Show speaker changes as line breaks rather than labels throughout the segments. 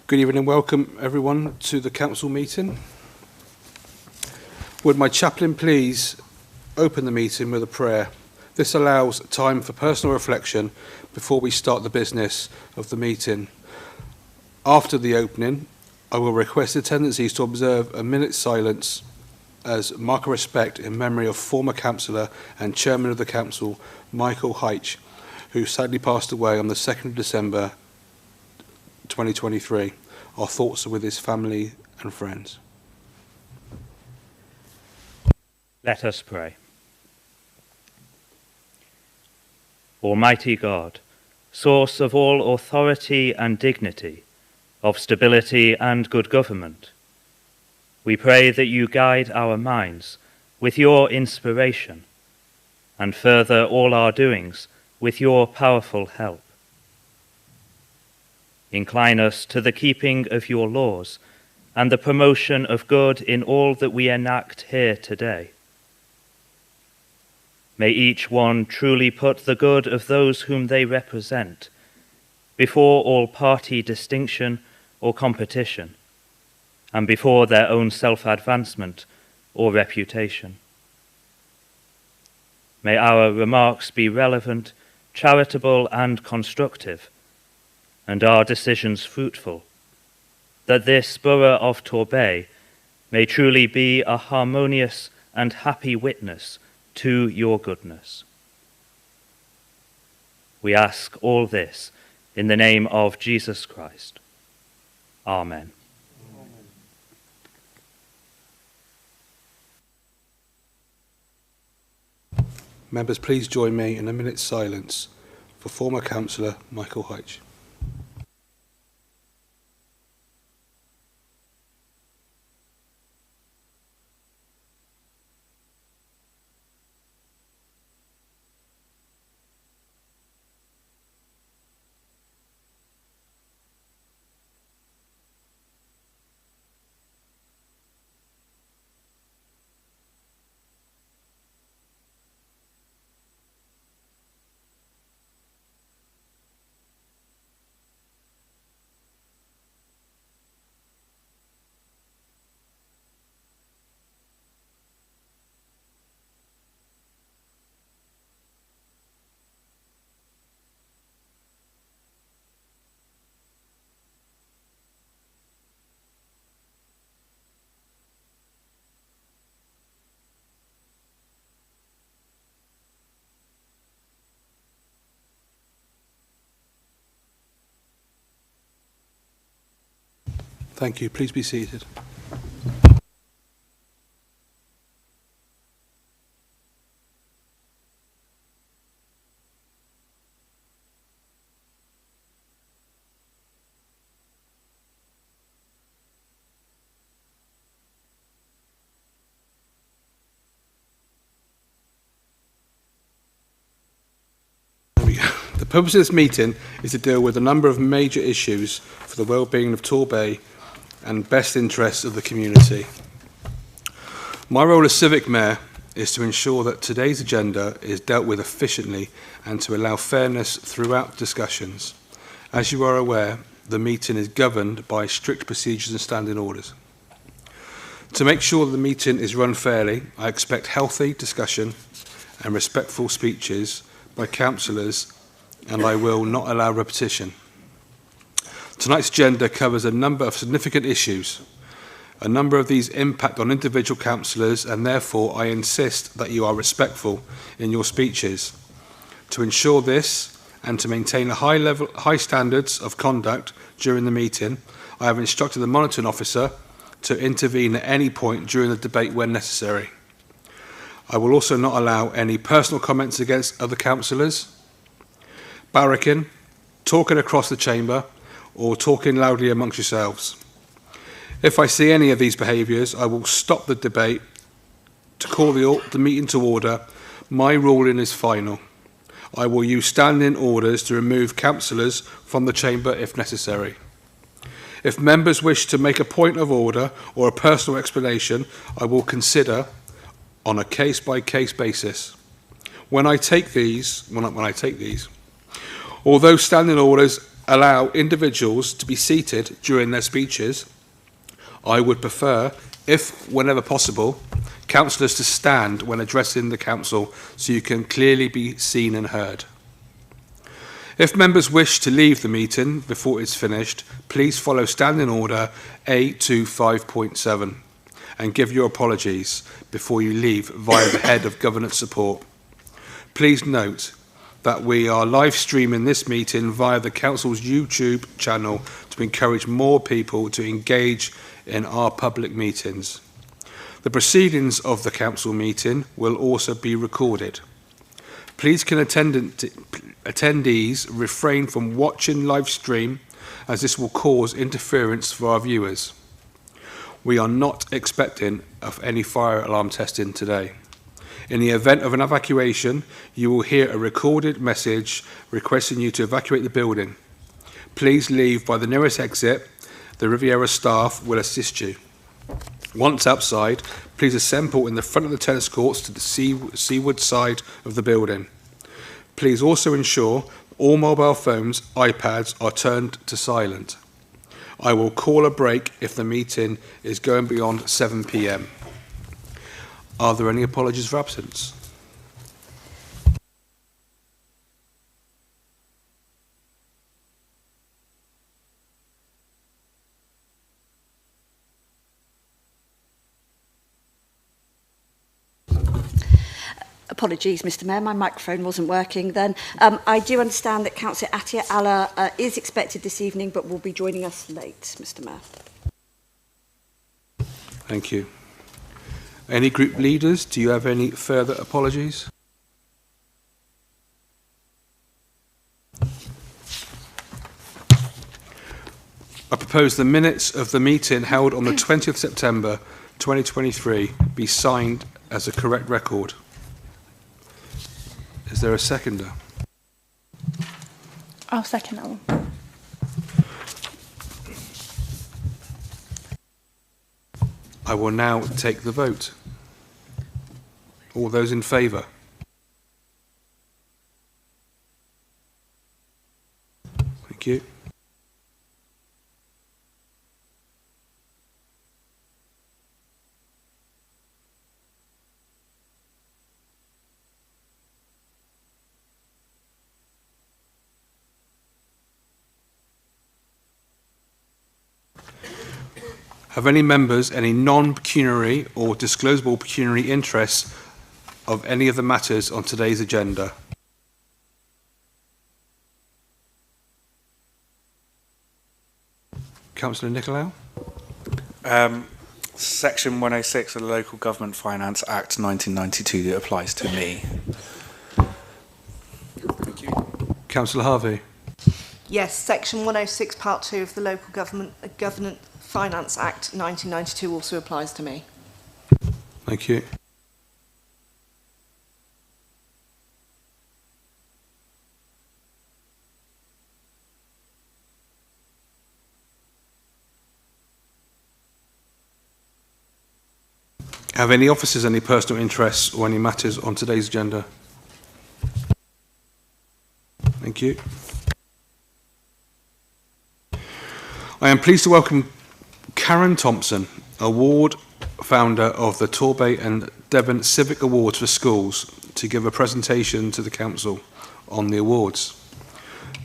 Good evening and welcome everyone to the council meeting. Would my chaplain please open the meeting with a prayer? This allows time for personal reflection before we start the business of the meeting. After the opening, I will request attendances to observe a minute's silence as mark of respect in memory of former councillor and chairman of the council, Michael Heitch, who sadly passed away on the 2nd of December 2023. Our thoughts are with his family and friends.
Let us pray. Almighty God, source of all authority and dignity, of stability and good government, we pray that you guide our minds with your inspiration and further all our doings with your powerful help. Incline us to the keeping of your laws and the promotion of good in all that we enact here today. May each one truly put the good of those whom they represent before all party distinction or competition, and before their own self-advancement or reputation. May our remarks be relevant, charitable and constructive, and our decisions fruitful, that this borough of Torbay may truly be a harmonious and happy witness to your goodness. We ask all this in the name of Jesus Christ. Amen.
Members, please join me in a minute's silence for former councillor Michael Heitch. Thank you. Please be seated. There we go. The purpose of this meeting is to deal with a number of major issues for the well-being of Torbay and best interests of the community. My role as Civic Mayor is to ensure that today's agenda is dealt with efficiently and to allow fairness throughout discussions. As you are aware, the meeting is governed by strict procedures and standing orders. To make sure the meeting is run fairly, I expect healthy discussion and respectful speeches by councillors, and I will not allow repetition. Tonight's agenda covers a number of significant issues. A number of these impact on individual councillors, and therefore I insist that you are respectful in your speeches. To ensure this and to maintain a high standards of conduct during the meeting, I have instructed the monitoring officer to intervene at any point during the debate when necessary. I will also not allow any personal comments against other councillors, barracking, talking across the chamber, or talking loudly amongst yourselves. If I see any of these behaviours, I will stop the debate to call the meeting to order. My ruling is final. I will use standing orders to remove councillors from the chamber if necessary. If members wish to make a point of order or a personal explanation, I will consider on a case-by-case basis. When I take these, although standing orders allow individuals to be seated during their speeches, I would prefer, if whenever possible, councillors to stand when addressing the council so you can clearly be seen and heard. If members wish to leave the meeting before it's finished, please follow Standing Order A25.7 and give your apologies before you leave via the Head of Governance Support. Please note that we are live streaming this meeting via the Council's YouTube channel to encourage more people to engage in our public meetings. The proceedings of the Council meeting will also be recorded. Please can attendees refrain from watching live stream as this will cause interference for our viewers. We are not expecting of any fire alarm testing today. In the event of an evacuation, you will hear a recorded message requesting you to evacuate the building. Please leave by the nearest exit. The Riviera staff will assist you. Once outside, please assemble in the front of the tennis courts to the seaward side of the building. Please also ensure all mobile phones, iPads are turned to silent. I will call a break if the meeting is going beyond 7 p.m. Are there any apologies for absence?
Apologies, Mr Mayor, my microphone wasn't working then. I do understand that Councillor Atia Allah is expected this evening, but will be joining us late, Mr Mayor.
Thank you. Any group leaders, do you have any further apologies? I propose the minutes of the meeting held on the 20th September 2023 be signed as a correct record. Is there a seconder?
I'll second that one.
I will now take the vote. All those in favour? Thank you. Have any members any non-pecuniary or disclosable pecuniary interests of any of the matters on today's agenda? Councillor Nicolau?
Section 106 of the Local Government Finance Act 1992 that applies to me.
Thank you. Councillor Harvey?
Yes, Section 106, Part 2 of the Local Government Finance Act 1992 also applies to me.
Thank you. Have any officers any personal interests or any matters on today's agenda? Thank you. I am pleased to welcome Karen Thomson, award founder of the Torbay and Devon Civic Awards for Schools, to give a presentation to the Council on the awards.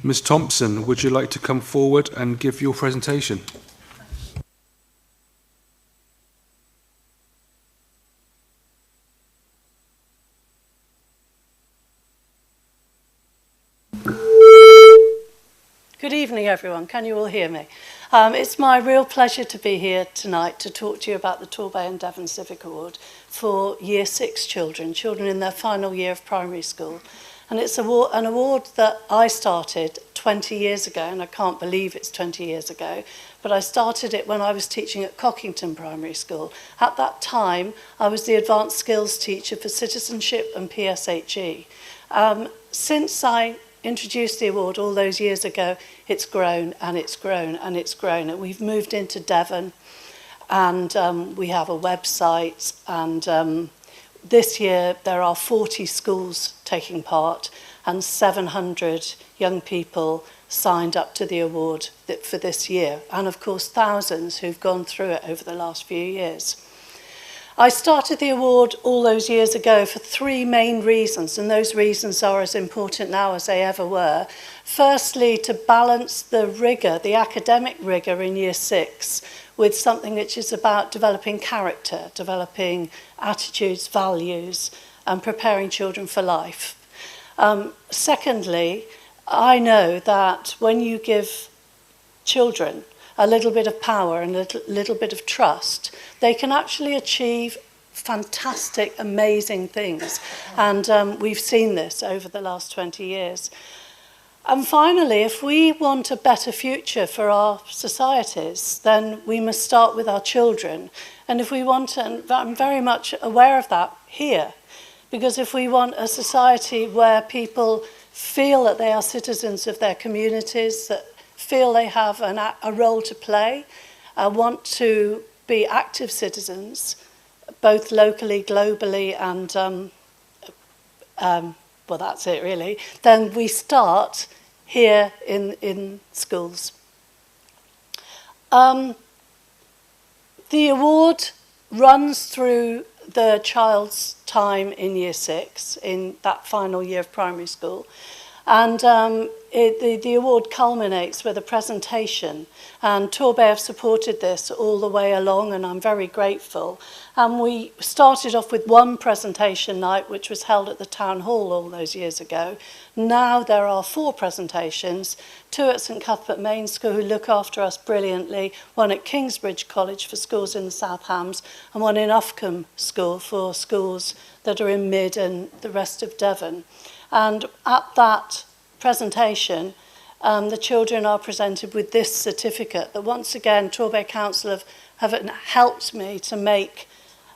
Ms Thompson, would you like to come forward and give your presentation?
Good evening, everyone. Can you all hear me? It's my real pleasure to be here tonight to talk to you about the Torbay and Devon Civic Award for Year 6 children in their final year of primary school. And it's an award that I started 20 years ago, and I can't believe it's 20 years ago, but I started it when I was teaching at Cockington Primary School. At that time, I was the advanced skills teacher for citizenship and PSHE. Since I introduced the award all those years ago, it's grown and it's grown and it's grown. And we've moved into Devon, and we have a website, and this year there are 40 schools taking part and 700 young people signed up to the award for this year, and of course thousands who've gone through it over the last few years. I started the award all those years ago for three main reasons, and those reasons are as important now as they ever were. Firstly, to balance the rigour, the academic rigour in Year 6, with something which is about developing character, developing attitudes, values, and preparing children for life. Secondly, I know that when you give children a little bit of power and a little bit of trust, they can actually achieve fantastic, amazing things. And we've seen this over the last 20 years. And finally, if we want a better future for our societies, then we must start with our children. And if we want to, and I'm very much aware of that here, because if we want a society where people feel that they are citizens of their communities, that feel they have a role to play, want to be active citizens, both locally, globally, and, well, that's it really, then we start here in schools. The award runs through the child's time in Year 6, in that final year of primary school. And the award culminates with a presentation. And Torbay have supported this all the way along, and I'm very grateful. And we started off with one presentation night, which was held at the Town Hall all those years ago. Now there are 4 presentations, 2 at St Cuthbert Main School, who look after us brilliantly, 1 at Kingsbridge College for schools in the South Hams, and 1 in Ufcombe School for schools that are in Mid and the rest of Devon. And at that presentation, the children are presented with this certificate that once again Torbay Council have helped me to make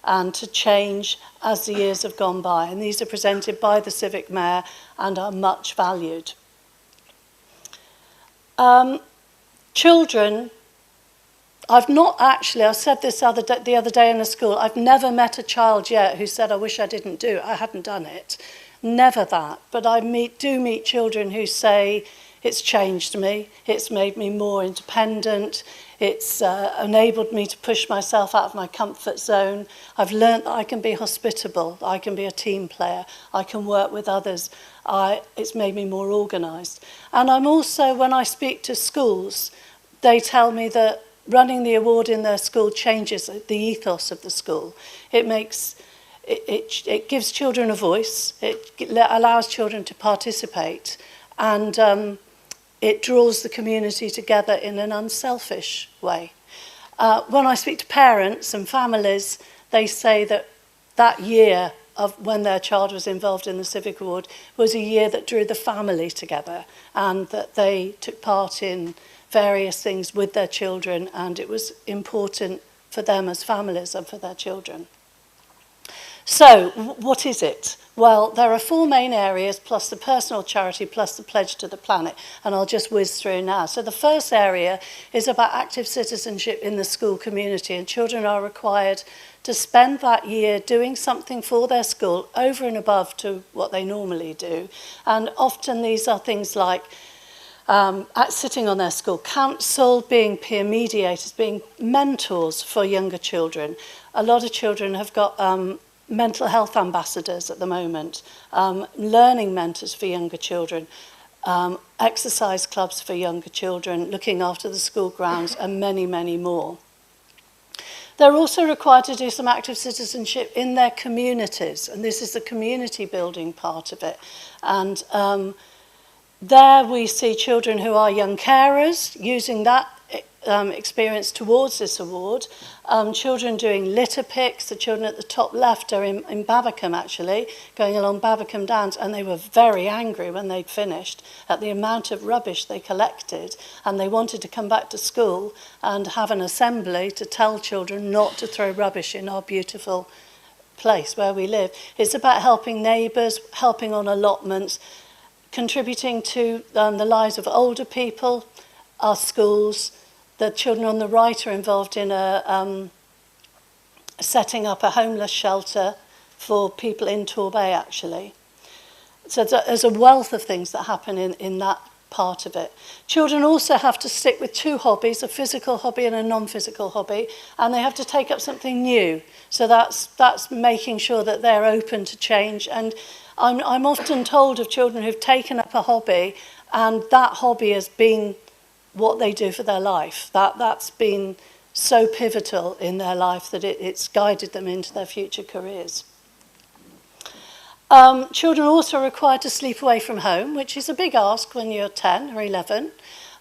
and to change as the years have gone by. And these are presented by the Civic Mayor and are much valued. Children, I've said this the other day in a school, I've never met a child yet who said, I wish I didn't do it, I hadn't done it. Never that, but I do meet children who say, it's changed me, it's made me more independent, it's enabled me to push myself out of my comfort zone. I've learnt that I can be hospitable, I can be a team player, I can work with others. It's made me more organised. And I'm also, when I speak to schools, they tell me that running the award in their school changes the ethos of the school. It gives children a voice, it allows children to participate, and it draws the community together in an unselfish way. When I speak to parents and families, they say that that year of when their child was involved in the Civic Award was a year that drew the family together, and that they took part in various things with their children, and it was important for them as families and for their children. So, what is it? Well, there are 4 main areas, plus the personal charity, plus the pledge to the planet, and I'll just whiz through now. So the first area is about active citizenship in the school community, and children are required to spend that year doing something for their school over and above to what they normally do. And often these are things like sitting on their school council, being peer mediators, being mentors for younger children. A lot of children have got mental health ambassadors at the moment, learning mentors for younger children, exercise clubs for younger children, looking after the school grounds, and many, many more. They're also required to do some active citizenship in their communities, and this is the community building part of it. And there we see children who are young carers using that experience towards this award. Children doing litter picks. The children at the top left are in Babbacombe, actually, going along Babbacombe Downs, and they were very angry when they'd finished at the amount of rubbish they collected, and they wanted to come back to school and have an assembly to tell children not to throw rubbish in our beautiful place where we live. It's about helping neighbours, helping on allotments, contributing to the lives of older people, our schools. The children on the right are involved in setting up a homeless shelter for people in Torbay, actually. So there's a wealth of things that happen in that part of it. Children also have to stick with 2 hobbies, a physical hobby and a non-physical hobby, and they have to take up something new. So that's making sure that they're open to change. And I'm often told of children who've taken up a hobby, and that hobby has been what they do for their life. That's been so pivotal in their life that it's guided them into their future careers. Children also are required to sleep away from home, which is a big ask when you're 10 or 11,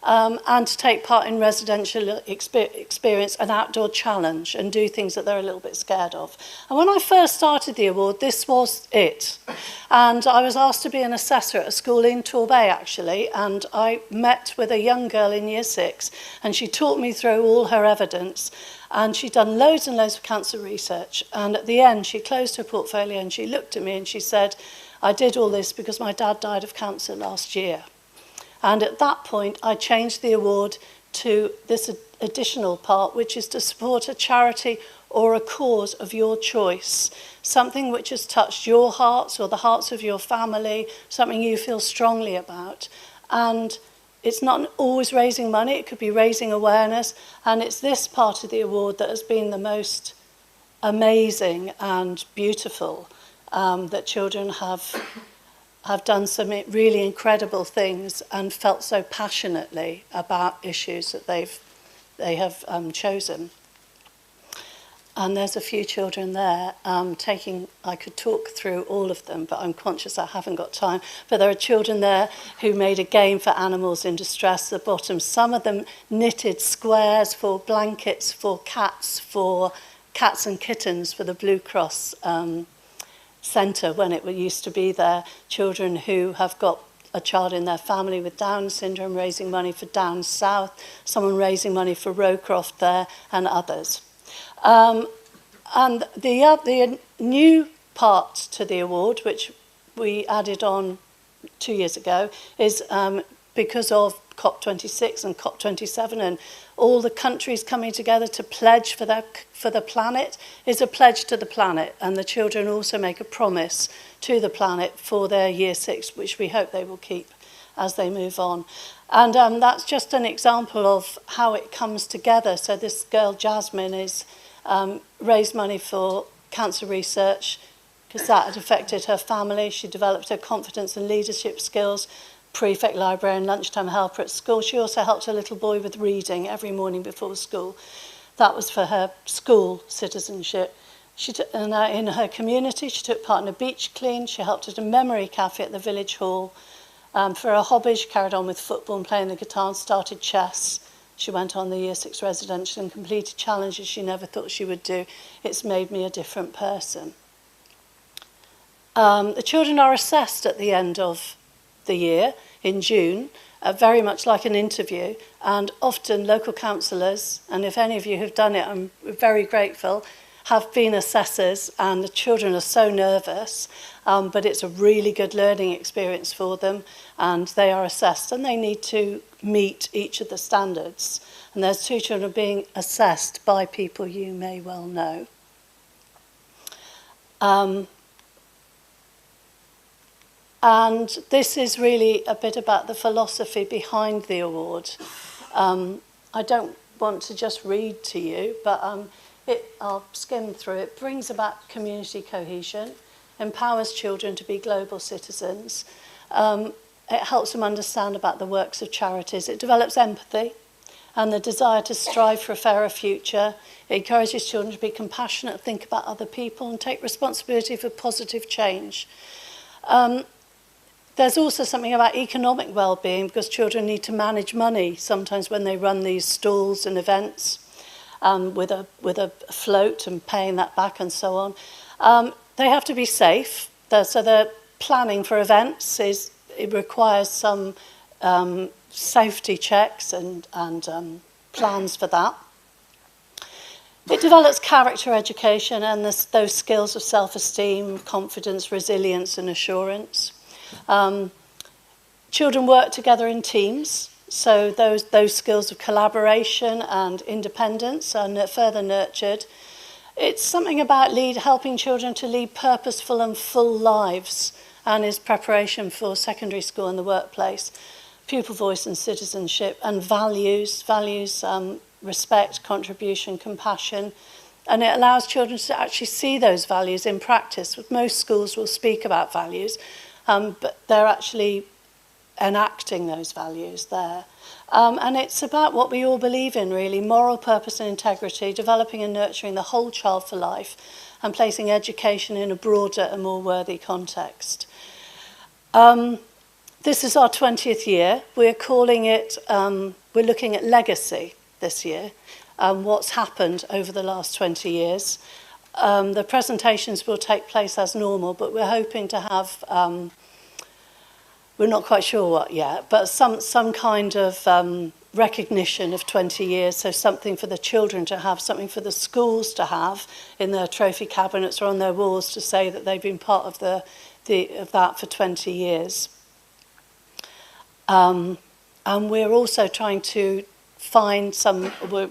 and to take part in residential experience and outdoor challenge and do things that they're a little bit scared of. And when I first started the award, this was it. And I was asked to be an assessor at a school in Torbay, actually, and I met with a young girl in year 6, and she talked me through all her evidence. And she'd done loads and loads of cancer research. And at the end, she closed her portfolio and she looked at me and she said, I did all this because my dad died of cancer last year. And at that point, I changed the award to this additional part, which is to support a charity or a cause of your choice, something which has touched your hearts or the hearts of your family, something you feel strongly about. And it's not always raising money, it could be raising awareness, and it's this part of the award that has been the most amazing and beautiful, that children have done some really incredible things and felt so passionately about issues that they have chosen. And there's a few children there I could talk through all of them, but I'm conscious I haven't got time. But there are children there who made a game for animals in distress at the bottom. Some of them knitted squares for blankets for cats and kittens for the Blue Cross centre when it used to be there. Children who have got a child in their family with Down syndrome, raising money for Down South, someone raising money for Rowcroft there, and others. And the new part to the award, which we added on 2 years ago, is because of COP26 and COP27 and all the countries coming together to pledge for the planet, is a pledge to the planet. And the children also make a promise to the planet for their year 6, which we hope they will keep as they move on. And that's just an example of how it comes together. So this girl, Jasmine, is raised money for cancer research because that had affected her family. She developed her confidence and leadership skills, prefect librarian, lunchtime helper at school. She also helped a little boy with reading every morning before school. That was for her school citizenship. In her community, she took part in a beach clean. She helped at a memory cafe at the village hall. For her hobby, she carried on with football and playing the guitar and started chess. She went on the Year 6 residential and completed challenges she never thought she would do. It's made me a different person. The children are assessed at the end of the year in June, very much like an interview, and often local councillors, and if any of you have done it, I'm very grateful, have been assessors, and the children are so nervous, but it's a really good learning experience for them, and they are assessed, and they need to meet each of the standards. And there's 2 children being assessed by people you may well know. And this is really a bit about the philosophy behind the award. I don't want to just read to you, but I'll skim through it. Brings about community cohesion, empowers children to be global citizens. It helps them understand about the works of charities. It develops empathy and the desire to strive for a fairer future. It encourages children to be compassionate, think about other people, and take responsibility for positive change. There's also something about economic well-being, because children need to manage money sometimes when they run these stalls and events with a float and paying that back and so on. They have to be safe. So the planning for events it requires some safety checks and plans for that. It develops character education and those skills of self-esteem, confidence, resilience and assurance. Children work together in teams, so those skills of collaboration and independence are further nurtured. It's something about helping children to lead purposeful and full lives, and is preparation for secondary school and the workplace. pupil voice and citizenship, and values, respect, contribution, compassion. And it allows children to actually see those values in practice. Most schools will speak about values, but they're actually enacting those values there. And it's about what we all believe in, really: moral purpose and integrity, developing and nurturing the whole child for life, and placing education in a broader and more worthy context. This is our 20th year. We're calling it, we're looking at legacy this year, what's happened over the last 20 years. The presentations will take place as normal, but we're hoping to have, we're not quite sure what yet, but some kind of recognition of 20 years, so something for the children to have, something for the schools to have in their trophy cabinets or on their walls to say that they've been part of of that for 20 years. And we're also trying to find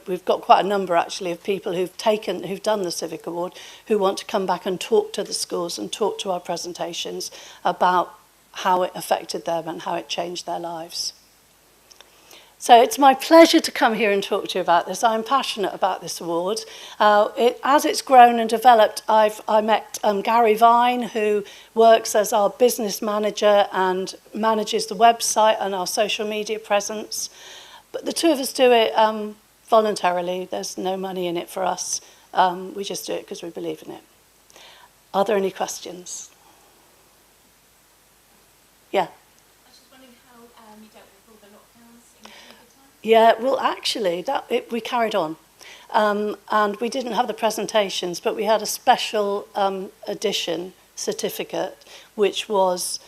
we've got quite a number actually of people who've done the Civic Award who want to come back and talk to the schools and talk to our presentations about how it affected them and how it changed their lives. So it's my pleasure to come here and talk to you about this. I'm passionate about this award. As it's grown and developed, I met Gary Vine, who works as our business manager and manages the website and our social media presence. But the two of us do it voluntarily. There's no money in it for us. We just do it because we believe in it. Are there any questions? Yeah. Yeah, well, actually, we carried on. And we didn't have the presentations, but we had a special edition certificate, which was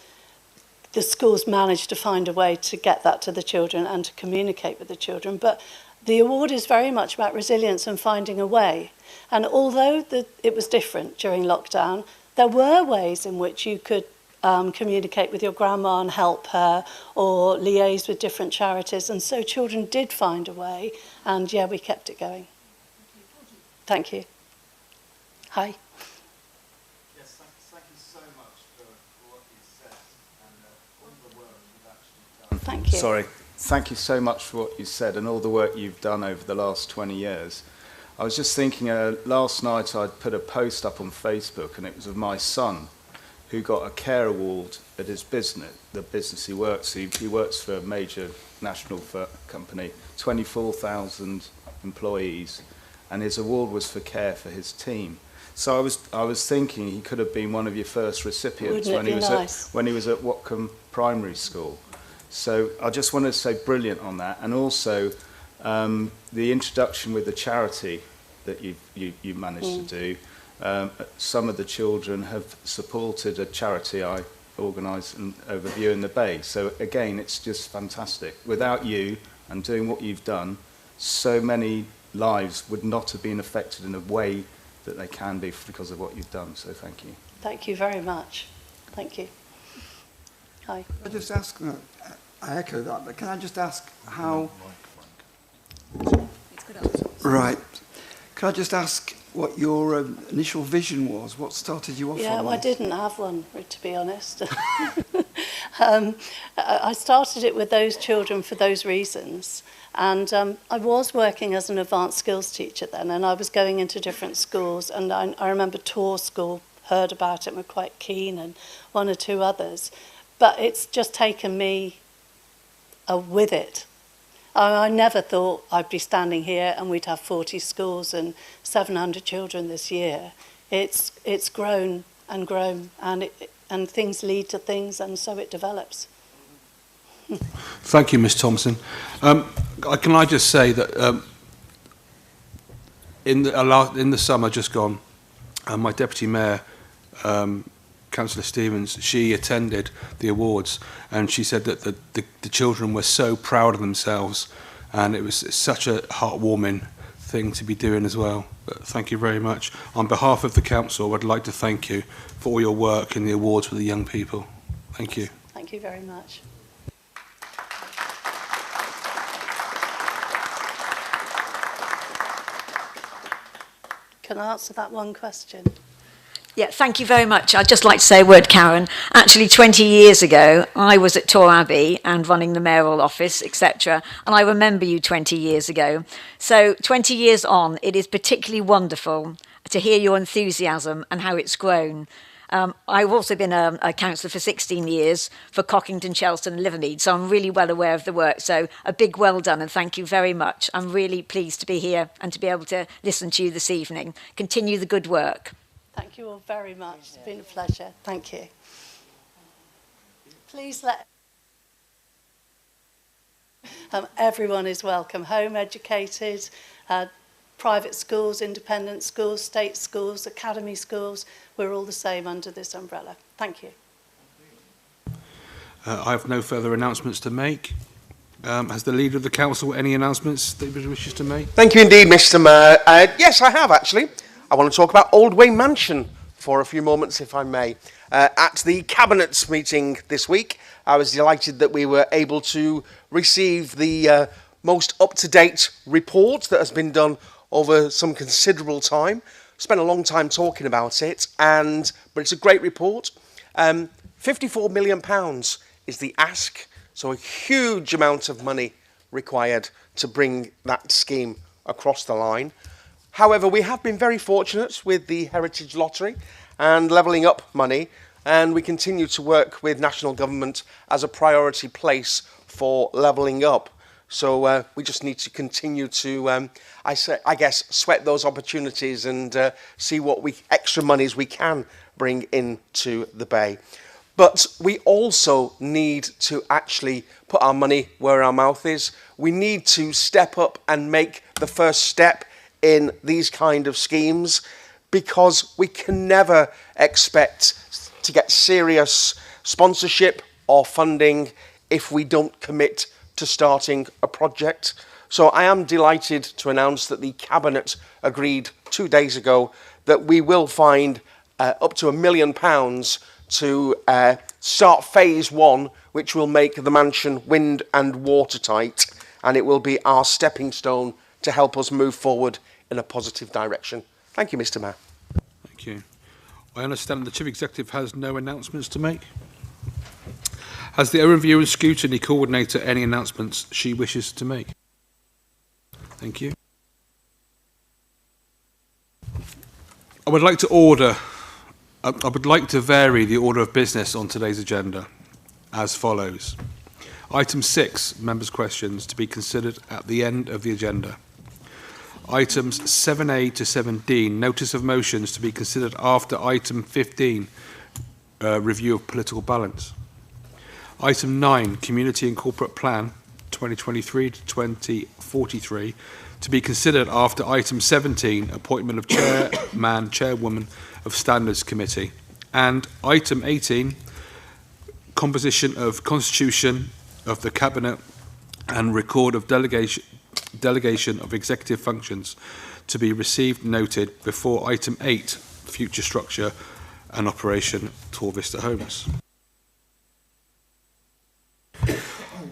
the schools managed to find a way to get that to the children and to communicate with the children. But the award is very much about resilience and finding a way. And although it was different during lockdown, there were ways in which you could communicate with your grandma and help her, or liaise with different charities, and so children did find a way, and yeah, we kept it going. Thank you. Hi.
Yes, thank you so much for what you said and all the work you've actually done.
Thank you.
Sorry. Thank you so much for what you said and all the work you've done over the last 20 years. I was just thinking, last night I'd put a post up on Facebook, and it was of my son, who got a care award at his business, the business he works. He works for a major national company, 24,000 employees, and his award was for care for his team. So I was thinking he could have been one of your first recipients when he was at Watcombe Primary School. So I just wanted to say brilliant on that, and also the introduction with the charity that you managed to do. Some of the children have supported a charity I organise over View in the Bay. So again, it's just fantastic. Without you and doing what you've done, so many lives would not have been affected in a way that they can be because of what you've done. So thank you.
Thank you very much. Thank you. Hi.
I just ask, I echo that, but can I just ask how... Right. Can I just ask what your initial vision was? What started you off on this?
Well, I didn't have one, to be honest. I started it with those children for those reasons. And I was working as an advanced skills teacher then, and I was going into different schools. And I remember Tor School heard about it and were quite keen, and one or two others. But it's just taken me with it. I never thought I'd be standing here and we'd have 40 schools and 700 children this year. It's grown and grown, and things lead to things, and so it develops.
Thank you, Ms Thomson. Can I just say that in the summer just gone, my Deputy Mayor, Councillor Stevens, she attended the awards, and she said that the children were so proud of themselves, and it was such a heartwarming thing to be doing as well. But thank you very much. On behalf of the council, I'd like to thank you for all your work in the awards for the young people. Thank you.
Thank you very much. Can I answer that one question?
Yeah, thank you very much. I'd just like to say a word, Karen. Actually, 20 years ago, I was at Torbay and running the mayoral office, etc. And I remember you 20 years ago. So 20 years on, it is particularly wonderful to hear your enthusiasm and how it's grown. I've also been a councillor for 16 years for Cockington, Chelston and Livermead, so I'm really well aware of the work. So a big well done and thank you very much. I'm really pleased to be here and to be able to listen to you this evening. Continue the good work.
Thank you all very much. It's been a pleasure. Thank you. Please let everyone is welcome. Home educated, private schools, independent schools, state schools, academy schools. We're all the same under this umbrella. Thank you.
I have no further announcements to make. Has the Leader of the Council any announcements that he wishes to make?
Thank you indeed, Mr. Mayor. Yes, I have actually. I want to talk about Oldway Mansion for a few moments, if I may. At the Cabinet meeting this week, I was delighted that we were able to receive the most up-to-date report that has been done over some considerable time. Spent a long time talking about it, but it's a great report. £54 million is the ask, so a huge amount of money required to bring that scheme across the line. However, we have been very fortunate with the Heritage Lottery and levelling up money, and we continue to work with national government as a priority place for levelling up. So we just need to continue to, I guess, sweat those opportunities and see what extra monies we can bring into the Bay. But we also need to actually put our money where our mouth is. We need to step up and make the first step in these kind of schemes, because we can never expect to get serious sponsorship or funding if we don't commit to starting a project. So I am delighted to announce that the Cabinet agreed 2 days ago that we will find up to £1 million to start phase 1, which will make the mansion wind and watertight, and it will be our stepping stone to help us move forward in a positive direction. Thank you, Mr. Mayor.
Thank you. I understand the Chief Executive has no announcements to make. Has the Overview and Scrutiny Coordinator any announcements she wishes to make? Thank you. I would like to vary the order of business on today's agenda as follows. Item 6, members' questions, to be considered at the end of the agenda. Items 7A to 7D, notice of motions, to be considered after item 15, review of political balance. Item 9, Community and Corporate Plan 2023 to 2043, to be considered after item 17, appointment of Chairman, Chairwoman of Standards Committee. And item 18, composition of Constitution of the Cabinet and record of delegation of executive functions, to be received noted before item 8, future structure and operation TorVista Homes.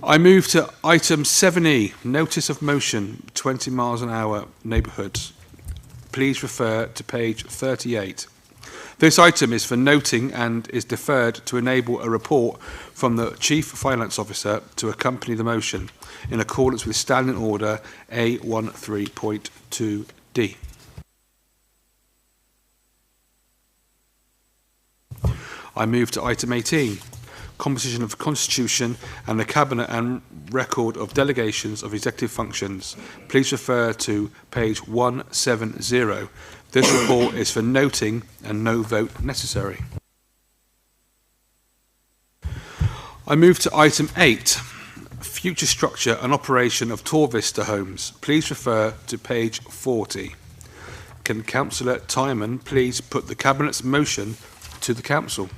I move to item 7E, notice of motion, 20 miles an hour neighbourhoods. Please refer to page 38. This item is for noting and is deferred to enable a report from the Chief Finance Officer to accompany the motion in accordance with Standing Order A13.2D. I move to item 18, composition of the Constitution and the Cabinet and record of delegations of executive functions. Please refer to page 170. This report is for noting and no vote necessary. I move to item 8, future structure and operation of TorVista Homes. Please refer to page 40. Can Councillor Timon please put the Cabinet's motion to the Council?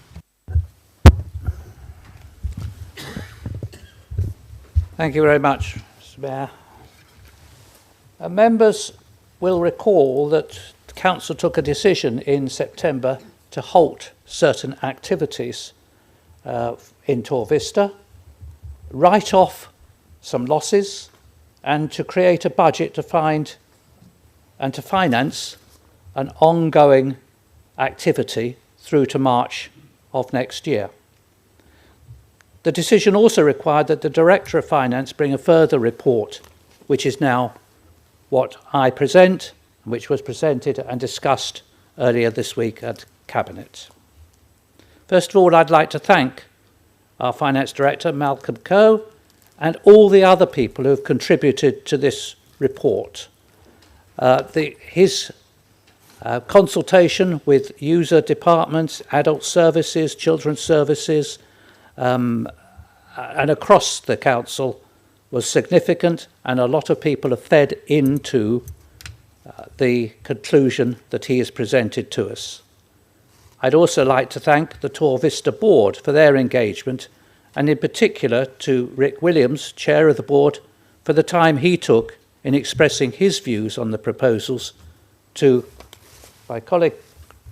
Thank you very much, Mr. Mayor. Members will recall that the Council took a decision in September to halt certain activities in TorVista, write off some losses, and to create a budget to find and to finance an ongoing activity through to March of next year. The decision also required that the Director of Finance bring a further report, which is now what I present, which was presented and discussed earlier this week at Cabinet. First of all, I'd like to thank our Finance Director, Malcolm Coe, and all the other people who have contributed to this report. His consultation with user departments, adult services, children's services, and across the council was significant, and a lot of people have fed into the conclusion that he has presented to us. I'd also like to thank the TorVista board for their engagement, and in particular to Rick Williams, chair of the board, for the time he took in expressing his views on the proposals to my colleague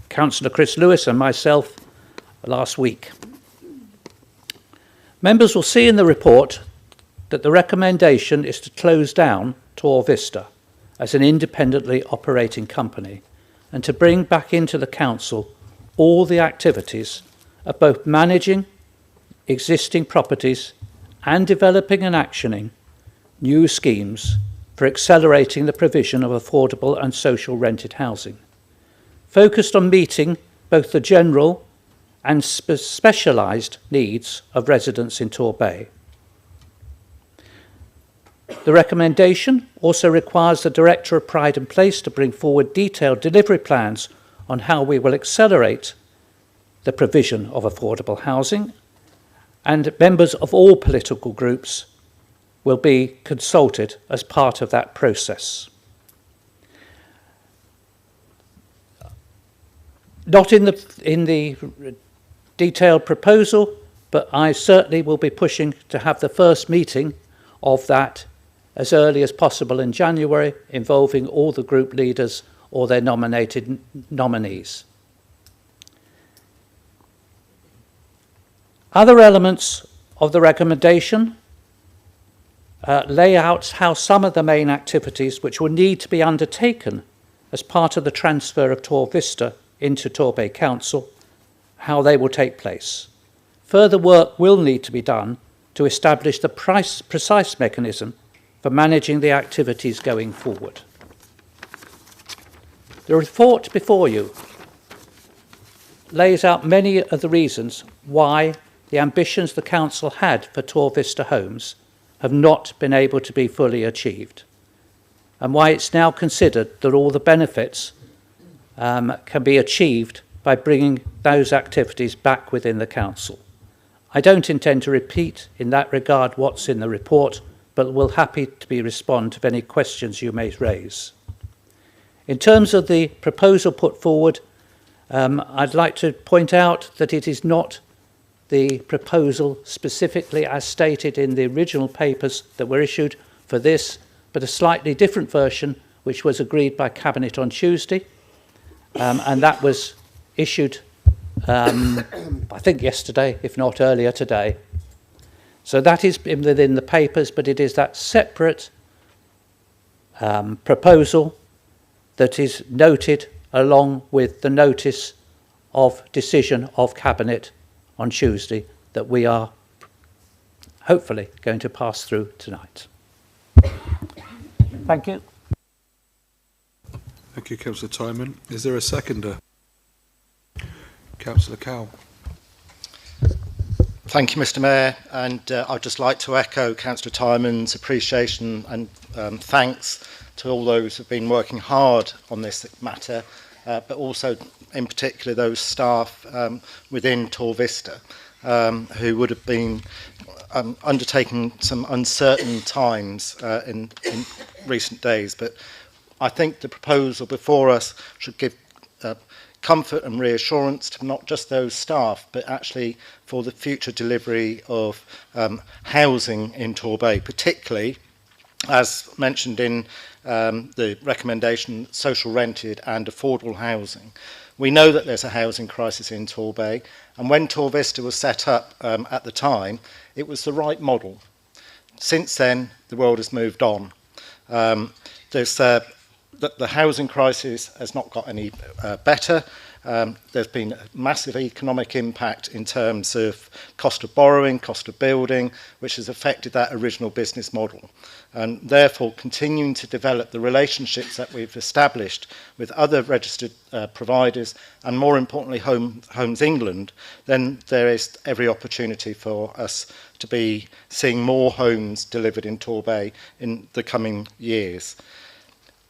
Councillor Chris Lewis and myself last week. Members will see in the report that the recommendation is to close down TorVista as an independently operating company and to bring back into the council all the activities of both managing existing properties and developing and actioning new schemes for accelerating the provision of affordable and social rented housing, focused on meeting both the general and specialised needs of residents in Torbay. The recommendation also requires the Director of Pride and Place to bring forward detailed delivery plans on how we will accelerate the provision of affordable housing, and members of all political groups will be consulted as part of that process. Not in the detailed proposal, but I certainly will be pushing to have the first meeting of that as early as possible in January, involving all the group leaders or their nominated nominees. Other elements of the recommendation lay out how some of the main activities which will need to be undertaken as part of the transfer of TorVista into Torbay Council, how they will take place. Further work will need to be done to establish the precise mechanism for managing the activities going forward. The report before you lays out many of the reasons why the ambitions the Council had for TorVista homes have not been able to be fully achieved, and why it's now considered that all the benefits can be achieved by bringing those activities back within the Council. I don't intend to repeat in that regard what's in the report, but will happy to respond to any questions you may raise. In terms of the proposal put forward, I'd like to point out that it is not the proposal specifically as stated in the original papers that were issued for this, but a slightly different version which was agreed by Cabinet on Tuesday, and that was issued I think yesterday, if not earlier today. So that is within the papers, but it is that separate proposal that is noted along with the notice of decision of Cabinet on Tuesday that we are hopefully going to pass through tonight. Thank you.
Thank you, Councillor Timon. Is there a seconder? Councillor Cowell.
Thank you, Mr Mayor, and I'd just like to echo Councillor Timon's appreciation and thanks to all those who have been working hard on this matter, but also in particular those staff within TorVista who would have been undertaking some uncertain times in recent days. But I think the proposal before us should give comfort and reassurance to not just those staff, but actually for the future delivery of housing in Torbay, particularly, as mentioned in the recommendation, social rented and affordable housing. We know that there's a housing crisis in Torbay, and when TorVista was set up at the time, it was the right model. Since then, the world has moved on. There's the housing crisis has not got any better. There's been a massive economic impact in terms of cost of borrowing, cost of building, which has affected that original business model. And therefore, continuing to develop the relationships that we've established with other registered providers, and more importantly, Homes England, then there is every opportunity for us to be seeing more homes delivered in Torbay in the coming years.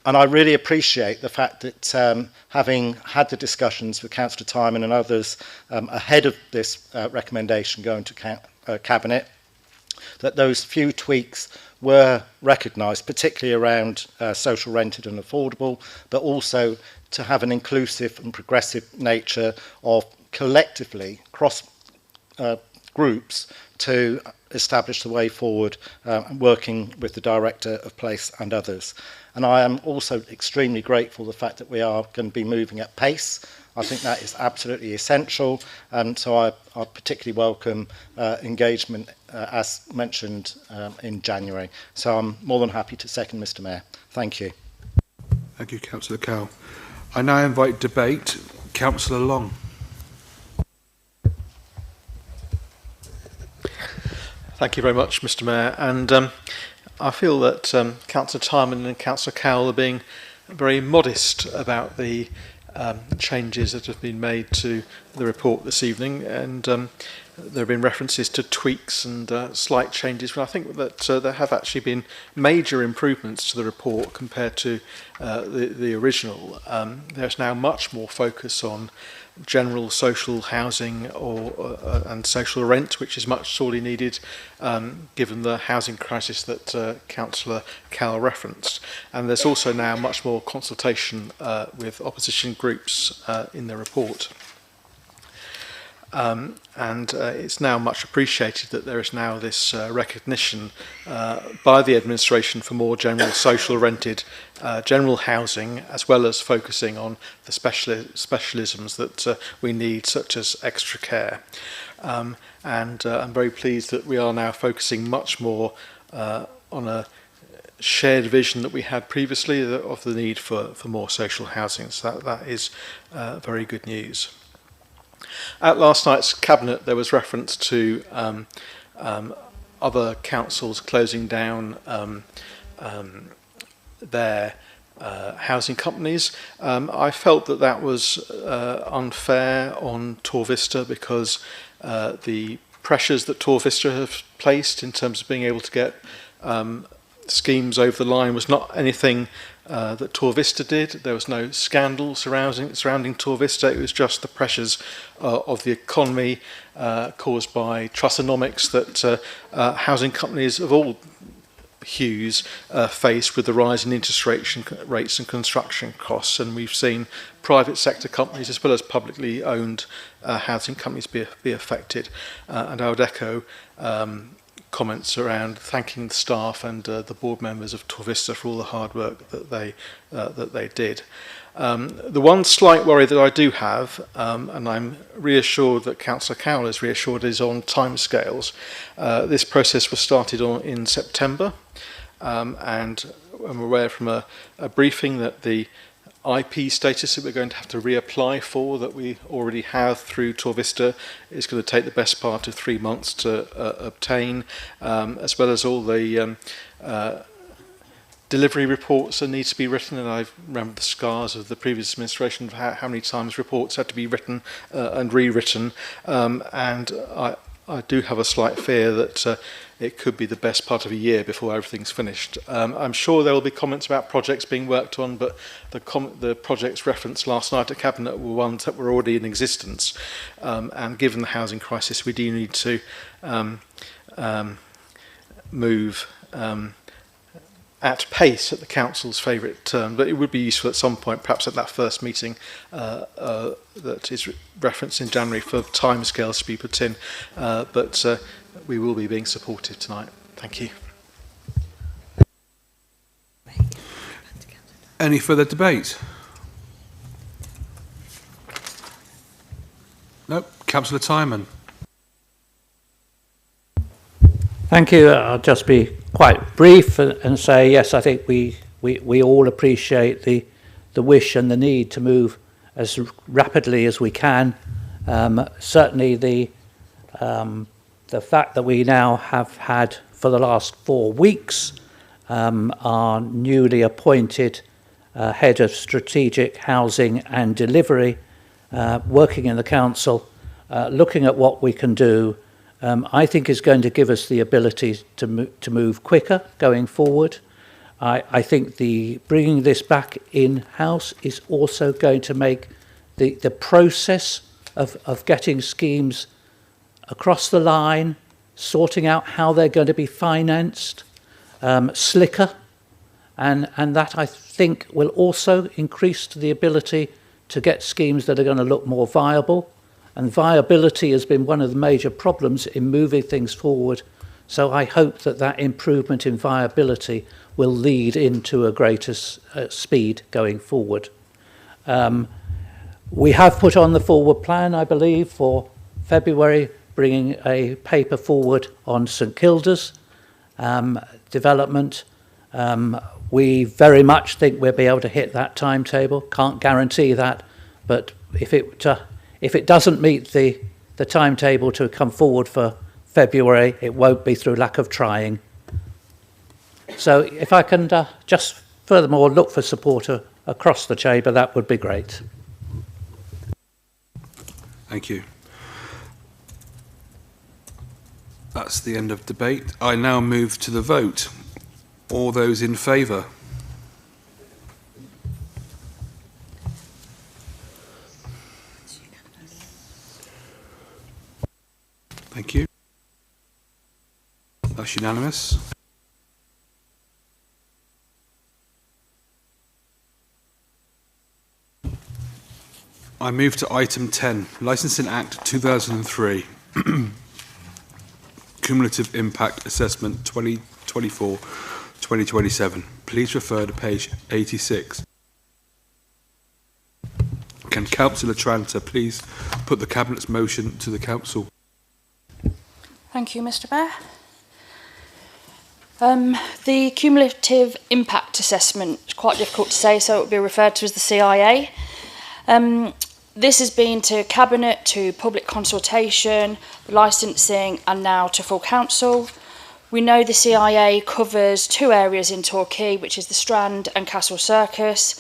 And I really appreciate the fact that having had the discussions with Councillor Timon and others ahead of this recommendation going to Cabinet, that those few tweaks were recognised, particularly around social rented and affordable, but also to have an inclusive and progressive nature of collectively cross groups to establish the way forward, working with the Director of Place and others. And I am also extremely grateful for the fact that we are going to be moving at pace. I think that is absolutely essential, and so I particularly welcome engagement, as mentioned, in January. So I'm more than happy to second Mr Mayor. Thank you.
Thank you, Councillor Cowell. I now invite debate. Councillor Long.
Thank you very much, Mr Mayor. And I feel that Councillor Timon and Councillor Cowell are being very modest about the changes that have been made to the report this evening, and there have been references to tweaks and slight changes, but I think that there have actually been major improvements to the report compared to the original. There's now much more focus on general social housing and social rent, which is much sorely needed given the housing crisis that Councillor Cowell referenced. And there's also now much more consultation with opposition groups in the report. And it's now much appreciated that there is now this recognition by the administration for more general social rented general housing, as well as focusing on the specialisms that we need, such as extra care. And I'm very pleased that we are now focusing much more on a shared vision that we had previously of the need for more social housing. So that is very good news. At last night's Cabinet, there was reference to other councils closing down their housing companies. I felt that that was unfair on TorVista, because the pressures that TorVista have placed in terms of being able to get schemes over the line was not anything that TorVista did. There was no scandal surrounding TorVista. It was just the pressures of the economy caused by Trussonomics that housing companies of all hues faced with the rise in interest rates and construction costs. And we've seen private sector companies as well as publicly owned housing companies be affected. And I would echo comments around thanking the staff and the board members of TorVista for all the hard work that they did. The one slight worry that I do have, and I'm reassured that Councillor Cowell is reassured, is on timescales. This process was started in September, and I'm aware from a briefing that the IP status that we're going to have to reapply for, that we already have through TorVista, is going to take the best part of 3 months to obtain, as well as all the delivery reports that need to be written. And I remember the scars of the previous administration of how many times reports had to be written and rewritten, and I do have a slight fear that it could be the best part of a year before everything's finished. I'm sure there will be comments about projects being worked on, but the projects referenced last night at Cabinet were ones that were already in existence. And given the housing crisis, we do need to move at pace, at the Council's favourite term. But it would be useful at some point, perhaps at that first meeting that is referenced in January, for timescales to be put in. But we will be being supportive tonight. Thank you.
Any further debate? No. Councillor Timon.
Thank you. I'll just be quite brief and say, yes, I think we we all appreciate the wish and the need to move as rapidly as we can. Certainly the fact that we now have had for the last 4 weeks our newly appointed Head of Strategic Housing and Delivery working in the Council, looking at what we can do, I think is going to give us the ability to move quicker going forward. I think bringing this back in-house is also going to make the process of getting schemes across the line, sorting out how they're going to be financed, slicker, and that I think will also increase the ability to get schemes that are going to look more viable. And viability has been one of the major problems in moving things forward. So I hope that improvement in viability will lead into a greater speed going forward. We have put on the forward plan, I believe, for February, bringing a paper forward on St Kilda's development. We very much think we'll be able to hit that timetable. Can't guarantee that, but if it doesn't meet the timetable to come forward for February, it won't be through lack of trying. So if I can just furthermore look for support across the chamber, that would be great.
Thank you. That's the end of debate. I now move to the vote. All those in favour? Thank you. That's unanimous. I move to item 10, Licensing Act 2003, Cumulative Impact Assessment 2024-2027. Please refer to page 86. Can Councillor Tranter please put the Cabinet's motion to the Council?
Thank you, Mr. Mayor. The Cumulative Impact Assessment is quite difficult to say, so it will be referred to as the CIA. This has been to Cabinet, to public consultation, licensing, and now to full council. We know the CIA covers 2 areas in Torquay, which is the Strand and Castle Circus.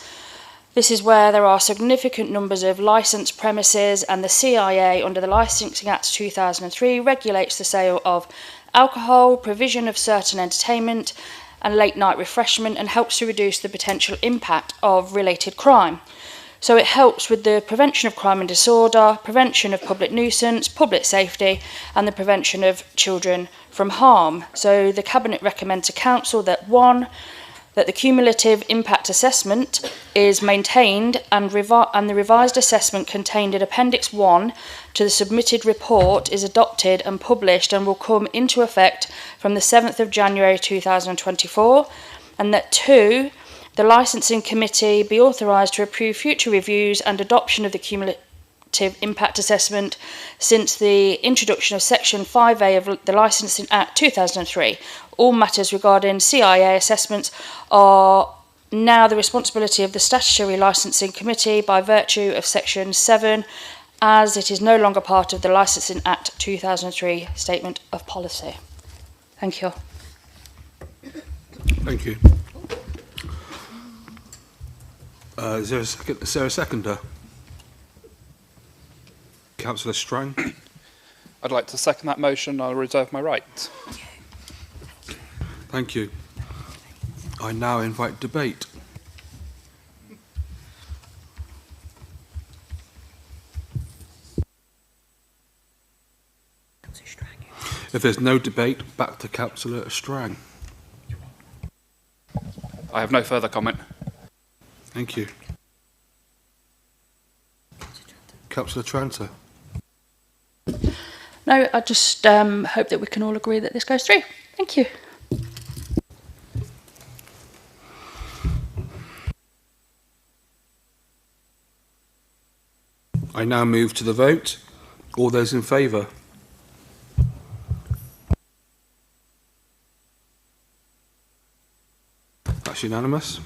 This is where there are significant numbers of licensed premises, and the CIA, under the Licensing Act 2003, regulates the sale of alcohol, provision of certain entertainment, and late night refreshment, and helps to reduce the potential impact of related crime. So it helps with the prevention of crime and disorder, prevention of public nuisance, public safety, and the prevention of children from harm. So the Cabinet recommend to Council that 1, that the cumulative impact assessment is maintained and the revised assessment contained in Appendix 1 to the submitted report is adopted and published and will come into effect from the 7th of January 2024, and that 2, the Licensing Committee be authorised to approve future reviews and adoption of the cumulative impact assessment since the introduction of Section 5A of the Licensing Act 2003. All matters regarding CIA assessments are now the responsibility of the Statutory Licensing Committee by virtue of Section 7, as it is no longer part of the Licensing Act 2003 Statement of Policy. Thank you.
Thank you. Is there a seconder? Councillor Strang.
I'd like to second that motion. I'll reserve my right.
Thank you. I now invite debate. If there's no debate, back to Councillor Strang.
I have no further comment.
Thank you. Councillor Tranter.
No, I just hope that we can all agree that this goes through. Thank you.
I now move to the vote. All those in favour? That's That's unanimous.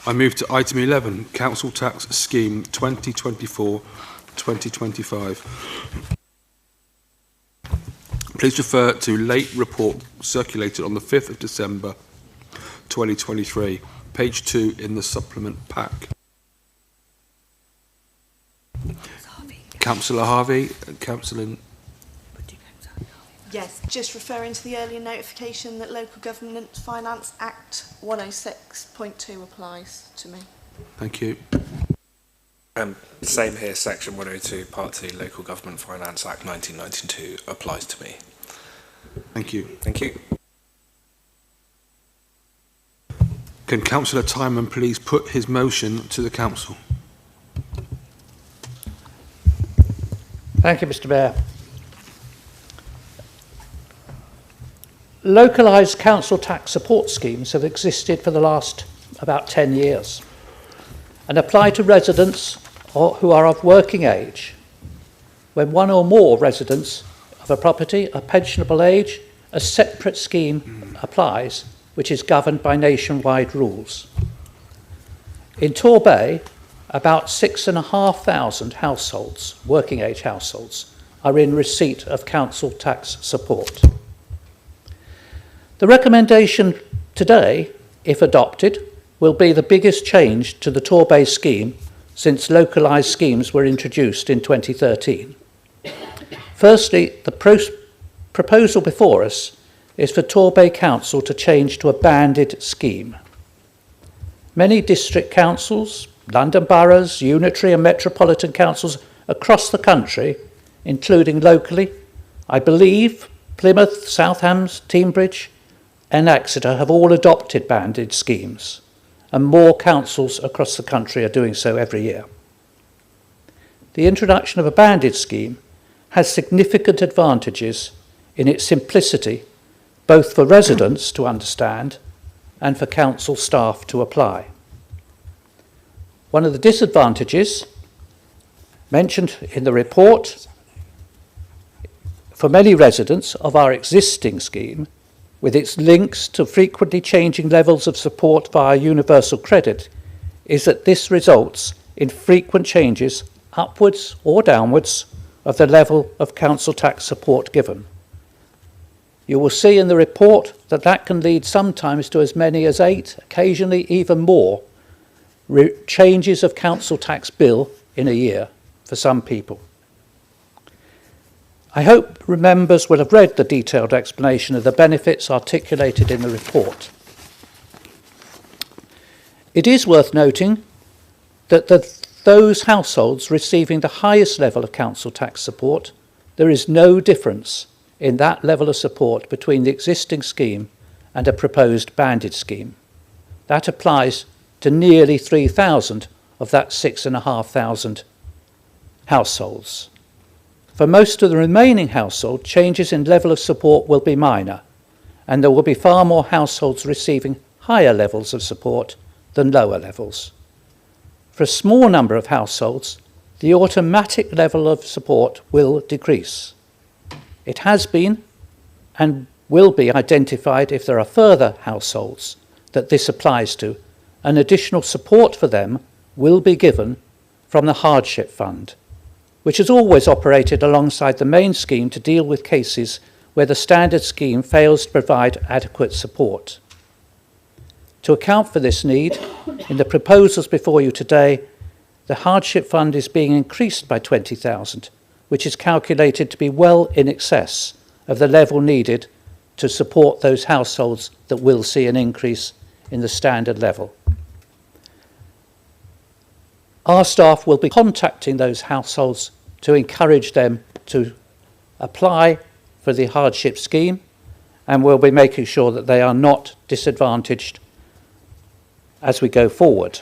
I move to item 11, Council Tax Scheme 2024-2025. Please refer to late report circulated on the 5th of December 2023, page 2 in the supplement pack. Councillor Harvey, Councillor.
Yes, just referring to the earlier notification that Local Government Finance Act 106.2 applies to me.
Thank you.
Same here, section 102, part 2, Local Government Finance Act 1992 applies to me.
Thank you.
Thank you.
Can Councillor Timon please put his motion to the Council?
Thank you, Mr. Mayor. Localised council tax support schemes have existed for the last about 10 years and apply to residents who are of working age when one or more residents of a property are pensionable age. A separate scheme applies, which is governed by nationwide rules. In Torbay, about 6,500 households, working age households, are in receipt of council tax support. The recommendation today, if adopted, will be the biggest change to the Torbay scheme since localised schemes were introduced in 2013. Firstly, the proposal before us is for Torbay Council to change to a banded scheme. Many district councils, London boroughs, unitary and metropolitan councils across the country, including locally, I believe Plymouth, Southampton, Teignbridge and Exeter have all adopted banded schemes, and more councils across the country are doing so every year. The introduction of a banded scheme has significant advantages in its simplicity, both for residents to understand and for council staff to apply. One of the disadvantages mentioned in the report for many residents of our existing scheme, with its links to frequently changing levels of support via universal credit, is that this results in frequent changes upwards or downwards of the level of council tax support given. You will see in the report that that can lead sometimes to as many as 8, occasionally even more, changes of council tax bill in a year for some people. I hope members will have read the detailed explanation of the benefits articulated in the report. It is worth noting that those households receiving the highest level of council tax support, there is no difference in that level of support between the existing scheme and a proposed banded scheme. That applies to nearly 3,000 of that 6,500 households. For most of the remaining households, changes in level of support will be minor, and there will be far more households receiving higher levels of support than lower levels. For a small number of households, the automatic level of support will decrease. It has been and will be identified if there are further households that this applies to, and additional support for them will be given from the Hardship Fund, which has always operated alongside the main scheme to deal with cases where the standard scheme fails to provide adequate support. To account for this need, in the proposals before you today, the Hardship Fund is being increased by 20,000, which is calculated to be well in excess of the level needed to support those households that will see an increase in the standard level. Our staff will be contacting those households to encourage them to apply for the hardship scheme, and we'll be making sure that they are not disadvantaged as we go forward.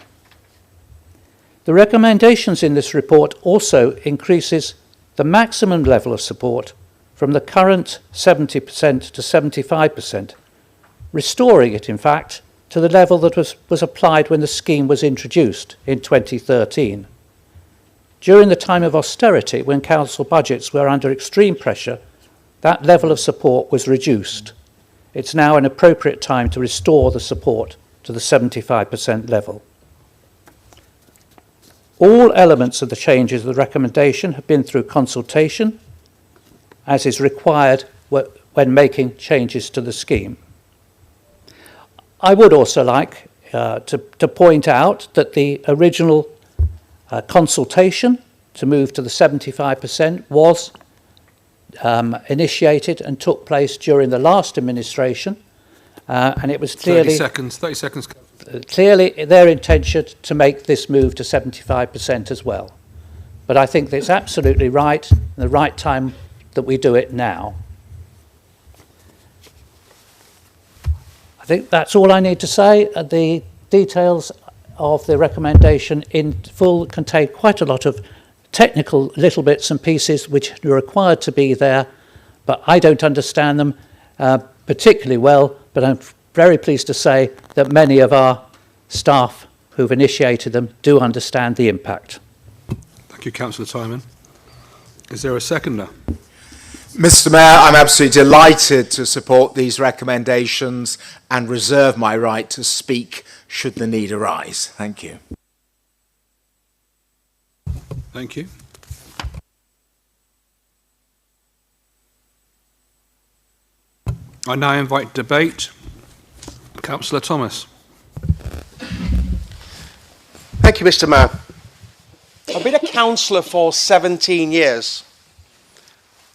The recommendations in this report also increases the maximum level of support from the current 70% to 75%, restoring it, in fact, to the level that was applied when the scheme was introduced in 2013. During the time of austerity, when council budgets were under extreme pressure, that level of support was reduced. It's now an appropriate time to restore the support to the 75% level. All elements of the changes of the recommendation have been through consultation, as is required when making changes to the scheme. I would also like to point out that the original consultation to move to the 75% was initiated and took place during the last administration, and it was clearly
30 seconds.
Clearly their intention to make this move to 75% as well. But I think that it's absolutely right, the right time that we do it now. I think that's all I need to say. The details of the recommendation in full contain quite a lot of technical little bits and pieces which are required to be there, but I don't understand them particularly well, but I'm very pleased to say that many of our staff who've initiated them do understand the impact.
Thank you, Councillor Timon. Is there a seconder?
Mr. Mayor, I'm absolutely delighted to support these recommendations and reserve my right to speak should the need arise. Thank you.
Thank you. I now invite debate. Councillor Thomas.
Thank you, Mr. Mayor. I've been a councillor for 17 years.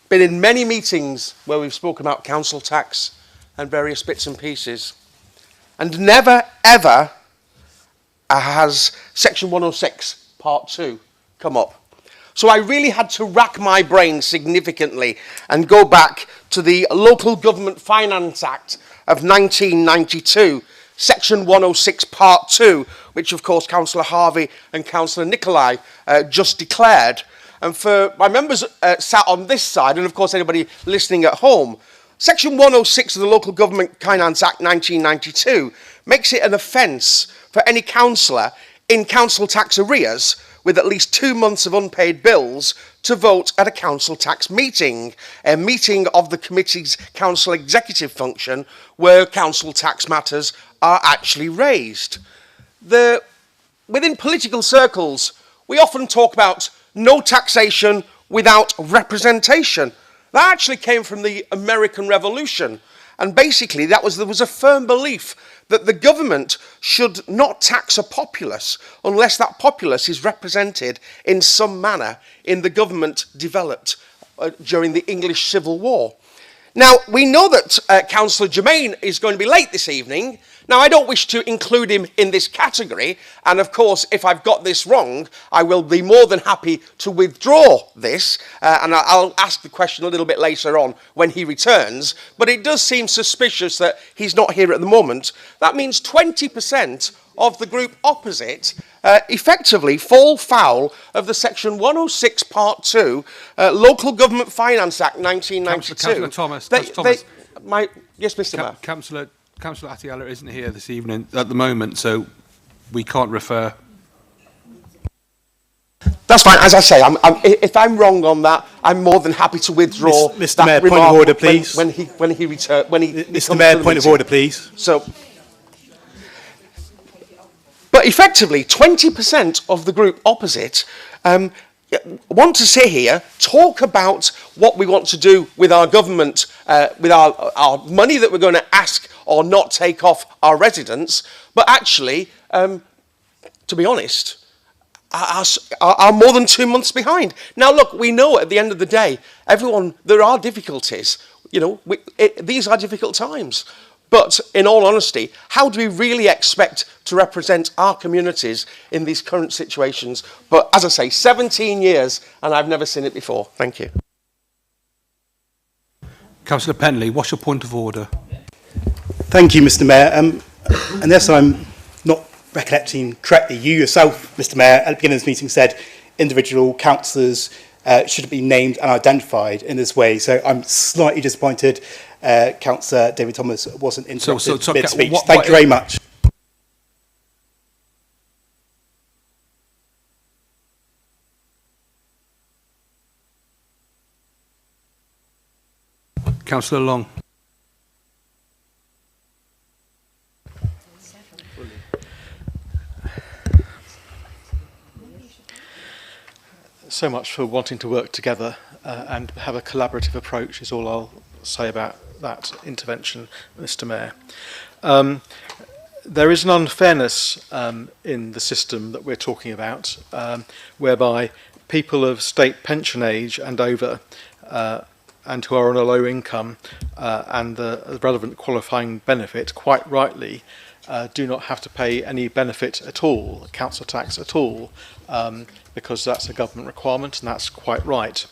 Been in many meetings where we've spoken about council tax and various bits and pieces. And never, ever has Section 106, Part 2, come up. So I really had to rack my brain significantly and go back to the Local Government Finance Act of 1992, Section 106, Part 2, which of course Councillor Harvey and Councillor Nicolai just declared. And for my members sat on this side, and of course anybody listening at home, Section 106 of the Local Government Finance Act 1992 makes it an offence for any councillor in council tax arrears with at least 2 months of unpaid bills to vote at a council tax meeting, a meeting of the committee's council executive function where council tax matters are actually raised. Within political circles, we often talk about no taxation without representation. That actually came from the American Revolution. And basically there was a firm belief that the government should not tax a populace unless that populace is represented in some manner in the government developed during the English Civil War. Now, we know that Councillor Germain is going to be late this evening. Now, I don't wish to include him in this category, and of course, if I've got this wrong, I will be more than happy to withdraw this, and I'll ask the question a little bit later on when he returns, but it does seem suspicious that he's not here at the moment. That means 20% of the group opposite effectively fall foul of the Section 106 Part 2 Local Government Finance Act 1992.
Councillor Thomas.
Yes, Mr. Mayor.
Councillor Atiala isn't here this evening at the moment, so we can't refer.
That's fine. As I say, if I'm wrong on that, I'm more than happy to withdraw.
Mr. Mayor, point of order, please.
When he returns.
Mr. Mayor, point of order, please.
So, but effectively, 20% of the group opposite want to sit here, talk about what we want to do with our government, with our money that we're going to ask or not take off our residents, but actually, to be honest, are more than 2 months behind. Now, look, we know at the end of the day, there are difficulties. You know, these are difficult times. But in all honesty, how do we really expect to represent our communities in these current situations? But as I say, 17 years, and I've never seen it before. Thank you.
Councillor Penley, what's your point of order?
Thank you, Mr. Mayor. Unless I'm not recollecting correctly, you yourself, Mr. Mayor, at the beginning of this meeting said individual councillors should be named and identified in this way. So I'm slightly disappointed Councillor David Thomas wasn't interrupted mid-speech. Thank you very much.
Councillor Long.
So much for wanting to work together and have a collaborative approach is all I'll say about that intervention, Mr. Mayor. There is an unfairness in the system that we're talking about, whereby people of state pension age and over and who are on a low income and the relevant qualifying benefit, quite rightly, do not have to pay any benefit at all, council tax at all, because that's a government requirement, and that's quite right.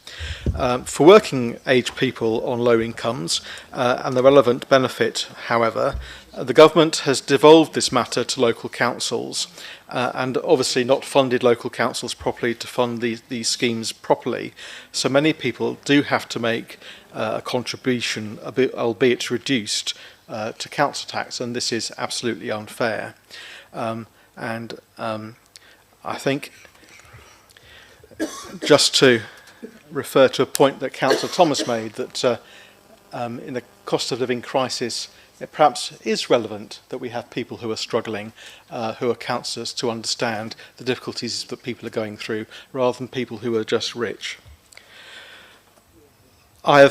For working age people on low incomes and the relevant benefit, however, the government has devolved this matter to local councils and obviously not funded local councils properly to fund these schemes properly. So many people do have to make a contribution, albeit reduced, to council tax, and this is absolutely unfair. I think, just to refer to a point that Councillor Thomas made, that in the cost of living crisis, it perhaps is relevant that we have people who are struggling, who are councillors, to understand the difficulties that people are going through, rather than people who are just rich. I'm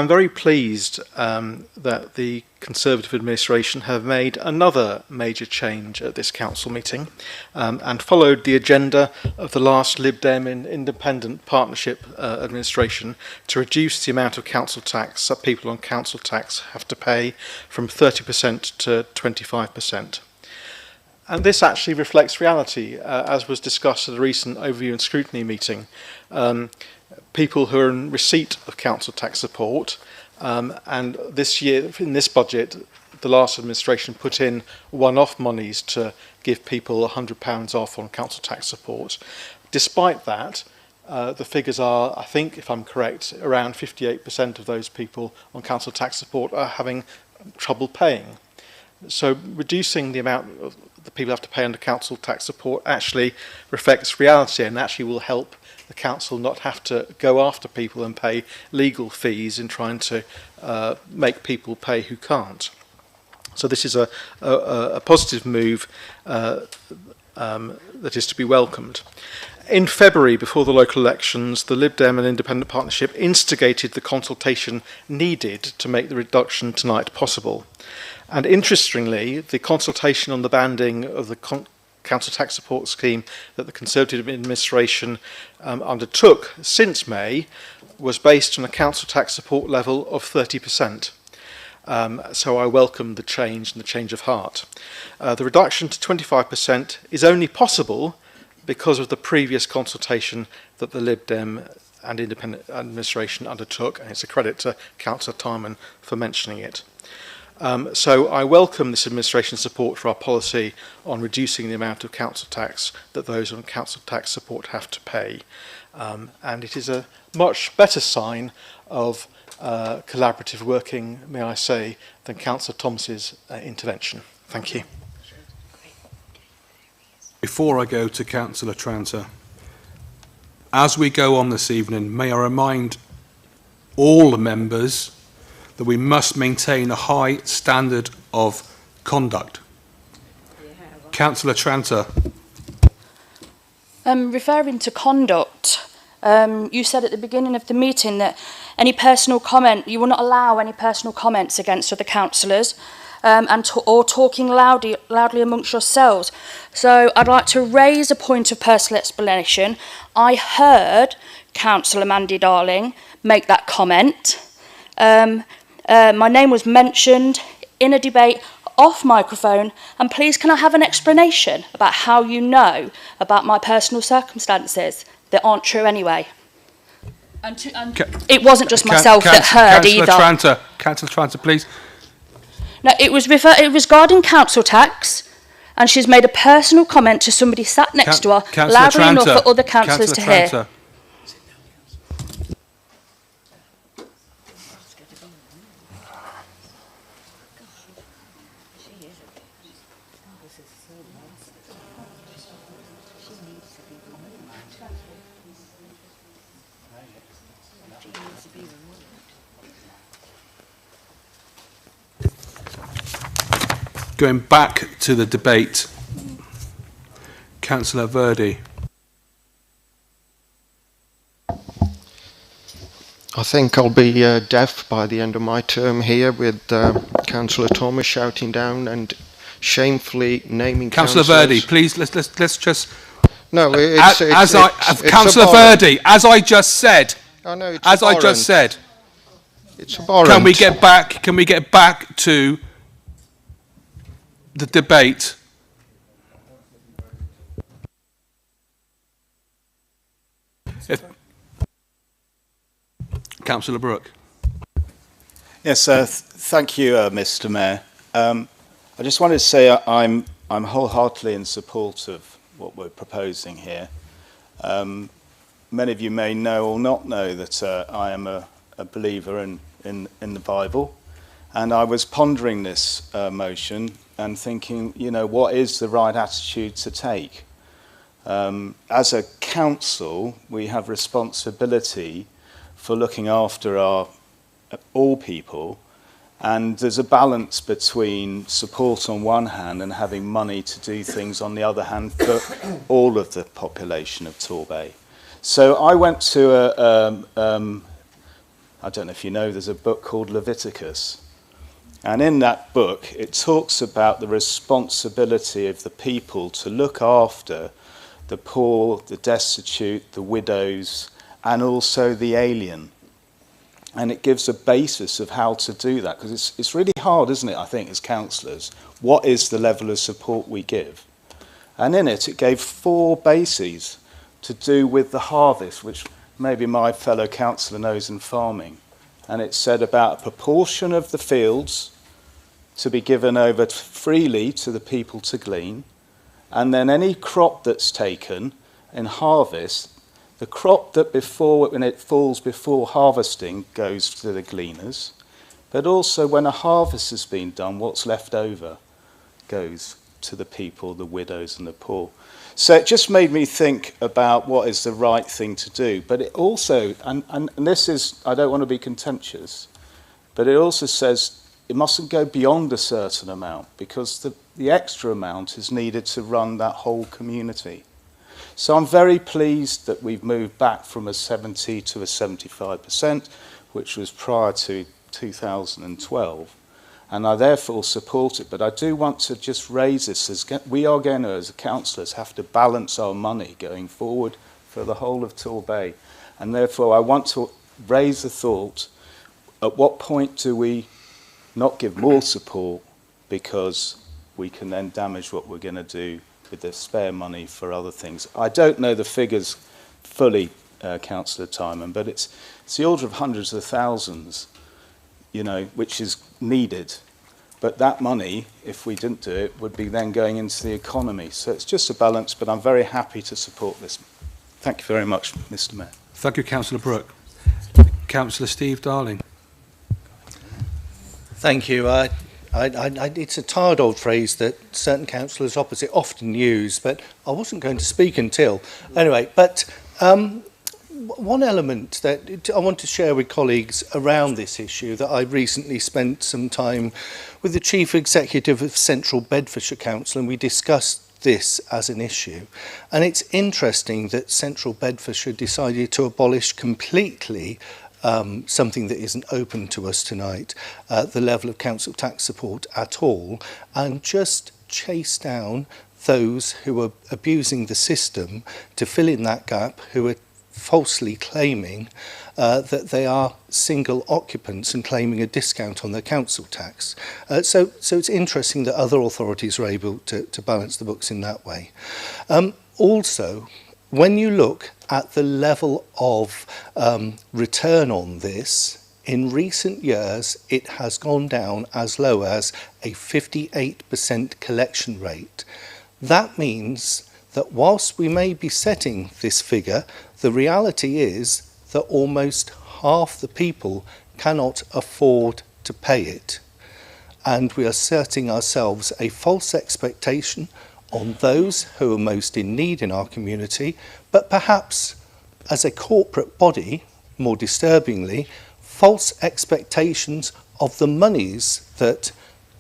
very pleased that the Conservative administration have made another major change at this council meeting and followed the agenda of the last Lib Dem and Independent Partnership administration to reduce the amount of council tax that people on council tax have to pay from 30% to 25%. And this actually reflects reality, as was discussed at the recent Overview and Scrutiny meeting. People who are in receipt of council tax support, and this year, in this budget, the last administration put in one-off monies to give people £100 off on council tax support. Despite that, the figures are, I think, if I'm correct, around 58% of those people on council tax support are having trouble paying. So reducing the amount that people have to pay under council tax support actually reflects reality and actually will help the council not have to go after people and pay legal fees in trying to make people pay who can't. So this is a positive move that is to be welcomed. In February, before the local elections, the Lib Dem and Independent Partnership instigated the consultation needed to make the reduction tonight possible. And interestingly, the consultation on the banding of the council tax support scheme that the Conservative administration undertook since May was based on a council tax support level of 30%. So I welcome the change and the change of heart. The reduction to 25% is only possible because of the previous consultation that the Lib Dem and Independent administration undertook, and it's a credit to Councillor Timon for mentioning it. So I welcome this administration's support for our policy on reducing the amount of council tax that those on council tax support have to pay. And it is a much better sign of collaborative working, may I say, than Councillor Thomas's intervention. Thank you.
Before I go to Councillor Tranter, as we go on this evening, may I remind all the members that we must maintain a high standard of conduct. Councillor Tranter.
Referring to conduct, you said at the beginning of the meeting that any personal comment, you will not allow any personal comments against other councillors or talking loudly amongst yourselves. So I'd like to raise a point of personal explanation. I heard Councillor Mandy Darling make that comment. My name was mentioned in a debate off microphone, and please can I have an explanation about how you know about my personal circumstances that aren't true anyway? And it wasn't just myself that heard either.
Councillor Tranter, please.
No, it was regarding council tax, and she's made a personal comment to somebody sat next to her, loudly enough for other councillors to hear.
Going back to the debate, Councillor Verdi.
I think I'll be deaf by the end of my term here, with Councillor Thomas shouting down and shamefully naming
Councillor Verdi, please, let's just...
No,
Councillor Verdi, as I just said,
I know, it's
as I
abhorrent.
just said,
it's abhorrent.
Can we get back to the debate? Councillor Brooke.
Yes, thank you, Mr. Mayor. I just wanted to say I'm wholeheartedly in support of what we're proposing here. Many of you may know or not know that I am a believer in the Bible, and I was pondering this motion and thinking, you know, what is the right attitude to take? As a council, we have responsibility for looking after all people, and there's a balance between support on one hand and having money to do things on the other hand for all of the population of Torbay. So I went to I don't know if you know, there's a book called Leviticus, and in that book it talks about the responsibility of the people to look after the poor, the destitute, the widows, and also the alien. And it gives a basis of how to do that, because it's really hard, isn't it, I think, as councillors, what is the level of support we give? And in it gave 4 bases to do with the harvest, which maybe my fellow councillor knows in farming. And it said about a proportion of the fields to be given over freely to the people to glean, and then any crop that's taken in harvest, the crop that when it falls before harvesting goes to the gleaners, but also when a harvest has been done, what's left over goes to the people, the widows and the poor. So it just made me think about what is the right thing to do. But it also, and this is, I don't want to be contentious, but it also says it mustn't go beyond a certain amount, because the extra amount is needed to run that whole community. So I'm very pleased that we've moved back from a 70 to a 75%, which was prior to 2012. And I therefore support it. But I do want to just raise this, as we are going to, as councillors, have to balance our money going forward for the whole of Torbay. And therefore I want to raise the thought, at what point do we not give more support, because we can then damage what we're going to do with the spare money for other things. I don't know the figures fully, Councillor Timon, but it's the order of hundreds of thousands, you know, which is needed. But that money, if we didn't do it, would be then going into the economy. So it's just a balance, but I'm very happy to support this. Thank you very much, Mr. Mayor.
Thank you, Councillor Brooke. Councillor Steve Darling.
Thank you. It's a tired old phrase that certain councillors opposite often use, but I wasn't going to speak until. Anyway, but one element that I want to share with colleagues around this issue, that I recently spent some time with the Chief Executive of Central Bedfordshire Council, and we discussed this as an issue. And it's interesting that Central Bedfordshire decided to abolish completely something that isn't open to us tonight, the level of council tax support at all, and just chase down those who are abusing the system to fill in that gap, who are falsely claiming that they are single occupants and claiming a discount on their council tax. So it's interesting that other authorities are able to balance the books in that way. Also, when you look at the level of return on this, in recent years it has gone down as low as a 58% collection rate. That means that whilst we may be setting this figure, the reality is that almost half the people cannot afford to pay it. And we are setting ourselves a false expectation on those who are most in need in our community, but perhaps as a corporate body, more disturbingly, false expectations of the monies that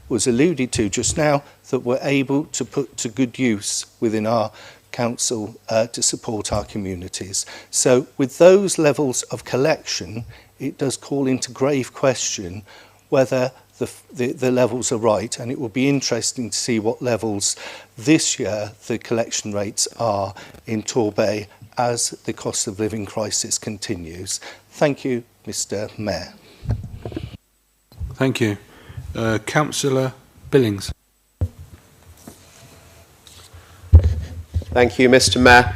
was alluded to just now that we're able to put to good use within our council to support our communities. So with those levels of collection, it does call into grave question whether the levels are right, and it will be interesting to see what levels this year the collection rates are in Torbay as the cost of living crisis continues. Thank you, Mr. Mayor.
Thank you. Councillor Billings.
Thank you, Mr. Mayor.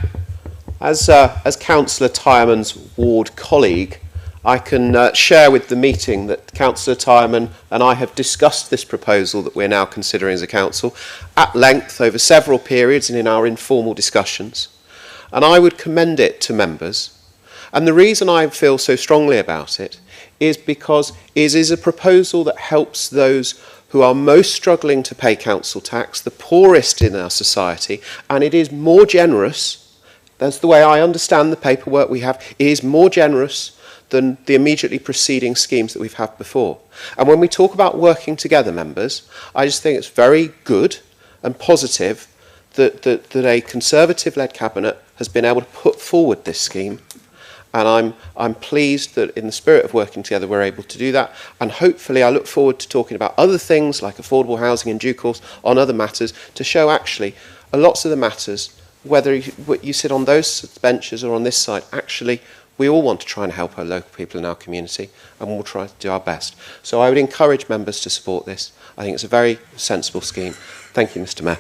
As Councillor Tyreman's ward colleague, I can share with the meeting that Councillor Tyreman and I have discussed this proposal that we're now considering as a council at length over several periods and in our informal discussions. And I would commend it to members. And the reason I feel so strongly about it is because it is a proposal that helps those who are most struggling to pay council tax, the poorest in our society, and it is more generous, that's the way I understand the paperwork we have, it is more generous than the immediately preceding schemes that we've had before. And when we talk about working together, members, I just think it's very good and positive that a Conservative-led cabinet has been able to put forward this scheme. And I'm pleased that in the spirit of working together we're able to do that, and hopefully I look forward to talking about other things like affordable housing in due course on other matters to show actually lots of the matters, whether you sit on those benches or on this side, actually we all want to try and help our local people in our community, and we'll try to do our best. So I would encourage members to support this. I think it's a very sensible scheme. Thank you, Mr. Mayor.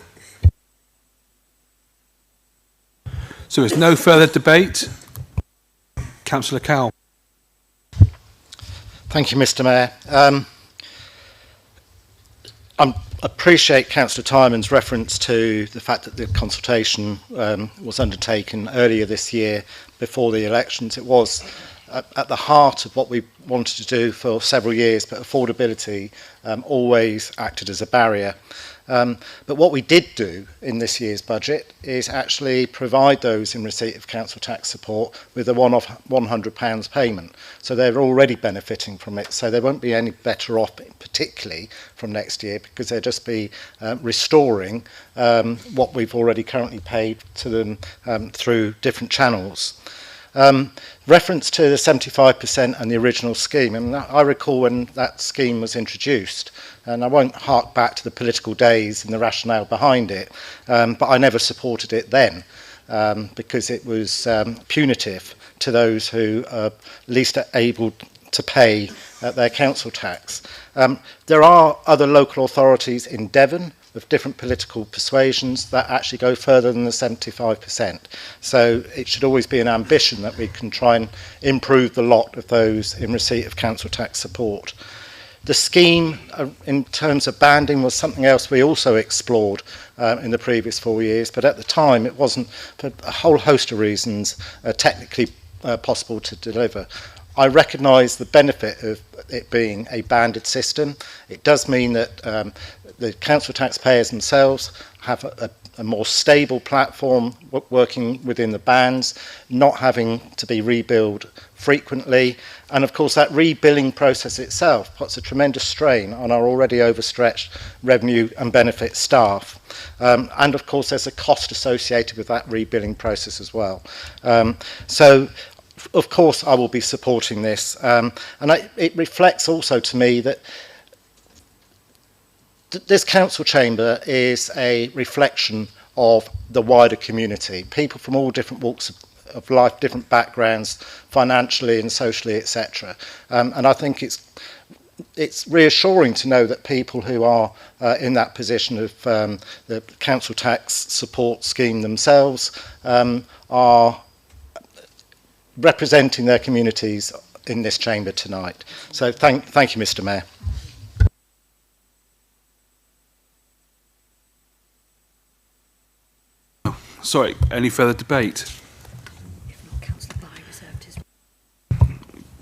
So there's no further debate. Councillor Cowell.
Thank you, Mr. Mayor. I appreciate Councillor Tyreman's reference to the fact that the consultation was undertaken earlier this year before the elections. It was at the heart of what we wanted to do for several years, but affordability always acted as a barrier. But what we did do in this year's budget is actually provide those in receipt of council tax support with a one-off £100 payment. So they're already benefiting from it. So they won't be any better off particularly from next year, because they'll just be restoring what we've already currently paid to them through different channels. Reference to the 75% and the original scheme, and I recall when that scheme was introduced, and I won't hark back to the political days and the rationale behind it, but I never supported it then because it was punitive to those who are least able to pay their council tax. There are other local authorities in Devon of different political persuasions that actually go further than the 75%. So it should always be an ambition that we can try and improve the lot of those in receipt of council tax support. The scheme in terms of banding was something else we also explored in the previous 4 years, but at the time it wasn't, for a whole host of reasons, technically possible to deliver. I recognise the benefit of it being a banded system. It does mean that the council taxpayers themselves have a more stable platform working within the bands, not having to be rebilled frequently. And of course that rebilling process itself puts a tremendous strain on our already overstretched revenue and benefit staff. And of course there's a cost associated with that rebilling process as well. So of course I will be supporting this. It reflects also to me that this council chamber is a reflection of the wider community. People from all different walks of life, different backgrounds, financially and socially, etc. And I think it's reassuring to know that people who are in that position of the council tax support scheme themselves are representing their communities in this chamber tonight. So thank you, Mr. Mayor.
Sorry, any further debate?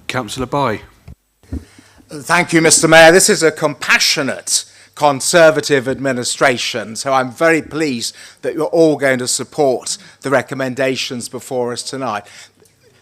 Councillor Bye.
Thank you, Mr. Mayor. This is a compassionate Conservative administration, so I'm very pleased that you're all going to support the recommendations before us tonight.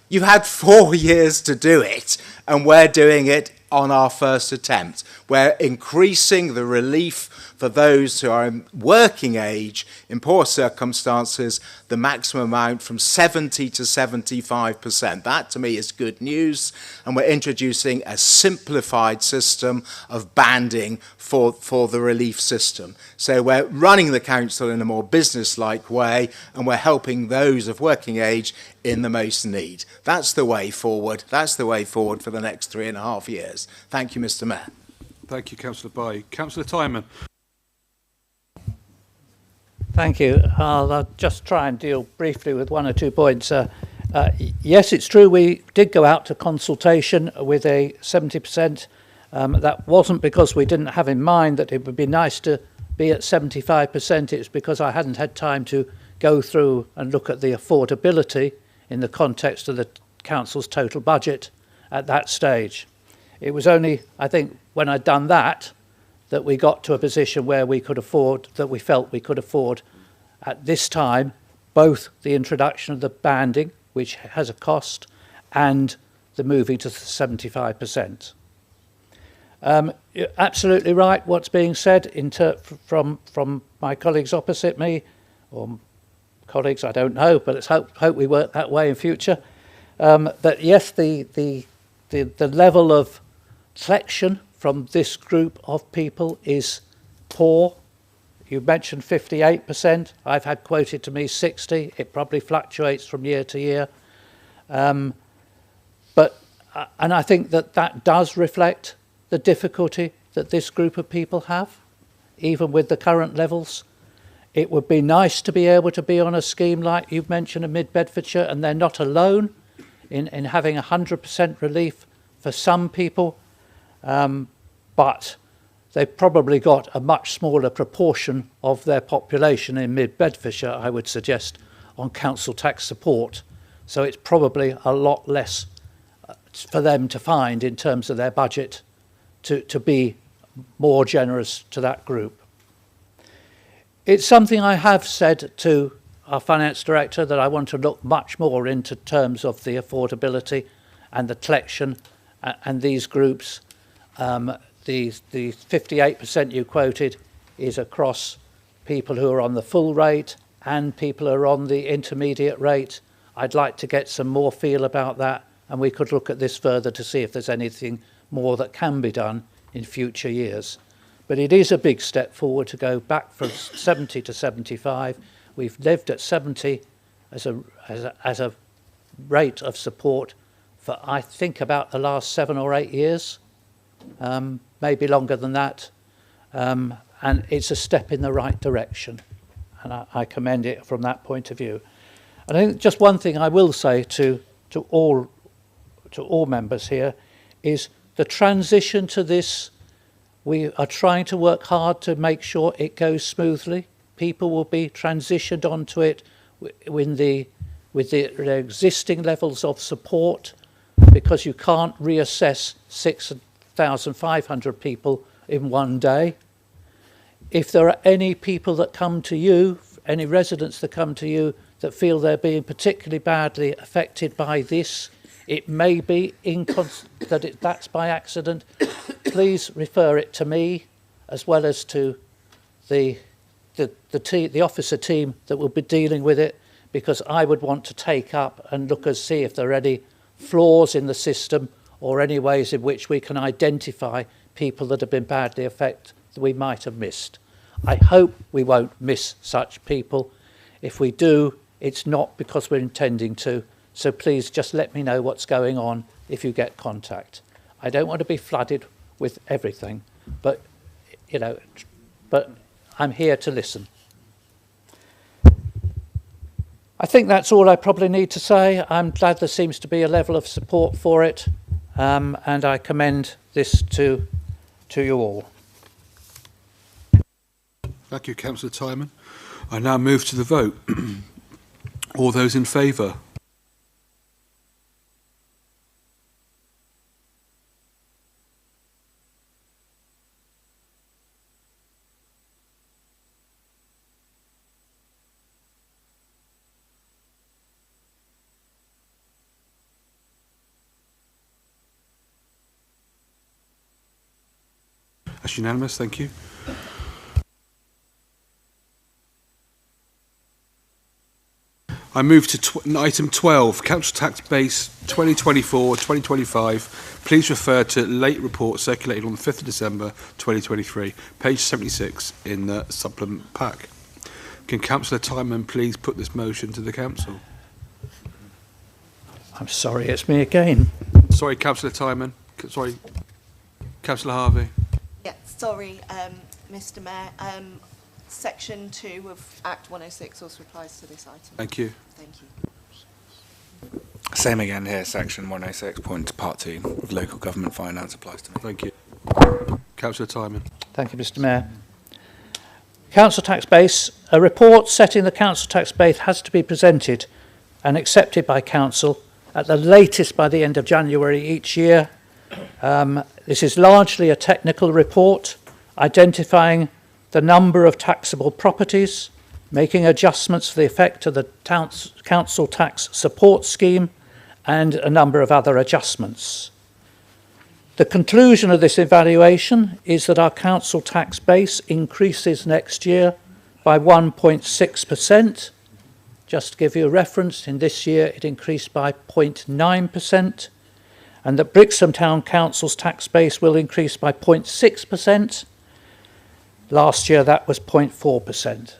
You've had 4 years to do it, and we're doing it on our first attempt. We're increasing the relief for those who are in working age in poor circumstances, the maximum amount from 70 to 75%. That to me is good news, and we're introducing a simplified system of banding for the relief system. So we're running the council in a more business-like way, and we're helping those of working age in the most need. That's the way forward. That's the way forward for the next 3.5 years. Thank you, Mr. Mayor.
Thank you, Councillor Bay. Councillor Tyman.
Thank you. I'll just try and deal briefly with one or 2 points. Yes, it's true we did go out to consultation with a 70%. That wasn't because we didn't have in mind that it would be nice to be at 75%. It's because I hadn't had time to go through and look at the affordability in the context of the council's total budget at that stage. It was only, I think, when I'd done that we got to a position where we could afford, that we felt we could afford at this time, both the introduction of the banding, which has a cost, and the moving to 75%. You're absolutely right what's being said from my colleagues opposite me, or colleagues, I don't know, but let's hope we work that way in future. That yes, the level of selection from this group of people is poor. You mentioned 58%. I've had quoted to me 60. It probably fluctuates from year to year. And I think that does reflect the difficulty that this group of people have, even with the current levels. It would be nice to be able to be on a scheme like you've mentioned in Mid-Bedfordshire, and they're not alone in having 100% relief for some people. But they've probably got a much smaller proportion of their population in Mid-Bedfordshire, I would suggest, on council tax support. So it's probably a lot less for them to find in terms of their budget to be more generous to that group. It's something I have said to our finance director that I want to look much more into terms of the affordability and the collection and these groups. The 58% you quoted is across people who are on the full rate and people who are on the intermediate rate. I'd like to get some more feel about that, and we could look at this further to see if there's anything more that can be done in future years. But it is a big step forward to go back from 70 to 75. We've lived at 70 as a rate of support for, I think, about the last 7 or 8 years. Maybe longer than that, and it's a step in the right direction, and I commend it from that point of view. And I think just one thing I will say to all members here is the transition to this. We are trying to work hard to make sure it goes smoothly. People will be transitioned onto it with the existing levels of support, because you can't reassess 6,500 people in one day. If there are any people that come to you, any residents that come to you that feel they're being particularly badly affected by this, it may be that's by accident, please refer it to me as well as to the officer team that will be dealing with it, because I would want to take up and look and see if there are any flaws in the system or any ways in which we can identify people that have been badly affected that we might have missed. I hope we won't miss such people. If we do, it's not because we're intending to. So please just let me know what's going on if you get contact. I don't want to be flooded with everything, but I'm here to listen. I think that's all I probably need to say. I'm glad there seems to be a level of support for it, and I commend this to you all.
Thank you, Councillor Tyman. I now move to the vote. All those in favour? That's unanimous, thank you. I move to item 12, Council Tax Base 2024-2025. Please refer to late report circulated on the 5th of December 2023, page 76 in the supplement pack. Can Councillor Tyman please put this motion to the Council?
I'm sorry, it's me again.
Sorry, Councillor Tyman. Sorry, Councillor Harvey.
Yeah, sorry, Mr Mayor. Section 2 of Act 106 also applies to this item.
Thank you.
Thank you.
Same again here, section 106, part 2 of local government finance applies to me.
Thank you. Councillor Tyman.
Thank you, Mr Mayor. Council tax base. A report setting the council tax base has to be presented and accepted by council at the latest by the end of January each year. This is largely a technical report identifying the number of taxable properties, making adjustments for the effect of the council tax support scheme, and a number of other adjustments. The conclusion of this evaluation is that our council tax base increases next year by 1.6%. Just to give you a reference, in this year it increased by 0.9%, and that Brixham Town Council's tax base will increase by 0.6%. Last year that was 0.4%.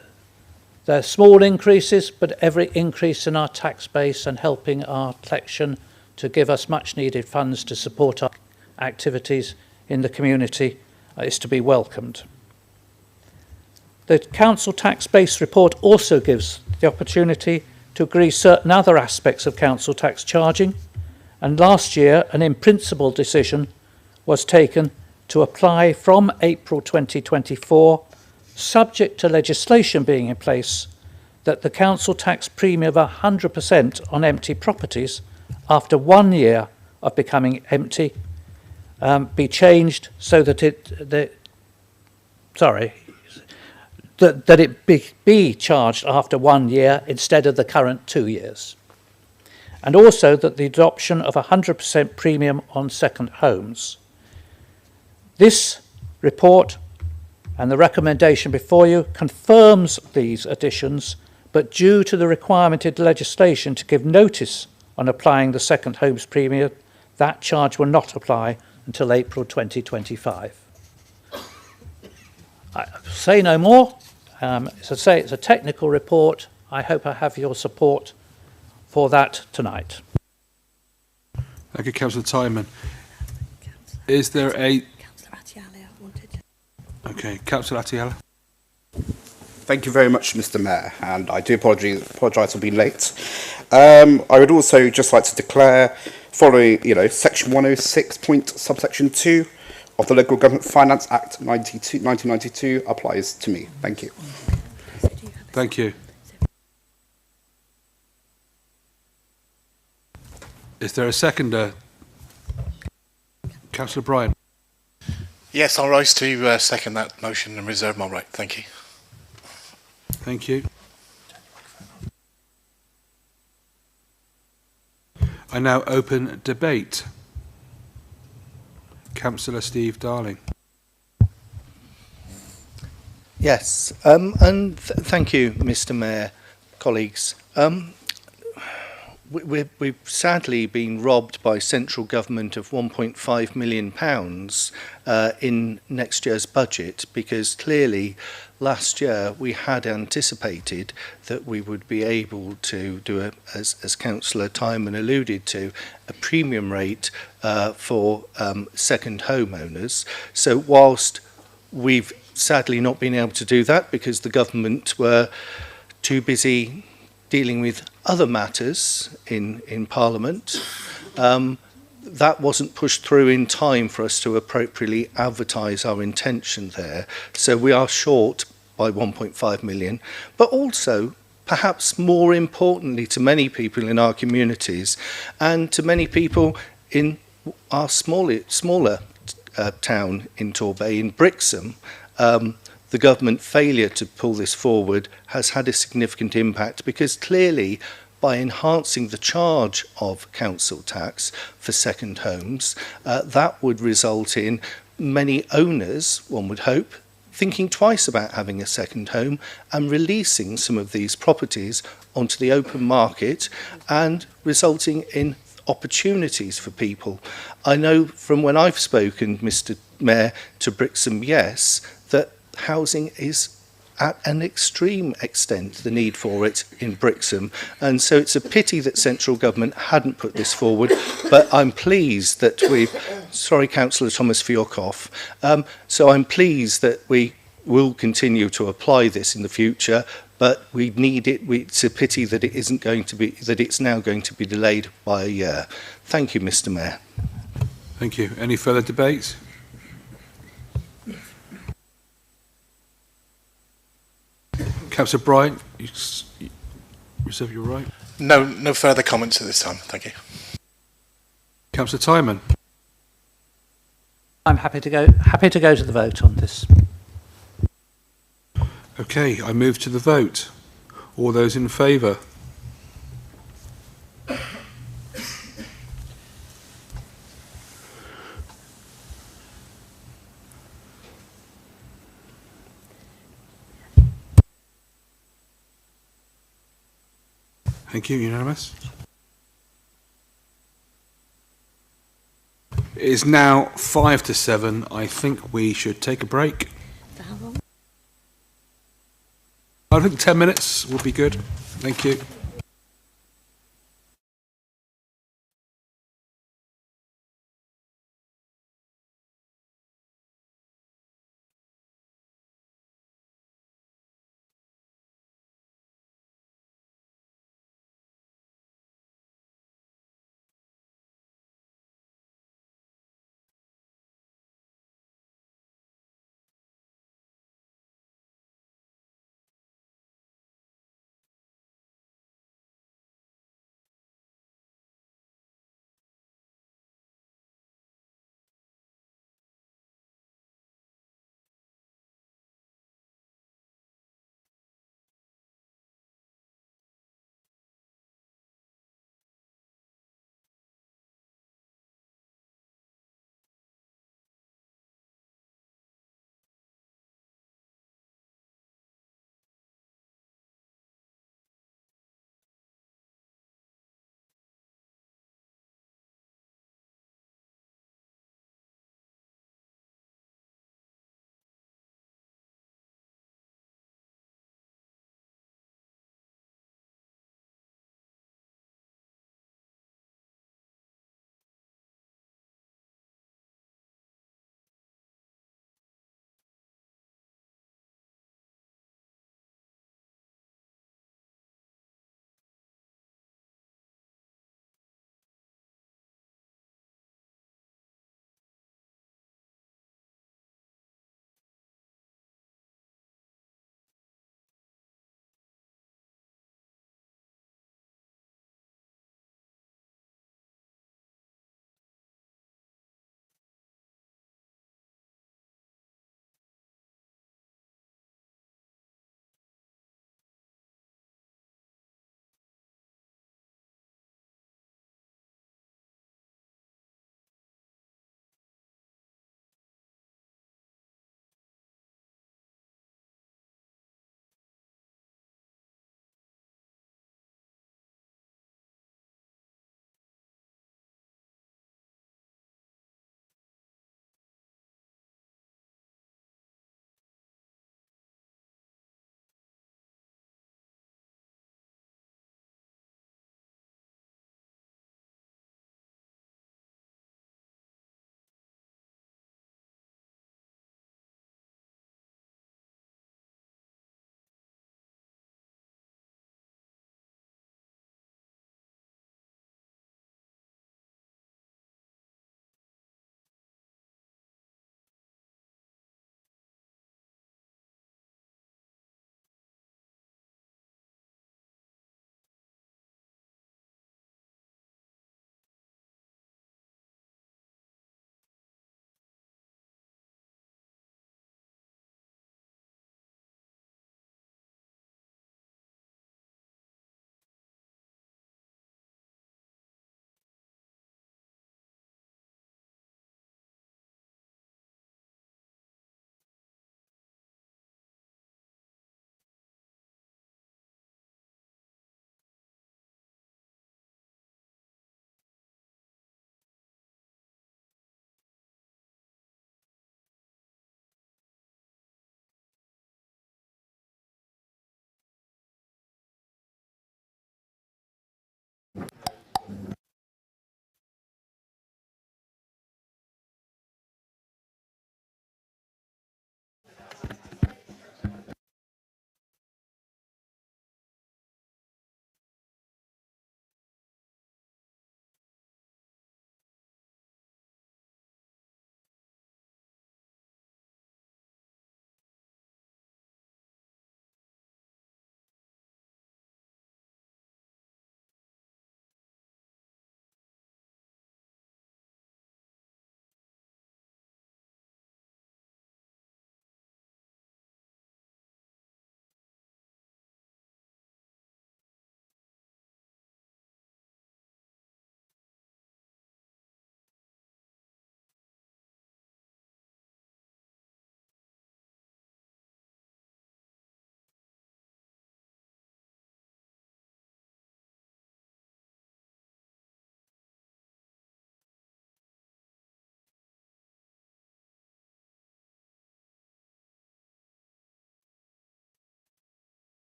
They're small increases, but every increase in our tax base and helping our collection to give us much needed funds to support our activities in the community is to be welcomed. The council tax base report also gives the opportunity to agree certain other aspects of council tax charging, and last year an in-principle decision was taken to apply from April 2024, subject to legislation being in place, that the council tax premium of 100% on empty properties after 1 year of becoming empty be changed so that it be charged after 1 year instead of the current 2 years. And also that the adoption of 100% premium on second homes. This report and the recommendation before you confirms these additions, but due to the requirement in legislation to give notice on applying the second homes premium, that charge will not apply until April 2025. I say no more. As I say, it's a technical report. I hope I have your support for that tonight.
Thank you, Councillor Tyman. Is there a... Okay, Councillor Atiala.
Thank you very much, Mr Mayor, and I do apologise for being late. I would also just like to declare, following, Section 106, subsection 2 of the Local Government Finance Act 1992 applies to me. Thank you.
Thank you. Is there a seconder? Councillor Bryan.
Yes, I'll rise to second that motion and reserve my right. Thank you.
Thank you. I now open debate. Councillor Steve Darling.
Yes, thank you, Mr Mayor, colleagues. We've sadly been robbed by central government of £1.5 million in next year's budget, because clearly last year we had anticipated that we would be able to do, as Councillor Tyman alluded to, a premium rate for second homeowners. So whilst we've sadly not been able to do that because the government were too busy dealing with other matters in Parliament, that wasn't pushed through in time for us to appropriately advertise our intention there. So we are short by 1.5 million, but also, perhaps more importantly to many people in our communities and to many people in our smaller town in Torbay, in Brixham, the government failure to pull this forward has had a significant impact, because clearly by enhancing the charge of council tax for second homes, that would result in many owners, one would hope, thinking twice about having a second home and releasing some of these properties onto the open market and resulting in opportunities for people. I know from when I've spoken, Mr. Mayor, to Brixham Yes, that housing is at an extreme extent the need for it in Brixham, and so it's a pity that central government hadn't put this forward, but I'm pleased that we've, sorry Councillor Thomas for your cough, so I'm pleased that we will continue to apply this in the future, but we need it. It's a pity that it isn't going to be, that it's now going to be delayed by a year. Thank you, Mr. Mayor.
Thank you. Any further debates? Councillor Bryant, you reserve your right.
No further comments at this time. Thank you.
Councillor Timon.
I'm happy to go to the vote on this.
Okay, I move to the vote. All those in favour? Thank you, unanimous. It is now 5 to 7. I think we should take a break.
For how long?
I think 10 minutes would be good. Thank you.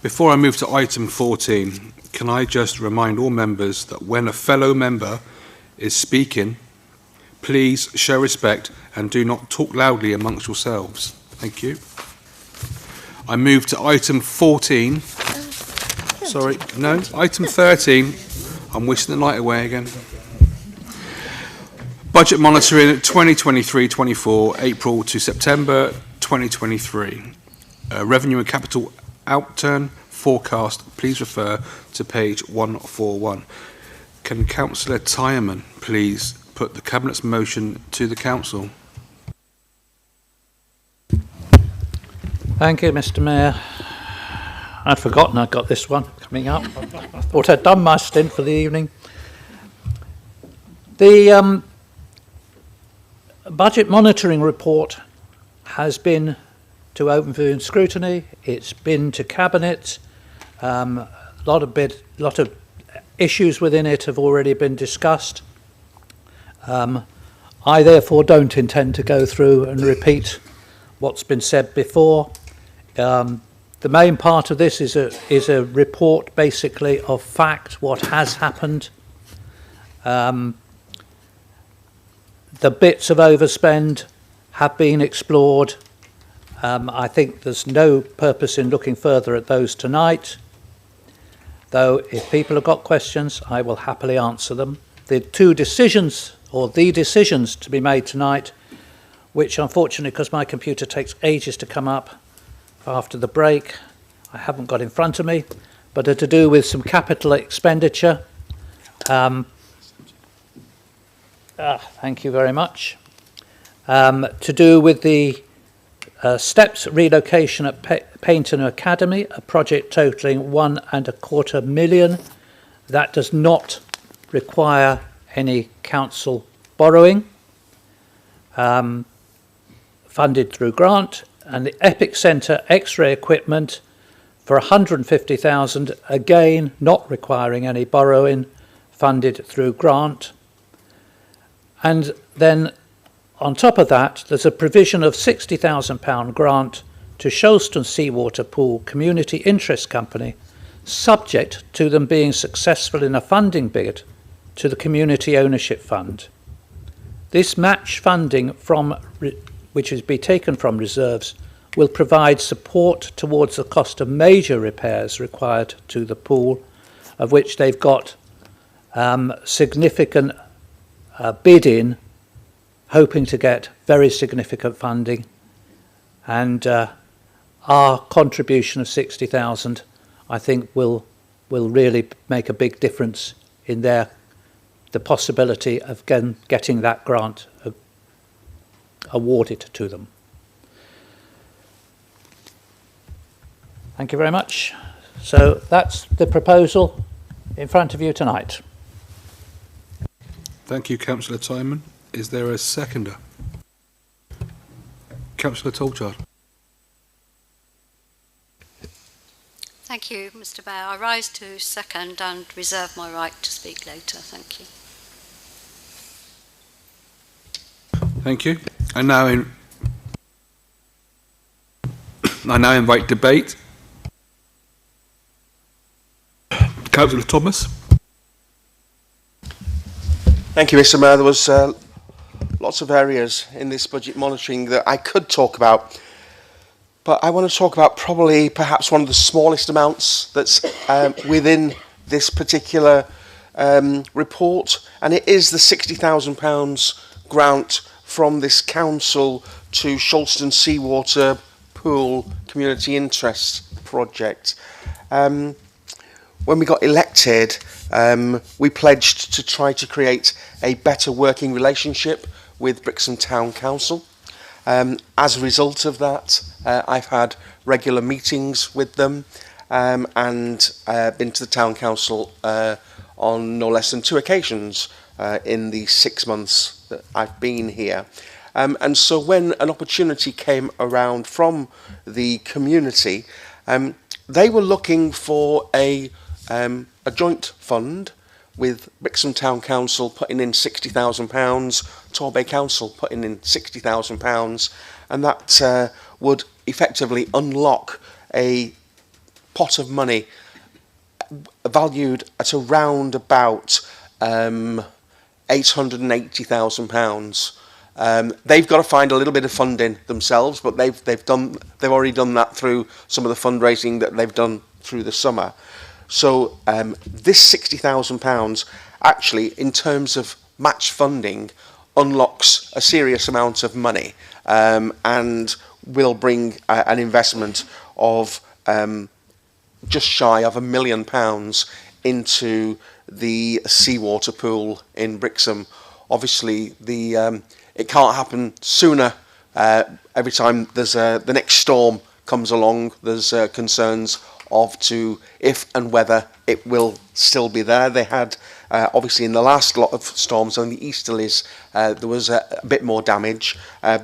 Before I move to item 14, can I just remind all members that when a fellow member is speaking, please show respect and do not talk loudly amongst yourselves. Thank you. I move to item 14. Sorry, no, item 13. I'm wishing the night away again. Budget monitoring 2023-24, April to September 2023. Revenue and capital outturn forecast, please refer to page 141. Can Councillor Chairmen please put the Cabinet's motion to the Council?
Thank you, Mr. Mayor. I'd forgotten I'd got this one coming up. I thought I'd done my stint for the evening. The budget monitoring report has been to Overview and Scrutiny. It's been to Cabinet. Lot of issues within it have already been discussed. I therefore don't intend to go through and repeat what's been said before. The main part of this is a report basically of fact, what has happened. The bits of overspend have been explored. I think there's no purpose in looking further at those tonight, though if people have got questions, I will happily answer them. The decisions to be made tonight, which unfortunately, because my computer takes ages to come up after the break, I haven't got in front of me, but are to do with some capital expenditure. Thank you very much. To do with the steps relocation at Paynton Academy, a project totalling £1.25 million. That does not require any council borrowing, funded through grant. And the Epic Centre X-ray equipment for £150,000, again not requiring any borrowing, funded through grant. And then on top of that, there's a provision of £60,000 grant to Sholston Seawater Pool Community Interest Company, subject to them being successful in a funding bid to the Community Ownership Fund. This match funding which is be taken from reserves will provide support towards the cost of major repairs required to the pool, of which they've got significant bid in, hoping to get very significant funding, and our contribution of 60,000 I think will really make a big difference in the possibility of getting that grant awarded to them. Thank you very much. So that's the proposal in front of you tonight.
Thank you, Councillor Chairmen. Is there a seconder? Councillor Tolchard.
Thank you, Mr. Mayor. I rise to second and reserve my right to speak later. Thank you.
Thank you. I now invite debate. Councillor Thomas.
Thank you, Mr. Mayor. There was lots of areas in this budget monitoring that I could talk about, but I want to talk about probably perhaps one of the smallest amounts that's within this particular report, and it is the £60,000 grant from this council to Sholston Seawater Pool Community Interest Project. When we got elected, we pledged to try to create a better working relationship with Brixham Town Council. As a result of that, I've had regular meetings with them and been to the Town Council on no less than 2 occasions in the 6 months that I've been here. And so when an opportunity came around from the community, they were looking for a joint fund with Brixham Town Council putting in £60,000, Torbay Council putting in £60,000, and that would effectively unlock a pot of money valued at around about £880,000. They've got to find a little bit of funding themselves, but they've already done that through some of the fundraising that they've done through the summer. So this £60,000 actually, in terms of match funding, unlocks a serious amount of money and will bring an investment of just shy of £1 million into the seawater pool in Brixham. Obviously, it can't happen sooner. Every time there's the next storm comes along, there's concerns to if and whether it will still be there. They had, obviously, in the last lot of storms on the easterlies, there was a bit more damage,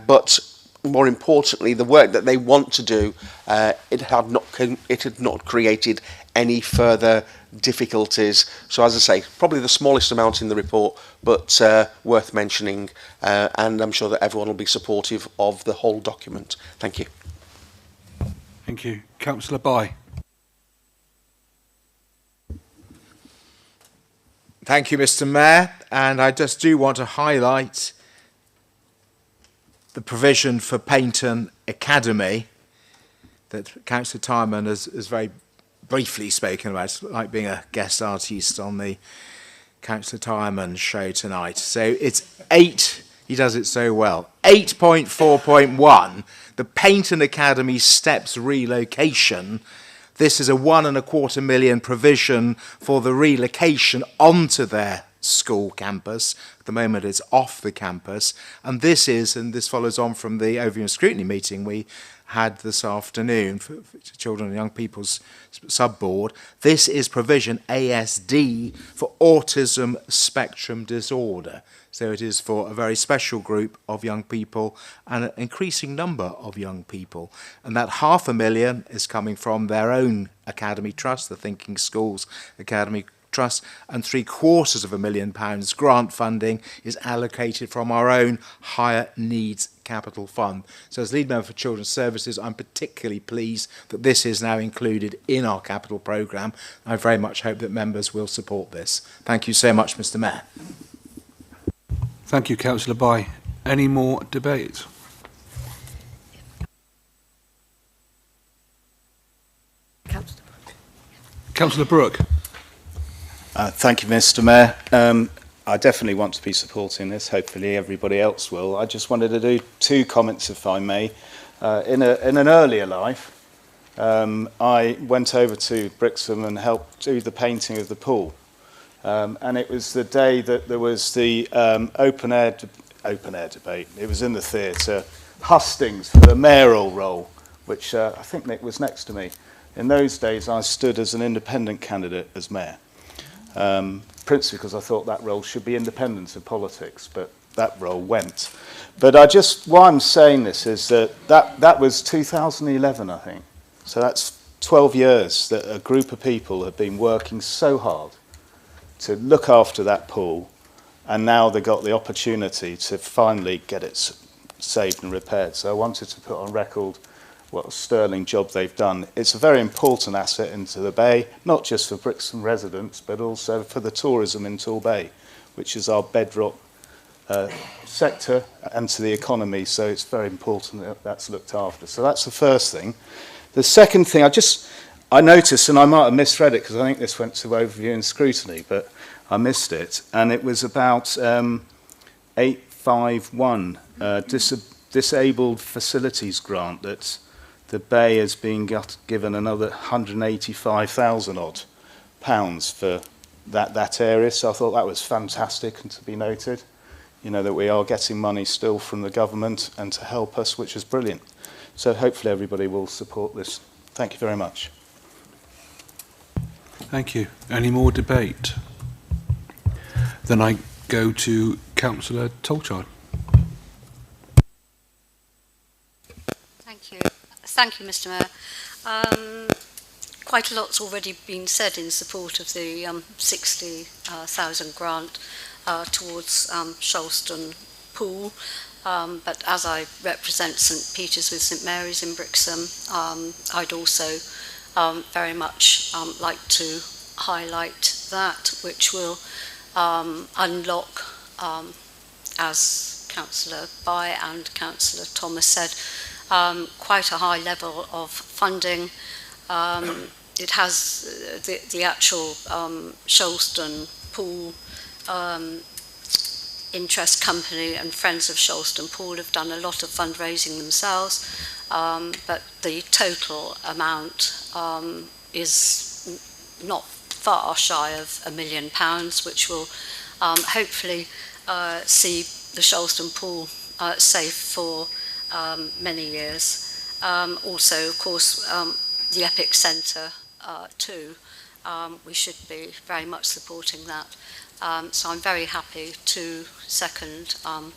but more importantly, the work that they want to do, it had not created any further difficulties. So, as I say, probably the smallest amount in the report, but worth mentioning, and I'm sure that everyone will be supportive of the whole document. Thank you.
Thank you. Councillor Bye.
Thank you, Mr. Mayor, and I just do want to highlight the provision for Paynton Academy that Councillor Tyman has very briefly spoken about. It's like being a guest artiste on the Councillor Tyman show tonight. So it's 8, he does it so well. 8.4.1, the Paynton Academy Steps relocation. This is a £1.25 million provision for the relocation onto their school campus. At the moment it's off the campus, and this follows on from the overview and scrutiny meeting we had this afternoon for Children and Young People's sub-board. This is provision ASD for autism spectrum disorder. So it is for a very special group of young people and an increasing number of young people. And that £500,000 is coming from their own Academy Trust, the Thinking Schools Academy Trust, and £750,000 grant funding is allocated from our own Higher Needs Capital Fund. So as Lead Member for Children's Services, I'm particularly pleased that this is now included in our capital programme. I very much hope that members will support this. Thank you so much, Mr. Mayor.
Thank you, Councillor Bye. Any more debate? Councillor Brooke.
Thank you, Mr. Mayor. I definitely want to be supporting this. Hopefully everybody else will. I just wanted to do 2 comments, if I may. In an earlier life, I went over to Brixham and helped do the painting of the pool. And it was the day that there was the open air debate. It was in the theatre. Hustings for the mayoral role, which I think Nick was next to me. In those days, I stood as an independent candidate as mayor. Principally because I thought that role should be independent of politics, but that role went. But why I'm saying this is that was 2011, I think. So that's 12 years that a group of people have been working so hard to look after that pool, and now they got the opportunity to finally get it saved and repaired. So I wanted to put on record what a sterling job they've done. It's a very important asset into the bay, not just for Brixham residents, but also for the tourism in Torbay, which is our bedrock sector and to the economy. So it's very important that that's looked after. So that's the first thing. The second thing, I noticed, and I might have misread it because I think this went to overview and scrutiny, but I missed it, and it was about 851, disabled facilities grant that the Bay has been given another 185,000 odd pounds for that area. So I thought that was fantastic and to be noted. You know, that we are getting money still from the government and to help us, which is brilliant. So hopefully everybody will support this. Thank you very much.
Thank you. Any more debate? Then I go to Councillor Tolchard.
Thank you. Thank you, Mr. Mayor. Quite a lot's already been said in support of the 60,000 grant towards Shalston Pool. But as I represent St Peter's with St Mary's in Brixham, I'd also very much like to highlight that, which will unlock, as Councillor Bye and Councillor Thomas said, quite a high level of funding. It has the actual Sholston Pool Interest Company and Friends of Sholston Pool have done a lot of fundraising themselves, but the total amount is not far shy of £1 million, which will hopefully see the Sholston Pool safe for many years. Also, of course, the Epic Centre too. We should be very much supporting that. So I'm very happy to second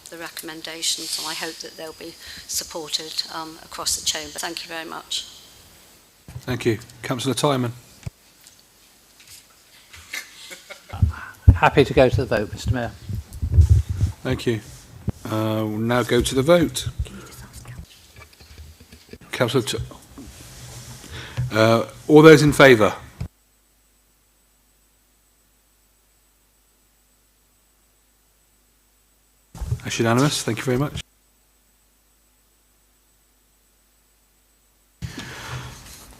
the recommendations, and I hope that they'll be supported across the chamber. Thank you very much.
Thank you. Councillor Timon.
Happy to go to the vote, Mr. Mayor.
Thank you. We'll now go to the vote. Councillor, all those in favour? That's unanimous. Thank you very much.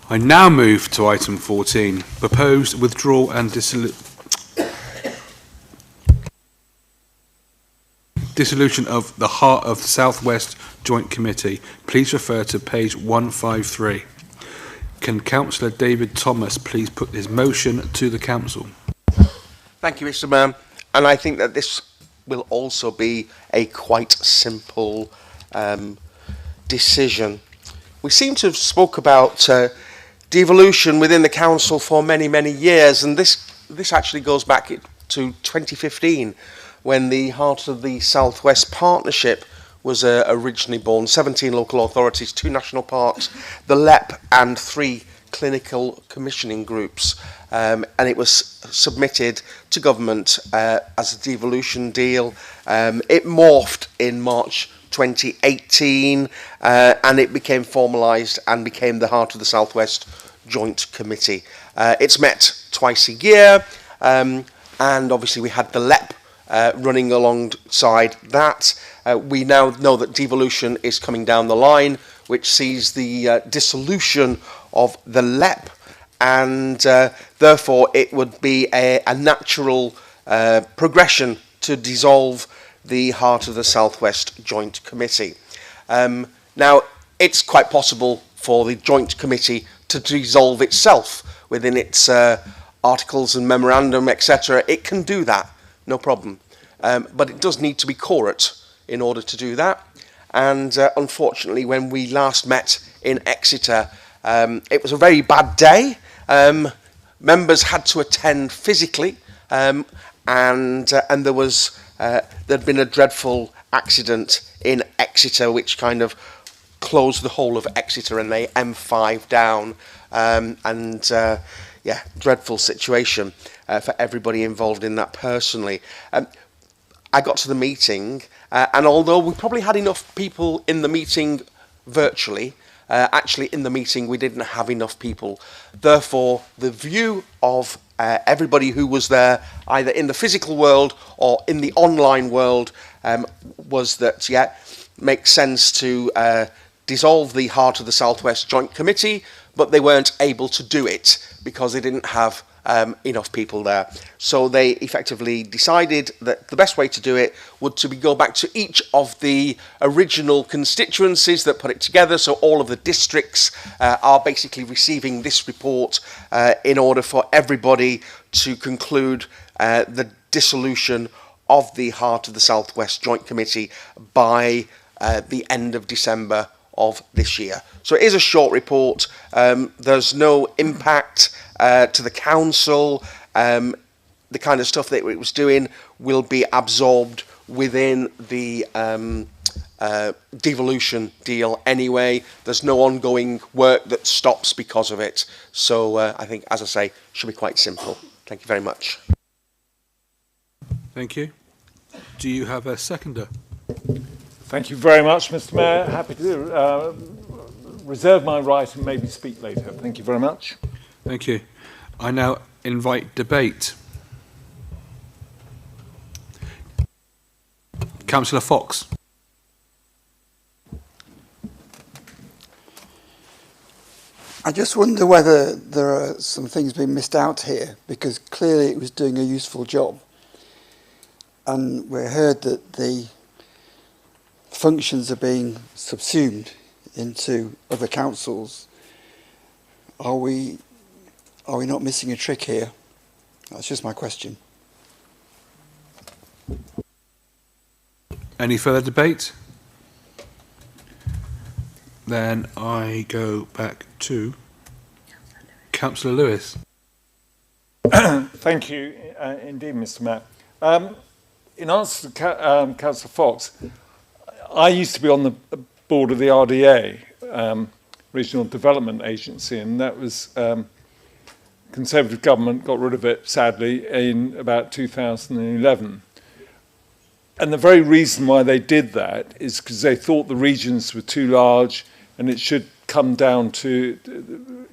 I now move to item 14, proposed withdrawal and dissolution of the Heart of the South West Joint Committee. Please refer to page 153. Can Councillor David Thomas please put his motion to the Council?
Thank you, Mr. Mayor. And I think that this will also be a quite simple decision. We seem to have spoke about devolution within the council for many, many years, and this actually goes back to 2015 when the Heart of the South West Partnership was originally born. 17 local authorities, 2 national parks, the LEP and 3 clinical commissioning groups, and it was submitted to government as a devolution deal. It morphed in March 2018 and it became formalised and became the Heart of the South West Joint Committee. It's met twice a year, and obviously we had the LEP running alongside that. We now know that devolution is coming down the line, which sees the dissolution of the LEP, and therefore it would be a natural progression to dissolve the Heart of the South West Joint Committee. Now, it's quite possible for the Joint Committee to dissolve itself within its articles and memorandum, etc. It can do that, no problem. But it does need to be quorate in order to do that. And unfortunately, when we last met in Exeter, it was a very bad day. Members had to attend physically, and there'd been a dreadful accident in Exeter, which kind of closed the whole of Exeter and the M5 down, yeah, dreadful situation for everybody involved in that personally. I got to the meeting, and although we probably had enough people in the meeting virtually, actually in the meeting we didn't have enough people. Therefore, the view of everybody who was there, either in the physical world or in the online world, was that, yeah, makes sense to dissolve the Heart of the South West Joint Committee, but they weren't able to do it because they didn't have enough people there. So they effectively decided that the best way to do it would to go back to each of the original constituencies that put it together. So all of the districts are basically receiving this report in order for everybody to conclude the dissolution of the Heart of the South West Joint Committee by the end of December of this year. So it is a short report. There's no impact to the council. The kind of stuff that it was doing will be absorbed within the devolution deal anyway. There's no ongoing work that stops because of it. So I think, as I say, should be quite simple. Thank you very much.
Thank you. Do you have a seconder?
Thank you very much, Mr. Mayor. Happy to reserve my right and maybe speak later. Thank you very much.
Thank you. I now invite debate. Councillor Fox.
I just wonder whether there are some things being missed out here, because clearly it was doing a useful job. And we heard that the functions are being subsumed into other councils. Are we not missing a trick here? That's just my question.
Any further debate? Then I go back to Councillor Lewis.
Thank you indeed, Mr. Mayor. In answer to Councillor Fox, I used to be on the board of the RDA, Regional Development Agency, and that was Conservative government got rid of it, sadly, in about 2011. And the very reason why they did that is because they thought the regions were too large and it should come down to,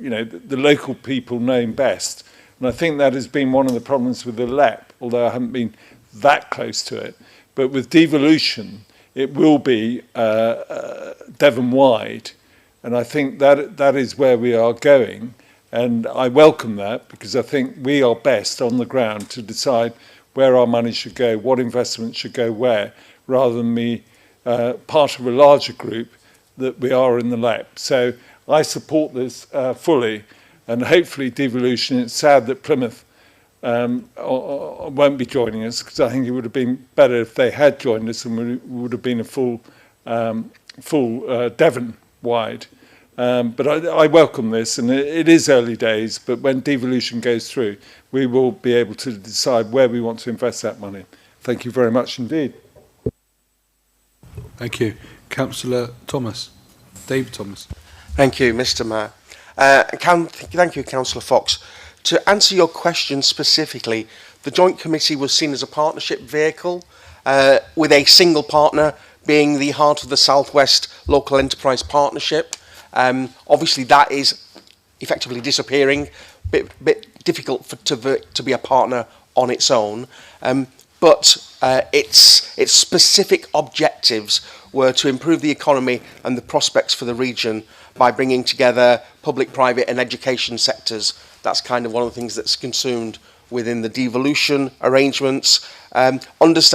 you know, the local people knowing best. And I think that has been one of the problems with the LEP, although I haven't been that close to it. But with devolution, it will be Devon-wide. And I think that is where we are going. And I welcome that, because I think we are best on the ground to decide where our money should go, what investment should go where, rather than be part of a larger group that we are in the LEP. So I support this fully, and hopefully devolution. It's sad that Plymouth won't be joining us, because I think it would have been better if they had joined us, and we would have been a full Devon-wide. But I welcome this, and it is early days, but when devolution goes through, we will be able to decide where we want to invest that money. Thank you very much indeed.
Thank you. Councillor Thomas. David Thomas.
Thank you, Mr. Mayor. Thank you, Councillor Fox. To answer your question specifically, the Joint Committee was seen as a partnership vehicle with a single partner being the Heart of the South West Local Enterprise Partnership. Obviously, that is effectively disappearing. Bit difficult to be a partner on its own. But its specific objectives were to improve the economy and the prospects for the region by bringing together public, private and education sectors. That's kind of one of the things that's consumed within the devolution arrangements. Increase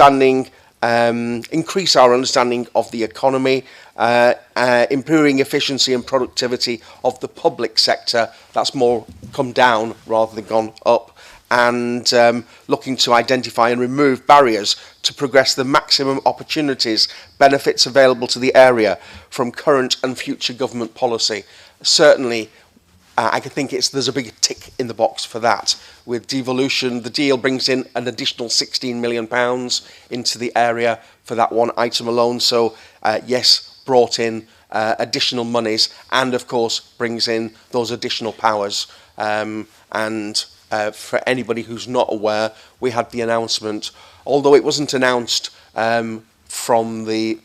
our understanding of the economy, improving efficiency and productivity of the public sector. That's more come down rather than gone up. And looking to identify and remove barriers to progress the maximum opportunities, benefits available to the area from current and future government policy. Certainly, I think there's a big tick in the box for that. With devolution, the deal brings in an additional £16 million into the area for that one item alone. So, yes, brought in additional monies, and of course brings in those additional powers. For anybody who's not aware, we had the announcement, although it wasn't announced from the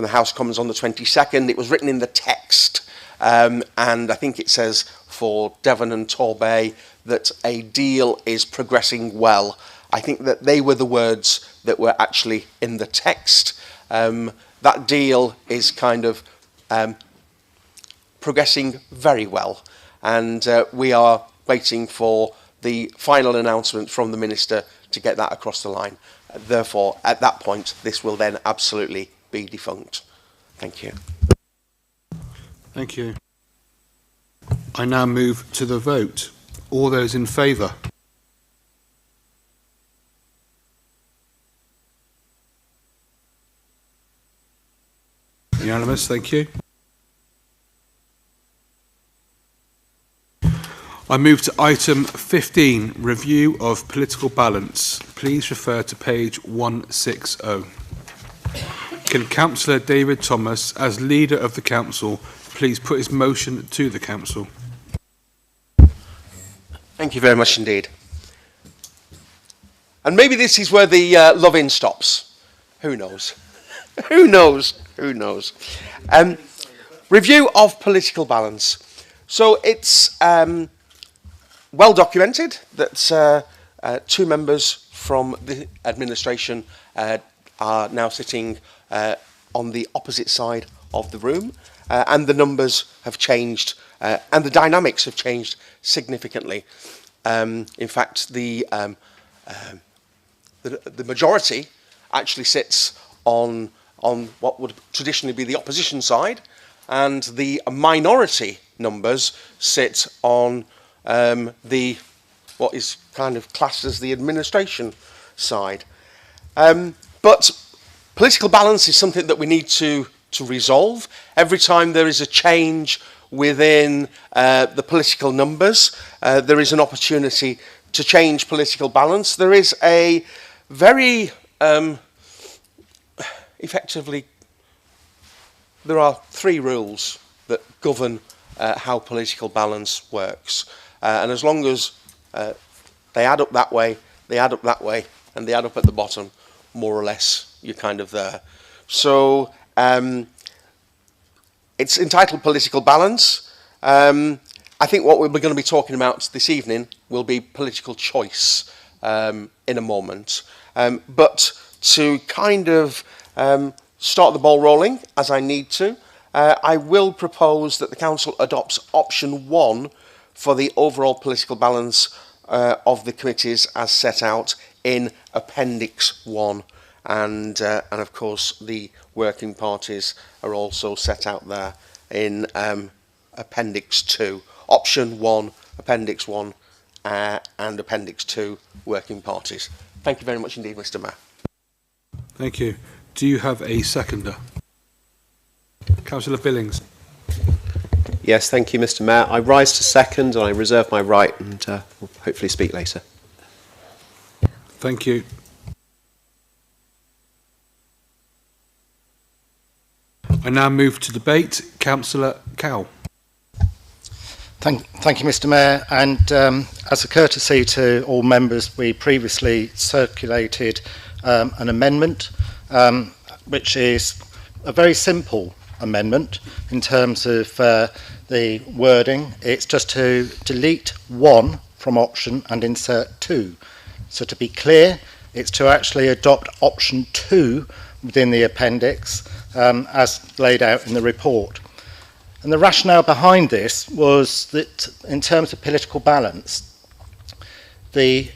House Commons on the 22nd, it was written in the text, and I think it says for Devon and Torbay that a deal is progressing well. I think that they were the words that were actually in the text. That deal is kind of progressing very well, and we are waiting for the final announcement from the Minister to get that across the line. Therefore, at that point, this will then absolutely be defunct. Thank you.
Thank you. I now move to the vote. All those in favour? Unanimous, thank you. I move to item 15, review of political balance. Please refer to page 160. Can Councillor David Thomas, as leader of the council, please put his motion to the council?
Thank you very much indeed. And maybe this is where the love-in stops. Who knows? Who knows? Who knows? Review of political balance. So it's well documented that two members from the administration are now sitting on the opposite side of the room, and the numbers have changed and the dynamics have changed significantly. In fact, the majority actually sits on what would traditionally be the opposition side, and the minority numbers sit on what is kind of classed as the administration side. But political balance is something that we need to resolve. Every time there is a change within the political numbers, there is an opportunity to change political balance. There is a very effectively, there are three rules that govern how political balance works. And as long as they add up that way, they add up that way, and they add up at the bottom, more or less, you're kind of there. So it's entitled Political Balance. I think what we're going to be talking about this evening will be political choice in a moment. But to kind of start the ball rolling, as I need to, I will propose that the Council adopts option 1 for the overall political balance of the committees as set out in Appendix 1. And of course, the working parties are also set out there in Appendix 2. Option 1, Appendix 1, and Appendix 2, working parties. Thank you very much indeed, Mr. Mayor.
Thank you. Do you have a seconder? Councillor Billings.
Yes, thank you, Mr. Mayor. I rise to second and I reserve my right and will hopefully speak later.
Thank you. I now move to debate. Councillor Cowell.
Thank you, Mr. Mayor. And as a courtesy to all members, we previously circulated an amendment, which is a very simple amendment in terms of the wording. It's just to delete 1 from option and insert 2. So to be clear, it's to actually adopt option 2 within the appendix as laid out in the report. And the rationale behind this was that in terms of political balance, the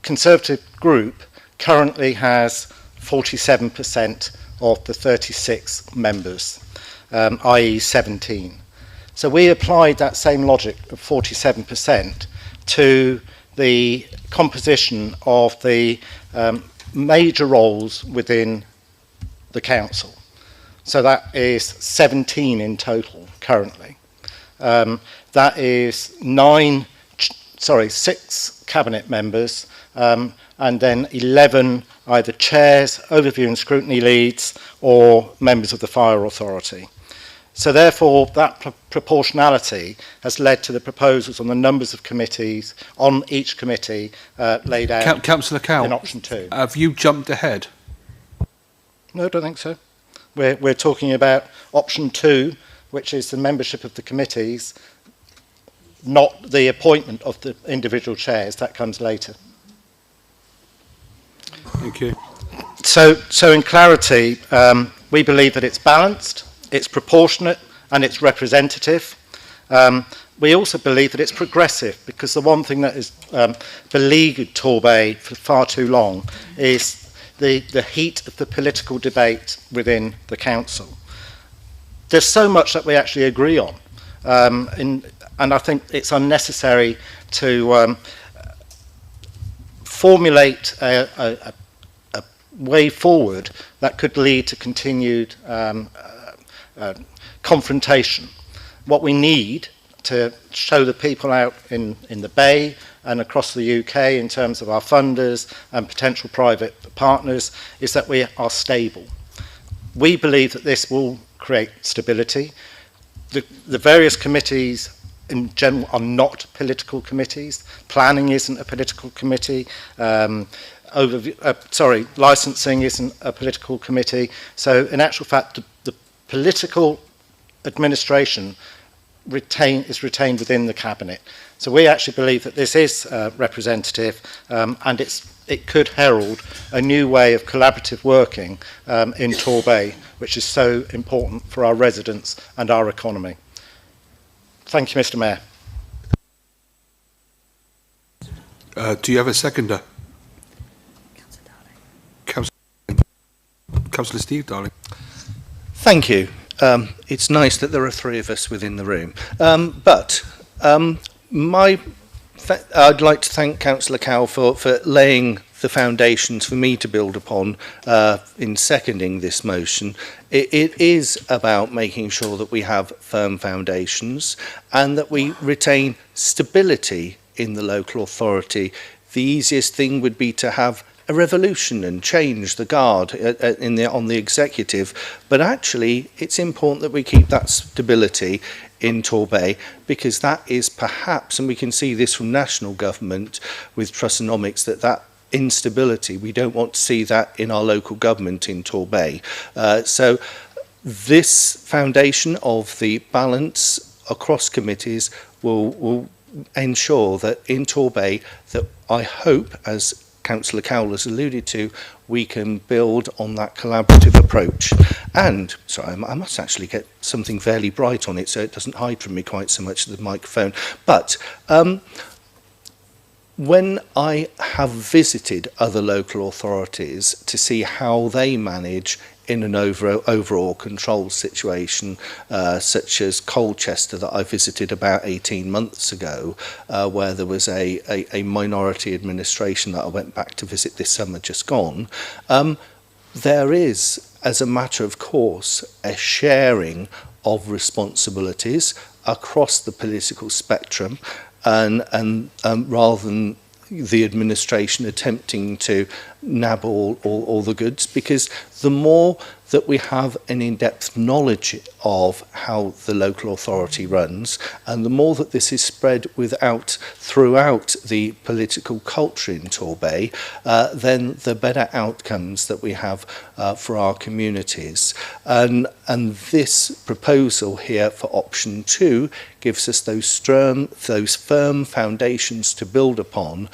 Conservative group currently has 47% of the 36 members, i.e. 17. So we applied that same logic of 47% to the composition of the major roles within the council. So that is 17 in total currently. That is 6 cabinet members, and then 11 either chairs, overview and scrutiny leads, or members of the fire authority. So therefore, that proportionality has led to the proposals on the numbers of committees on each committee laid out
Councillor Cowell,
in option 2.
Have you jumped ahead?
No, I don't think so. We're talking about option 2, which is the membership of the committees, not the appointment of the individual chairs. That comes later.
Thank you.
So in clarity, we believe that it's balanced, it's proportionate, and it's representative. We also believe that it's progressive, because the one thing that has beleaguered Torbay for far too long is the heat of the political debate within the council. There's so much that we actually agree on, and I think it's unnecessary to formulate a way forward that could lead to continued confrontation. What we need to show the people out in the Bay and across the UK in terms of our funders and potential private partners is that we are stable. We believe that this will create stability. The various committees in general are not political committees. Planning isn't a political committee. Licensing isn't a political committee. So in actual fact, the political administration is retained within the Cabinet. So we actually believe that this is representative, and it could herald a new way of collaborative working in Torbay, which is so important for our residents and our economy. Thank you, Mr. Mayor.
Do you have a seconder? Councillor Steve Darling.
Thank you. It's nice that there are three of us within the room. I'd like to thank Councillor Cowell for laying the foundations for me to build upon in seconding this motion. It is about making sure that we have firm foundations and that we retain stability in the local authority. The easiest thing would be to have a revolution and change the guard on the executive, but actually it's important that we keep that stability in Torbay, because that is perhaps, and we can see this from national government with Trustonomics, that instability, we don't want to see that in our local government in Torbay. So this foundation of the balance across committees will ensure that in Torbay, that I hope, as Councillor Cowell has alluded to, we can build on that collaborative approach. And, sorry, I must actually get something fairly bright on it so it doesn't hide from me quite so much, the microphone. But when I have visited other local authorities to see how they manage in an overall control situation, such as Colchester that I visited about 18 months ago, where there was a minority administration that I went back to visit this summer just gone, there is, as a matter of course, a sharing of responsibilities across the political spectrum, and rather than the administration attempting to nab all the goods, because the more that we have an in-depth knowledge of how the local authority runs, and the more that this is spread throughout the political culture in Torbay, then the better outcomes that we have for our communities. And this proposal here for option 2 gives us those firm foundations to build upon,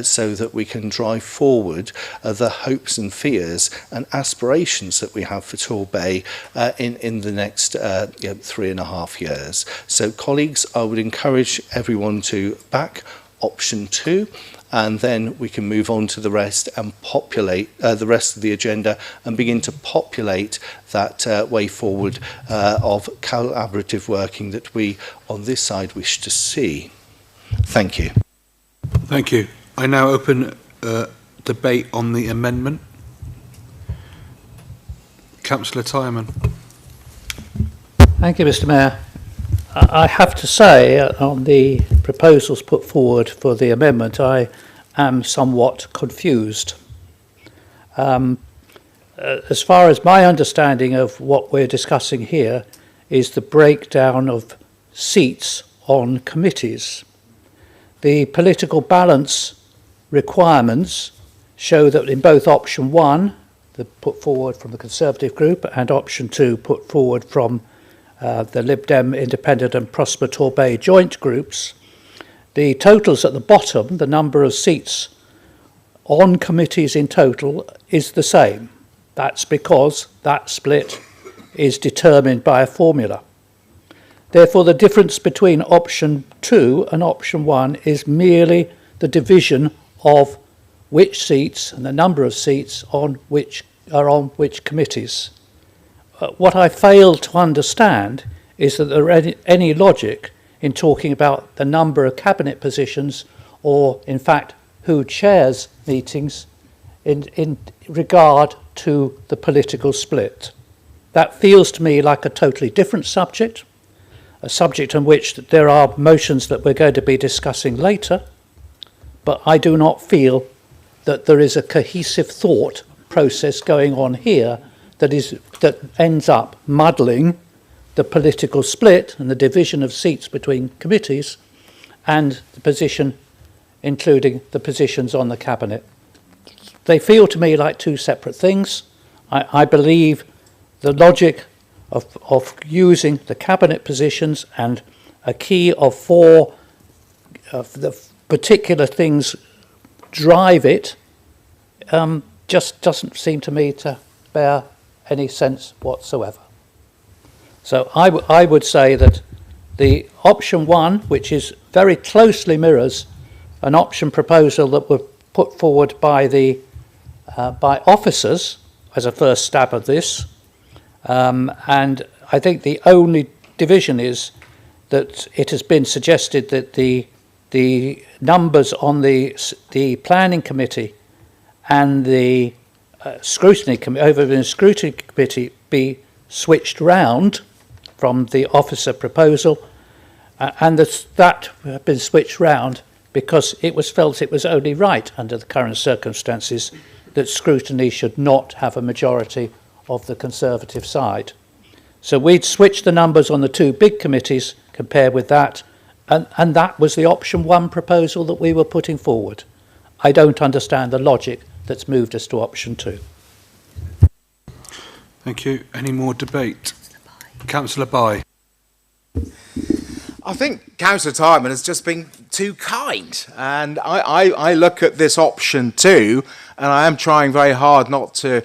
so that we can drive forward the hopes and fears and aspirations that we have for Torbay in the next 3.5 years. So colleagues, I would encourage everyone to back option 2, and then we can move on to the rest and populate the rest of the agenda and begin to populate that way forward of collaborative working that we on this side wish to see. Thank you.
Thank you. I now open debate on the amendment. Councillor Chairmen.
Thank you, Mr. Mayor. I have to say, on the proposals put forward for the amendment, I am somewhat confused. As far as my understanding of what we're discussing here is the breakdown of seats on committees. The political balance requirements show that in both option 1, the put forward from the Conservative group, and option 2 put forward from the Lib Dem Independent and Prosper Torbay joint groups, the totals at the bottom, the number of seats on committees in total, is the same. That's because that split is determined by a formula. Therefore, the difference between option 2 and option 1 is merely the division of which seats and the number of seats on which committees. What I fail to understand is that there is any logic in talking about the number of cabinet positions, or in fact who chairs meetings, in regard to the political split. That feels to me like a totally different subject, a subject on which there are motions that we're going to be discussing later, but I do not feel that there is a cohesive thought process going on here that ends up muddling the political split and the division of seats between committees and the position, including the positions on the cabinet. They feel to me like two separate things. I believe the logic of using the cabinet positions and a key of 4 of the particular things drive it, just doesn't seem to me to bear any sense whatsoever. So I would say that the option 1, which is very closely mirrors an option proposal that was put forward by the by officers as a first stab at this, and I think the only division is that it has been suggested that the numbers on the planning committee and the scrutiny committee be switched round from the officer proposal, and that have been switched round because it was felt it was only right under the current circumstances that scrutiny should not have a majority of the Conservative side. So we'd switch the numbers on the 2 big committees compared with that, and that was the option 1 proposal that we were putting forward. I don't understand the logic that's moved us to option 2.
Thank you. Any more debate? Councillor Bye.
I think Councillor Tymon has just been too kind, and I look at this option 2, and I am trying very hard not to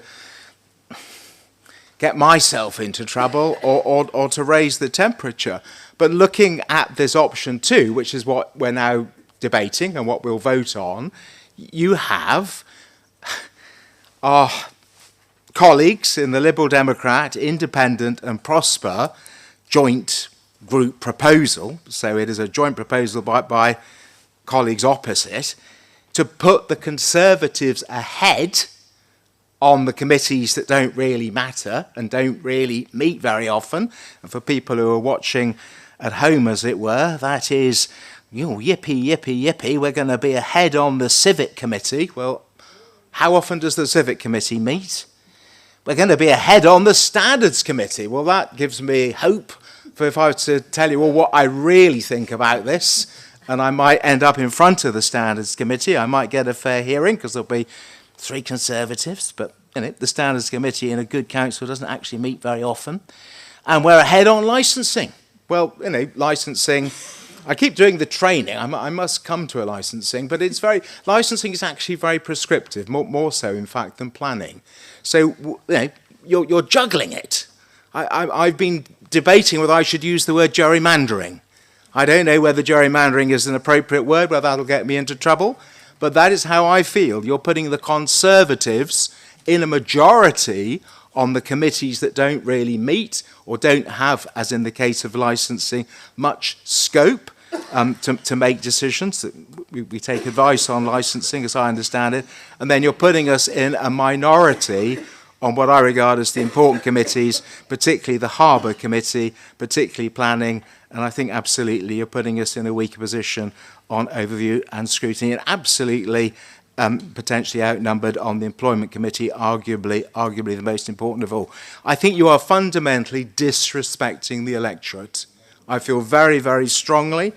get myself into trouble or to raise the temperature. But looking at this option 2, which is what we're now debating and what we'll vote on, you have our colleagues in the Liberal Democrat, Independent and Prosper joint group proposal, so it is a joint proposal by colleagues opposite, to put the Conservatives ahead on the committees that don't really matter and don't really meet very often. And for people who are watching at home, as it were, that is, yippee, yippee, yippee, we're going to be ahead on the Civic Committee. Well, how often does the Civic Committee meet? We're going to be ahead on the Standards Committee. Well, that gives me hope for if I was to tell you what I really think about this, and I might end up in front of the Standards Committee. I might get a fair hearing because there'll be 3 Conservatives, but the Standards Committee in a good council doesn't actually meet very often. And we're ahead on licensing. Well, licensing, I keep doing the training. I must come to a licensing, but licensing is actually very prescriptive, more so, in fact, than planning. So, you're juggling it. I've been debating whether I should use the word gerrymandering. I don't know whether gerrymandering is an appropriate word, whether that'll get me into trouble, but that is how I feel. You're putting the Conservatives in a majority on the committees that don't really meet or don't have, as in the case of licensing, much scope to make decisions. We take advice on licensing, as I understand it, and then you're putting us in a minority on what I regard as the important committees, particularly the Harbour Committee, particularly planning, and I think absolutely you're putting us in a weaker position on overview and scrutiny, and absolutely potentially outnumbered on the Employment Committee, arguably the most important of all. I think you are fundamentally disrespecting the electorate. I feel very, very strongly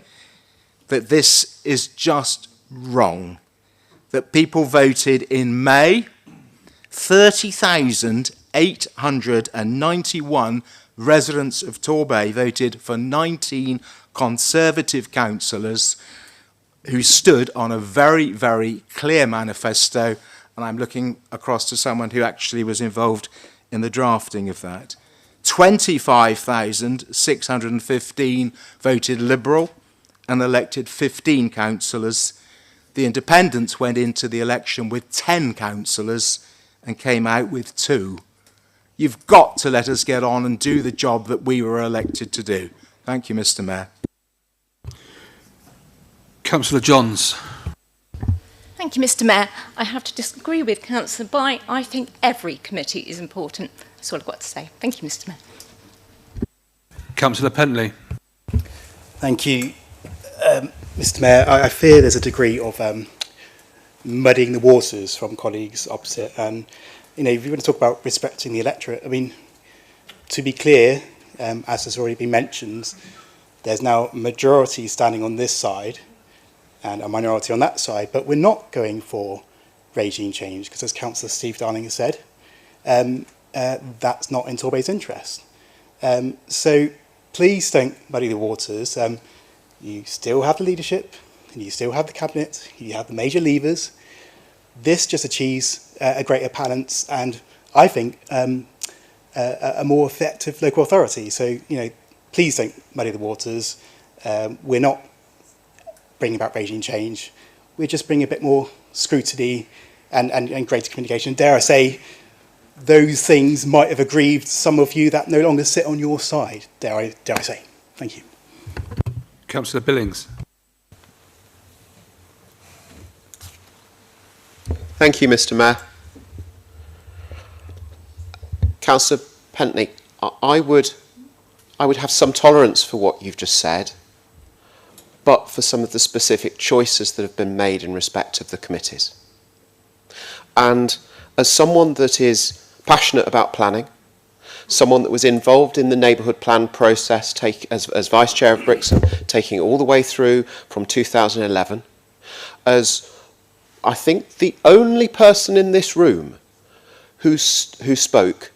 that this is just wrong. That people voted in May, 30,891 residents of Torbay voted for 19 Conservative councillors who stood on a very, very clear manifesto, and I'm looking across to someone who actually was involved in the drafting of that. 25,615 voted Liberal and elected 15 councillors. The Independents went into the election with 10 councillors and came out with 2. You've got to let us get on and do the job that we were elected to do. Thank you, Mr. Mayor.
Councillor Johns.
Thank you, Mr. Mayor. I have to disagree with Councillor Bye. I think every committee is important. That's all I've got to say. Thank you, Mr. Mayor.
Councillor Pentley.
Thank you, Mr. Mayor. I fear there's a degree of muddying the waters from colleagues opposite. And if you want to talk about respecting the electorate, I mean, to be clear, as has already been mentioned, there's now a majority standing on this side and a minority on that side, but we're not going for regime change because, as Councillor Steve Darling has said, that's not in Torbay's interest. So please don't muddy the waters. You still have the leadership, and you still have the cabinet, you have the major levers. This just achieves a greater balance and, I think, a more effective local authority. So, please don't muddy the waters. We're not bringing about regime change. We're just bringing a bit more scrutiny and greater communication. Dare I say, those things might have aggrieved some of you that no longer sit on your side, dare I say. Thank you.
Councillor Billings.
Thank you, Mr. Mayor. Councillor Pentley, I would have some tolerance for what you've just said, but for some of the specific choices that have been made in respect of the committees. And as someone that is passionate about planning, someone that was involved in the neighbourhood plan process as Vice Chair of Brixham, taking it all the way through from 2011, as I think the only person in this room who spoke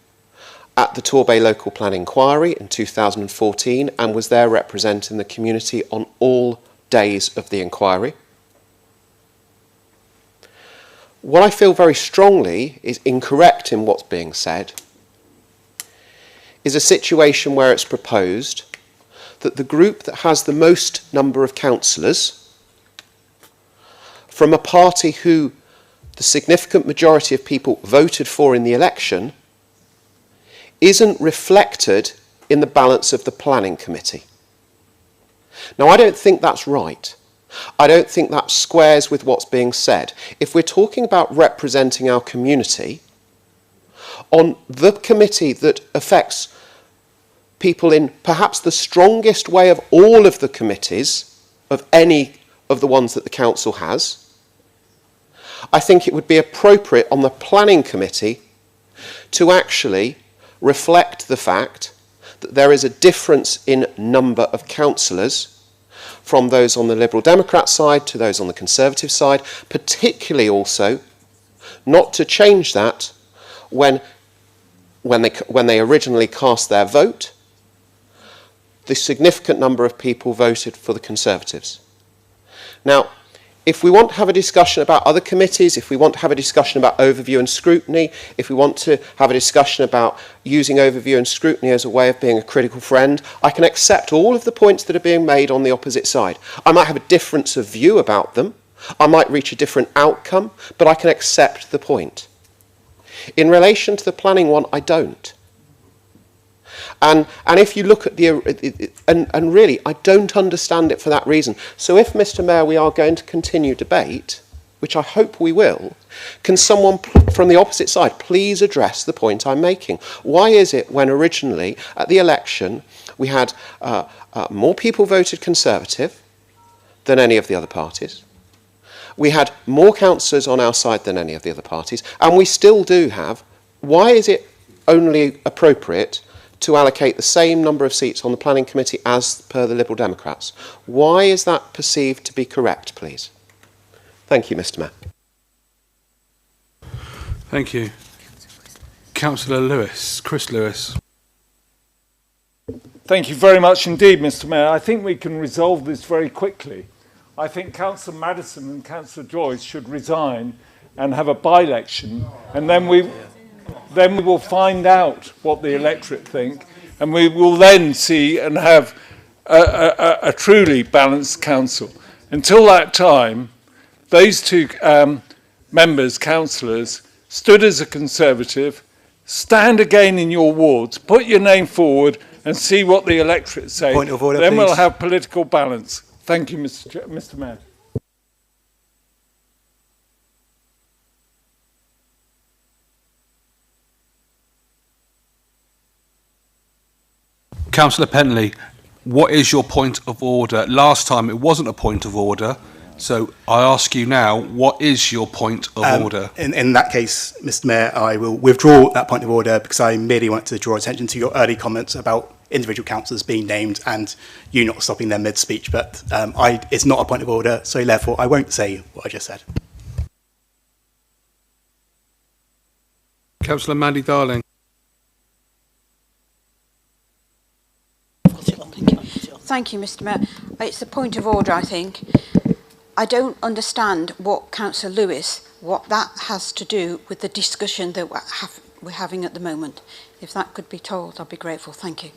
at the Torbay local plan inquiry in 2014 and was there representing the community on all days of the inquiry. What I feel very strongly is incorrect in what's being said is a situation where it's proposed that the group that has the most number of councillors from a party who the significant majority of people voted for in the election isn't reflected in the balance of the planning committee. Now, I don't think that's right. I don't think that squares with what's being said. If we're talking about representing our community, on the committee that affects people in perhaps the strongest way of all of the committees, of any of the ones that the council has, I think it would be appropriate on the planning committee to actually reflect the fact that there is a difference in number of councillors from those on the Liberal Democrat side to those on the Conservative side, particularly also not to change that when they originally cast their vote, the significant number of people voted for the Conservatives. Now, if we want to have a discussion about other committees, if we want to have a discussion about overview and scrutiny, if we want to have a discussion about using overview and scrutiny as a way of being a critical friend, I can accept all of the points that are being made on the opposite side. I might have a difference of view about them, I might reach a different outcome, but I can accept the point. In relation to the planning one, I don't. And if you look at and really, I don't understand it for that reason. So if, Mr. Mayor, we are going to continue debate, which I hope we will, can someone from the opposite side please address the point I'm making? Why is it when originally at the election we had more people voted Conservative than any of the other parties? We had more councillors on our side than any of the other parties, and we still do have. Why is it only appropriate to allocate the same number of seats on the planning committee as per the Liberal Democrats? Why is that perceived to be correct, please? Thank you, Mr. Mayor.
Thank you. Councillor Lewis, Chris Lewis.
Thank you very much indeed, Mr. Mayor. I think we can resolve this very quickly. I think Councillor Madison and Councillor Joyce should resign and have a by-election, and then we will find out what the electorate think, and we will then see and have a truly balanced council. Until that time, those two members, councillors, stood as a Conservative, stand again in your wards, put your name forward and see what the electorate say.
Point of order,
then
please.
We'll have political balance. Thank you, Mr. Mayor.
Councillor Pentley, what is your point of order? Last time it wasn't a point of order, so I ask you now, what is your point of order?
In that case, Mr. Mayor, I will withdraw that point of order because I merely want to draw attention to your early comments about individual councillors being named and you not stopping them mid-speech, but it's not a point of order, so therefore I won't say what I just said.
Councillor Mandy Darling.
Thank you, Mr Mayor. It's a point of order, I think. I don't understand what Councillor Lewis, what that has to do with the discussion that we're having at the moment. If that could be told, I'd be grateful. Thank you.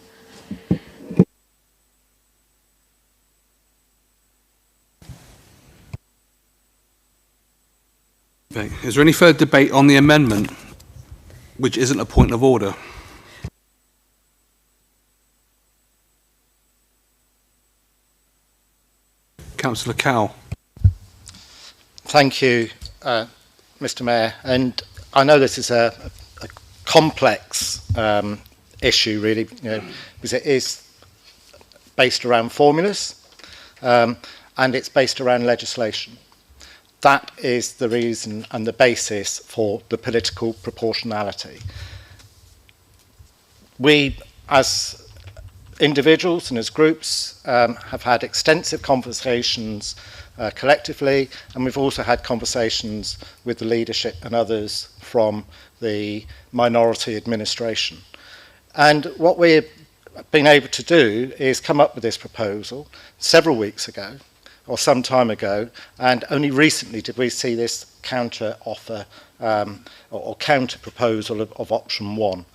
Okay. Is there any further debate on the amendment, which isn't a point of order? Councillor Cowell.
Thank you, Mr Mayor. And I know this is a complex issue, really, because it is based around formulas and it's based around legislation. That is the reason and the basis for the political proportionality. We, as individuals and as groups, have had extensive conversations collectively, and we've also had conversations with the leadership and others from the minority administration. And what we've been able to do is come up with this proposal several weeks ago, or some time ago, and only recently did we see this counter offer or counter proposal of option 1.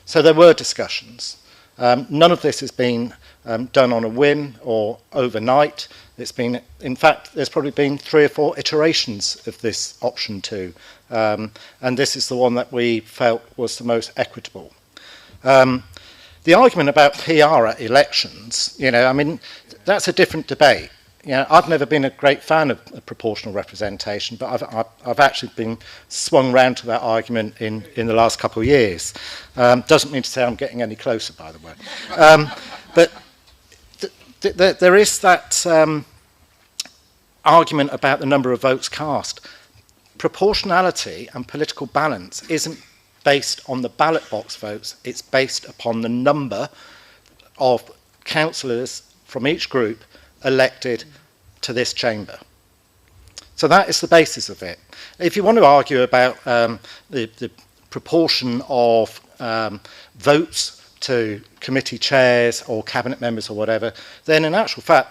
So there were discussions. None of this has been done on a whim or overnight. It's been, in fact, there's probably been 3 or 4 iterations of this option 2, and this is the one that we felt was the most equitable. The argument about PR at elections, I mean, that's a different debate. I've never been a great fan of proportional representation, but I've actually been swung round to that argument in the last couple of years. Doesn't mean to say I'm getting any closer, by the way. But there is that argument about the number of votes cast. Proportionality and political balance isn't based on the ballot box votes, it's based upon the number of councillors from each group elected to this chamber. So that is the basis of it. If you want to argue about the proportion of votes to committee chairs or cabinet members or whatever, then in actual fact,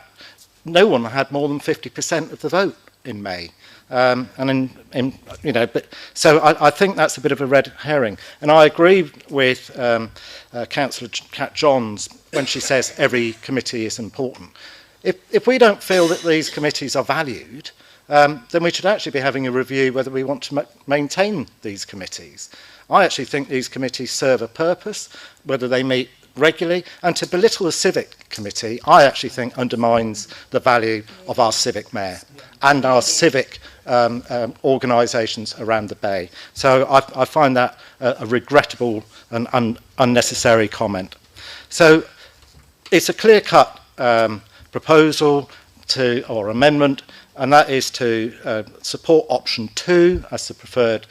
no one had more than 50% of the vote in May. And so I think that's a bit of a red herring. And I agree with Councillor Cat Johns when she says every committee is important. If we don't feel that these committees are valued, then we should actually be having a review whether we want to maintain these committees. I actually think these committees serve a purpose, whether they meet regularly, and to belittle the Civic Committee, I actually think undermines the value of our Civic Mayor and our civic organisations around the Bay. So I find that a regrettable and unnecessary comment. So it's a clear-cut proposal or amendment, and that is to support option 2 as the preferred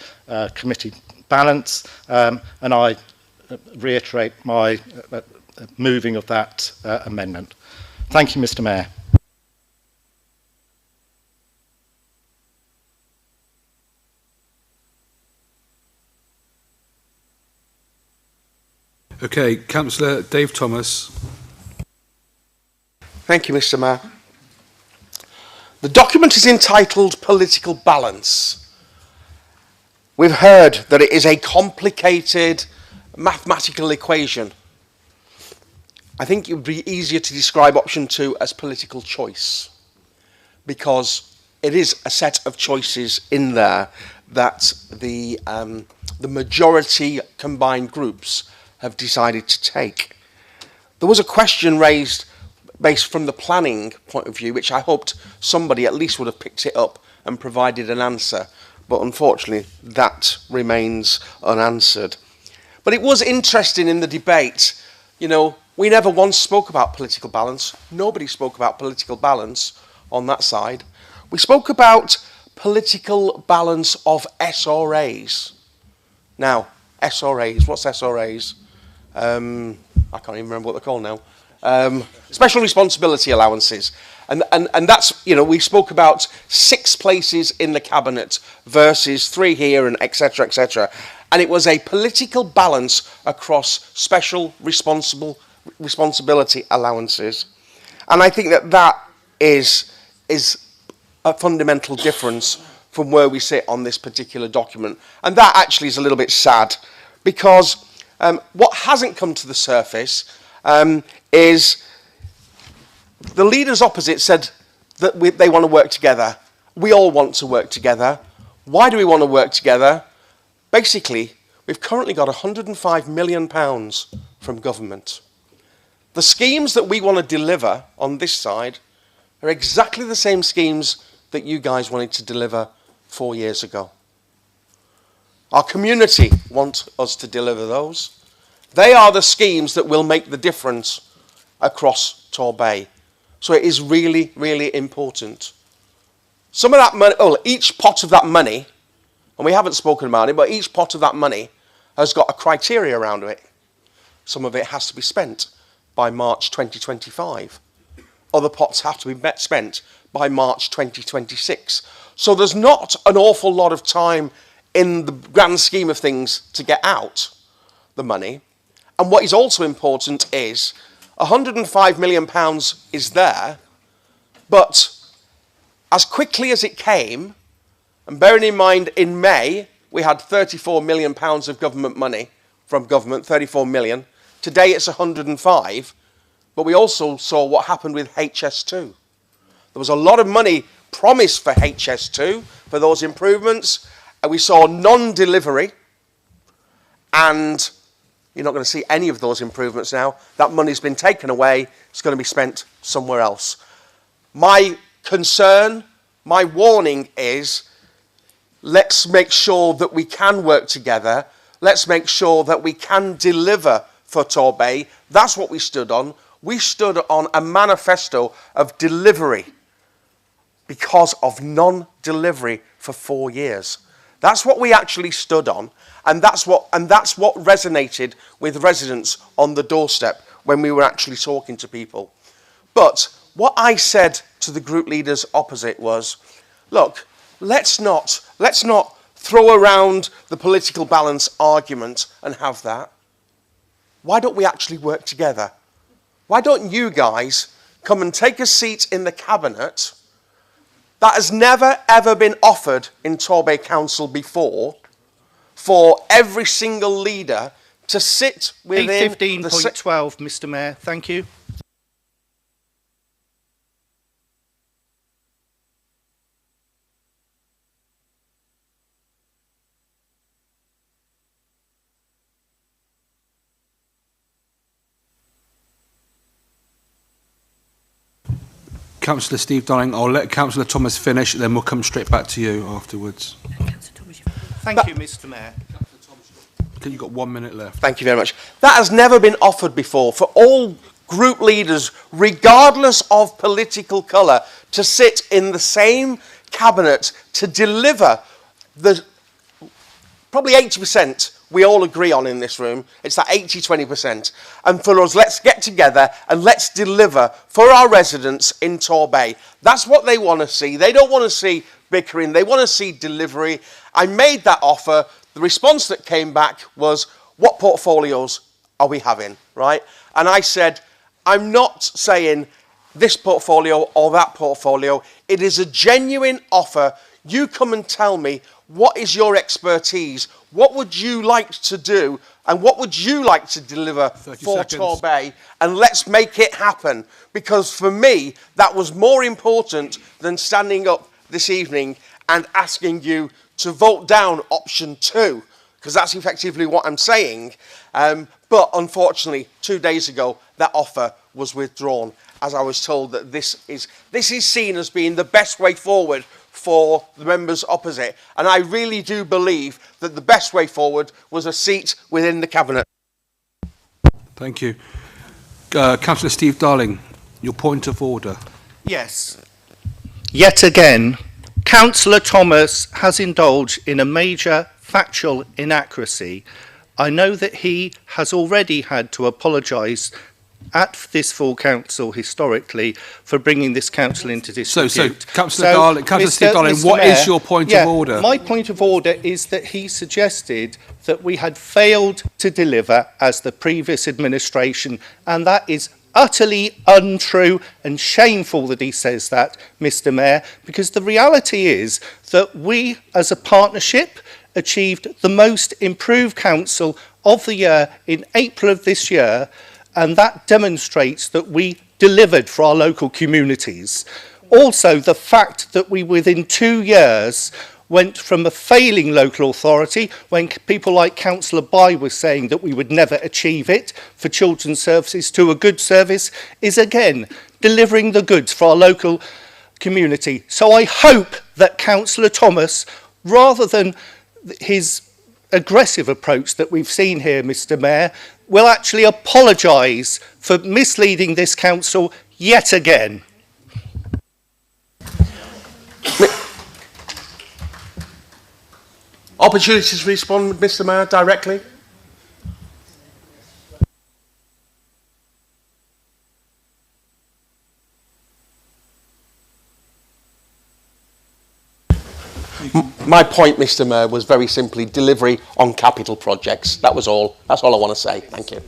committee balance, and I reiterate my moving of that amendment. Thank you, Mr Mayor.
Okay, Councillor Dave Thomas.
Thank you, Mr Mayor. The document is entitled Political Balance. We've heard that it is a complicated mathematical equation. I think it would be easier to describe option 2 as political choice, because it is a set of choices in there that the majority combined groups have decided to take. There was a question raised based from the planning point of view, which I hoped somebody at least would have picked it up and provided an answer, but unfortunately that remains unanswered. But it was interesting in the debate, we never once spoke about political balance. Nobody spoke about political balance on that side. We spoke about political balance of SRAs. Now, SRAs, what's SRAs? I can't even remember what they're called now. Special responsibility allowances. And that's, we spoke about 6 places in the cabinet versus 3 here and et cetera, et cetera. And it was a political balance across special responsibility allowances. And I think that that is a fundamental difference from where we sit on this particular document. And that actually is a little bit sad, because what hasn't come to the surface is the leaders opposite said that they want to work together. We all want to work together. Why do we want to work together? Basically, we've currently got £105 million from government. The schemes that we want to deliver on this side are exactly the same schemes that you guys wanted to deliver 4 years ago. Our community want us to deliver those. They are the schemes that will make the difference across Torbay. So it is really, really important. Some of that money, each pot of that money, and we haven't spoken about it, but each pot of that money has got a criteria around it. Some of it has to be spent by March 2025. Other pots have to be spent by March 2026. So there's not an awful lot of time in the grand scheme of things to get out the money. And what is also important is £105 million is there, but as quickly as it came, and bearing in mind in May we had £34 million of government money from government, 34 million. Today it's 105, but we also saw what happened with HS2. There was a lot of money promised for HS2, for those improvements, and we saw non-delivery, and you're not going to see any of those improvements now. That money's been taken away. It's going to be spent somewhere else. My concern, my warning is, let's make sure that we can work together. Let's make sure that we can deliver for Torbay. That's what we stood on. We stood on a manifesto of delivery because of non-delivery for 4 years. That's what we actually stood on, and that's what resonated with residents on the doorstep when we were actually talking to people. But what I said to the group leaders opposite was, look, let's not throw around the political balance argument and have that. Why don't we actually work together? Why don't you guys come and take a seat in the cabinet? That has never, ever been offered in Torbay Council before, for every single leader to sit within...
15.12, Mr Mayor. Thank you.
Councillor Steve Darling, I'll let Councillor Thomas finish, then we'll come straight back to you afterwards.
Thank you, Mr Mayor.
You've got 1 minute left.
Thank you very much. That has never been offered before for all group leaders, regardless of political colour, to sit in the same cabinet to deliver the probably 80% we all agree on in this room. It's that 80-20%. And for us, let's get together and let's deliver for our residents in Torbay. That's what they want to see. They don't want to see bickering. They want to see delivery. I made that offer. The response that came back was, what portfolios are we having, right? And I said, I'm not saying this portfolio or that portfolio. It is a genuine offer. You come and tell me, what is your expertise? What would you like to do? And what would you like to deliver for Torbay? And let's make it happen. Because for me, that was more important than standing up this evening and asking you to vote down option 2. Because that's effectively what I'm saying. But unfortunately, 2 days ago, that offer was withdrawn, as I was told that this is seen as being the best way forward for the members opposite. And I really do believe that the best way forward was a seat within the cabinet.
Thank you. Councillor Steve Darling, your point of order.
Yes. Yet again, Councillor Thomas has indulged in a major factual inaccuracy. I know that he has already had to apologise at this full council historically for bringing this council into disrepute.
So Councillor Darling, Councillor Steve Darling, what is your point of order?
My point of order is that he suggested that we had failed to deliver as the previous administration, and that is utterly untrue and shameful that he says that, Mr. Mayor, because the reality is that we, as a partnership, achieved the most improved council of the year in April of this year, and that demonstrates that we delivered for our local communities. Also, the fact that we, within 2 years, went from a failing local authority, when people like Councillor Bye was saying that we would never achieve it for children's services, to a good service, is again delivering the goods for our local community. So I hope that Councillor Thomas, rather than his aggressive approach that we've seen here, Mr. Mayor, will actually apologise for misleading this council yet again.
Opportunity to respond, Mr. Mayor, directly. My point, Mr. Mayor, was very simply delivery on capital projects. That was all. That's all I want to say. Thank you.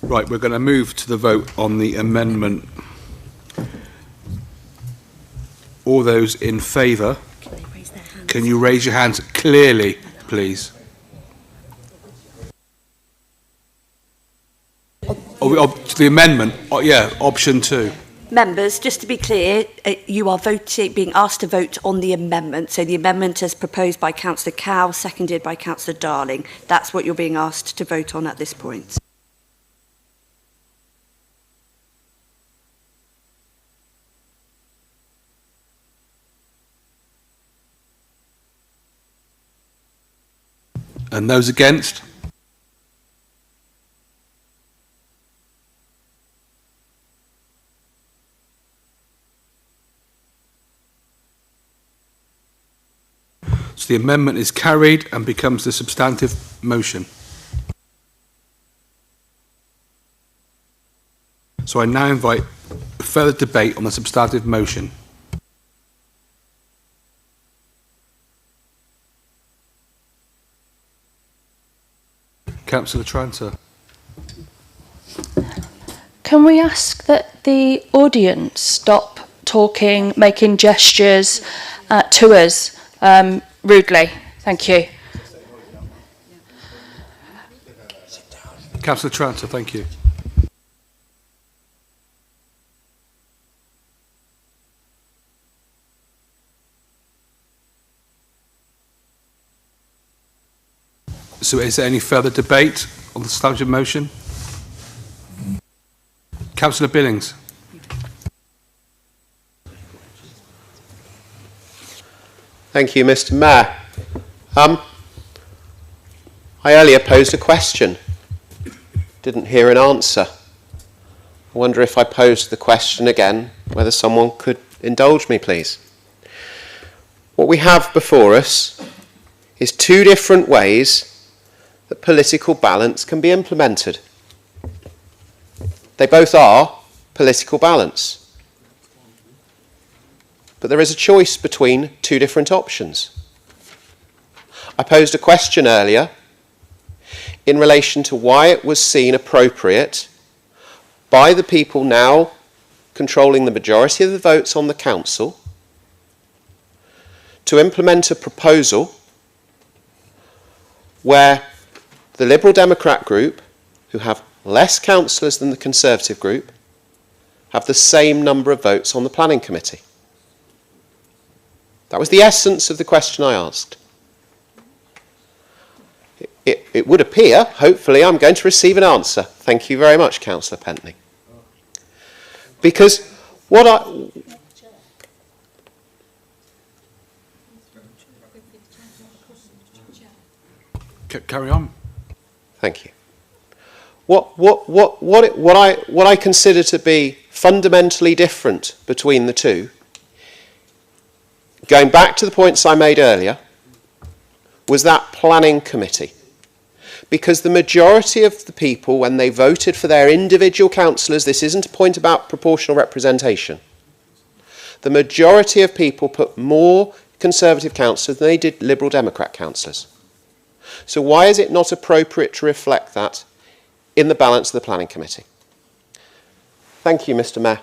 Right, we're going to move to the vote on the amendment. All those in favour, can you raise your hands clearly, please? The amendment, yeah, option 2.
Members, just to be clear, you are being asked to vote on the amendment. So the amendment is proposed by Councillor Cow, seconded by Councillor Darling. That's what you're being asked to vote on at this point.
And those against? So the amendment is carried and becomes the substantive motion. So I now invite further debate on the substantive motion. Councillor Tranter.
Can we ask that the audience stop talking, making gestures to us rudely? Thank you.
Councillor Tranter, thank you. So is there any further debate on the substantive motion? Councillor Billings.
Thank you, Mr. Mayor. I earlier posed a question. Didn't hear an answer. I wonder if I posed the question again, whether someone could indulge me, please. What we have before us is 2 different ways that political balance can be implemented. They both are political balance. But there is a choice between 2 different options. I posed a question earlier in relation to why it was seen appropriate by the people now controlling the majority of the votes on the council to implement a proposal where the Liberal Democrat group, who have less councillors than the Conservative group, have the same number of votes on the planning committee. That was the essence of the question I asked. It would appear, hopefully, I'm going to receive an answer. Thank you very much, Councillor Pentney. Because what I...
Carry on.
Thank you. What I consider to be fundamentally different between the 2, going back to the points I made earlier, was that planning committee. Because the majority of the people, when they voted for their individual councillors, this isn't a point about proportional representation, the majority of people put more Conservative councillors than they did Liberal Democrat councillors. So why is it not appropriate to reflect that in the balance of the Planning Committee? Thank you, Mr. Mayor.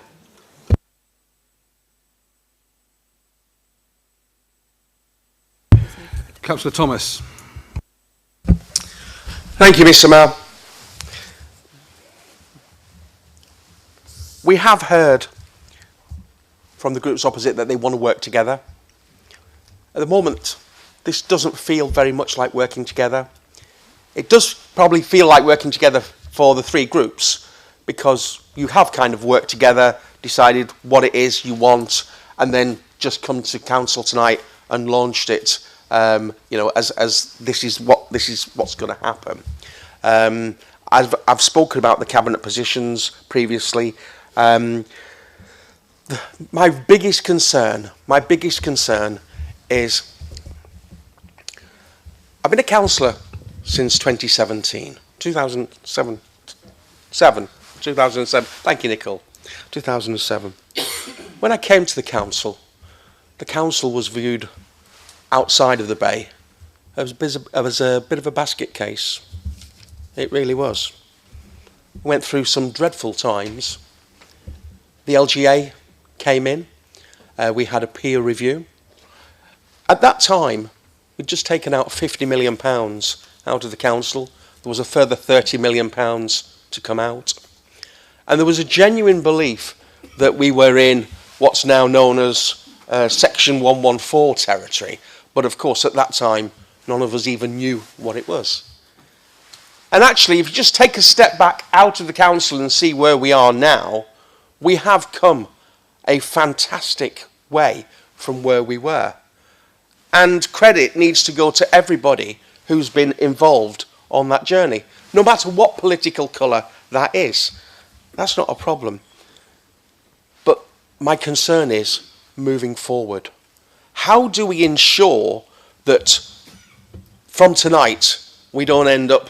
Councillor Thomas.
Thank you, Mr. Mayor. We have heard from the groups opposite that they want to work together. At the moment, this doesn't feel very much like working together. It does probably feel like working together for the three groups, because you have kind of worked together, decided what it is you want, and then just come to council tonight and launched it. You know, as this is what's going to happen. I've spoken about the cabinet positions previously. My biggest concern is I've been a councillor since 2007. Thank you, Nicole. 2007. When I came to the council was viewed outside of the Bay. It was a bit of a basket case. It really was. We went through some dreadful times. The LGA came in. We had a peer review. At that time, we'd just taken out £50 million out of the council. There was a further £30 million to come out. And there was a genuine belief that we were in what's now known as Section 114 territory. But of course, at that time, none of us even knew what it was. And actually, if you just take a step back out of the council and see where we are now, we have come a fantastic way from where we were. And credit needs to go to everybody who's been involved on that journey, no matter what political colour that is. That's not a problem. But my concern is moving forward. How do we ensure that from tonight we don't end up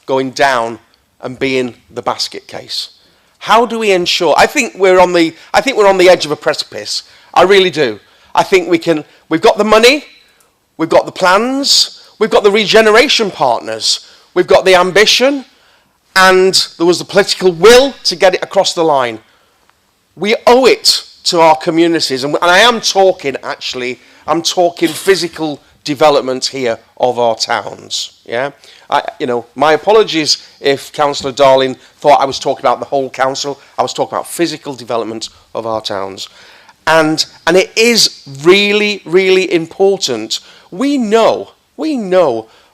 going down and being the basket case? How do we ensure? I think we're on the edge of a precipice. I really do. I think we've got the money, we've got the plans, we've got the regeneration partners, we've got the ambition, and there was the political will to get it across the line. We owe it to our communities, and I am talking physical development here of our towns. Yeah, my apologies if Councillor Darling thought I was talking about the whole council. I was talking about physical development of our towns, and it is really, really important. We know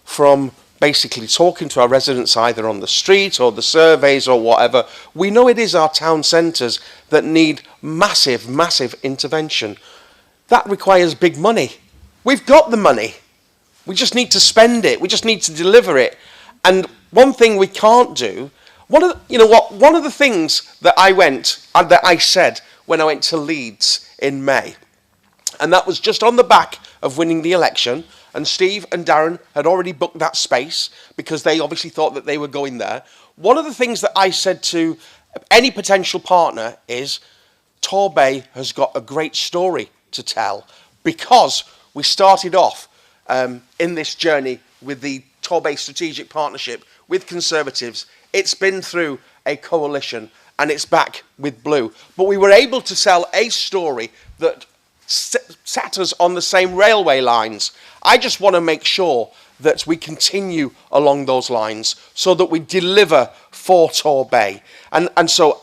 from basically talking to our residents either on the street or the surveys or whatever, we know it is our town centres that need massive, massive intervention. That requires big money. We've got the money. We just need to spend it. We just need to deliver it. And one thing we can't do, one of the things that I said when I went to Leeds in May, and that was just on the back of winning the election, and Steve and Darren had already booked that space because they obviously thought that they were going there. One of the things that I said to any potential partner is Torbay has got a great story to tell, because we started off in this journey with the Torbay Strategic Partnership with Conservatives. It's been through a coalition and it's back with Blue. But we were able to sell a story that sat us on the same railway lines. I just want to make sure that we continue along those lines so that we deliver for Torbay. And so,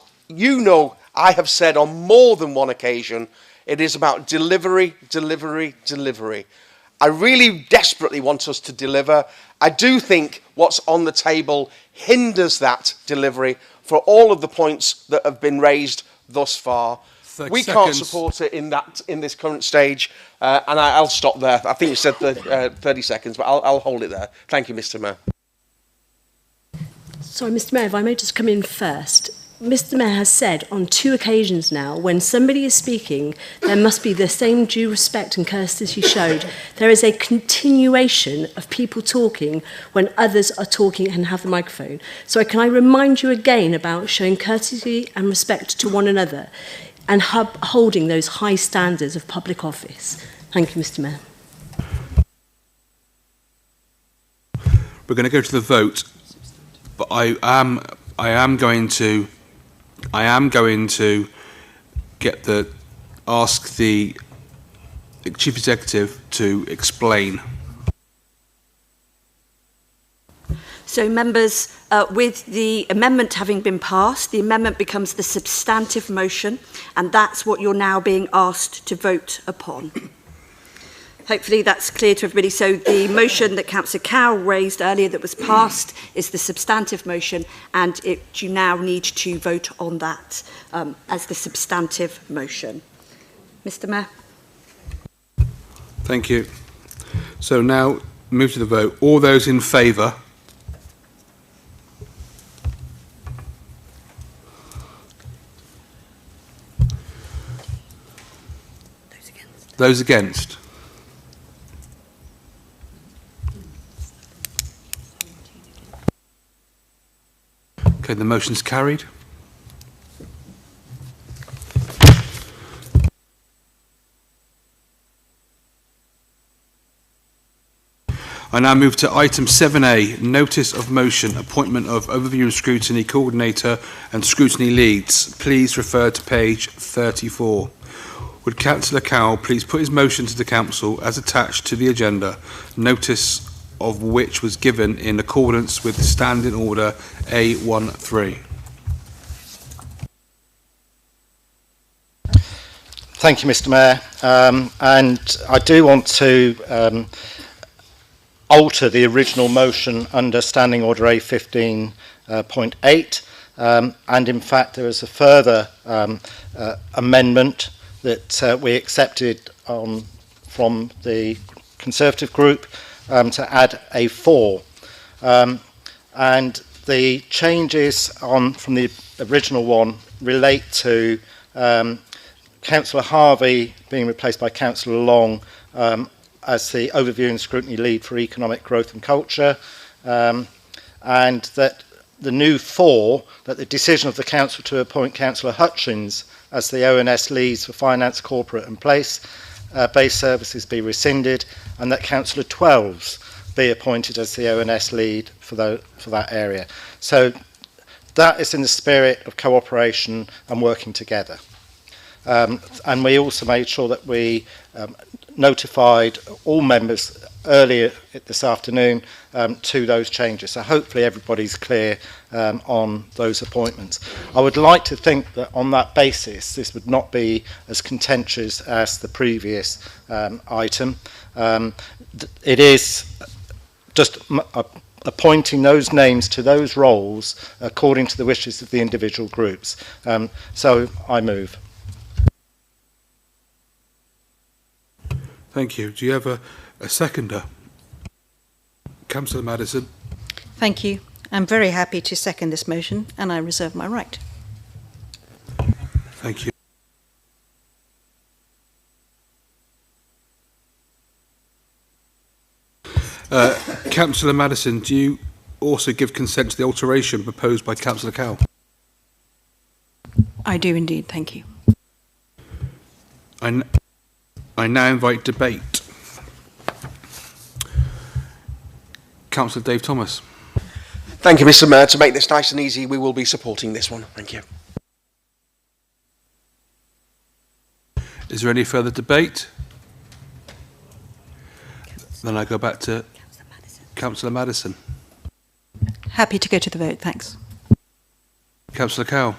I have said on more than one occasion, it is about delivery, delivery, delivery. I really desperately want us to deliver. I do think what's on the table hinders that delivery for all of the points that have been raised thus far. We can't support it in this current stage, and I'll stop there. I think you said 30 seconds, but I'll hold it there. Thank you, Mr. Mayor.
Sorry, Mr. Mayor, if I may just come in first. Mr. Mayor has said on 2 occasions now, when somebody is speaking, there must be the same due respect and courtesy showed. There is a continuation of people talking when others are talking and have the microphone. So can I remind you again about showing courtesy and respect to one another and holding those high standards of public office? Thank you, Mr Mayor.
We're going to go to the vote, but I am going to ask the Chief Executive to explain.
So members, with the amendment having been passed, the amendment becomes the substantive motion, and that's what you're now being asked to vote upon. Hopefully that's clear to everybody. So the motion that Councillor Cow raised earlier that was passed is the substantive motion, and you now need to vote on that as the substantive motion. Mr Mayor.
Thank you. So now move to the vote. All those in favour? Those against? Okay, the motion's carried. I now move to item 7A, notice of motion, appointment of overview and scrutiny coordinator and scrutiny leads. Please refer to page 34. Would Councillor Cowell please put his motion to the Council as attached to the agenda, notice of which was given in accordance with Standing Order A13.
Thank you, Mr Mayor. And I do want to alter the original motion under Standing Order A15.8, and in fact there is a further amendment that we accepted from the Conservative group to add A4. And the changes from the original one relate to Councillor Harvey being replaced by Councillor Long as the overview and scrutiny lead for economic growth and culture, and that the new 4, that the decision of the Council to appoint Councillor Hutchins as the ONS leads for finance, corporate and place-based services be rescinded, and that Councillor 12s be appointed as the ONS lead for that area. So that is in the spirit of cooperation and working together. And we also made sure that we notified all members earlier this afternoon to those changes. So hopefully everybody's clear on those appointments. I would like to think that on that basis this would not be as contentious as the previous item. It is just appointing those names to those roles according to the wishes of the individual groups. So I move.
Thank you. Do you have a seconder? Councillor Madison.
Thank you. I'm very happy to second this motion, and I reserve my right.
Thank you. Councillor Madison, do you also give consent to the alteration proposed by Councillor Cowell?
I do indeed, thank you.
I now invite debate. Councillor Dave Thomas.
Thank you, Mr Mayor. To make this nice and easy, we will be supporting this one. Thank you.
Is there any further debate? Then I go back to Councillor Madison.
Happy to go to the vote, thanks.
Councillor Cowell.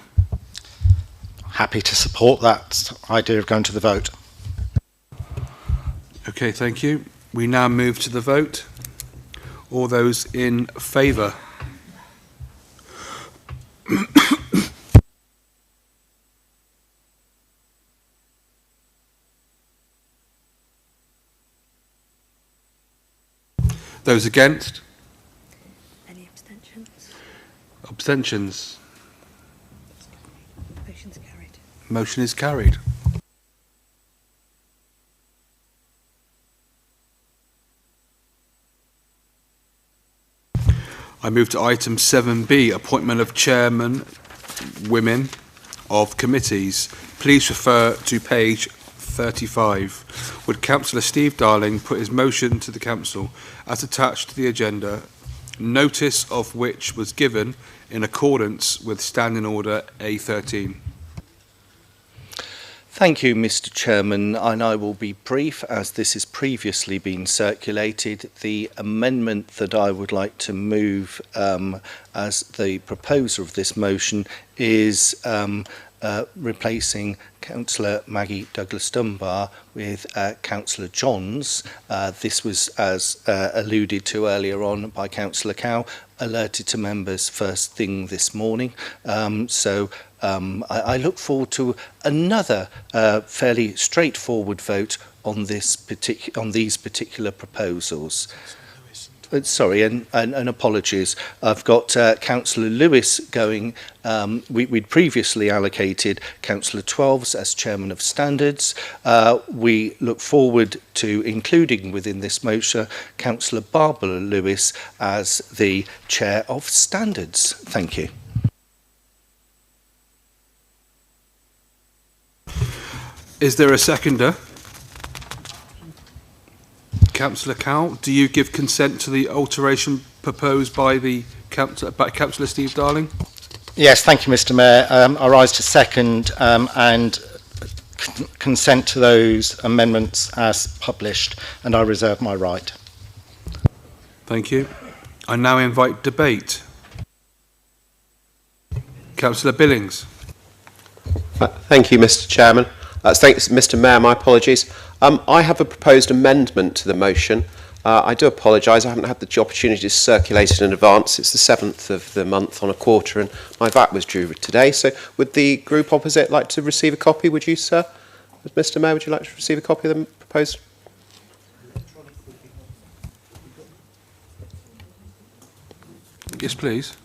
Happy to support that idea of going to the vote.
Okay, thank you. We now move to the vote. All those in favour? Those against?
Any abstentions?
Abstentions?
Motion's carried.
Motion is carried. I move to item 7B, appointment of chairman, women of committees. Please refer to page 35. Would Councillor Steve Darling put his motion to the Council as attached to the agenda, notice of which was given in accordance with Standing Order A13?
Thank you, Mr. Chairman, and I will be brief as this has previously been circulated. The amendment that I would like to move as the proposer of this motion is replacing Councillor Maggie Douglas-Dunbar with Councillor Johns. This was, as alluded to earlier on by Councillor Cow, alerted to members first thing this morning. I look forward to another fairly straightforward vote on these particular proposals. Sorry, and apologies. I've got Councillor Lewis going. We'd previously allocated Councillor Twelves as Chairman of Standards. We look forward to including within this motion Councillor Barbara Lewis as the Chair of Standards. Thank you.
Is there a seconder? Councillor Cowell, do you give consent to the alteration proposed by Councillor Steve Darling?
Yes, thank you, Mr. Mayor. I rise to second and consent to those amendments as published, and I reserve my right.
Thank you. I now invite debate. Councillor Billings.
Thank you, Mr. Chairman. Thanks, Mr. Mayor, my apologies. I have a proposed amendment to the motion. I do apologise, I haven't had the opportunity to circulate it in advance. It's the 7th of the month on a quarter and my VAT was due today. So would the group opposite like to receive a copy? Would you, sir? Mr. Mayor, would you like to receive a copy of the proposed?
Yes, please.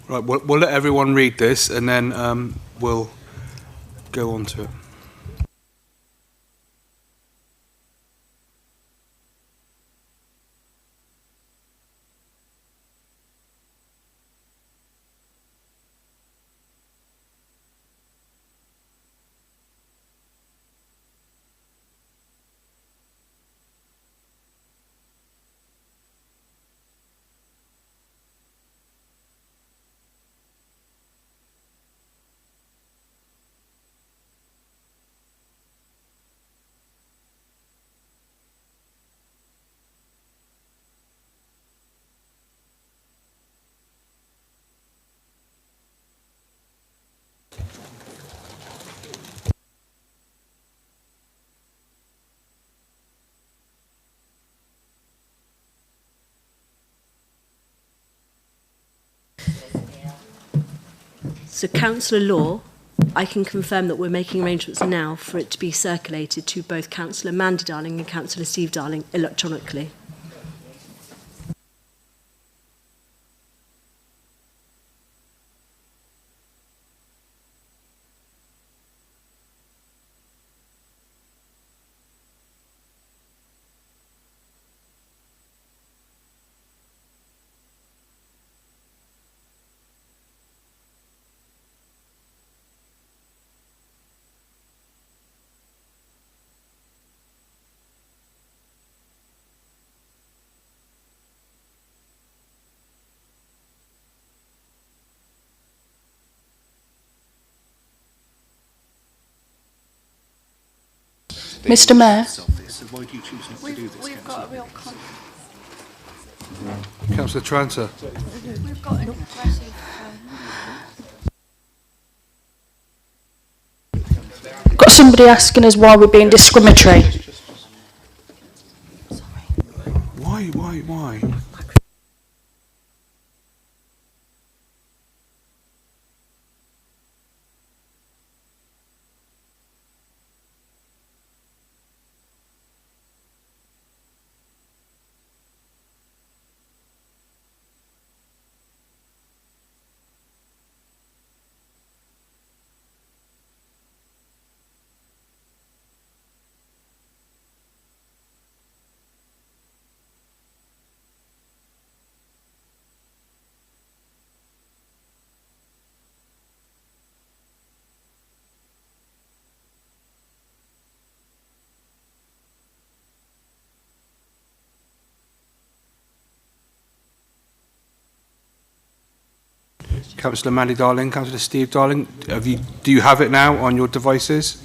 Right, we'll let everyone read this and then we'll go on to it.
So, Councillor Law, I can confirm that we're making arrangements now for it to be circulated to both Councillor Mandy Darling and Councillor Steve Darling electronically.
Mr. Mayor.
We've got a real
Councillor Tranter.
We've got an impressive.
Got somebody asking us why we're being discriminatory.
Why? Councillor Mandy Darling, Councillor Steve Darling, do you have it now on your devices?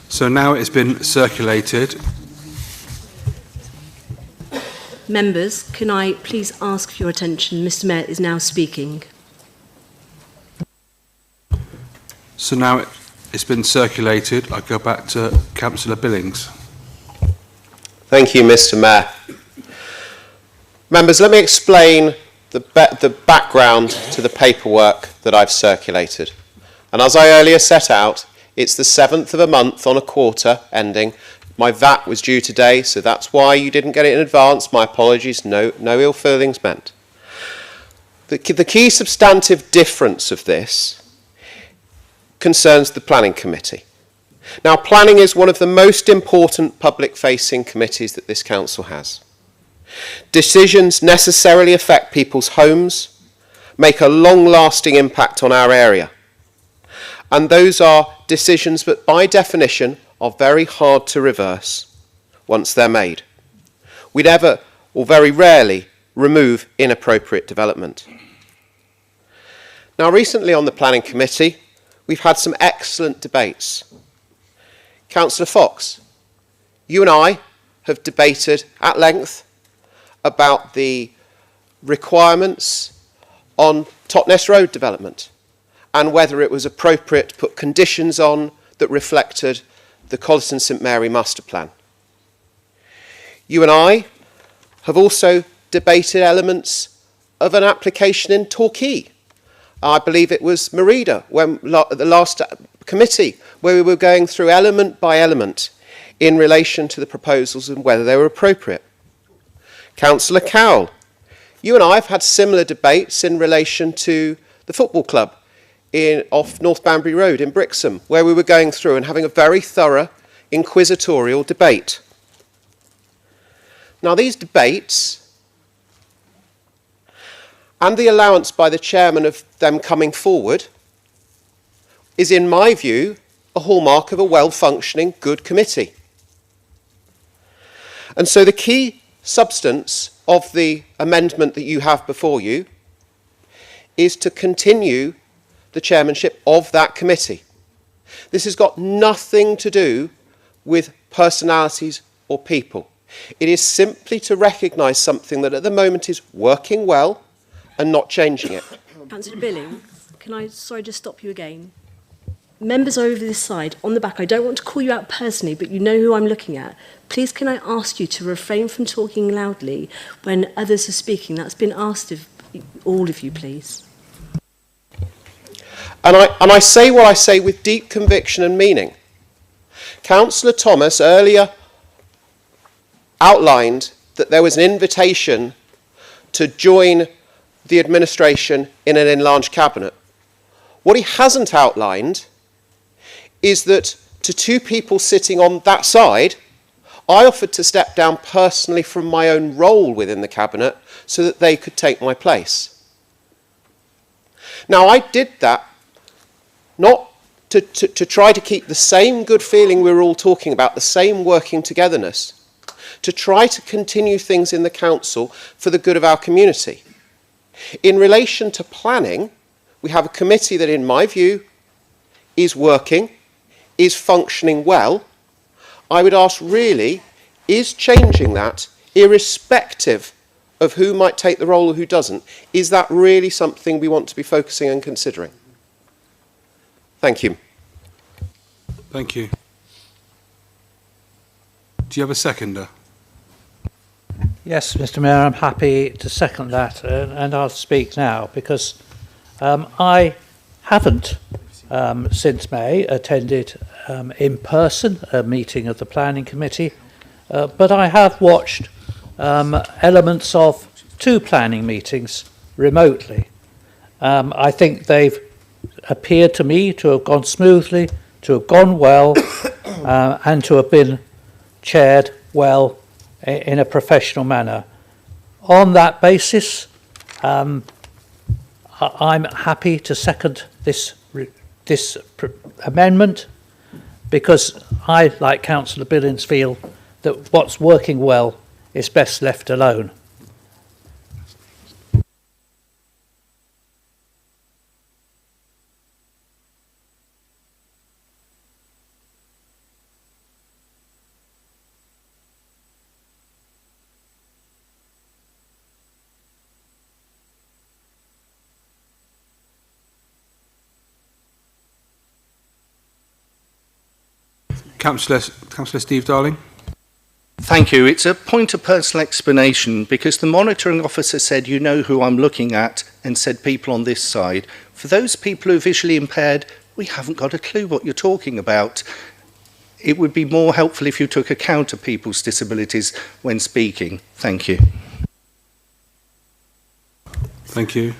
So now it's been circulated.
Members, can I please ask for your attention? Mr. Mayor is now speaking.
So now it's been circulated. I go back to Councillor Billings.
Thank you, Mr. Mayor. Members, let me explain the background to the paperwork that I've circulated. And as I earlier set out, it's the 7th of a month on a quarter ending. My VAT was due today, so that's why you didn't get it in advance. My apologies, no ill feelings meant. The key substantive difference of this concerns the Planning Committee. Now, planning is one of the most important public-facing committees that this council has. Decisions necessarily affect people's homes, make a long-lasting impact on our area. And those are decisions that, by definition, are very hard to reverse once they're made. We never, or very rarely, remove inappropriate development. Now, recently on the Planning Committee, we've had some excellent debates. Councillor Fox, you and I have debated at length about the requirements on Totnes Road development and whether it was appropriate to put conditions on that reflected the Colliston St Mary master plan. You and I have also debated elements of an application in Torquay. I believe it was Merida, at the last committee, where we were going through element by element in relation to the proposals and whether they were appropriate. Councillor Cowell, you and I have had similar debates in relation to the football club off North Banbury Road in Brixham, where we were going through and having a very thorough inquisitorial debate. Now, these debates and the allowance by the chairman of them coming forward is, in my view, a hallmark of a well-functioning, good committee. And so the key substance of the amendment that you have before you is to continue the chairmanship of that committee. This has got nothing to do with personalities or people. It is simply to recognise something that at the moment is working well and not changing it.
Councillor Billing, can I, sorry, just stop you again? Members over this side, on the back, I don't want to call you out personally, but you know who I'm looking at. Please can I ask you to refrain from talking loudly when others are speaking? That's been asked of all of you, please.
And I say what I say with deep conviction and meaning. Councillor Thomas earlier outlined that there was an invitation to join the administration in an enlarged cabinet. What he hasn't outlined is that to two people sitting on that side, I offered to step down personally from my own role within the cabinet so that they could take my place. Now, I did that not to try to keep the same good feeling we were all talking about, the same working togetherness, to try to continue things in the council for the good of our community. In relation to planning, we have a committee that, in my view, is working, is functioning well. I would ask, really, is changing that, irrespective of who might take the role or who doesn't, is that really something we want to be focusing and considering? Thank you.
Thank you. Do you have a seconder?
Yes, Mr. Mayor, I'm happy to second that, and I'll speak now because I haven't, since May, attended in person a meeting of the Planning Committee, but I have watched elements of two planning meetings remotely. I think they've appeared to me to have gone smoothly, to have gone well, and to have been chaired well in a professional manner. On that basis, I'm happy to second this amendment, because I, like Councillor Billings, feel that what's working well is best left alone.
Councillor Steve Darling.
Thank you. It's a point of personal explanation, because the monitoring officer said, you know who I'm looking at, and said people on this side. For those people who are visually impaired, we haven't got a clue what you're talking about. It would be more helpful if you took account of people's disabilities when speaking. Thank you.
Thank you.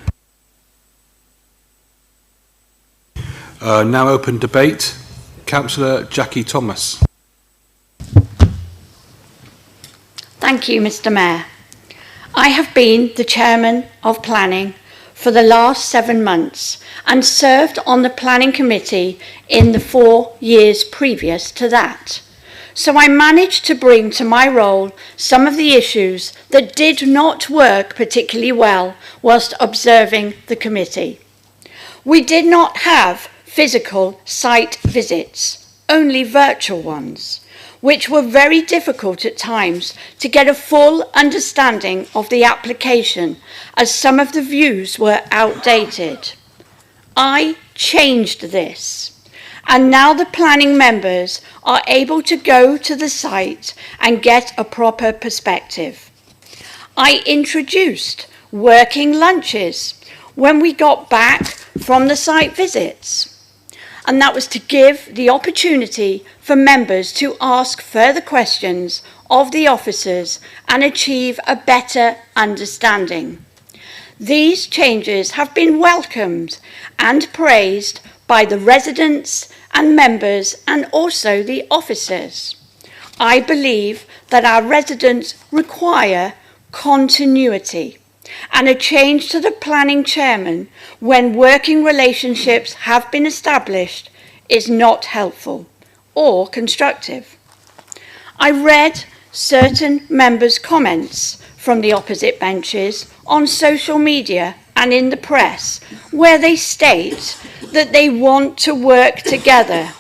Now open debate. Councillor Jackie Thomas.
Thank you, Mr. Mayor. I have been the Chairman of Planning for the last 7 months and served on the Planning Committee in the 4 years previous to that. So I managed to bring to my role some of the issues that did not work particularly well whilst observing the committee. We did not have physical site visits, only virtual ones, which were very difficult at times to get a full understanding of the application, as some of the views were outdated. I changed this, and now the planning members are able to go to the site and get a proper perspective. I introduced working lunches when we got back from the site visits, and that was to give the opportunity for members to ask further questions of the officers and achieve a better understanding. These changes have been welcomed and praised by the residents and members and also the officers. I believe that our residents require continuity, and a change to the planning chairman when working relationships have been established is not helpful or constructive. I read certain members' comments from the opposite benches on social media and in the press, where they state that they want to work together.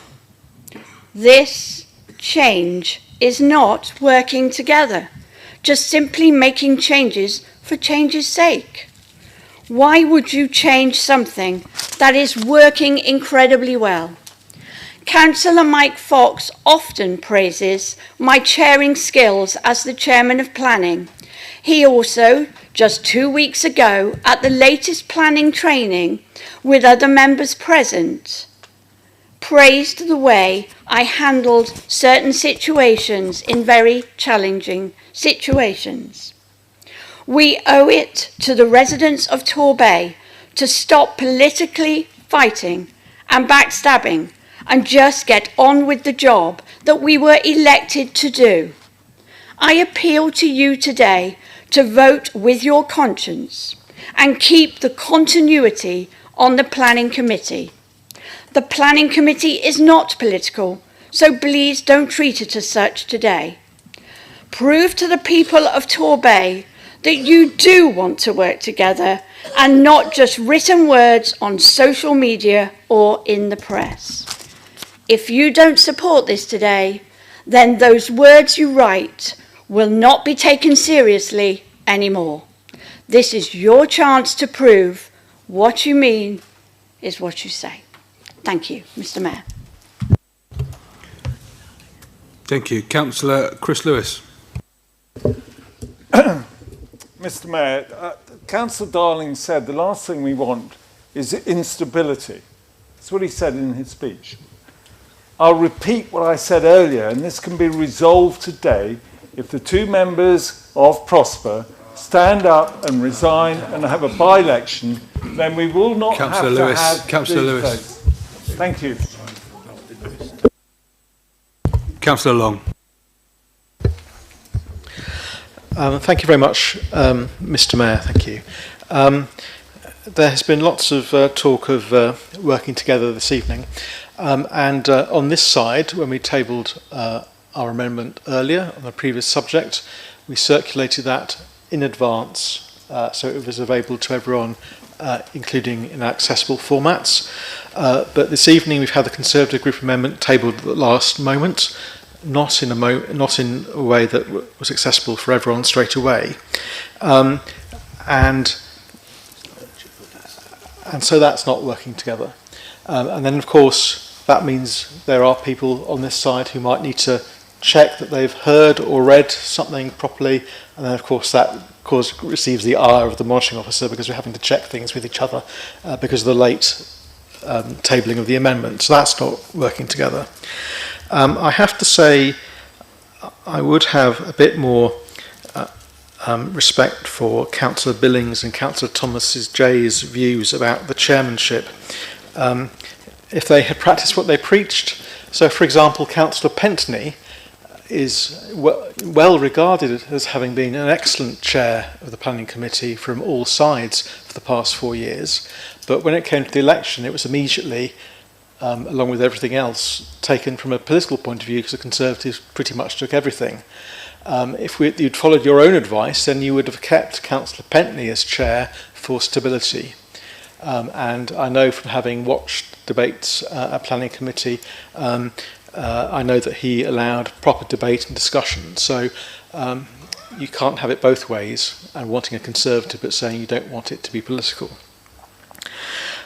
This change is not working together, just simply making changes for change's sake. Why would you change something that is working incredibly well? Councillor Mike Fox often praises my chairing skills as the Chairman of Planning. He also, just 2 weeks ago, at the latest planning training with other members present, praised the way I handled certain situations in very challenging situations. We owe it to the residents of Torbay to stop politically fighting and backstabbing and just get on with the job that we were elected to do. I appeal to you today to vote with your conscience and keep the continuity on the Planning Committee. The Planning Committee is not political, so please don't treat it as such today. Prove to the people of Torbay that you do want to work together and not just written words on social media or in the press. If you don't support this today, then those words you write will not be taken seriously anymore. This is your chance to prove what you mean is what you say. Thank you, Mr. Mayor.
Thank you. Councillor Chris Lewis.
Mr. Mayor, Councillor Darling said the last thing we want is instability. That's what he said in his speech. I'll repeat what I said earlier, and this can be resolved today if the 2 members of Prosper stand up and resign and have a by-election then we will not
Councillor
have
Lewis.
to have
Councillor
these
Lewis.
votes. Thank you.
Councillor Long.
Thank you very much, Mr. Mayor. Thank you. There has been lots of talk of working together this evening, and on this side, when we tabled our amendment earlier on a previous subject, we circulated that in advance, so it was available to everyone, including in accessible formats. But this evening, we've had the Conservative Group amendment tabled at the last moment, not in a way that was accessible for everyone straight away, and so that's not working together. And then, of course, that means there are people on this side who might need to check that they've heard or read something properly, and then, of course, that receives the ire of the monitoring officer because we're having to check things with each other because of the late tabling of the amendment. So that's not working together. I have to say I would have a bit more respect for Councillor Billings and Councillor Thomas Jay's views about the chairmanship. If they had practiced what they preached, so for example, Councillor Pentney is well regarded as having been an excellent chair of the planning committee from all sides for the past 4 years, but when it came to the election, it was immediately, along with everything else, taken from a political point of view because the Conservatives pretty much took everything. If you'd followed your own advice, then you would have kept Councillor Pentney as chair for stability. And I know from having watched debates at planning committee, I know that he allowed proper debate and discussion. So you can't have it both ways, and wanting a Conservative but saying you don't want it to be political.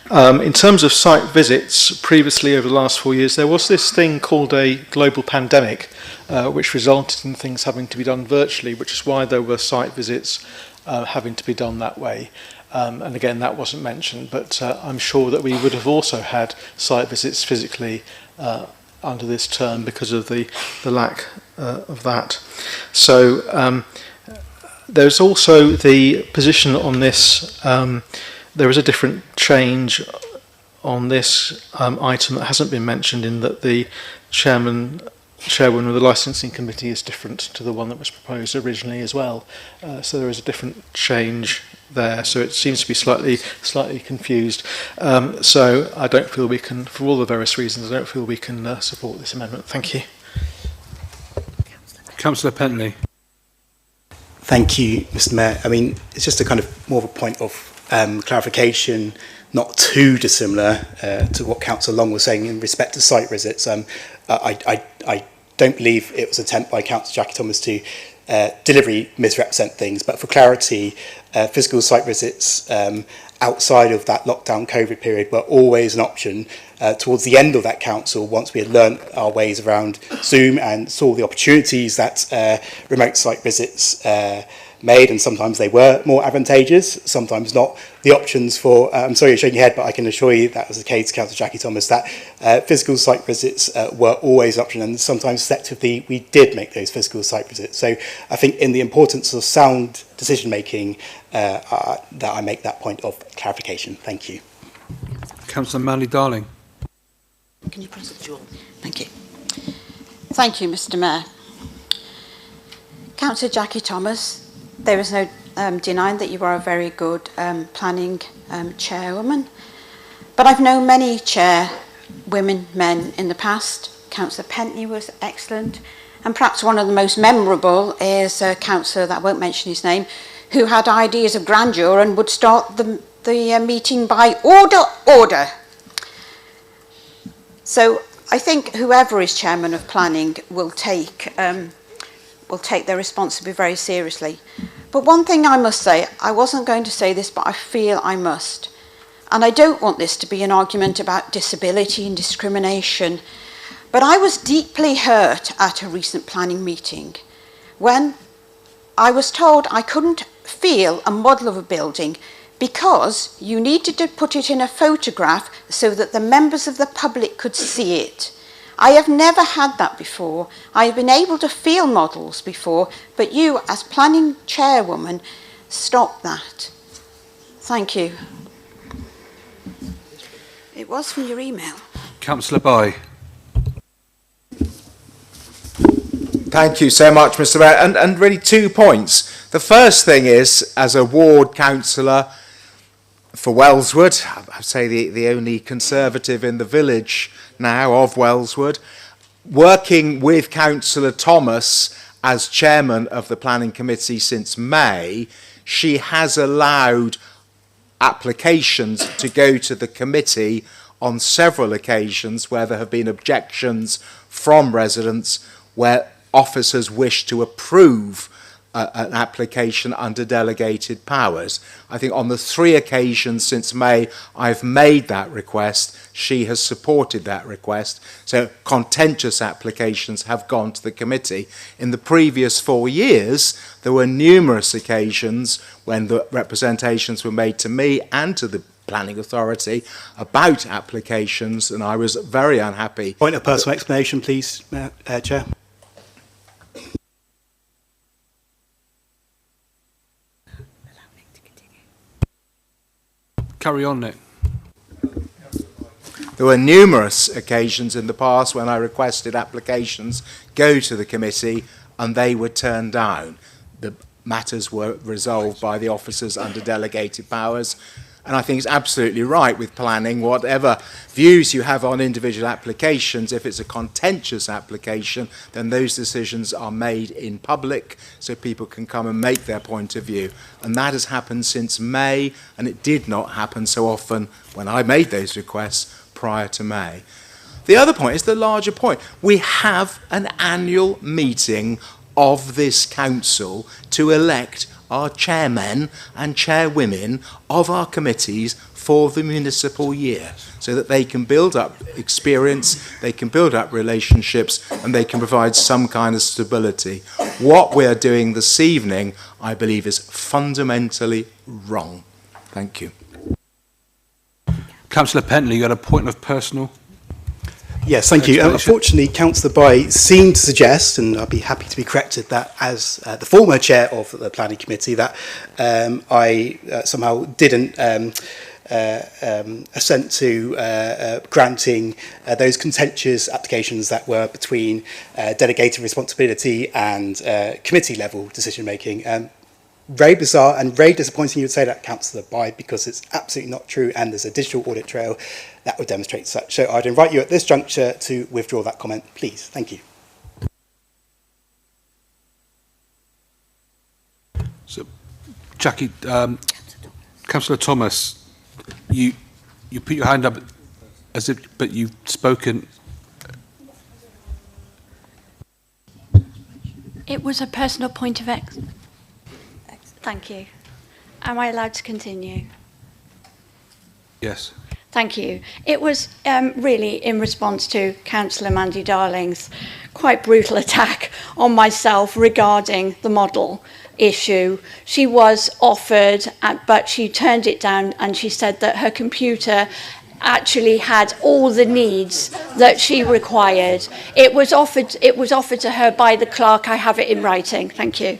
In terms of site visits, previously over the last 4 years, there was this thing called a global pandemic, which resulted in things having to be done virtually, which is why there were site visits having to be done that way. And again, that wasn't mentioned, but I'm sure that we would have also had site visits physically under this term because of the lack of that. So there's also the position on this. There is a different change on this item that hasn't been mentioned, in that the chairwoman of the licensing committee is different to the one that was proposed originally as well. So there is a different change there. So it seems to be slightly confused. So I don't feel we can, for all the various reasons, I don't feel we can support this amendment. Thank you.
Councillor Pentley.
Thank you, Mr. Mayor. I mean, it's just a kind of more of a point of clarification, not too dissimilar to what Councillor Long was saying in respect to site visits. I don't believe it was an attempt by Councillor Jackie Thomas to deliberately misrepresent things, but for clarity, physical site visits outside of that lockdown COVID period were always an option towards the end of that council, once we had learnt our ways around Zoom and saw the opportunities that remote site visits made, and sometimes they were more advantageous, sometimes not. The options for, I'm sorry you're shaking your head, but I can assure you that was the case, Councillor Jackie Thomas, that physical site visits were always an option, and sometimes selectively we did make those physical site visits. So I think in the importance of sound decision making, that I make that point of clarification. Thank you.
Councillor Manley-Darling.
Can you press the jewel? Thank you. Thank you, Mr. Mayor. Councillor Jackie Thomas, there is no denying that you are a very good planning chairwoman, but I've known many chairwomen, men in the past. Councillor Pentney was excellent, and perhaps one of the most memorable is a councillor that I won't mention his name, who had ideas of grandeur and would start the meeting by order. So I think whoever is chairman of planning will take their responsibility very seriously. But one thing I must say, I wasn't going to say this, but I feel I must. And I don't want this to be an argument about disability and discrimination, but I was deeply hurt at a recent planning meeting when I was told I couldn't feel a model of a building because you needed to put it in a photograph so that the members of the public could see it. I have never had that before. I've been able to feel models before, but you, as planning chairwoman, stopped that. Thank you. It was from your email.
Councillor Bye.
Thank you so much, Mr. Mayor. And really 2 points. The first thing is, as a ward councillor for Wellswood, I'd say the only Conservative in the village now of Wellswood, working with Councillor Thomas as chairman of the planning committee since May, she has allowed applications to go to the committee on several occasions where there have been objections from residents where officers wish to approve an application under delegated powers. I think on the 3 occasions since May I've made that request, she has supported that request. So contentious applications have gone to the committee. In the previous 4 years, there were numerous occasions when the representations were made to me and to the planning authority about applications, and I was very unhappy.
Point of personal explanation, please, Chair.
Carry on, Nick.
There were numerous occasions in the past when I requested applications go to the committee and they were turned down. The matters were resolved by the officers under delegated powers. And I think it's absolutely right with planning, whatever views you have on individual applications, if it's a contentious application, then those decisions are made in public so people can come and make their point of view. And that has happened since May, and it did not happen so often when I made those requests prior to May. The other point is the larger point. We have an annual meeting of this council to elect our chairmen and chairwomen of our committees for the municipal year so that they can build up experience, they can build up relationships, and they can provide some kind of stability. What we are doing this evening, I believe, is fundamentally wrong. Thank you.
Councillor Pentley, you had a point of personal.
Yes, thank you. Unfortunately, Councillor Bye seemed to suggest, and I'd be happy to be corrected, that as the former chair of the planning committee, that I somehow didn't assent to granting those contentious applications that were between delegated responsibility and committee level decision making. Very bizarre and very disappointing you would say that, Councillor Bye, because it's absolutely not true, and there's a digital audit trail that would demonstrate such. So I'd invite you at this juncture to withdraw that comment, please. Thank you.
So, Jackie, Councillor Thomas, you put your hand up as if, but you've spoken.
It was a personal point of Thank you. Am I allowed to continue?
Yes.
Thank you. It was really in response to Councillor Mandy Darling's quite brutal attack on myself regarding the model issue. She was offered, but she turned it down, and she said that her computer actually had all the needs that she required. It was offered to her by the clerk. I have it in writing. Thank you.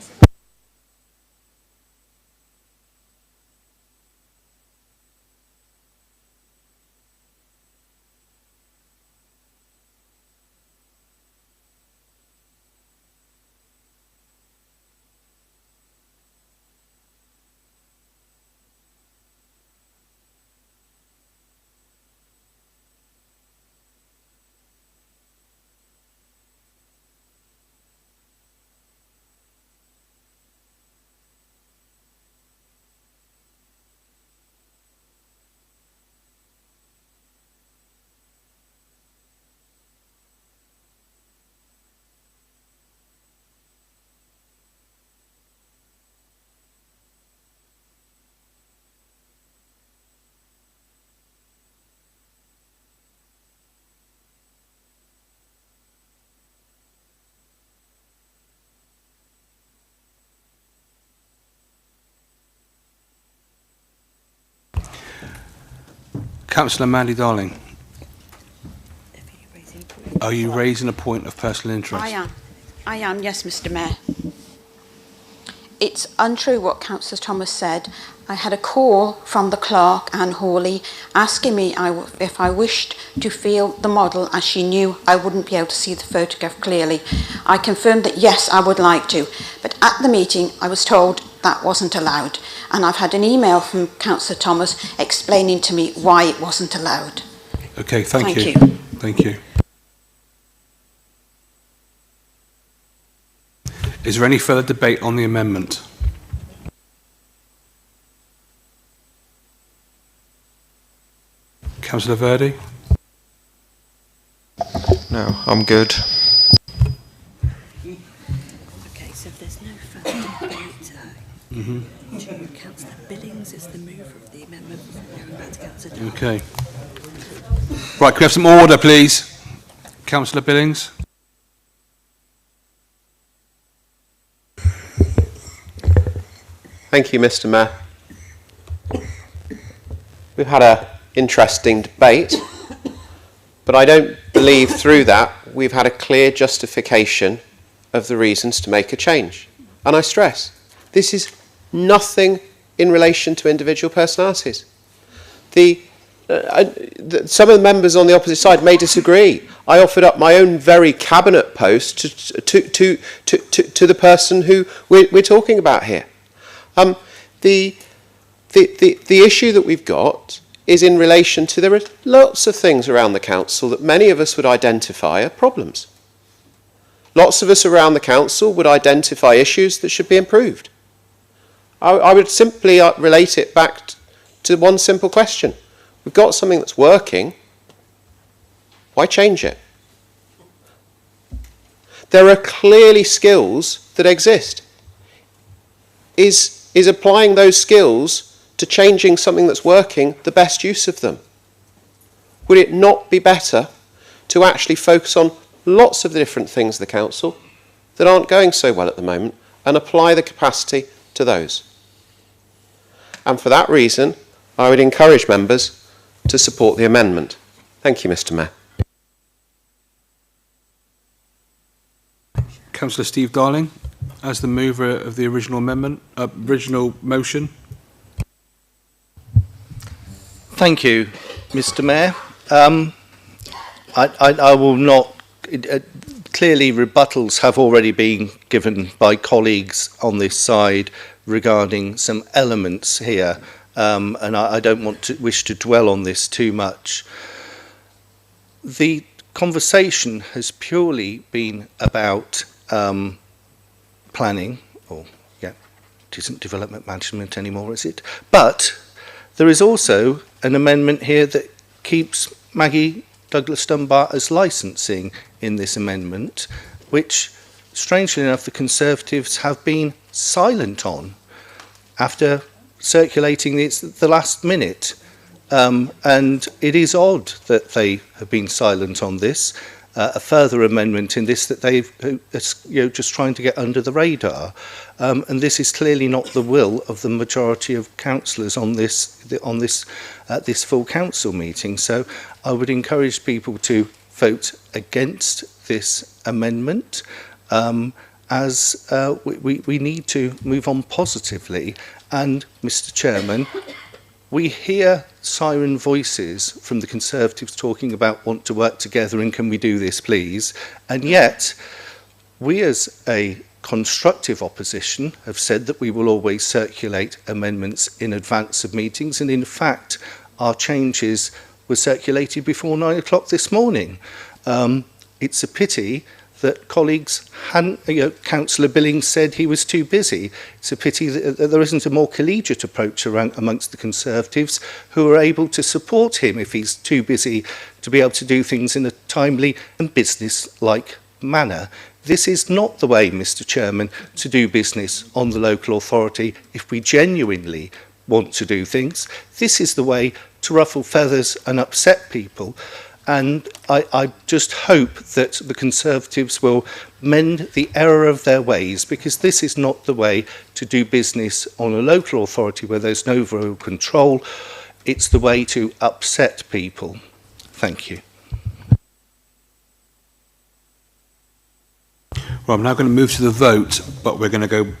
Councillor Mandy Darling, are you raising a point of personal interest?
I am, yes, Mr. Mayor. it's untrue what Councillor Thomas said. I had a call from the clerk, Anne Hawley, asking me if I wished to feel the model, as she knew I wouldn't be able to see the photograph clearly. I confirmed that yes, I would like to, but at the meeting I was told that wasn't allowed, and I've had an email from Councillor Thomas explaining to me why it wasn't allowed.
Okay, thank you. Thank you. Is there any further debate on the amendment? Councillor Verdi?
No, I'm good.
Okay, so if there's no further debate, to Councillor Billings is the mover of the amendment. Going back to Councillor Darling.
Okay. Right, can we have some order, please? Councillor Billings?
Thank you, Mr. Mayor. We've had an interesting debate, but I don't believe through that we've had a clear justification of the reasons to make a change. And I stress, this is nothing in relation to individual personalities. Some of the members on the opposite side may disagree. I offered up my own very cabinet post to the person who we're talking about here. The issue that we've got is in relation to, there are lots of things around the council that many of us would identify are problems. Lots of us around the council would identify issues that should be improved. I would simply relate it back to one simple question. We've got something that's working. Why change it? There are clearly skills that exist. Is applying those skills to changing something that's working the best use of them? Would it not be better to actually focus on lots of the different things of the council that aren't going so well at the moment and apply the capacity to those? And for that reason, I would encourage members to support the amendment. Thank you, Mr. Mayor.
Councillor Steve Darling, as the mover of the original amendment, original motion.
Thank you, Mr. Mayor. I will not. Clearly, rebuttals have already been given by colleagues on this side regarding some elements here, and I don't want to wish to dwell on this too much. The conversation has purely been about planning, or yeah, it isn't development management anymore, is it? But there is also an amendment here that keeps Maggie Douglas Dunbar as licensing in this amendment, which, strangely enough, the Conservatives have been silent on after circulating this at the last minute. And it is odd that they have been silent on this. A further amendment in this that they've, just trying to get under the radar, and this is clearly not the will of the majority of councillors on this this full council meeting. So I would encourage people to vote against this amendment, as we need to move on positively. And Mr. Chairman, we hear siren voices from the Conservatives talking about want to work together and can we do this please, and yet we as a constructive opposition have said that we will always circulate amendments in advance of meetings, and in fact our changes were circulated before 9 o'clock this morning. It's a pity that colleagues hadn't, Councillor Billings said he was too busy. It's a pity that there isn't a more collegiate approach amongst the Conservatives who are able to support him if he's too busy to be able to do things in a timely and business-like manner. This is not the way, Mr. Chairman, to do business on the local authority if we genuinely want to do things. This is the way to ruffle feathers and upset people. And I just hope that the Conservatives will mend the error of their ways, because this is not the way to do business on a local authority where there's no real control. It's the way to upset people. Thank you.
Well, I'm now going to move to the vote, but we're going to go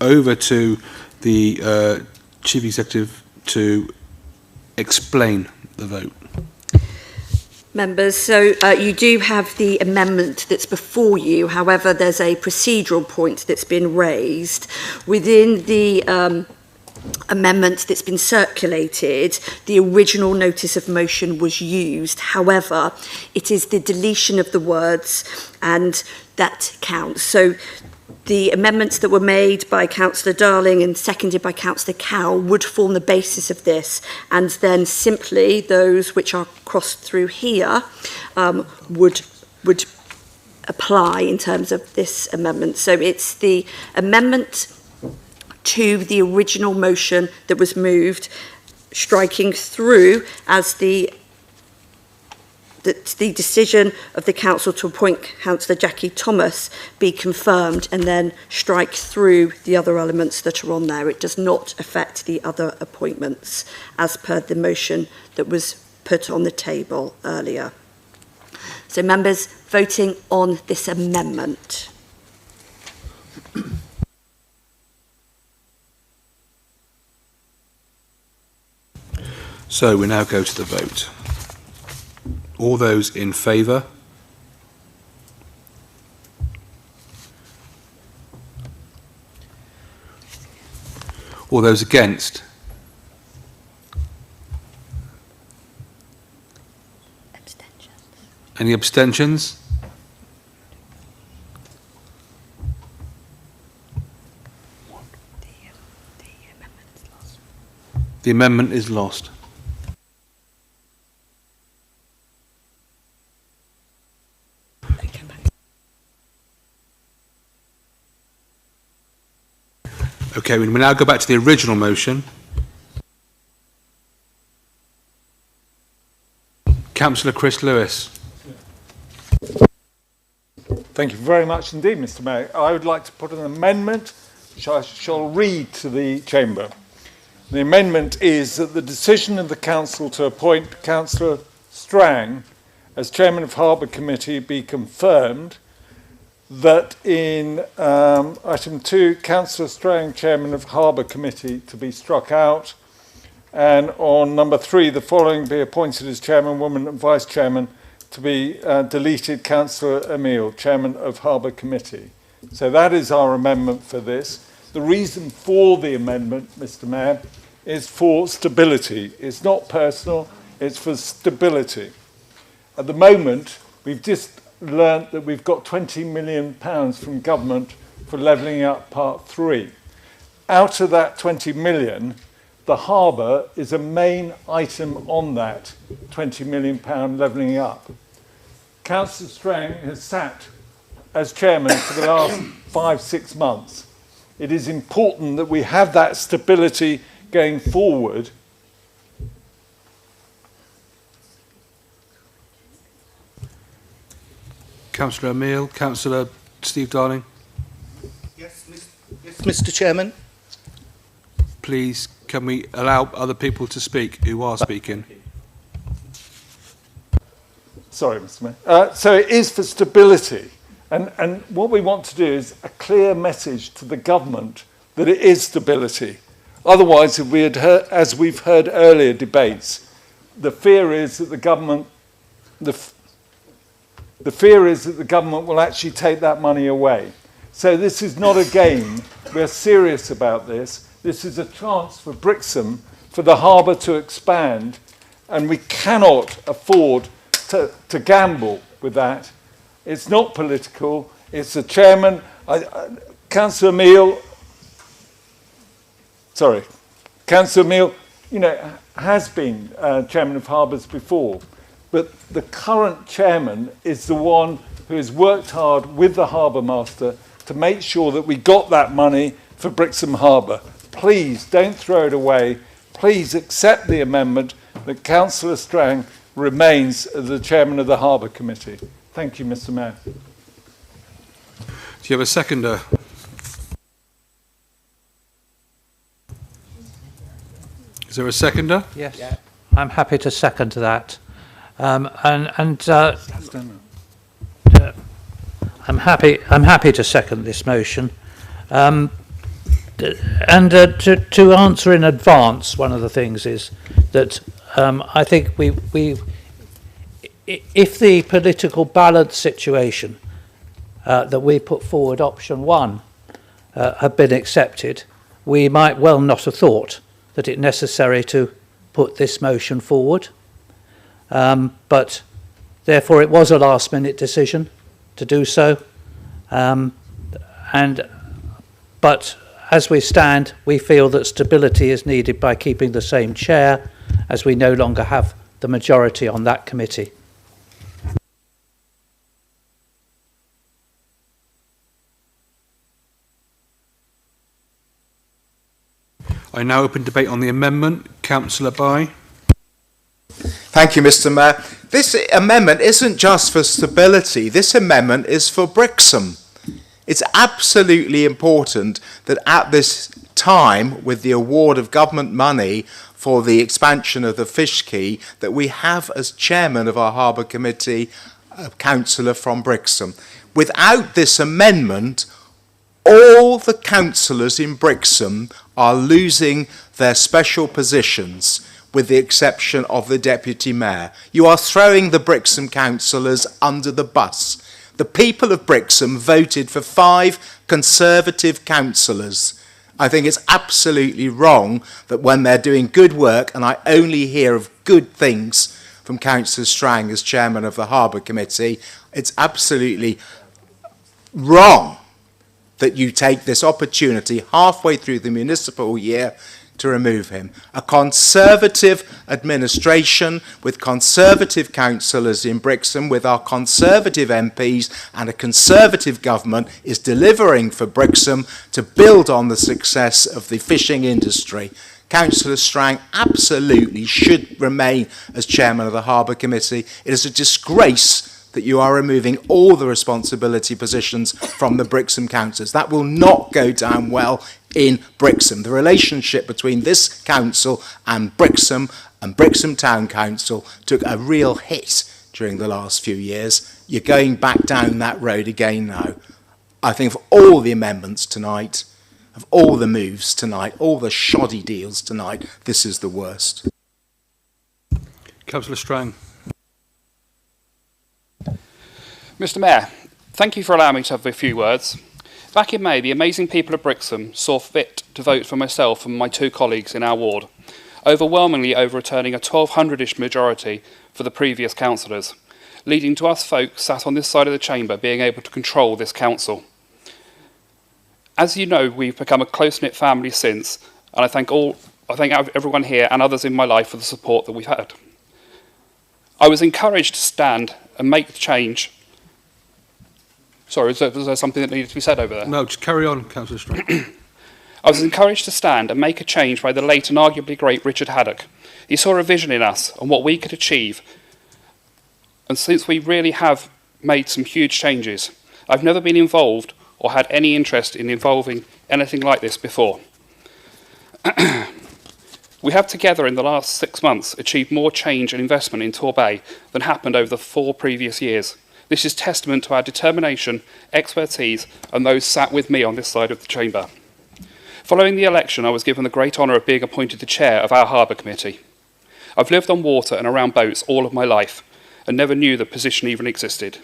over to the Chief Executive to explain the vote.
Members, so you do have the amendment that's before you. However, there's a procedural point that's been raised within the amendment that's been circulated. The original notice of motion was used. However, it is the deletion of the words, and that counts. So the amendments that were made by Councillor Darling and seconded by Councillor Cowell would form the basis of this, and then simply those which are crossed through here would apply in terms of this amendment. So it's the amendment to the original motion that was moved, striking through as the decision of the council to appoint Councillor Jackie Thomas be confirmed, and then strike through the other elements that are on there. It does not affect the other appointments as per the motion that was put on the table earlier. So members voting on this amendment.
So we now go to the vote. All those in favour? All those against?
Abstentions.
Any abstentions? The amendment is lost. Okay, we now go back to the original motion. Councillor Chris Lewis.
Thank you very much indeed, Mr. Mayor. I would like to put an amendment which I shall read to the Chamber. The amendment is that the decision of the Council to appoint Councillor Strang as Chairman of Harbour Committee be confirmed, that in item 2, Councillor Strang, Chairman of Harbour Committee, to be struck out, and on number 3, the following be appointed as Chairman, Woman and Vice Chairman, to be deleted, Councillor Emile, Chairman of Harbour Committee. So that is our amendment for this. The reason for the amendment, Mr. Mayor, is for stability. It's not personal, it's for stability. At the moment, we've just learnt that we've got £20 million from government for levelling up part 3. Out of that 20 million, the harbour is a main item on that £20 million levelling up. Councillor Strang has sat as chairman for the last 5-6 months. It is important that we have that stability going forward.
Councillor Emile, Councillor Steve Darling.
Yes, Mr. Chairman.
Please, can we allow other people to speak who are speaking?
Sorry, Mr. Mayor. So it is for stability. And what we want to do is a clear message to the government that it is stability. Otherwise, if we had heard, as we've heard earlier debates, the fear is that the government will actually take that money away. So this is not a game. We're serious about this. This is a chance for Brixham, for the harbour to expand, and we cannot afford to gamble with that. It's not political. It's the chairman, Councillor Emile, has been chairman of harbours before. But the current chairman is the one who has worked hard with the harbour master to make sure that we got that money for Brixham Harbour. Please don't throw it away. Please accept the amendment that Councillor Strang remains the chairman of the Harbour Committee. Thank you, Mr. Mayor.
Do you have a seconder? Is there a seconder?
Yes, yeah. I'm happy to second that. I'm happy to second this motion. to answer in advance, one of the things is that I think if the political balance situation that we put forward, option one, had been accepted, we might well not have thought that it necessary to put this motion forward. But therefore it was a last minute decision to do so. But as we stand, we feel that stability is needed by keeping the same chair, as we no longer have the majority on that committee.
I now open debate on the amendment. Councillor Bye.
Thank you, Mr. Mayor. This amendment isn't just for stability. This amendment is for Brixham. It's absolutely important that at this time, with the award of government money for the expansion of the fish quay, that we have as chairman of our harbour committee a councillor from Brixham. Without this amendment, all the councillors in Brixham are losing their special positions, with the exception of the deputy mayor. You are throwing the Brixham councillors under the bus. The people of Brixham voted for 5 Conservative councillors. I think it's absolutely wrong that when they're doing good work, and I only hear of good things from Councillor Strang as chairman of the Harbour Committee, it's absolutely wrong that you take this opportunity halfway through the municipal year to remove him. A Conservative administration with Conservative councillors in Brixham, with our Conservative MPs and a Conservative government, is delivering for Brixham to build on the success of the fishing industry. Councillor Strang absolutely should remain as chairman of the Harbour Committee. It is a disgrace that you are removing all the responsibility positions from the Brixham councillors. That will not go down well in Brixham. The relationship between this council and Brixham Town Council took a real hit during the last few years. You're going back down that road again now. I think of all the amendments tonight, of all the moves tonight, all the shoddy deals tonight, this is the worst.
Councillor Strang.
Mr. Mayor, thank you for allowing me to have a few words. Back in May, the amazing people of Brixham saw fit to vote for myself and my 2 colleagues in our ward, overwhelmingly overturning a 1200-ish majority for the previous councillors, leading to us folk sat on this side of the chamber being able to control this council. As you know, we've become a close-knit family since, and I thank everyone here and others in my life for the support that we've had. I was encouraged to stand and make the change. Sorry, was there something that needed to be said over there?
No, just carry on, Councillor Strang.
I was encouraged to stand and make a change by the late and arguably great Richard Haddock. He saw a vision in us and what we could achieve. And since we really have made some huge changes, I've never been involved or had any interest in involving anything like this before. We have together in the last 6 months achieved more change and investment in Torbay than happened over the 4 previous years. This is testament to our determination, expertise, and those sat with me on this side of the chamber. Following the election, I was given the great honour of being appointed the chair of our Harbour Committee. I've lived on water and around boats all of my life, and never knew the position even existed.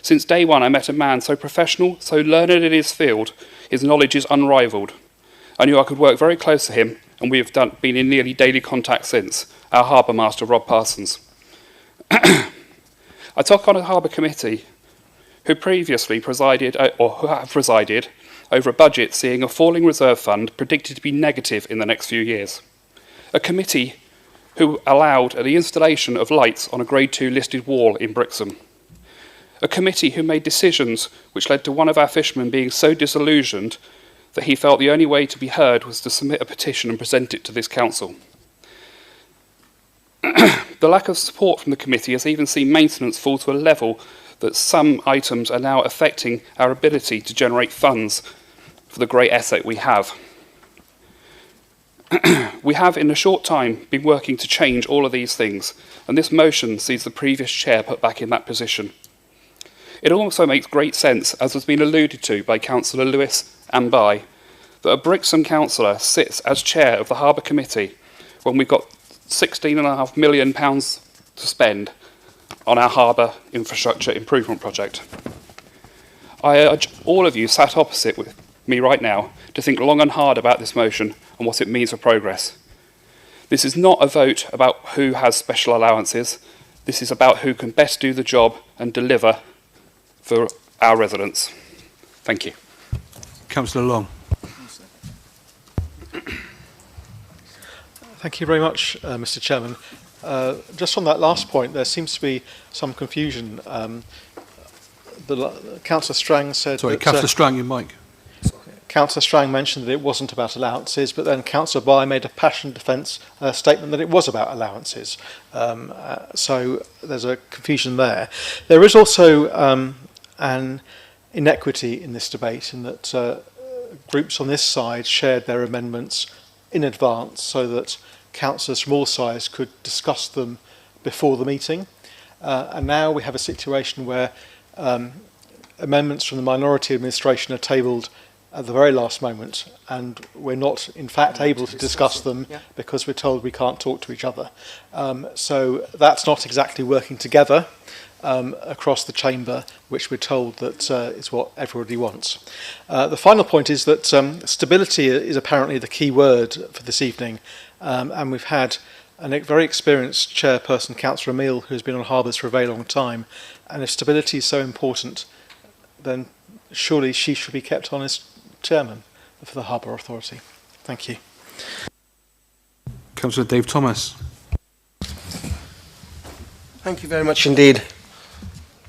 Since day one, I met a man so professional, so learned in his field, his knowledge is unrivalled. I knew I could work very close to him, and we have been in nearly daily contact since, our Harbour Master, Rob Parsons. I took on a Harbour Committee who previously presided, or who have presided, over a budget seeing a falling reserve fund predicted to be negative in the next few years. A committee who allowed the installation of lights on a Grade 2 listed wall in Brixham. A committee who made decisions which led to one of our fishermen being so disillusioned that he felt the only way to be heard was to submit a petition and present it to this council. The lack of support from the committee has even seen maintenance fall to a level that some items are now affecting our ability to generate funds for the great asset we have. We have, in a short time, been working to change all of these things, and this motion sees the previous chair put back in that position. It also makes great sense, as has been alluded to by Councillor Lewis and by, that a Brixham councillor sits as chair of the Harbour Committee when we've got £16.5 million to spend on our harbour infrastructure improvement project. I urge all of you sat opposite with me right now to think long and hard about this motion and what it means for progress. This is not a vote about who has special allowances. This is about who can best do the job and deliver for our residents. Thank you.
Councillor Long.
Thank you very much, Mr. Chairman. Just on that last point, there seems to be some confusion. Councillor Strang said...
Sorry, Councillor Strang, your mic.
Councillor Strang mentioned that it wasn't about allowances, but then Councillor Bye made a passionate defence statement that it was about allowances. So there's a confusion there. There is also an inequity in this debate in that groups on this side shared their amendments in advance so that councillors from all sides could discuss them before the meeting. And now we have a situation where amendments from the minority administration are tabled at the very last moment, and we're not, in fact, able to discuss them because we're told we can't talk to each other. So that's not exactly working together across the chamber, which we're told that is what everybody wants. The final point is that stability is apparently the key word for this evening, and we've had a very experienced chairperson, Councillor Emile, who's been on harbours for a very long time, and if stability is so important, then surely she should be kept on as chairman for the Harbour Authority. Thank you.
Councillor Dave Thomas.
Thank you very much indeed,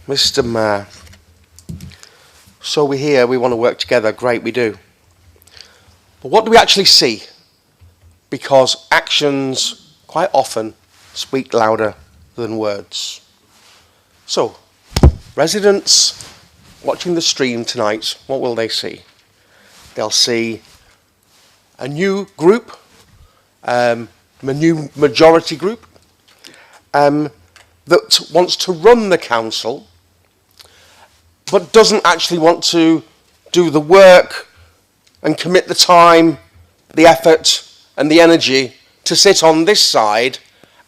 Mr. Mayor. So we're here, we want to work together, great, we do. But what do we actually see? Because actions quite often speak louder than words. So, residents watching the stream tonight, what will they see? They'll see a new group, a new majority group, that wants to run the council, but doesn't actually want to do the work and commit the time, the effort, and the energy to sit on this side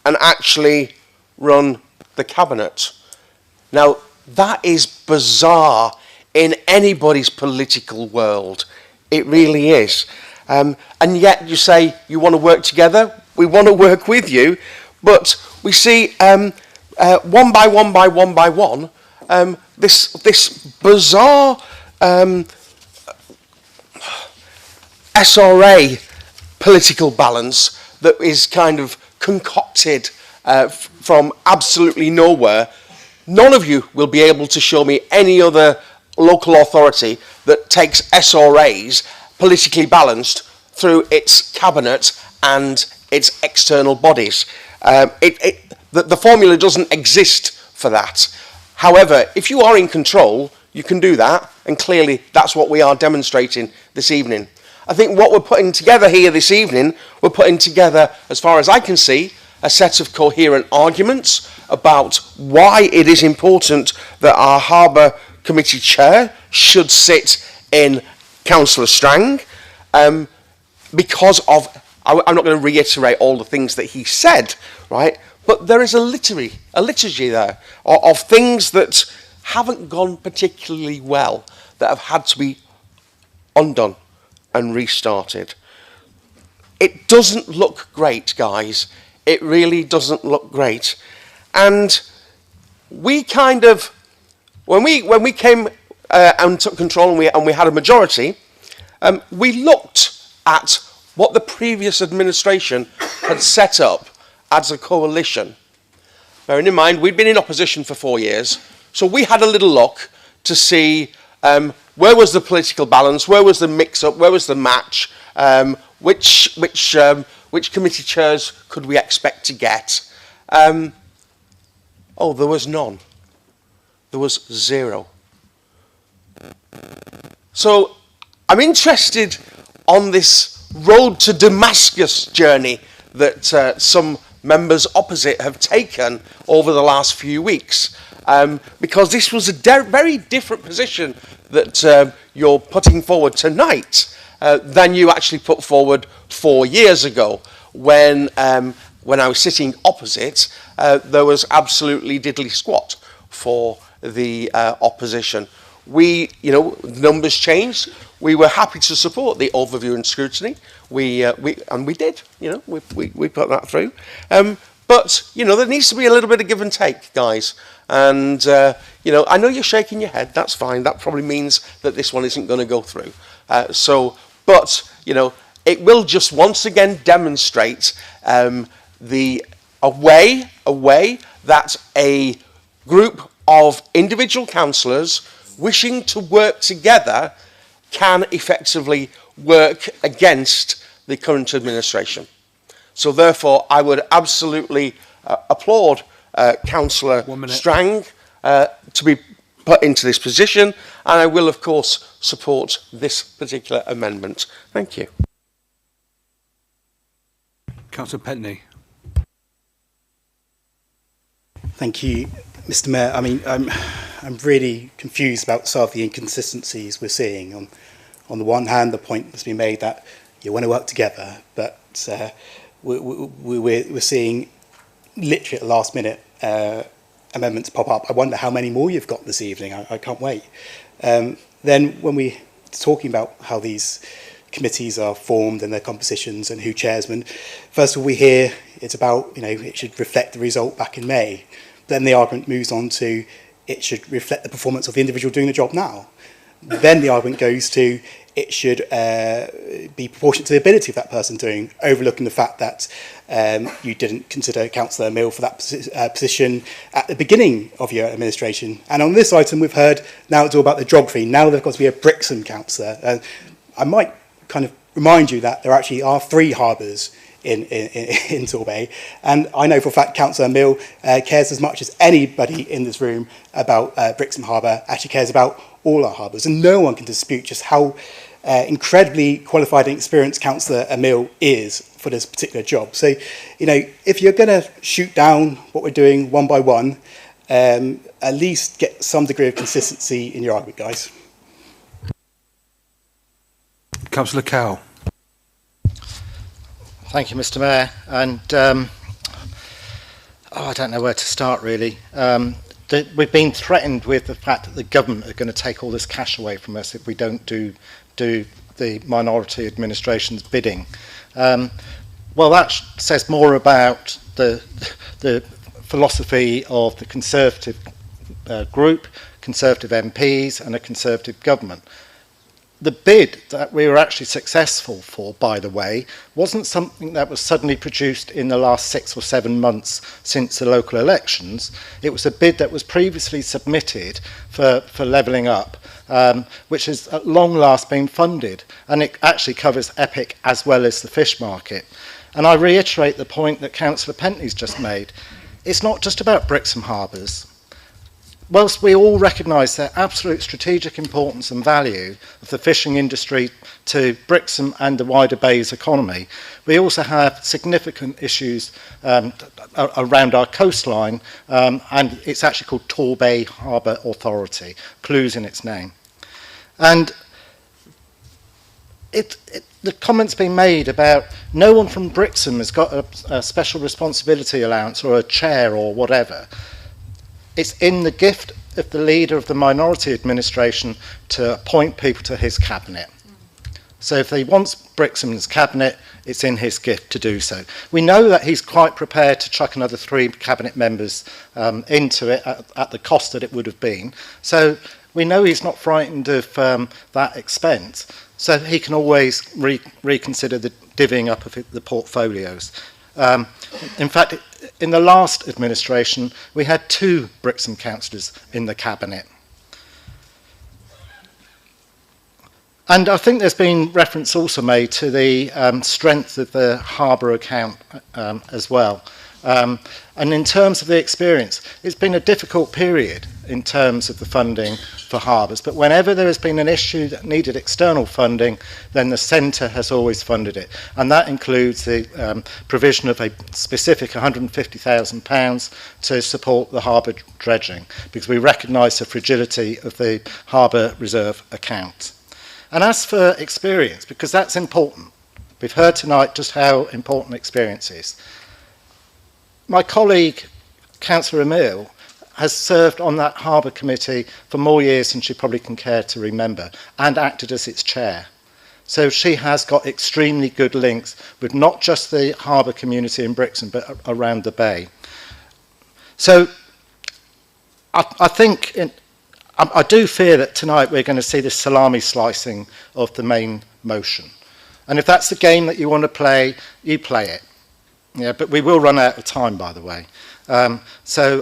and actually run the cabinet. Now, that is bizarre in anybody's political world. It really is. And yet you say you want to work together. We want to work with you. But we see one by one, this bizarre SRA political balance that is kind of concocted from absolutely nowhere. None of you will be able to show me any other local authority that takes SRAs politically balanced through its cabinet and its external bodies. The formula doesn't exist for that. However, if you are in control, you can do that, and clearly that's what we are demonstrating this evening. I think what we're putting together here this evening, we're putting together, as far as I can see, a set of coherent arguments about why it is important that our Harbour Committee Chair should sit in Councillor Strang, because of, I'm not going to reiterate all the things that he said, right? But there is a liturgy there of things that haven't gone particularly well, that have had to be undone and restarted. It doesn't look great, guys. It really doesn't look great. And we kind of, when we came and took control and we had a majority, we looked at what the previous administration had set up as a coalition. Bearing in mind, we'd been in opposition for 4 years, so we had a little look to see where was the political balance, where was the mix-up, where was the match, which committee chairs could we expect to get? Oh, there was none. There was zero. So I'm interested on this road to Damascus journey that some members opposite have taken over the last few weeks, because this was a very different position that you're putting forward tonight. than you actually put forward 4 years ago when I was sitting opposite, there was absolutely diddly squat for the opposition. Numbers changed. We were happy to support the overview and scrutiny. We did. We put that through. But there needs to be a little bit of give and take, guys. And I know you're shaking your head. That's fine. That probably means that this one isn't going to go through. But it will just once again demonstrate a way that a group of individual councillors wishing to work together can effectively work against the current administration. So therefore, I would absolutely applaud Councillor Strang to be put into this position, and I will, of course, support this particular amendment. Thank you.
Councillor Pentney.
Thank you, Mr. Mayor. I mean, I'm really confused about some of the inconsistencies we're seeing. On the one hand, the point has been made that you want to work together, but we're seeing literally at the last minute amendments pop up. I wonder how many more you've got this evening. I can't wait. Then when we're talking about how these committees are formed and their compositions and who chairs them, first of all we hear it's about, it should reflect the result back in May. Then the argument moves on to it should reflect the performance of the individual doing the job now. Then the argument goes to it should be proportionate to the ability of that person doing, overlooking the fact that you didn't consider Councillor Mill for that position at the beginning of your administration. And on this item, we've heard now it's all about the geography. Now there's got to be a Brixham councillor. I might kind of remind you that there actually are 3 harbours in Torbay, and I know for a fact Councillor Mill cares as much as anybody in this room about Brixham Harbour, actually cares about all our harbours, and no one can dispute just how incredibly qualified and experienced Councillor Mill is for this particular job. So, if you're going to shoot down what we're doing one by one, at least get some degree of consistency in your argument, guys.
Councillor Cowell.
Thank you, Mr. Mayor. And I don't know where to start, really. We've been threatened with the fact that the government are going to take all this cash away from us if we don't do the minority administration's bidding. Well, that says more about the philosophy of the Conservative group, Conservative MPs and a Conservative government. The bid that we were actually successful for, by the way, wasn't something that was suddenly produced in the last 6 or 7 months since the local elections. It was a bid that was previously submitted for levelling up, which has at long last been funded, and it actually covers Epic as well as the fish market. And I reiterate the point that Councillor Pentney's just made. It's not just about Brixham harbours. Whilst we all recognise the absolute strategic importance and value of the fishing industry to Brixham and the wider Bay's economy, we also have significant issues around our coastline, and it's actually called Torbay Harbour Authority, clues in its name. And the comment's been made about no one from Brixham has got a special responsibility allowance or a chair or whatever. It's in the gift of the leader of the minority administration to appoint people to his cabinet. So if he wants Brixham's cabinet, it's in his gift to do so. We know that he's quite prepared to chuck another 3 cabinet members into it at the cost that it would have been. So we know he's not frightened of that expense. So he can always reconsider the divvying up of the portfolios. In fact, in the last administration, we had 2 Brixham councillors in the cabinet. And I think there's been reference also made to the strength of the harbour account as well. And in terms of the experience, it's been a difficult period in terms of the funding for harbours, but whenever there has been an issue that needed external funding, then the centre has always funded it. And that includes the provision of a specific £150,000 to support the harbour dredging, because we recognise the fragility of the harbour reserve account. And as for experience, because that's important, we've heard tonight just how important experience is. My colleague, Councillor Emile, has served on that Harbour Committee for more years than she probably can care to remember, and acted as its chair. So she has got extremely good links with not just the harbour community in Brixham, but around the bay. So I think, I do fear that tonight we're going to see this salami slicing of the main motion. And if that's the game that you want to play, you play it. Yeah, but we will run out of time, by the way. So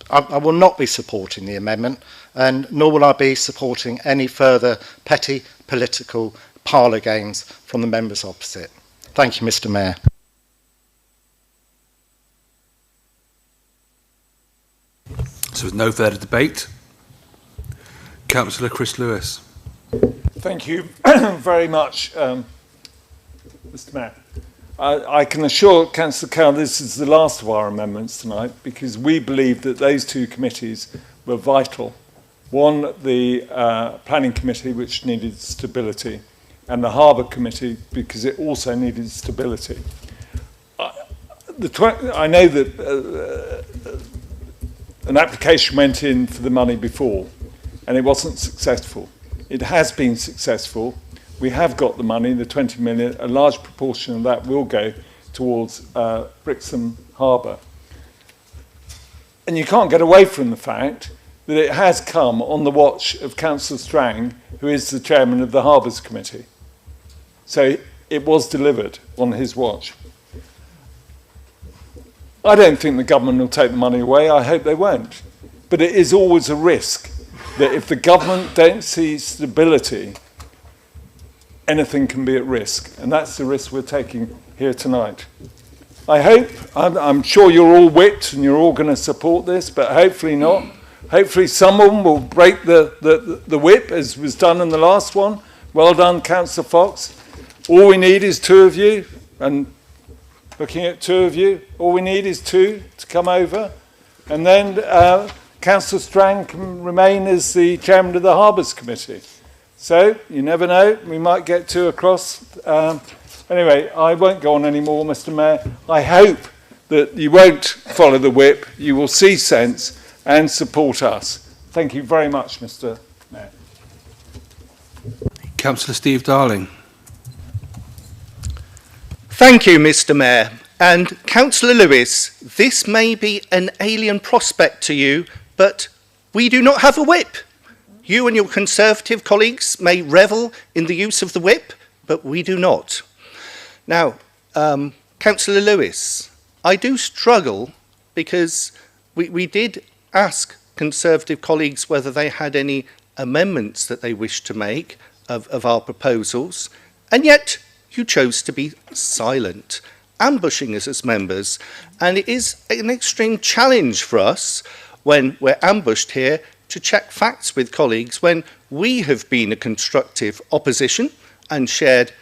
I will not be supporting the amendment, and nor will I be supporting any further petty political parlour games from the members opposite. Thank you, Mr. Mayor.
So there's no further debate. Councillor Chris Lewis.
Thank you very much, Mr. Mayor. I can assure Councillor Cowell this is the last of our amendments tonight, because we believe that those two committees were vital. One, the Planning Committee, which needed stability, and the Harbour Committee, because it also needed stability. I know that an application went in for the money before, and it wasn't successful. It has been successful. We have got the money, the 20 million, a large proportion of that will go towards Brixham Harbour. And you can't get away from the fact that it has come on the watch of Councillor Strang, who is the chairman of the Harbours Committee. So it was delivered on his watch. I don't think the government will take the money away. I hope they won't. But it is always a risk that if the government don't see stability, anything can be at risk. And that's the risk we're taking here tonight. I hope, I'm sure you're all whipped and you're all going to support this, but hopefully not. Hopefully someone will break the whip, as was done in the last one. Well done, Councillor Fox. All we need is two of you, and looking at two of you, all we need is two to come over. And then Councillor Strang can remain as the chairman of the Harbours Committee. So, you never know, we might get two across. Anyway, I won't go on anymore, Mr. Mayor. I hope that you won't follow the whip, you will see sense and support us. Thank you very much, Mr. Mayor.
Councillor Steve Darling.
Thank you, Mr. Mayor. And Councillor Lewis, this may be an alien prospect to you, but we do not have a whip. You and your Conservative colleagues may revel in the use of the whip, but we do not. Now, Councillor Lewis, I do struggle because we did ask Conservative colleagues whether they had any amendments that they wished to make of our proposals, and yet you chose to be silent, ambushing us as members. And it is an extreme challenge for us when we're ambushed here to check facts with colleagues when we have been a constructive opposition and shared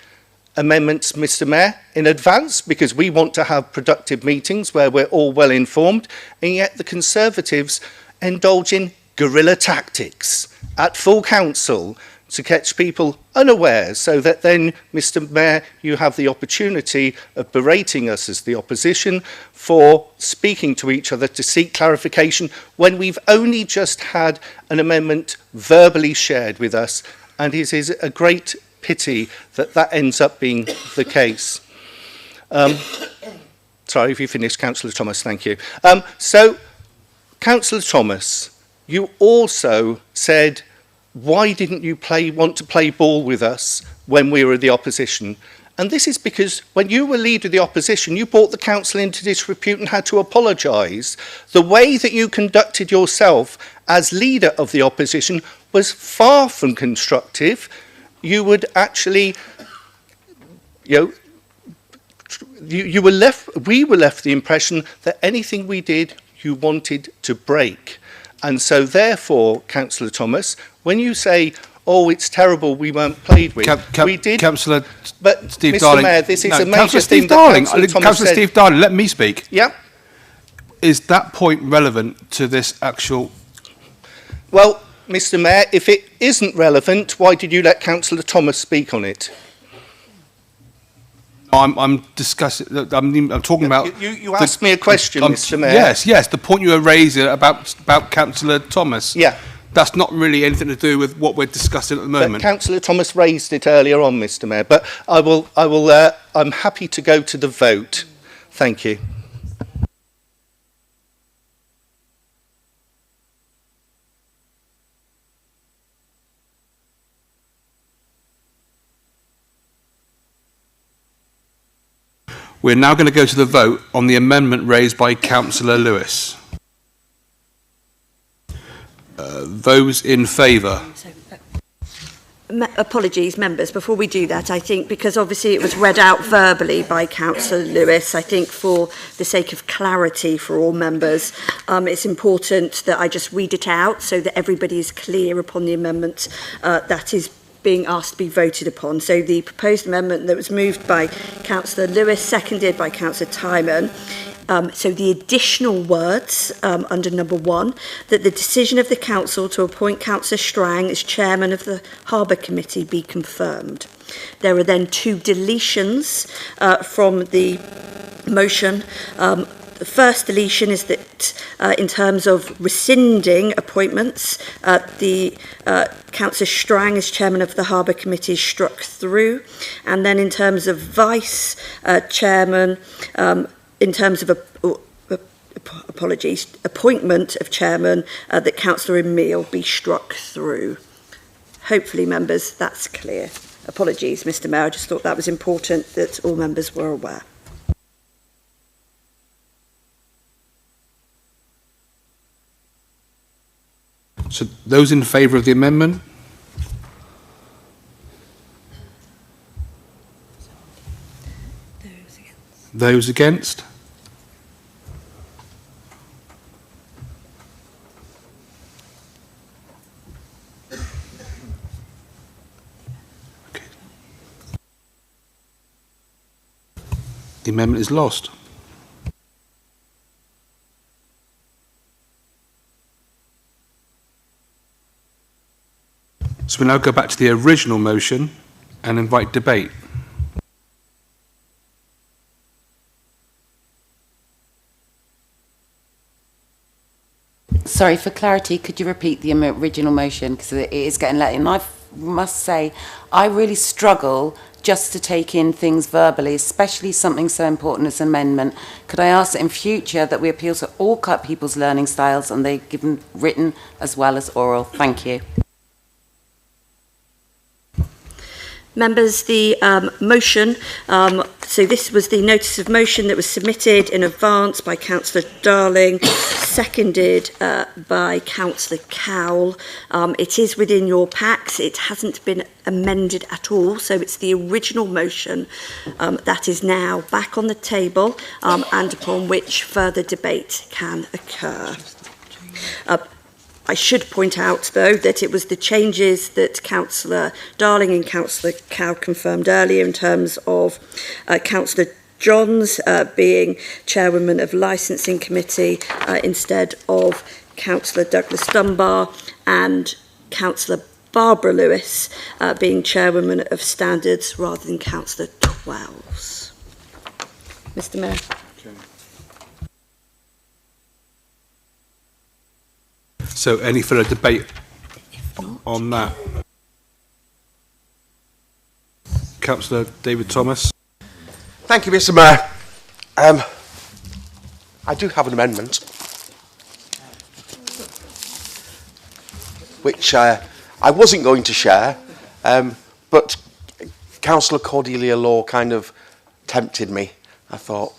amendments, Mr. Mayor, in advance because we want to have productive meetings where we're all well informed, and yet the Conservatives indulge in guerrilla tactics at full council to catch people unawares, so that then, Mr. Mayor, you have the opportunity of berating us as the opposition for speaking to each other to seek clarification when we've only just had an amendment verbally shared with us, and it is a great pity that that ends up being the case. Sorry, if you finished, Councillor Thomas, thank you. So, Councillor Thomas, you also said, why didn't you want to play ball with us when we were the opposition? And this is because when you were leader of the opposition, you brought the council into disrepute and had to apologise. The way that you conducted yourself as leader of the opposition was far from constructive. You would actually, we were left the impression that anything we did, you wanted to break. And so therefore, Councillor Thomas, when you say, oh, it's terrible, we weren't played with, we did.
Councillor
but
Steve
Mr.
Darling.
Mayor, this is a major
Councillor
thing
Steve Darling.
that Councillor Thomas
Councillor
said.
Steve Darling, let me speak.
Yeah.
Is that point relevant to this actual?
Well, Mr Mayor, if it isn't relevant, why did you let Councillor Thomas speak on it?
I'm discussing. I'm talking about.
You asked me a question, Mr Mayor.
Yes. The point you were raising about Councillor Thomas.
Yeah.
That's not really anything to do with what we're discussing at the moment.
But Councillor Thomas raised it earlier on, Mr Mayor. But I'm happy to go to the vote. Thank you.
We're now going to go to the vote on the amendment raised by Councillor Lewis. Those in favour?
Apologies, members. Before we do that, I think because obviously it was read out verbally by Councillor Lewis, I think for the sake of clarity for all members, it's important that I just read it out so that everybody is clear upon the amendment that is being asked to be voted upon. So the proposed amendment that was moved by Councillor Lewis, seconded by Councillor Timon. So the additional words under number 1, that the decision of the Council to appoint Councillor Strang as Chairman of the Harbour Committee be confirmed. There are then 2 deletions from the motion. The first deletion is that in terms of rescinding appointments, the Councillor Strang as Chairman of the Harbour Committee is struck through. And then in terms of Vice Chairman, in terms of appointment of Chairman, that Councillor Emile be struck through. Hopefully, members, that's clear. Apologies, Mr Mayor, I just thought that was important that all members were aware.
So those in favour of the amendment? Those against? Okay. The amendment is lost. So we now go back to the original motion and invite debate.
Sorry, for clarity, could you repeat the original motion, because it is getting late, and I must say I really struggle just to take in things verbally, especially something so important as an amendment. Could I ask that in future that we appeal to all people's learning styles and they're given written as well as oral? Thank you.
Members, the motion, so this was the notice of motion that was submitted in advance by Councillor Darling, seconded by Councillor Cowell. It is within your packs. It hasn't been amended at all, so it's the original motion that is now back on the table and upon which further debate can occur. I should point out, though, that it was the changes that Councillor Darling and Councillor Cow confirmed earlier in terms of Councillor Johns being Chairwoman of Licensing Committee instead of Councillor Douglas Dunbar, and Councillor Barbara Lewis being Chairwoman of Standards rather than Councillor Twelves. Mr Mayor.
So any further debate on that? Councillor David Thomas.
Thank you, Mr Mayor. I do have an amendment, which I wasn't going to share, but Councillor Cordelia Law kind of tempted me. I thought,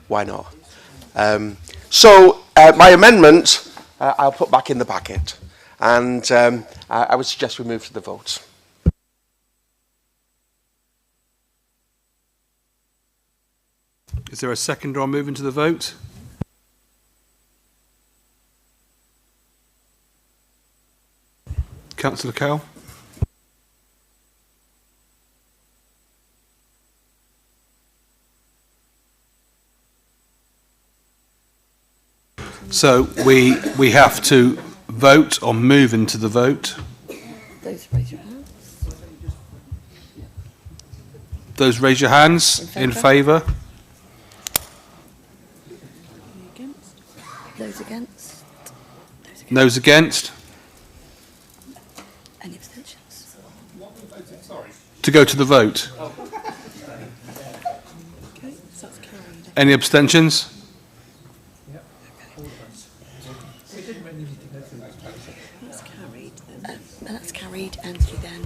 why not? So my amendment I'll put back in the packet, and I would suggest we move to the vote.
Is there a second on moving to the vote? Councillor Cowell. So we have to vote on moving to the vote.
Those raise your hands.
Those raise your hands in favour.
Those against.
Those against.
Any abstentions?
To go to the vote. Any abstentions?
That's carried, Anthony then.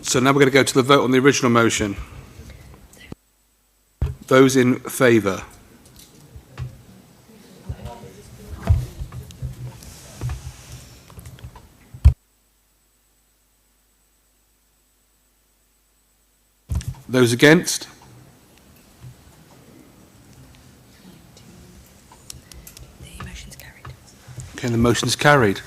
So now we're going to go to the vote on the original motion. Those in favour? Those against?
The motion's carried.
Okay, the motion's carried.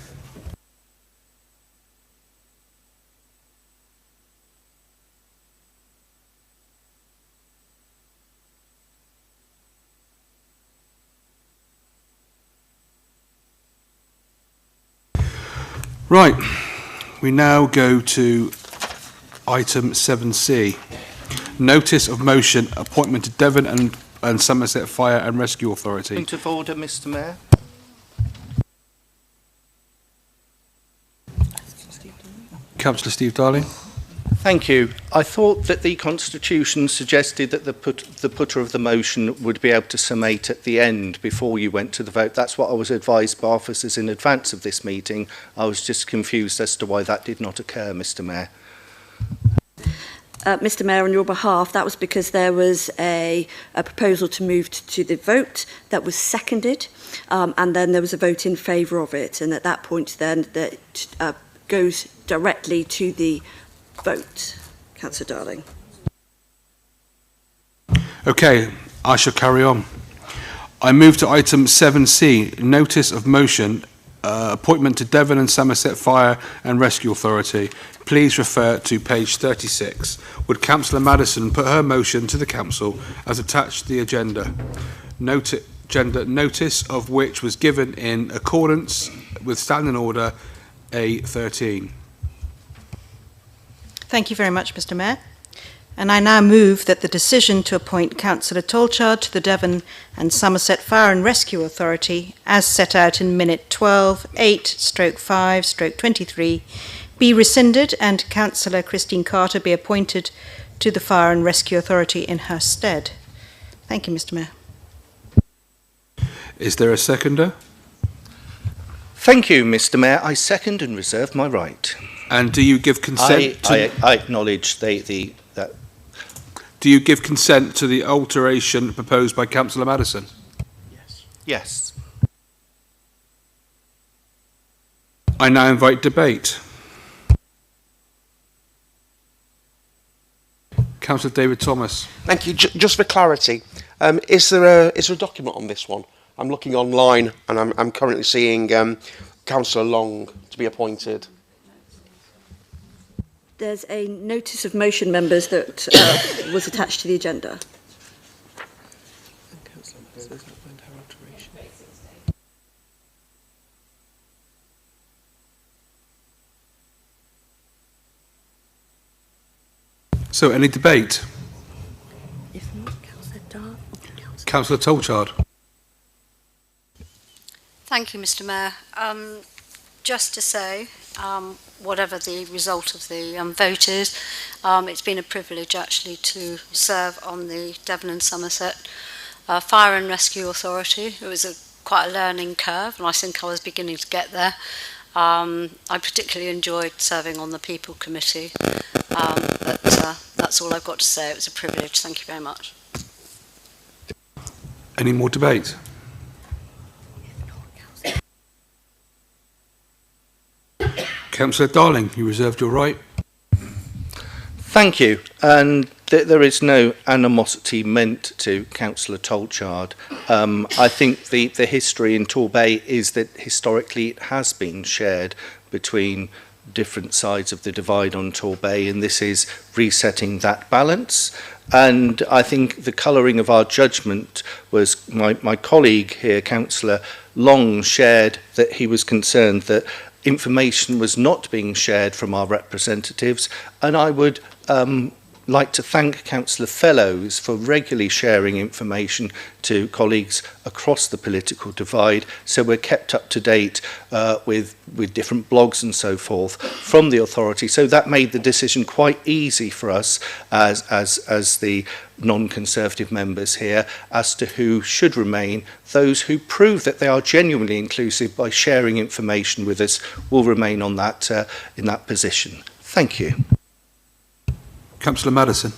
Right, we now go to item 7C. Notice of motion, appointment to Devon and Somerset Fire and Rescue Authority.
Point of order, Mr. Mayor.
Councillor Steve Darling.
Thank you. I thought that the Constitution suggested that the putter of the motion would be able to summate at the end before you went to the vote. That's what I was advised by officers in advance of this meeting. I was just confused as to why that did not occur, Mr. Mayor.
Mr Mayor, on your behalf, that was because there was a proposal to move to the vote that was seconded, and then there was a vote in favour of it, and at that point then that goes directly to the vote. Councillor Darling.
Okay, I shall carry on. I move to item 7C, notice of motion, appointment to Devon and Somerset Fire and Rescue Authority. Please refer to page 36. Would Councillor Madison put her motion to the Council as attached to the agenda? Notice of which was given in accordance with Standing Order A13.
Thank you very much, Mr. Mayor. And I now move that the decision to appoint Councillor Tolchard to the Devon and Somerset Fire and Rescue Authority, as set out in minute 12/8/5/23, be rescinded and Councillor Christine Carter be appointed to the Fire and Rescue Authority in her stead. Thank you, Mr. Mayor.
Is there a seconder?
Thank you, Mr. Mayor. I second and reserve my right.
And do you give consent
I acknowledge that.
Do you give consent to the alteration proposed by Councillor Madison?
Yes.
I now invite debate. Councillor David Thomas.
Thank you. Just for clarity, is there a document on this one? I'm looking online and I'm currently seeing Councillor Long to be appointed.
There's a notice of motion, members, that was attached to the agenda.
So, any debate?
If not, Councillor Dar.
Councillor Tolchard.
Thank you, Mr. Mayor. Just to say, whatever the result of the vote is, it's been a privilege actually to serve on the Devon and Somerset Fire and Rescue Authority. It was quite a learning curve, and I think I was beginning to get there. I particularly enjoyed serving on the People Committee, but that's all I've got to say. It was a privilege. Thank you very much.
Any more debate?
If not,
Councillor Darling, you reserved your right.
Thank you. And there is no animosity meant to Councillor Tolchard. I think the history in Torbay is that historically it has been shared between different sides of the divide on Torbay, and this is resetting that balance. And I think the colouring of our judgment was my colleague here, Councillor Long, shared that he was concerned that information was not being shared from our representatives, and I would like to thank Councillor Fellows for regularly sharing information to colleagues across the political divide, so we're kept up to date with different blogs and so forth from the authority. So that made the decision quite easy for us as the non-Conservative members here as to who should remain. Those who prove that they are genuinely inclusive by sharing information with us will remain on that in that position. Thank you.
Councillor Madison.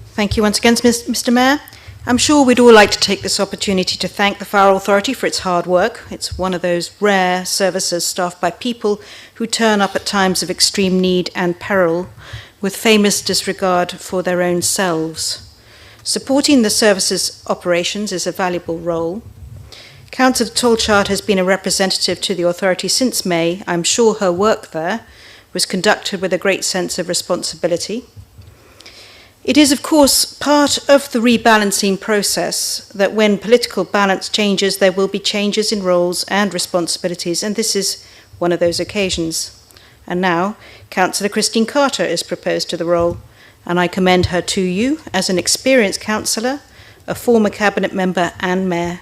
Thank you once again, Mr. Mayor. I'm sure we'd all like to take this opportunity to thank the Fire Authority for its hard work. It's one of those rare services staffed by people who turn up at times of extreme need and peril with famous disregard for their own selves. Supporting the service's operations is a valuable role. Councillor Tolchard has been a representative to the authority since May. I'm sure her work there was conducted with a great sense of responsibility. It is, of course, part of the rebalancing process that when political balance changes, there will be changes in roles and responsibilities, and this is one of those occasions. And now, Councillor Christine Carter is proposed to the role, and I commend her to you as an experienced councillor, a former cabinet member and mayor.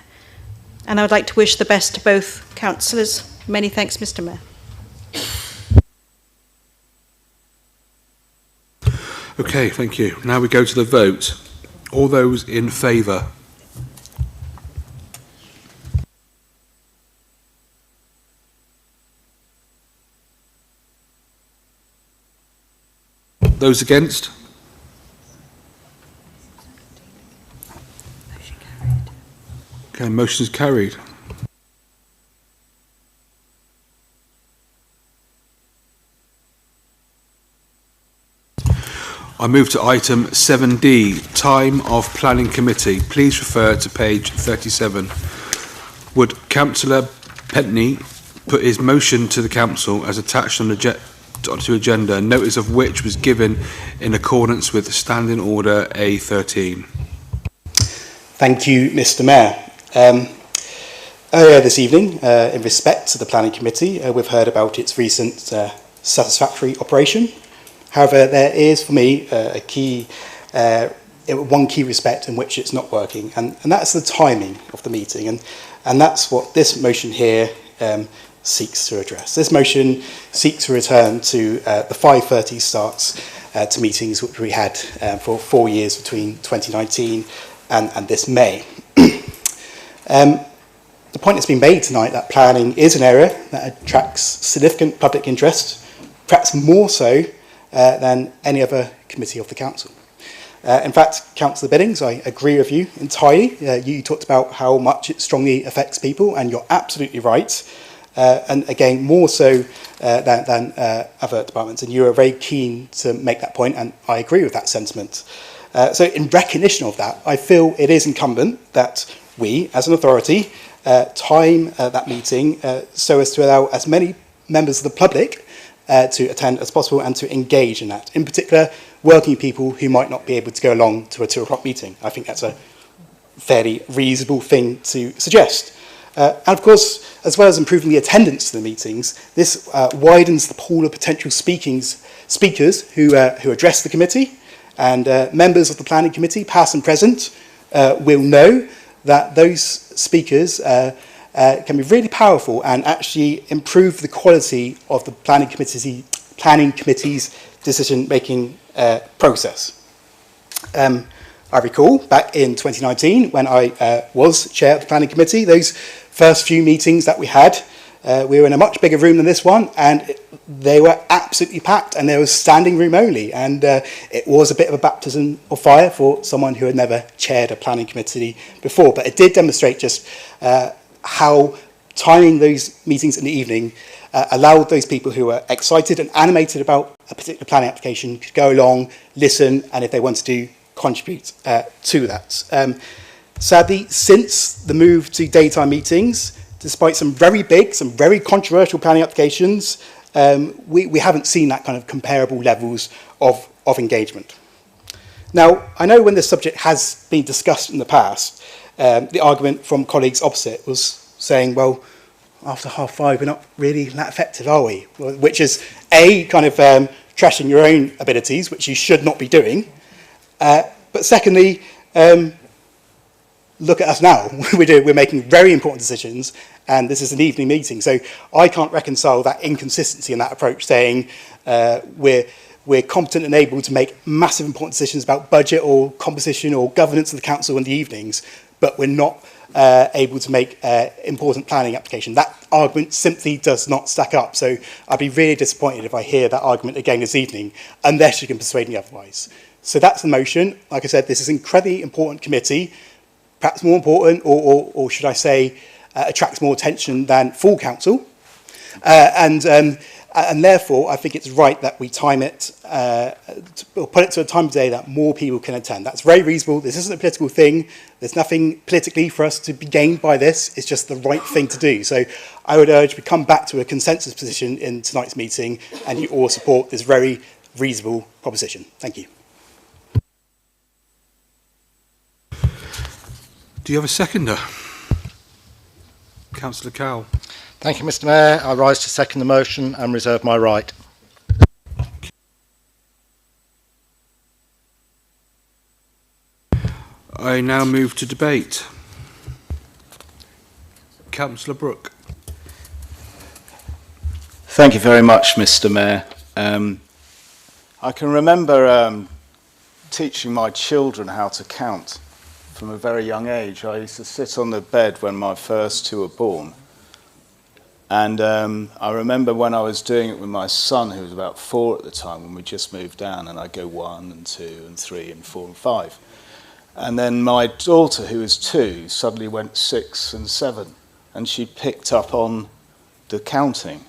And I would like to wish the best to both councillors. Many thanks, Mr. Mayor.
Okay, thank you. Now we go to the vote. All those in favour? Those against? Okay, motion is carried. I move to item 7D, time of planning committee. Please refer to page 37. Would Councillor Pentney put his motion to the council as attached on to agenda, notice of which was given in accordance with Standing Order A13?
Thank you, Mr. Mayor. Earlier this evening, in respect to the planning committee, we've heard about its recent satisfactory operation. However, there is, for me, one key respect in which it's not working, and that's the timing of the meeting, and that's what this motion here seeks to address. This motion seeks to return to the 5:30 starts to meetings which we had for 4 years between 2019 and this May. The point that's been made tonight that planning is an area that attracts significant public interest, perhaps more so than any other committee of the council. In fact, Councillor Biddings, I agree with you entirely. You talked about how much it strongly affects people, and you're absolutely right. And again, more so than other departments. And you are very keen to make that point, and I agree with that sentiment. So in recognition of that, I feel it is incumbent that we, as an authority, time that meeting so as to allow as many members of the public to attend as possible and to engage in that. In particular, working people who might not be able to go along to a 2 o'clock meeting. I think that's a fairly reasonable thing to suggest. And of course, as well as improving the attendance to the meetings, this widens the pool of potential speakers who address the committee, and members of the planning committee, past and present, will know that those speakers can be really powerful and actually improve the quality of the planning committee's decision-making process. I recall back in 2019 when I was chair of the planning committee, those first few meetings that we had, we were in a much bigger room than this one, and they were absolutely packed, and there was standing room only, and it was a bit of a baptism of fire for someone who had never chaired a planning committee before, but it did demonstrate just how timing those meetings in the evening allowed those people who are excited and animated about a particular planning application to go along, listen, and if they wanted to, contribute to that. Sadly, since the move to daytime meetings, despite some very big, some very controversial planning applications, we haven't seen that kind of comparable levels of engagement. Now, I know when this subject has been discussed in the past, the argument from colleagues opposite was saying, well, after 5:30, we're not really that effective, are we? Which is, A, kind of trashing your own abilities, which you should not be doing. But secondly, look at us now. We're making very important decisions, and this is an evening meeting. So I can't reconcile that inconsistency in that approach, saying we're competent and able to make massive important decisions about budget or composition or governance of the council in the evenings, but we're not able to make important planning application. That argument simply does not stack up. So I'd be really disappointed if I hear that argument again this evening, unless you can persuade me otherwise. So that's the motion. Like I said, this is an incredibly important committee, perhaps more important, or should I say, attracts more attention than full council. And therefore, I think it's right that we time it, or put it to a time of day that more people can attend. That's very reasonable. This isn't a political thing. There's nothing politically for us to be gained by this. It's just the right thing to do. So I would urge we come back to a consensus position in tonight's meeting, and you all support this very reasonable proposition. Thank you.
Do you have a seconder? Councillor Cowell.
Thank you, Mr. Mayor. I rise to second the motion and reserve my right.
I now move to debate. Councillor Brooke.
Thank you very much, Mr. Mayor. I can remember teaching my children how to count from a very young age. I used to sit on the bed when my first two were born. And I remember when I was doing it with my son, who was about 4 at the time, when we just moved down, and I'd go 1 and 2 and 3 and 4 and 5. And then my daughter, who was 2, suddenly went 6 and 7, and she picked up on the counting.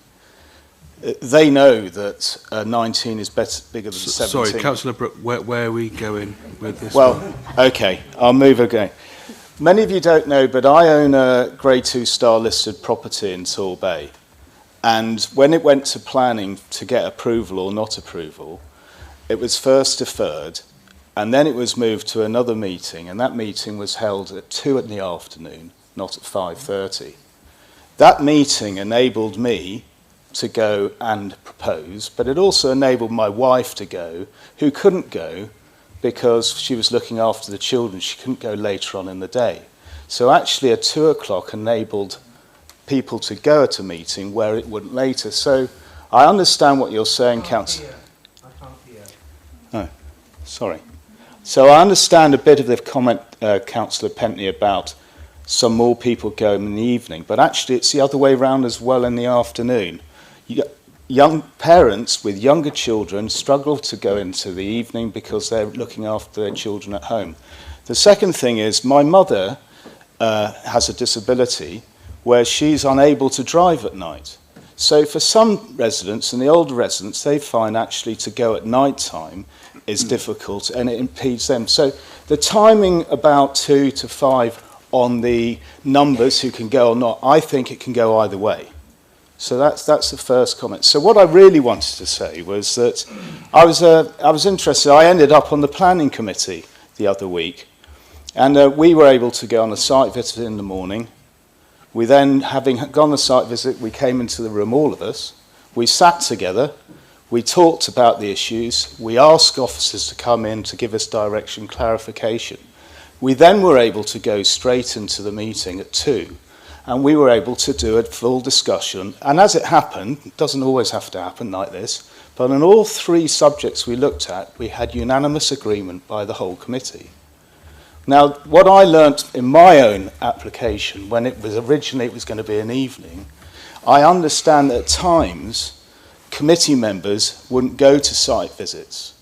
They know that 19 is bigger than 17.
Sorry, Councillor Brooke, where are we going with this?
Well, okay, I'll move again. Many of you don't know, but I own a Grade 2 star listed property in Torbay. And when it went to planning to get approval or not approval, it was first deferred, and then it was moved to another meeting, and that meeting was held at 2 in the afternoon, not at 5:30. That meeting enabled me to go and propose, but it also enabled my wife to go, who couldn't go because she was looking after the children. She couldn't go later on in the day. So actually at 2 o'clock enabled people to go at a meeting where it wouldn't later. So I understand what you're saying, Councillor.
I can't hear.
Oh, sorry. So I understand a bit of the comment, Councillor Pentney, about some more people going in the evening, but actually it's the other way around as well in the afternoon. Young parents with younger children struggle to go into the evening because they're looking after their children at home. The second thing is my mother has a disability where she's unable to drive at night. So for some residents, and the older residents, they find actually to go at night time is difficult and it impedes them. So the timing about 2 to 5 on the numbers who can go or not, I think it can go either way. So that's the first comment. So what I really wanted to say was that I was interested. I ended up on the planning committee the other week, and we were able to go on a site visit in the morning. We then, having gone on the site visit, we came into the room, all of us. We sat together. We talked about the issues. We asked officers to come in to give us direction, clarification. We then were able to go straight into the meeting at 2. And we were able to do a full discussion. And as it happened, it doesn't always have to happen like this, but on all 3 subjects we looked at, we had unanimous agreement by the whole committee. Now, what I learnt in my own application, when it was originally it was going to be an evening, I understand that at times committee members wouldn't go to site visits.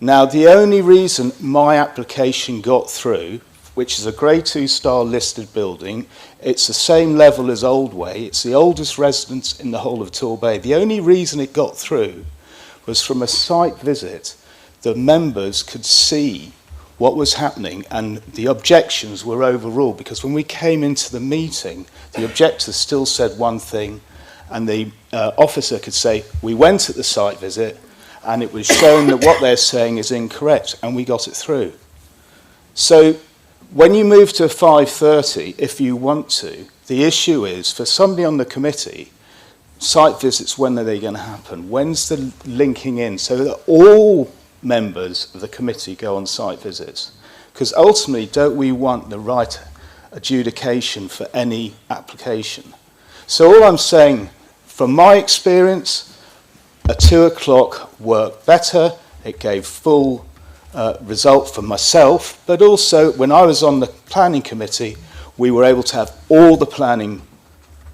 Now, the only reason my application got through which is a Grade 2 star listed building. It's the same level as Oldway. It's the oldest residence in the whole of Torbay. The only reason it got through was from a site visit. The members could see what was happening and the objections were overruled, because when we came into the meeting, the objectors still said one thing and the officer could say, we went at the site visit and it was shown that what they're saying is incorrect, and we got it through. So when you move to 5:30, if you want to, the issue is for somebody on the committee, site visits, when are they going to happen? When's the linking in so that all members of the committee go on site visits? Because ultimately, don't we want the right adjudication for any application? So all I'm saying, from my experience, a 2 o'clock worked better. It gave full result for myself, but also when I was on the planning committee, we were able to have all the planning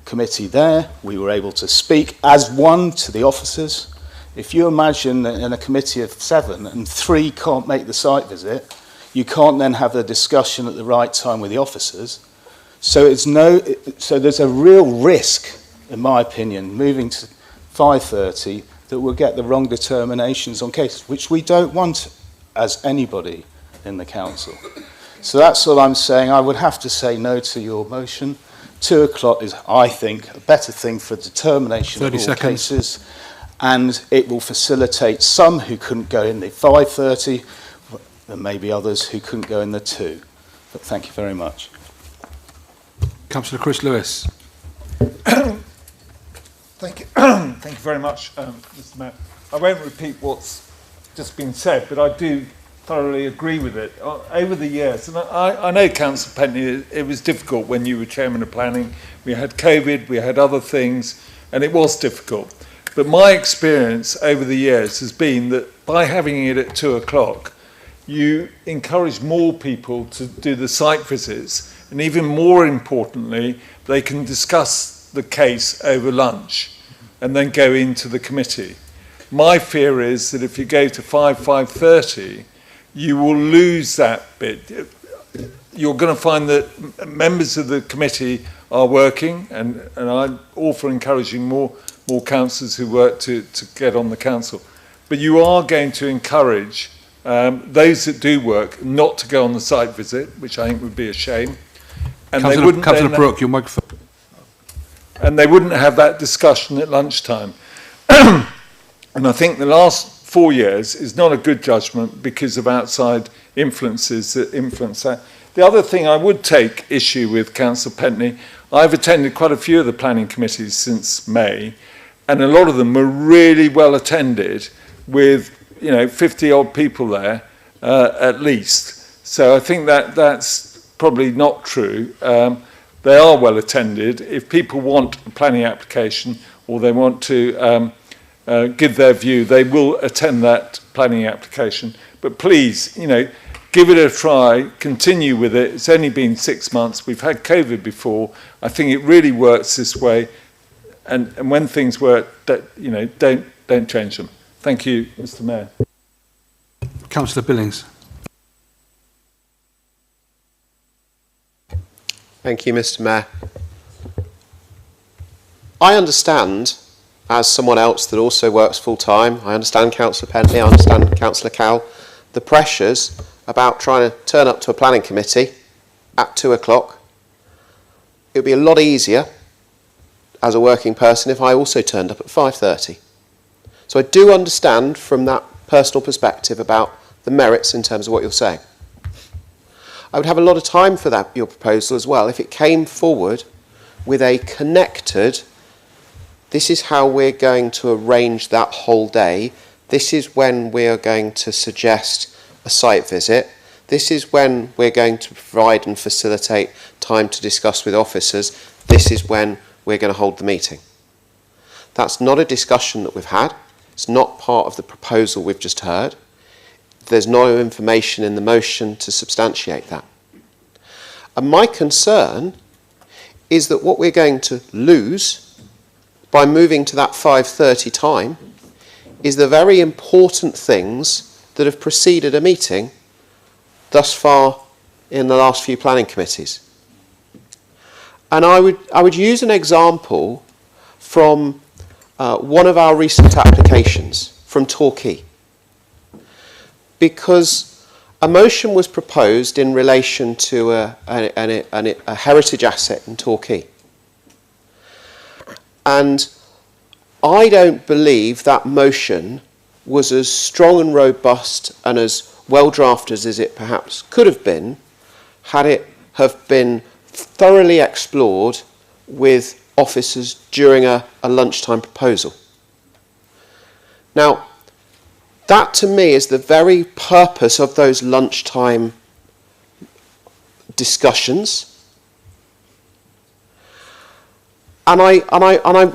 committee there. We were able to speak as one to the officers. If you imagine that in a committee of 7 and 3 can't make the site visit, you can't then have a discussion at the right time with the officers. So there's a real risk, in my opinion, moving to 5:30, that we'll get the wrong determinations on cases, which we don't want as anybody in the council. So that's all I'm saying. I would have to say no to your motion. 2 o'clock is, I think, a better thing for determination of all cases, and it will facilitate some who couldn't go in the 5:30, and maybe others who couldn't go in the 2. But thank you very much.
Councillor Chris Lewis.
Thank you. Thank you very much, Mr. Mayor. I won't repeat what's just been said, but I do thoroughly agree with it. Over the years, and I know, Councillor Pentney, it was difficult when you were Chairman of Planning. We had COVID, we had other things, and it was difficult. But my experience over the years has been that by having it at 2 o'clock, you encourage more people to do the site visits, and even more importantly, they can discuss the case over lunch and then go into the committee. My fear is that if you go to 5:30, you will lose that bit. You're going to find that members of the committee are working, and I'm all for encouraging more councillors who work to get on the council. But you are going to encourage those that do work not to go on the site visit, which I think would be a shame. And
Councillor Brooke, your microphone.
And they wouldn't have that discussion at lunchtime. And I think the last 4 years is not a good judgment because of outside influences that influence that. The other thing I would take issue with, Councillor Pentney, I've attended quite a few of the planning committees since May, and a lot of them were really well attended with, 50 odd people there at least. So I think that's probably not true. They are well attended. If people want a planning application or they want to give their view, they will attend that planning application. But please, give it a try, continue with it. It's only been 6 months. We've had COVID before. I think it really works this way. And when things work, don't change them. Thank you, Mr. Mayor.
Councillor Billings.
Thank you, Mr. Mayor. I understand, as someone else that also works full-time, I understand Councillor Pentley, I understand Councillor Cowell, the pressures about trying to turn up to a planning committee at 2 o'clock. It would be a lot easier as a working person if I also turned up at 5:30. So I do understand from that personal perspective about the merits in terms of what you're saying. I would have a lot of time for that, your proposal as well, if it came forward with a connected, this is how we're going to arrange that whole day, this is when we are going to suggest a site visit, this is when we're going to provide and facilitate time to discuss with officers, this is when we're going to hold the meeting. That's not a discussion that we've had, it's not part of the proposal we've just heard. There's no information in the motion to substantiate that. And my concern is that what we're going to lose by moving to that 5:30 time is the very important things that have preceded a meeting thus far in the last few planning committees. And I would use an example from one of our recent applications from Torquay, because a motion was proposed in relation to a heritage asset in Torquay. And I don't believe that motion was as strong and robust and as well drafted as it perhaps could have been had it have been thoroughly explored with officers during a lunchtime proposal. Now, that to me is the very purpose of those lunchtime discussions. And I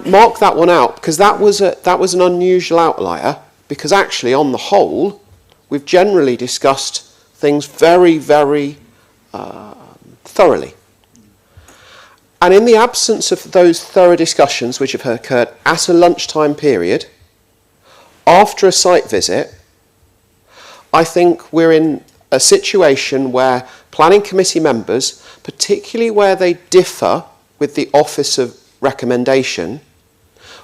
mark that one out because that was an unusual outlier, because actually on the whole we've generally discussed things very, very thoroughly. And in the absence of those thorough discussions which have occurred at a lunchtime period, after a site visit, I think we're in a situation where planning committee members, particularly where they differ with the Office of Recommendation,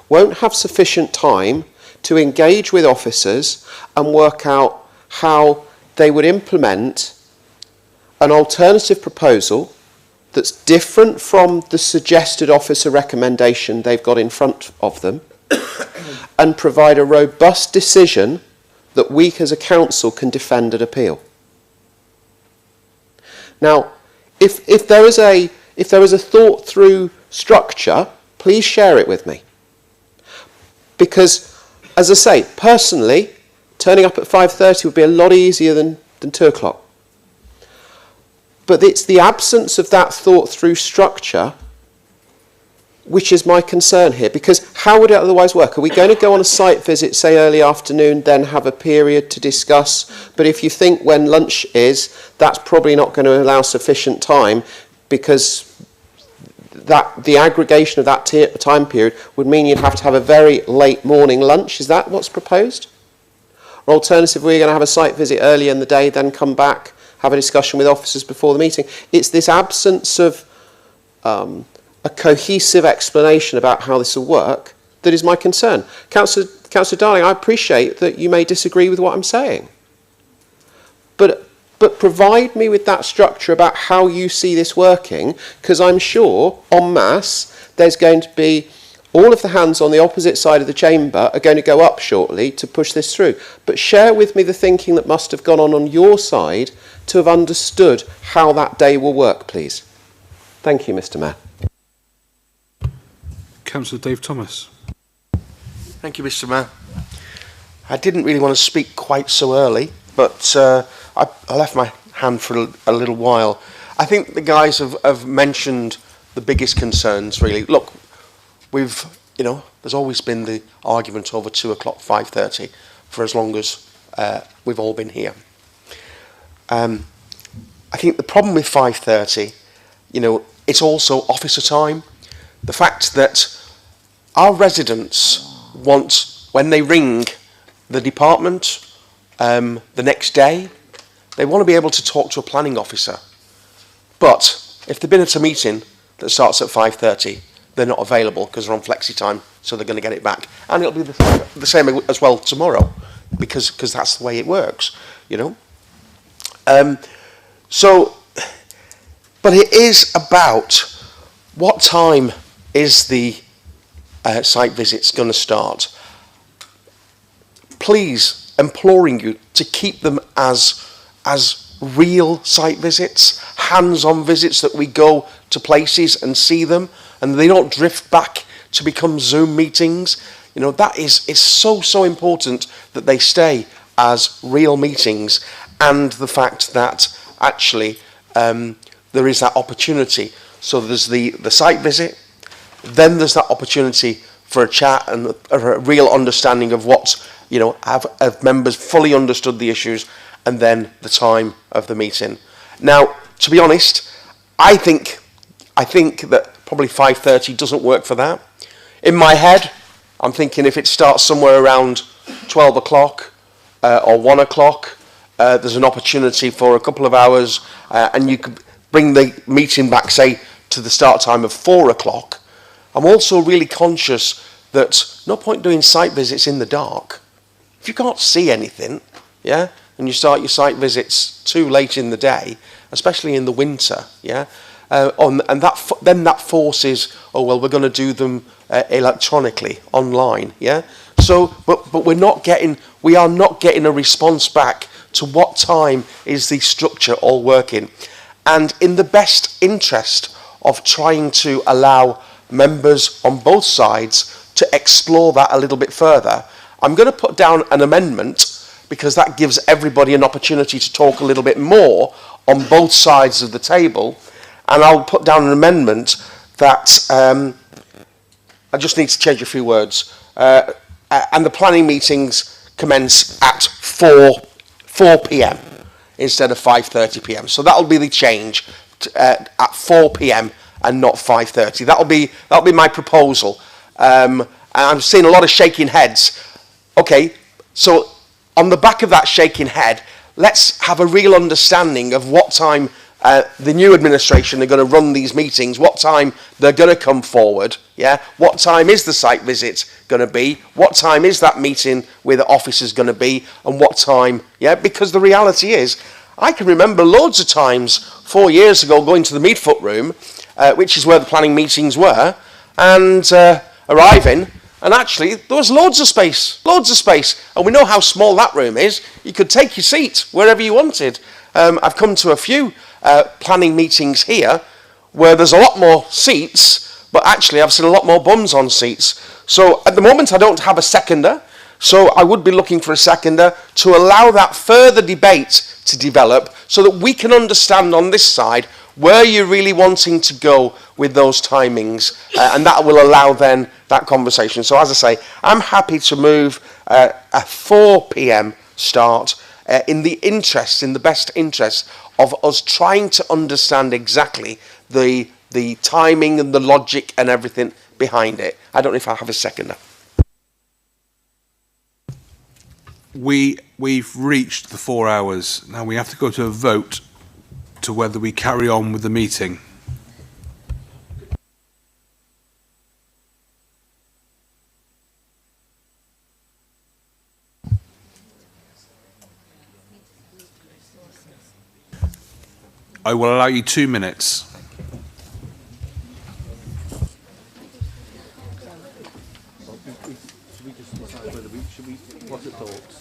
won't have sufficient time to engage with officers and work out how they would implement an alternative proposal that's different from the suggested officer recommendation they've got in front of them, and provide a robust decision that we as a council can defend and appeal. Now, if there is a thought through structure, please share it with me. Because, as I say, personally, turning up at 5:30 would be a lot easier than 2 o'clock. But it's the absence of that thought through structure which is my concern here, because how would it otherwise work? Are we going to go on a site visit, say early afternoon, then have a period to discuss? But if you think when lunch is, that's probably not going to allow sufficient time, because the aggregation of that time period would mean you'd have to have a very late morning lunch. Is that what's proposed? Or alternatively, we're going to have a site visit early in the day, then come back, have a discussion with officers before the meeting. It's this absence of a cohesive explanation about how this will work that is my concern. Councillor Darling, I appreciate that you may disagree with what I'm saying. But provide me with that structure about how you see this working, because I'm sure, en masse, there's going to be all of the hands on the opposite side of the chamber are going to go up shortly to push this through. But share with me the thinking that must have gone on your side to have understood how that day will work, please. Thank you, Mr. Mayor.
Councillor Dave Thomas.
Thank you, Mr. Mayor. I didn't really want to speak quite so early, but I left my hand for a little while. I think the guys have mentioned the biggest concerns, really. Look, there's always been the argument over 2 o'clock, 5:30, for as long as we've all been here. I think the problem with 5:30, it's also officer time. The fact that our residents want, when they ring the department the next day, they want to be able to talk to a planning officer. But if they've been at a meeting that starts at 5:30, they're not available because they're on flexi time, so they're going to get it back. And it'll be the same as well tomorrow, because that's the way it works, But it is about what time is the site visits going to start. Please, imploring you to keep them as real site visits, hands-on visits, that we go to places and see them, and they don't drift back to become Zoom meetings. That is so important that they stay as real meetings, and the fact that actually there is that opportunity. So there's the site visit, then there's that opportunity for a chat and a real understanding of what, have members fully understood the issues, and then the time of the meeting. Now, to be honest, I think that probably 5:30 doesn't work for that. In my head, I'm thinking if it starts somewhere around 12 o'clock or 1 o'clock, there's an opportunity for a couple of hours, and you could bring the meeting back, say, to the start time of 4 o'clock. I'm also really conscious that no point doing site visits in the dark. If you can't see anything, yeah, and you start your site visits too late in the day, especially in the winter, yeah, and that forces, oh well, we're going to do them electronically, online, yeah. So, but we are not getting a response back to what time is the structure all working, and in the best interest of trying to allow members on both sides to explore that a little bit further, I'm going to put down an amendment, because that gives everybody an opportunity to talk a little bit more on both sides of the table, and I'll put down an amendment that I just need to change a few words, and the planning meetings commence at 4 p.m. instead of 5:30 p.m. So that'll be the change at 4 p.m. and not 5:30. That'll be my proposal. And I'm seeing a lot of shaking heads. Okay, so on the back of that shaking head, let's have a real understanding of what time the new administration are going to run these meetings, what time they're going to come forward, yeah? What time is the site visit going to be? What time is that meeting with the officers going to be? And what time, yeah? Because the reality is, I can remember loads of times 4 years ago going to the Meadfoot room, which is where the planning meetings were, and arriving, and actually there was loads of space, and we know how small that room is. You could take your seat wherever you wanted. I've come to a few planning meetings here where there's a lot more seats, but actually I've seen a lot more bums on seats. So at the moment I don't have a seconder, so I would be looking for a seconder to allow that further debate to develop so that we can understand on this side where you're really wanting to go with those timings, and that will allow then that conversation. So as I say, I'm happy to move a 4 p.m. start in the best interest of us trying to understand exactly the timing and the logic and everything behind it. I don't know if I have a seconder.
We've reached the 4 hours. Now we have to go to a vote to whether we carry on with the meeting. I will allow you 2 minutes.
What's the thoughts?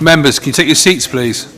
Members, can you take your seats, please?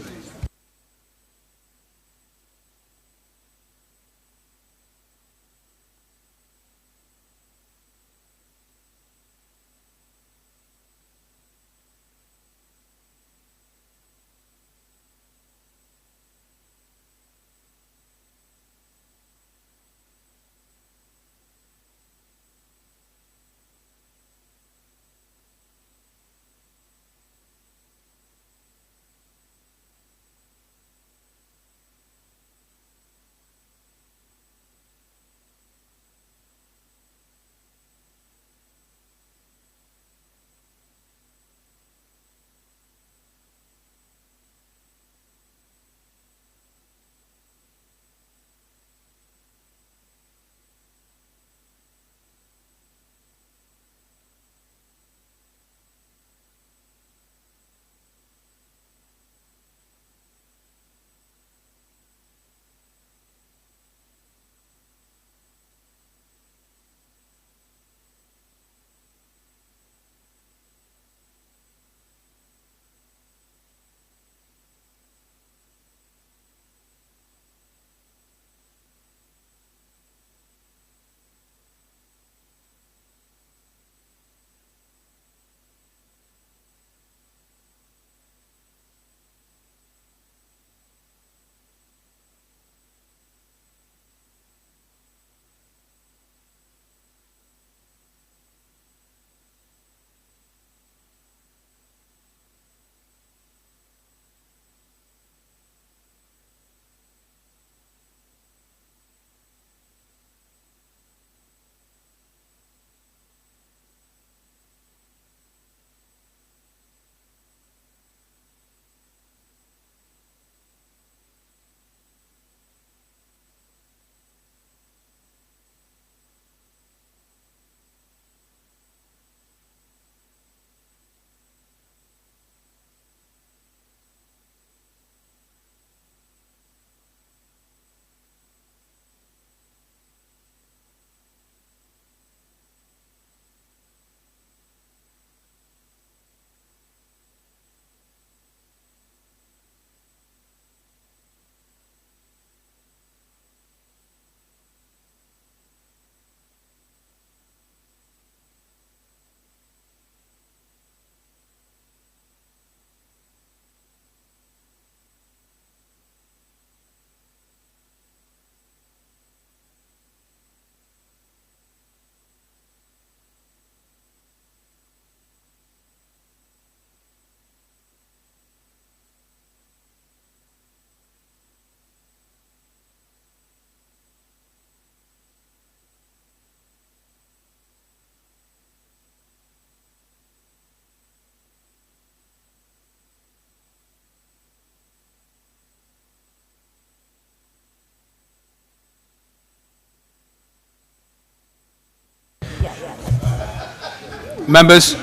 Members,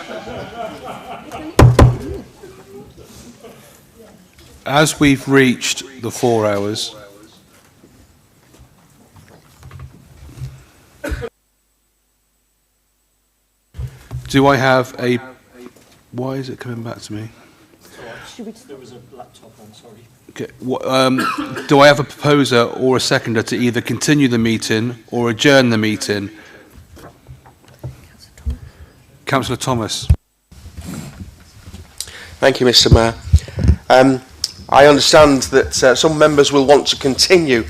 as we've reached the 4 hours, do I have a... Why is it coming back to me?
There was a laptop on, sorry.
Okay, do I have a proposer or a seconder to either continue the meeting or adjourn the meeting? Councillor Thomas.
Thank you, Mr. Mayor. I understand that some members will want to continue,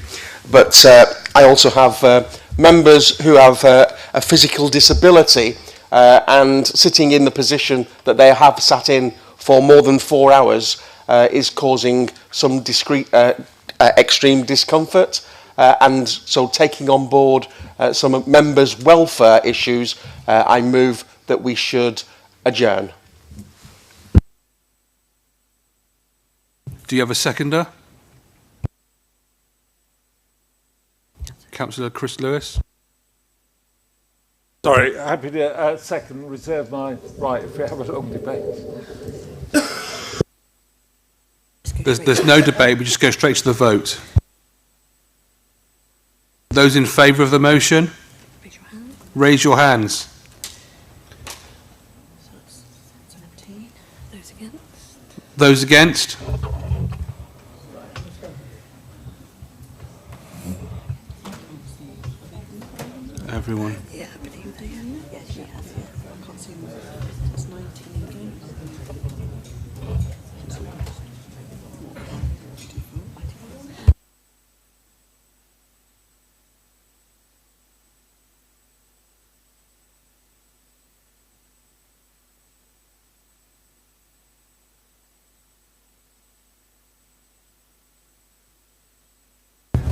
but I also have members who have a physical disability and sitting in the position that they have sat in for more than 4 hours is causing some extreme discomfort. And so taking on board some members' welfare issues, I move that we should adjourn.
Do you have a seconder? Councillor Chris Lewis.
Sorry, happy to second, reserve my right if we have a long debate.
There's no debate, we just go straight to the vote. Those in favour of the motion, raise your hands. Those against? Everyone.
Yeah, I believe they own it. Yeah, she has, yeah. I can't see them. It's 19 again.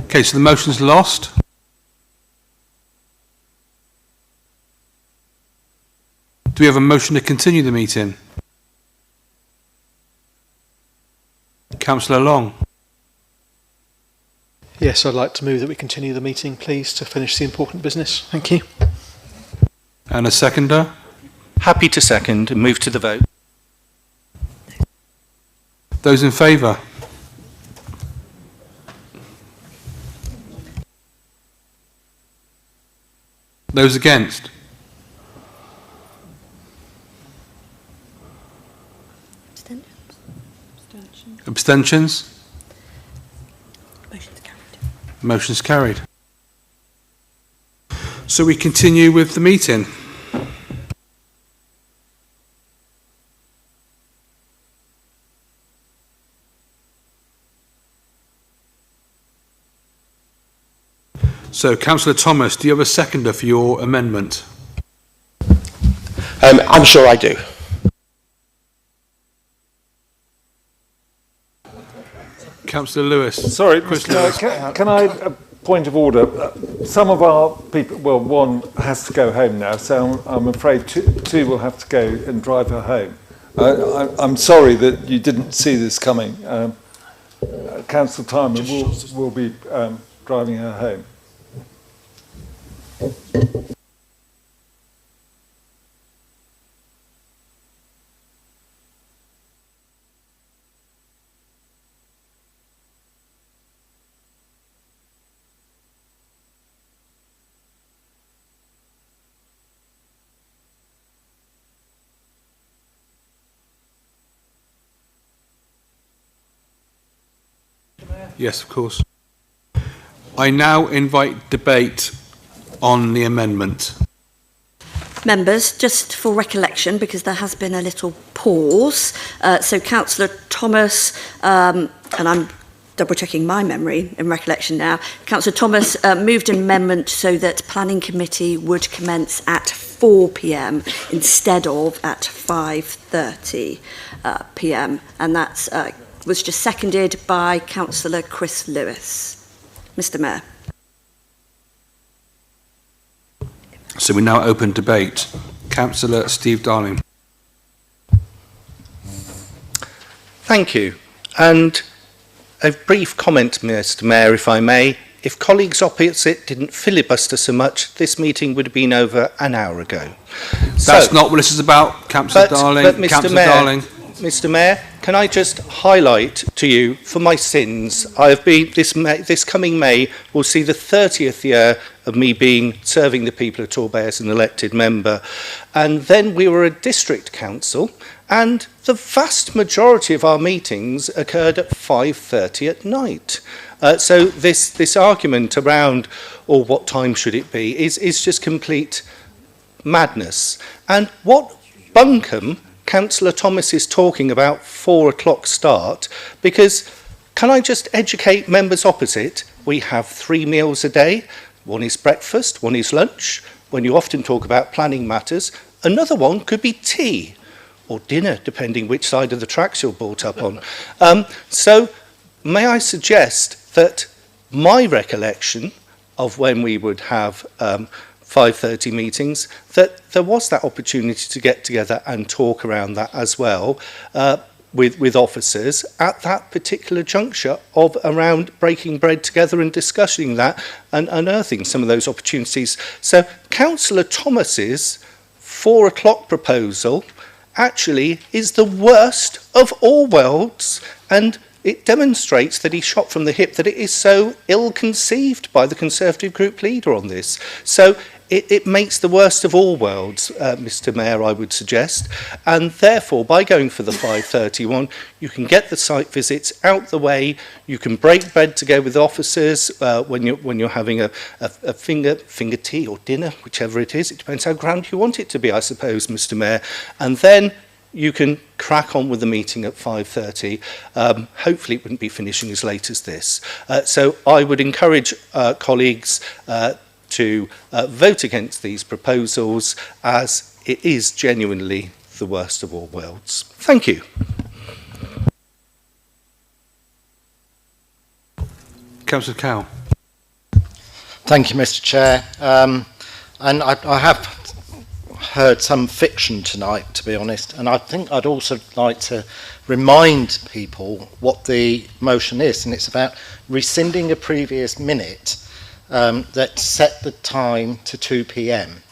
Okay, so the motion's lost. Do we have a motion to continue the meeting? Councillor Long.
Yes, I'd like to move that we continue the meeting, please, to finish the important business. Thank you.
And a seconder?
Happy to second and move to the vote.
Those in favour? Those against? Abstentions?
Motion's carried.
Motion's carried. So we continue with the meeting. So, Councillor Thomas, do you have a seconder for your amendment?
I'm sure I do.
Councillor Lewis.
Sorry,
Chris Lewis.
can I, a point of order? Some of our people, well, one has to go home now, so I'm afraid two will have to go and drive her home. I'm sorry that you didn't see this coming. Councillor Timon will be driving her home.
Yes, of course. I now invite debate on the amendment.
Members, just for recollection, because there has been a little pause, so Councillor Thomas, and I'm double-checking my memory and recollection now, Councillor Thomas moved an amendment so that Planning Committee would commence at 4 p.m. instead of at 5:30 p.m. and that was just seconded by Councillor Chris Lewis. Mr. Mayor.
So we now open debate. Councillor Steve Darling.
Thank you. And a brief comment, Mr. Mayor, if I may. If colleagues opposite didn't filibuster so much, this meeting would have been over an hour ago.
That's not what this is about, Councillor Darling.
But Mr.
Councillor
Mayor,
Darling.
Mr. Mayor, can I just highlight to you, for my sins, I have been this coming May will see the 30th year of me serving the people of Torbay as an elected member, and then we were a district council, and the vast majority of our meetings occurred at 5:30 at night. So this argument around, or what time should it be, is just complete madness. And what bunkum Councillor Thomas is talking about 4 o'clock start, because can I just educate members opposite? We have 3 meals a day. One is breakfast, one is lunch. When you often talk about planning matters, another one could be tea or dinner, depending which side of the tracks you're brought up on. So may I suggest that my recollection of when we would have 5:30 meetings, that there was that opportunity to get together and talk around that as well with officers at that particular juncture of around breaking bread together and discussing that and unearthing some of those opportunities. So Councillor Thomas's 4 o'clock proposal actually is the worst of all worlds, and it demonstrates that he shot from the hip, that it is so ill-conceived by the Conservative group leader on this. So it makes the worst of all worlds, Mr Mayor, I would suggest. And therefore, by going for the 5:30 one, you can get the site visits out the way, you can break bread to go with officers when you're having a finger tea or dinner, whichever it is. It depends how grand you want it to be, I suppose, Mr Mayor. And then you can crack on with the meeting at 5:30. Hopefully it wouldn't be finishing as late as this. So I would encourage colleagues to vote against these proposals, as it is genuinely the worst of all worlds. Thank you.
Councillor Cowell.
Thank you, Mr Chair. And I have heard some fiction tonight, to be honest, and I think I'd also like to remind people what the motion is, and it's about rescinding a previous minute that set the time to 2 p.m.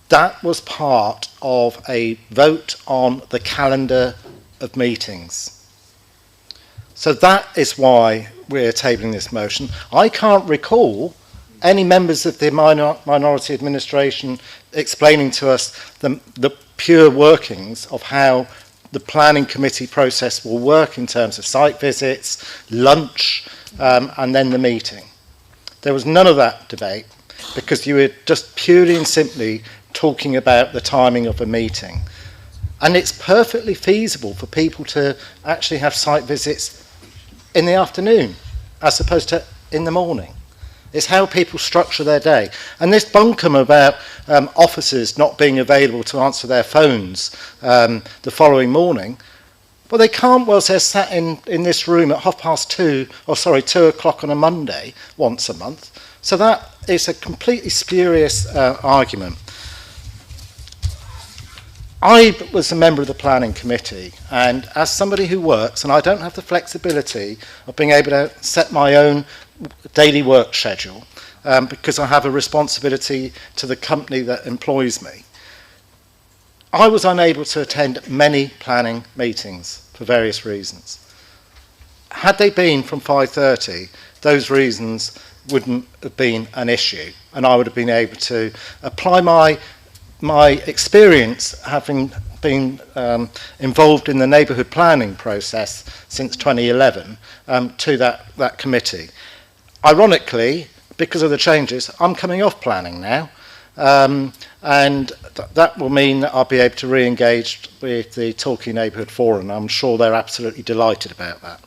That was part of a vote on the calendar of meetings. So that is why we're tabling this motion. I can't recall any members of the minority administration explaining to us the pure workings of how the planning committee process will work in terms of site visits, lunch, and then the meeting. There was none of that debate, because you were just purely and simply talking about the timing of a meeting. And it's perfectly feasible for people to actually have site visits in the afternoon as opposed to in the morning. It's how people structure their day. And this bunkum about officers not being available to answer their phones the following morning, well, they can't whilst they're sat in this room at 2 o'clock on a Monday once a month. So that is a completely spurious argument. I was a member of the planning committee, and as somebody who works, and I don't have the flexibility of being able to set my own daily work schedule because I have a responsibility to the company that employs me, I was unable to attend many planning meetings for various reasons. Had they been from 5:30, those reasons wouldn't have been an issue, and I would have been able to apply my experience, having been involved in the neighbourhood planning process since 2011, to that committee. Ironically, because of the changes, I'm coming off planning now, and that will mean that I'll be able to re-engage with the Torquay Neighbourhood Forum. I'm sure they're absolutely delighted about that.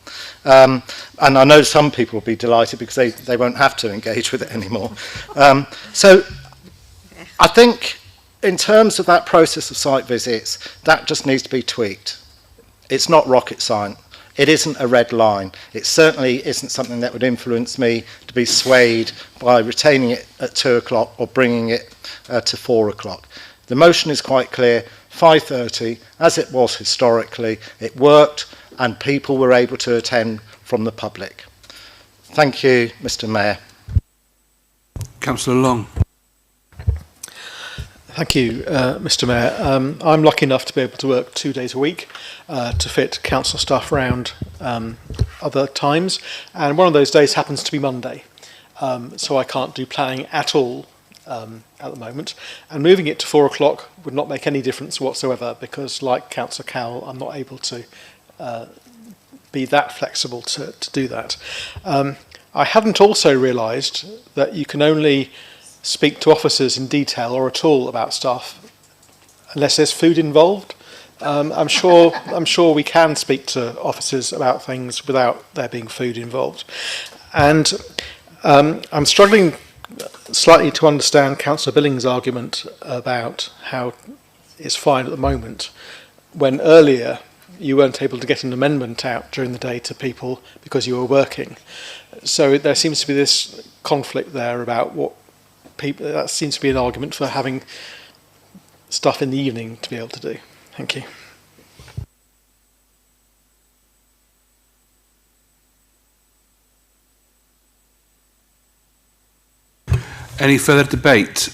And I know some people will be delighted because they won't have to engage with it anymore. So I think in terms of that process of site visits, that just needs to be tweaked. It's not rocket science. It isn't a red line. It certainly isn't something that would influence me to be swayed by retaining it at 2 o'clock or bringing it to 4 o'clock. The motion is quite clear. 5:30, as it was historically, it worked and people were able to attend from the public. Thank you, Mr Mayor.
Councillor Long.
Thank you, Mr Mayor. I'm lucky enough to be able to work 2 days a week to fit council staff around other times, and one of those days happens to be Monday, so I can't do planning at all at the moment, and moving it to 4 o'clock would not make any difference whatsoever, because like Councillor Cowell, I'm not able to be that flexible to do that. I hadn't also realised that you can only speak to officers in detail or at all about stuff unless there's food involved. I'm sure we can speak to officers about things without there being food involved. And I'm struggling slightly to understand Councillor Billings' argument about how it's fine at the moment, when earlier you weren't able to get an amendment out during the day to people because you were working. So there seems to be this conflict there about what people, that seems to be an argument for having stuff in the evening to be able to do. Thank you.
Any further debate?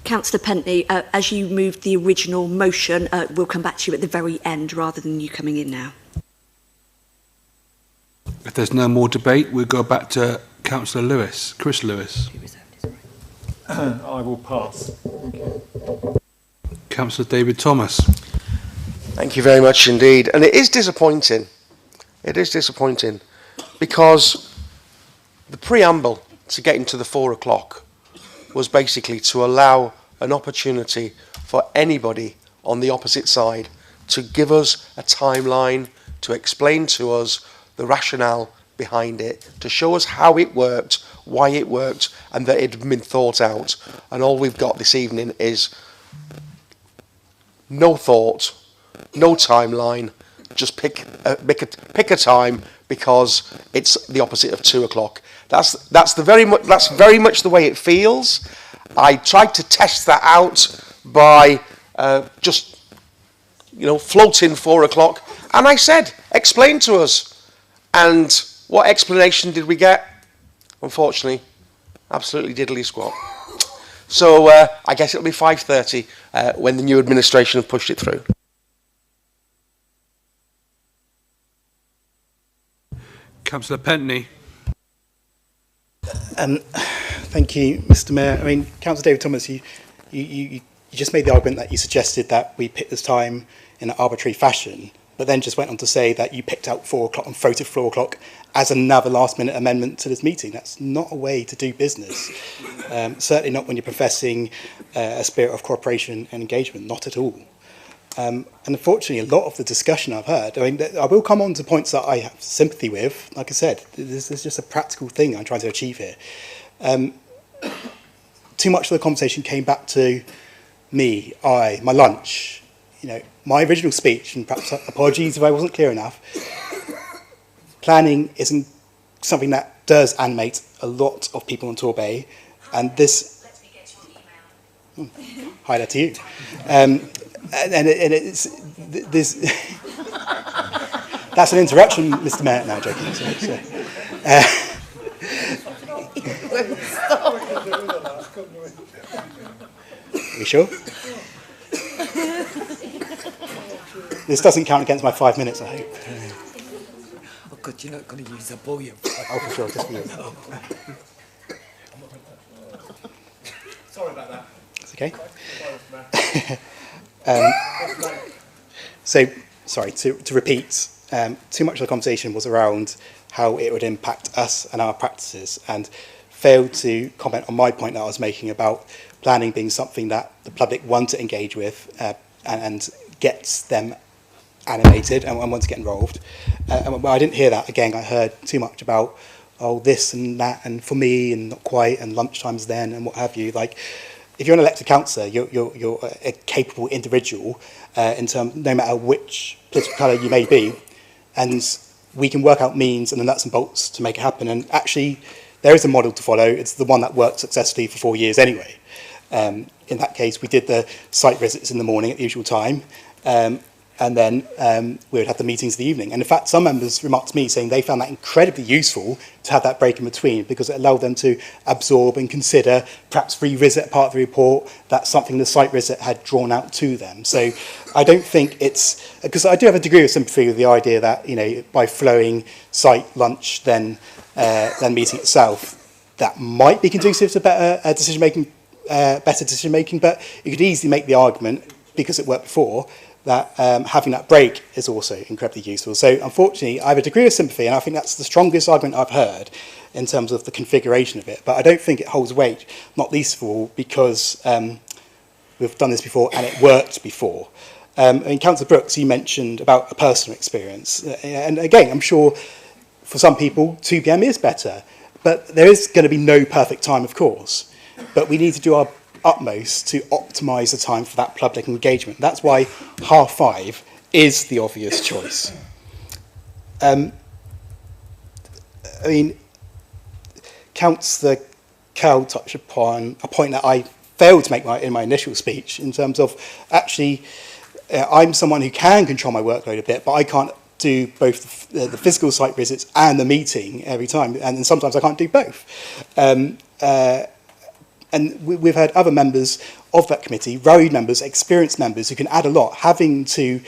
Councillor Pentney, as you moved the original motion, we'll come back to you at the very end rather than you coming in now.
If there's no more debate, we'll go back to Councillor Lewis, Chris Lewis.
I will pass. Thank you.
Councillor David Thomas.
Thank you very much indeed. And it is disappointing. It is disappointing because the preamble to getting to the 4 o'clock was basically to allow an opportunity for anybody on the opposite side to give us a timeline, to explain to us the rationale behind it, to show us how it worked, why it worked, and that it had been thought out. And all we've got this evening is no thought, no timeline, just pick a time because it's the opposite of 2 o'clock. That's very much the way it feels. I tried to test that out by just floating 4 o'clock, and I said, explain to us. And what explanation did we get? Unfortunately, absolutely diddly squat. So I guess it'll be 5:30 when the new administration have pushed it through.
Councillor Pentney.
Thank you, Mr. Mayor. I mean, Councillor David Thomas, you just made the argument that you suggested that we pick this time in an arbitrary fashion, but then just went on to say that you picked out 4 o'clock and voted 4 o'clock as another last-minute amendment to this meeting. That's not a way to do business. Certainly not when you're professing a spirit of cooperation and engagement, not at all. And unfortunately, a lot of the discussion I've heard, I mean, I will come on to points that I have sympathy with. Like I said, this is just a practical thing I'm trying to achieve here. Too much of the conversation came back to me, my lunch, my original speech, and perhaps apologies if I wasn't clear enough. Planning isn't something that does animate a lot of people on Torbay, and this... Let me get your email. Hi there to you. And it's this. That's an interruption, Mr. Mayor. No, joking. Are you sure? This doesn't count against my 5 minutes, I hope.
Oh God, you're not going to use a bullion.
Oh, for sure, just for you.
Sorry about that.
It's okay. So, sorry, to repeat, too much of the conversation was around how it would impact us and our practices, and failed to comment on my point that I was making about planning being something that the public want to engage with and gets them animated and want to get involved. But I didn't hear that. Again, I heard too much about, this and that, and for me, and not quite, and lunchtimes then, and what have you. Like, if you're an elected councillor, you're a capable individual, no matter which political colour you may be, and we can work out means and the nuts and bolts to make it happen. And actually, there is a model to follow. It's the one that worked successfully for 4 years anyway. In that case, we did the site visits in the morning at the usual time, and then we would have the meetings in the evening. And in fact, some members remarked to me saying they found that incredibly useful to have that break in between, because it allowed them to absorb and consider, perhaps revisit a part of the report, that's something the site visit had drawn out to them. So I don't think it's, because I do have a degree of sympathy with the idea that, by flowing site, lunch, then meeting itself, that might be conducive to better decision-making, but you could easily make the argument, because it worked before, that having that break is also incredibly useful. So unfortunately, I have a degree of sympathy, and I think that's the strongest argument I've heard in terms of the configuration of it. But I don't think it holds weight, not least of all because we've done this before and it worked before. Councillor Brooks, you mentioned about a personal experience. And again, I'm sure for some people, 2 p.m. is better. But there is going to be no perfect time, of course. But we need to do our utmost to optimise the time for that public engagement. That's why 5:30 is the obvious choice. Councillor Kell touched upon a point that I failed to make in my initial speech, in terms of actually I'm someone who can control my workload a bit, but I can't do both the physical site visits and the meeting every time, and sometimes I can't do both. And we've had other members of that committee, road members, experienced members, who can add a lot, having to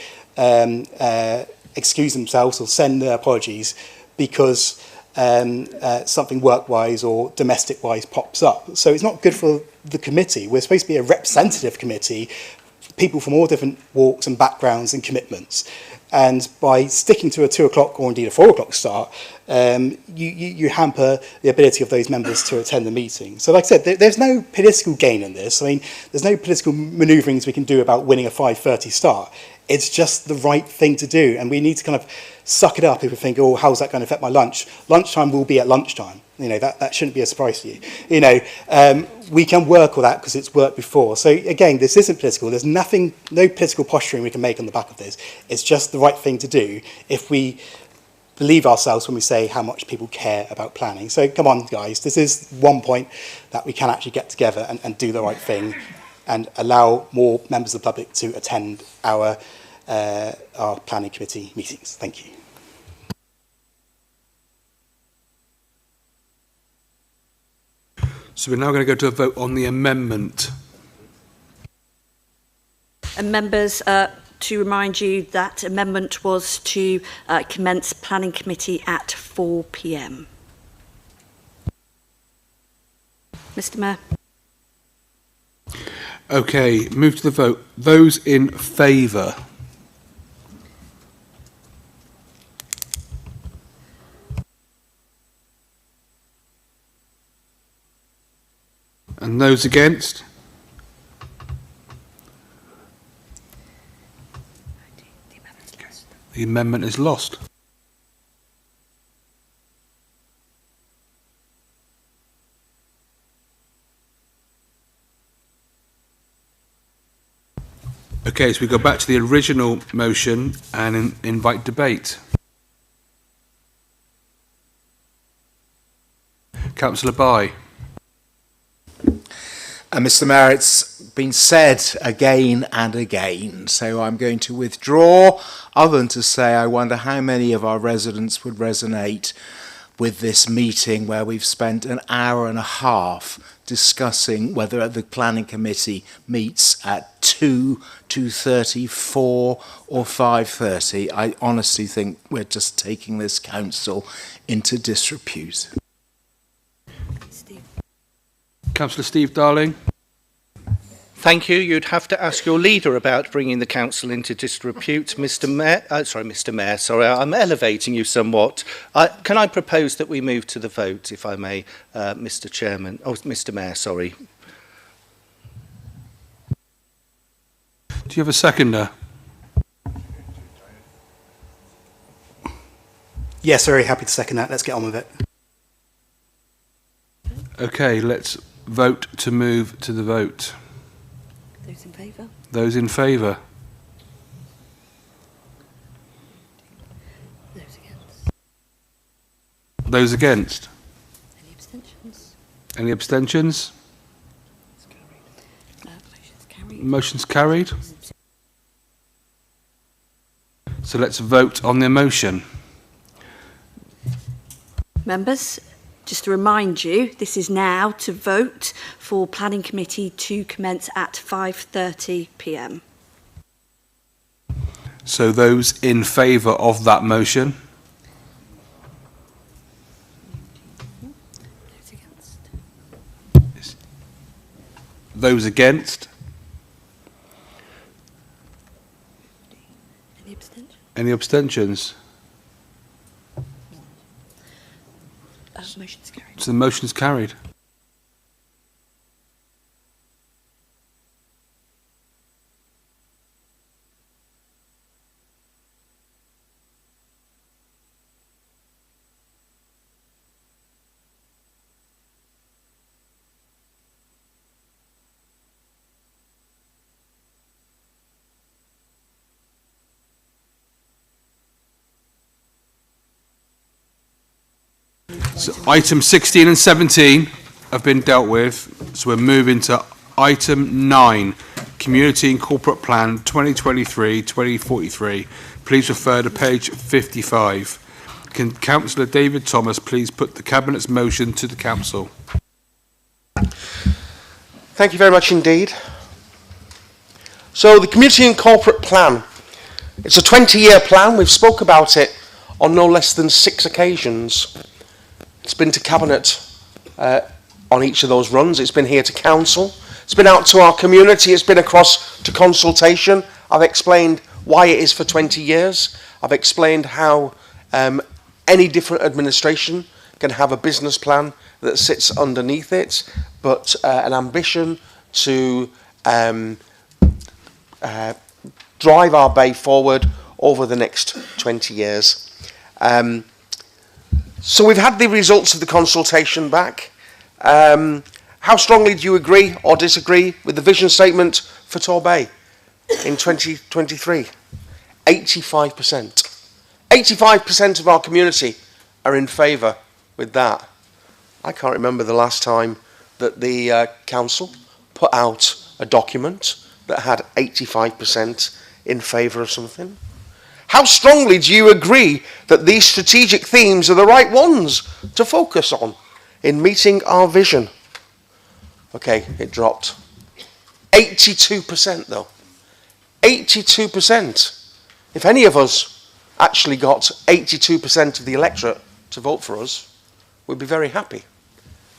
excuse themselves or send their apologies because something work-wise or domestic-wise pops up. So it's not good for the committee. We're supposed to be a representative committee, people from all different walks and backgrounds and commitments. And by sticking to a 2 o'clock or indeed a 4 o'clock start, you hamper the ability of those members to attend the meeting. So like I said, there's no political gain in this. I mean, there's no political manoeuvrings we can do about winning a 5:30 start. It's just the right thing to do. And we need to kind of suck it up if we think, oh, how's that going to affect my lunch? Lunchtime will be at lunchtime. You know, that shouldn't be a surprise to you. You know, we can work all that because it's worked before. So again, this isn't political. There's no political posturing we can make on the back of this. It's just the right thing to do if we believe ourselves when we say how much people care about planning. So come on, guys, this is one point that we can actually get together and do the right thing and allow more members of the public to attend our planning committee meetings. Thank you.
So we're now going to go to a vote on the amendment.
And members, to remind you, that amendment was to commence planning committee at 4 p.m. Mr. Mayor.
Okay, move to the vote. Those in favour? And those against? The amendment is lost. Okay, so we go back to the original motion and invite debate. Councillor Bye.
Mr. Mayor, it's been said again and again, so I'm going to withdraw, other than to say I wonder how many of our residents would resonate with this meeting where we've spent an hour and a half discussing whether the planning committee meets at 2, 2:30, 4 or 5:30. I honestly think we're just taking this council into disrepute.
Councillor Steve Darling.
Thank you. You'd have to ask your leader about bringing the council into disrepute, Mr. Mayor. Mr. Mayor, sorry, I'm elevating you somewhat. Can I propose that we move to the vote, if I may, Mr. Chairman? Oh, Mr. Mayor, sorry.
Do you have a seconder?
Yes, very happy to second that. Let's get on with it.
Okay, let's vote to move to the vote.
Those in favour?
Those in favour?
Those against?
Those against?
Any abstentions?
Any abstentions?
Motion's carried.
Motion's carried. So let's vote on the motion.
Members, just to remind you, this is now to vote for planning committee to commence at 5:30 p.m.
So those in favour of that motion? Those against?
Any abstentions?
Any abstentions?
Motion's carried.
So the motion's carried. So item 16 and 17 have been dealt with, so we're moving to item 9, Community and Corporate Plan 2023-2043. Please refer to page 55. Can Councillor David Thomas please put the Cabinet's motion to the Council?
Thank you very much indeed. So the Community and Corporate Plan, it's a 20-year plan. We've spoke about it on no less than 6 occasions. It's been to Cabinet on each of those runs. It's been here to Council. It's been out to our community. It's been across to consultation. I've explained why it is for 20 years. I've explained how any different administration can have a business plan that sits underneath it, but an ambition to drive our bay forward over the next 20 years. So we've had the results of the consultation back. How strongly do you agree or disagree with the vision statement for Torbay in 2023? 85%. 85% of our community are in favour with that. I can't remember the last time that the council put out a document that had 85% in favour of something. How strongly do you agree that these strategic themes are the right ones to focus on in meeting our vision? Okay, it dropped. 82% though. 82%. If any of us actually got 82% of the electorate to vote for us, we'd be very happy.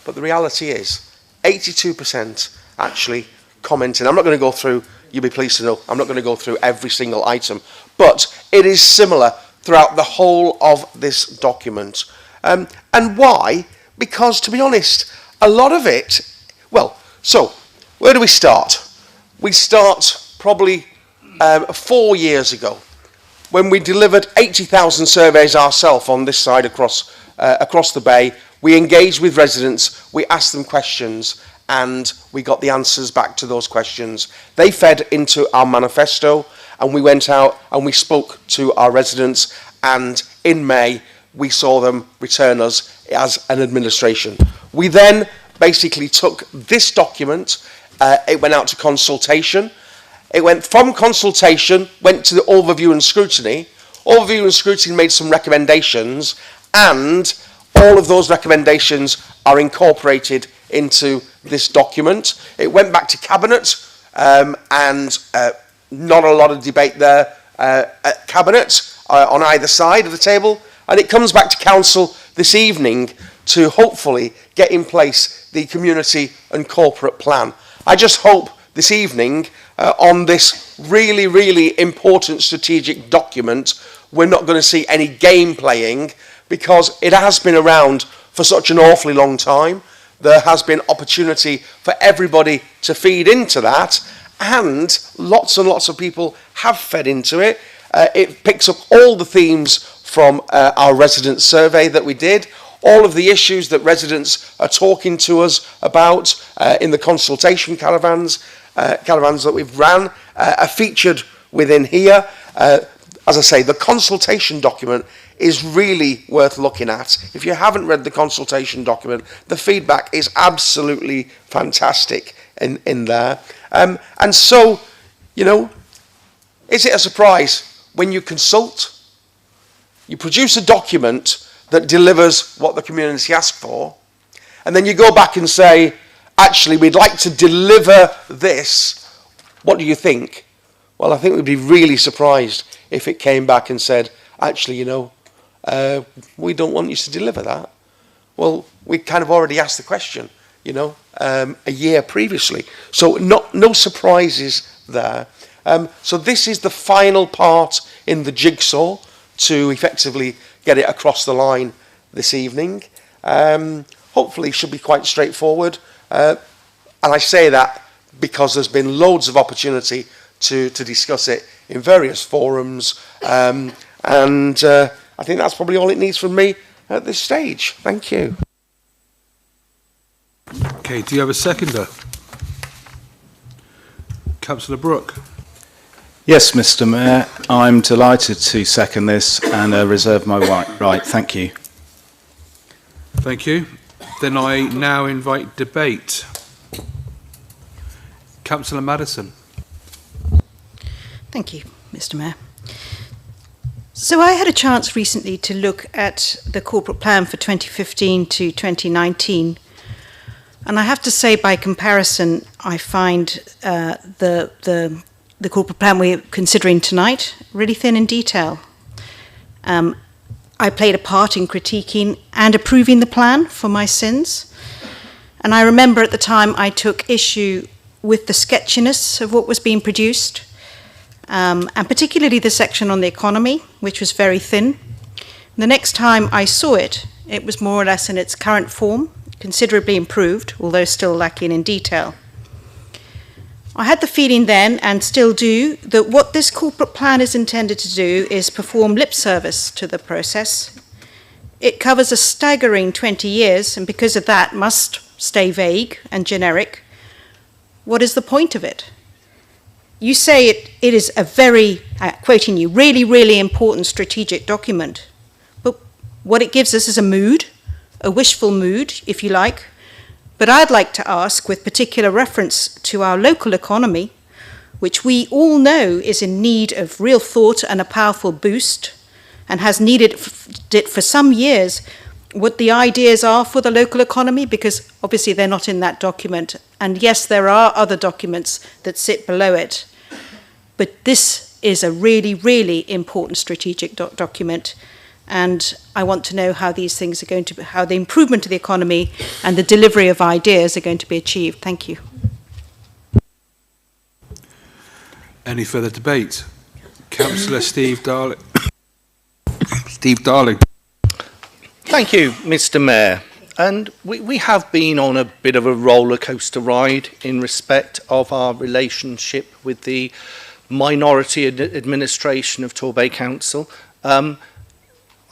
But the reality is, 82% actually commented. I'm not going to go through, you'll be pleased to know, I'm not going to go through every single item, but it is similar throughout the whole of this document. And why? Because, to be honest, a lot of it, well, so, where do we start? We start probably 4 years ago, when we delivered 80,000 surveys ourselves on this side across the bay. We engaged with residents, we asked them questions, and we got the answers back to those questions. They fed into our manifesto, and we went out and we spoke to our residents, and in May we saw them return us as an administration. We then basically took this document, it went out to consultation. It went from consultation, went to the overview and scrutiny. Overview and scrutiny made some recommendations, and all of those recommendations are incorporated into this document. It went back to Cabinet, and not a lot of debate there at Cabinet on either side of the table, and it comes back to Council this evening to hopefully get in place the community and corporate plan. I just hope this evening on this really, really important strategic document, we're not going to see any game playing, because it has been around for such an awfully long time. There has been opportunity for everybody to feed into that, and lots of people have fed into it. It picks up all the themes from our resident survey that we did, all of the issues that residents are talking to us about in the consultation caravans that we've ran are featured within here. As I say, the consultation document is really worth looking at. If you haven't read the consultation document, the feedback is absolutely fantastic in there. And so, you know, is it a surprise when you consult, you produce a document that delivers what the community asked for, and then you go back and say, actually, we'd like to deliver this. What do you think? Well, I think we'd be really surprised if it came back and said, actually, you know, we don't want you to deliver that. Well, we kind of already asked the question, you know, a year previously. So no surprises there. So this is the final part in the jigsaw to effectively get it across the line this evening. Hopefully it should be quite straightforward. And I say that because there's been loads of opportunity to discuss it in various forums. I think that's probably all it needs from me at this stage. Thank you.
Okay, do you have a seconder? Councillor Brooke.
Yes, Mr. Mayor, I'm delighted to second this and reserve my right. Thank you.
Thank you. Then I now invite debate. Councillor Madison.
Thank you, Mr. Mayor. So I had a chance recently to look at the corporate plan for 2015 to 2019, and I have to say, by comparison, I find the corporate plan we're considering tonight really thin in detail. I I played a part in critiquing and approving the plan for my sins. And I remember at the time I took issue with the sketchiness of what was being produced, and particularly the section on the economy, which was very thin. The next time I saw it, it was more or less in its current form, considerably improved, although still lacking in detail. I had the feeling then, and still do, that what this corporate plan is intended to do is perform lip service to the process. It covers a staggering 20 years, and because of that must stay vague and generic. What is the point of it? You say it is a very, quoting you, really, really important strategic document. But what it gives us is a mood, a wishful mood, if you like. But I'd like to ask, with particular reference to our local economy, which we all know is in need of real thought and a powerful boost, and has needed it for some years, what the ideas are for the local economy, because obviously they're not in that document. And yes, there are other documents that sit below it. But this is a really, really important strategic document. And I want to know how these things are going to, how the improvement of the economy and the delivery of ideas are going to be achieved. Thank you.
Any further debate? Councillor Steve Darling. Steve Darling.
Thank you, Mr. Mayor. And we have been on a bit of a roller coaster ride in respect of our relationship with the minority administration of Torbay Council.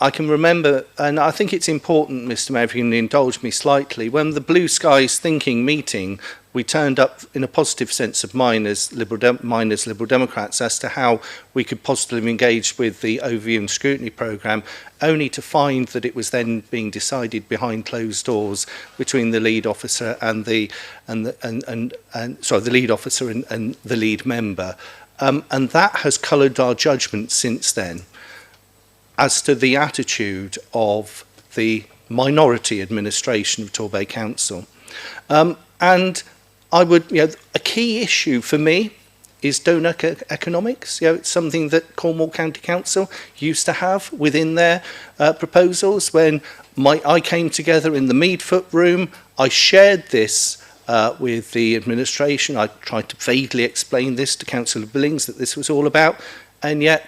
I can remember, and I think it's important, Mr. Mayor, if you can indulge me slightly, when the Blue Skies Thinking meeting, we turned up in a positive sense of mind as Liberal Democrats as to how we could positively engage with the overview and scrutiny programme, only to find that it was then being decided behind closed doors between the lead officer and the lead officer and the lead member, and that has coloured our judgment since then as to the attitude of the minority administration of Torbay Council. And I would, a key issue for me is donor economics. It's something that Cornwall County Council used to have within their proposals. When I came together in the Meadfoot room, I shared this with the administration. I tried to vaguely explain this to Councillor Billings, that this was all about, and yet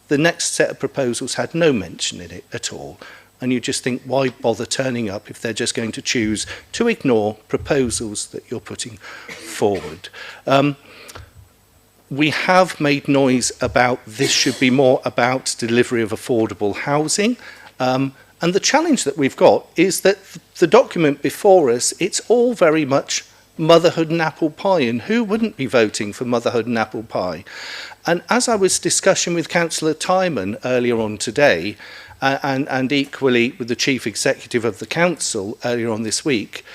the next set of proposals had no mention in it at all. And you just think, why bother turning up if they're just going to choose to ignore proposals that you're putting forward? We have made noise about this should be more about delivery of affordable housing. And the challenge that we've got is that the document before us, it's all very much motherhood and apple pie, and who wouldn't be voting for motherhood and apple pie? And as I was discussing with Councillor Timon earlier on today, and equally with the Chief Executive of the Council earlier on this week,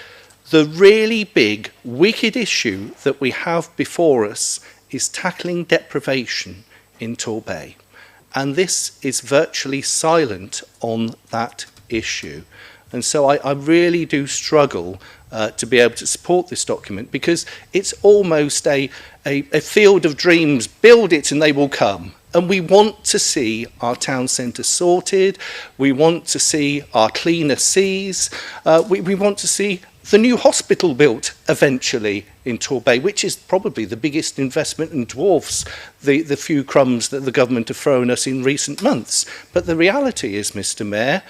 the really big, wicked issue that we have before us is tackling deprivation in Torbay. And this is virtually silent on that issue. And so I really do struggle to be able to support this document, because it's almost a field of dreams. Build it and they will come. And we want to see our town centre sorted. We want to see our cleaner seas. We want to see the new hospital built eventually in Torbay, which is probably the biggest investment and dwarfs the few crumbs that the government have thrown us in recent months. But the reality is, Mr. Mayor,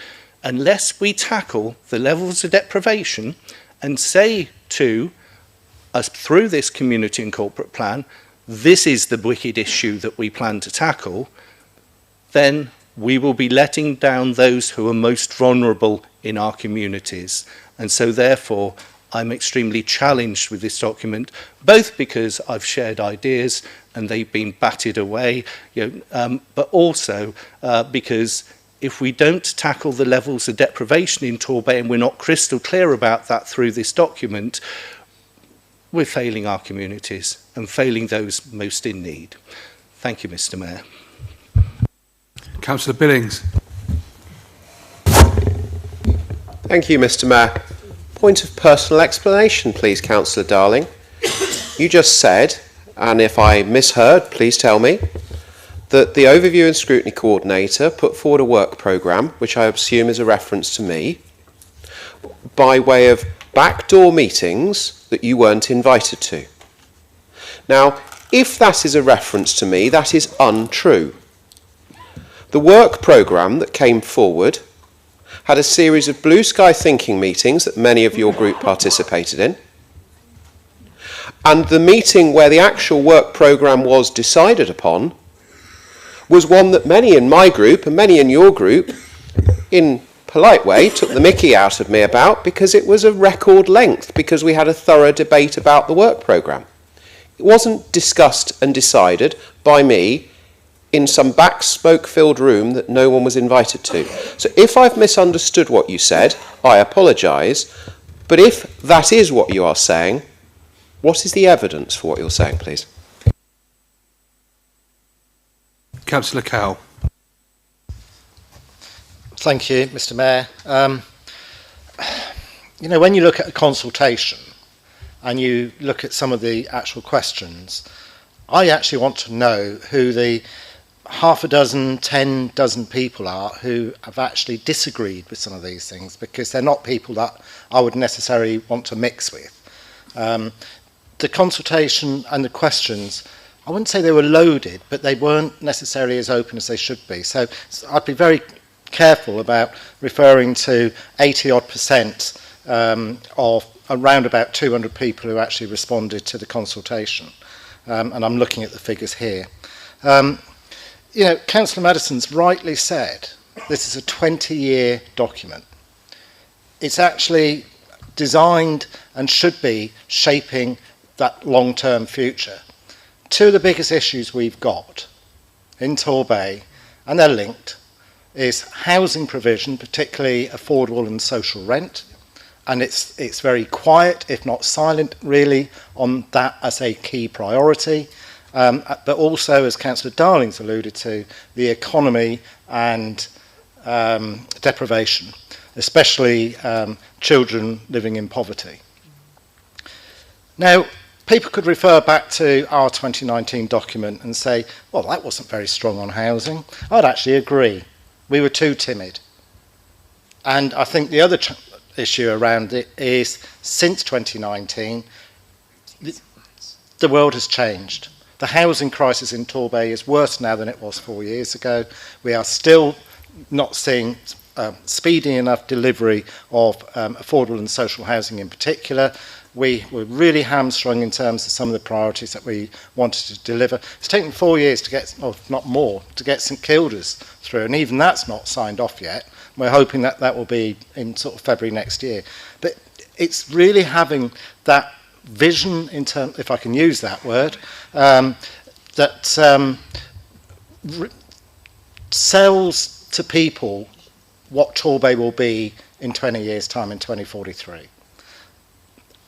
unless we tackle the levels of deprivation and say to us through this community and corporate plan, this is the wicked issue that we plan to tackle, then we will be letting down those who are most vulnerable in our communities. And so therefore, I'm extremely challenged with this document, both because I've shared ideas and they've been batted away, but also because if we don't tackle the levels of deprivation in Torbay, and we're not crystal clear about that through this document, we're failing our communities and failing those most in need. Thank you, Mr. Mayor.
Councillor Billings.
Thank you, Mr. Mayor. Point of personal explanation, please, Councillor Darling. You just said, and if I misheard, please tell me, that the Overview and Scrutiny Coordinator put forward a work programme, which I assume is a reference to me, by way of backdoor meetings that you weren't invited to. Now, if that is a reference to me, that is untrue. The work programme that came forward had a series of blue sky thinking meetings that many of your group participated in, and the meeting where the actual work programme was decided upon was one that many in my group and many in your group, in polite way, took the mickey out of me about, because it was a record length, because we had a thorough debate about the work programme. It wasn't discussed and decided by me in some back smoke-filled room that no one was invited to. So if I've misunderstood what you said, I apologise, but if that is what you are saying, what is the evidence for what you're saying, please?
Councillor Cowell.
Thank you, Mr. Mayor. You know, when you look at a consultation and you look at some of the actual questions, I actually want to know who the half a dozen, 10 dozen people are who have actually disagreed with some of these things, because they're not people that I would necessarily want to mix with. The consultation and the questions, I wouldn't say they were loaded, but they weren't necessarily as open as they should be. So I'd be very careful about referring to 80-odd% of around about 200 people who actually responded to the consultation. And I'm looking at the figures here. You know, Councillor Madison's rightly said this is a 20-year document. It's actually designed and should be shaping that long-term future. Two of the biggest issues we've got in Torbay, and they're linked, is housing provision, particularly affordable and social rent, and it's very quiet, if not silent, really, on that as a key priority. But also, as Councillor Darling's alluded to, the economy and deprivation, especially children living in poverty. Now, people could refer back to our 2019 document and say, well, that wasn't very strong on housing. I'd actually agree. We were too timid. And I think the other issue around it is, since 2019, the world has changed. The housing crisis in Torbay is worse now than it was 4 years ago. We are still not seeing speedy enough delivery of affordable and social housing in particular. We were really hamstrung in terms of some of the priorities that we wanted to deliver. It's taken 4 years to get, or not more, to get St Kilda's through, and even that's not signed off yet. We're hoping that that will be in sort of February next year. But it's really having that vision, in terms, if I can use that word, that sells to people what Torbay will be in 20 years' time, in 2043.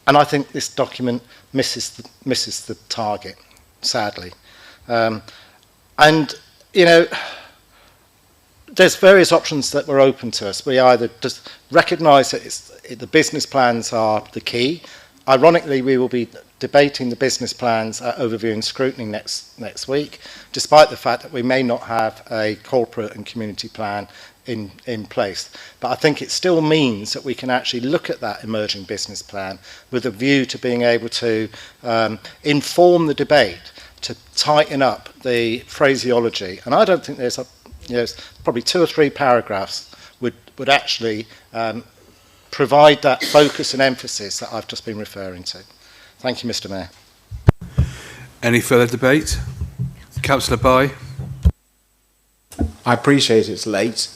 And I think this document misses the target, sadly. And, you know, there's various options that were open to us. We either just recognise that the business plans are the key. Ironically, we will be debating the business plans at Overview and Scrutiny next week, despite the fact that we may not have a corporate and community plan in place. But I think it still means that we can actually look at that emerging business plan with a view to being able to inform the debate, to tighten up the phraseology. And I don't think there's probably 2 or 3 paragraphs would actually provide that focus and emphasis that I've just been referring to. Thank you, Mr. Mayor.
Any further debate? Councillor Bye.
I appreciate it's late.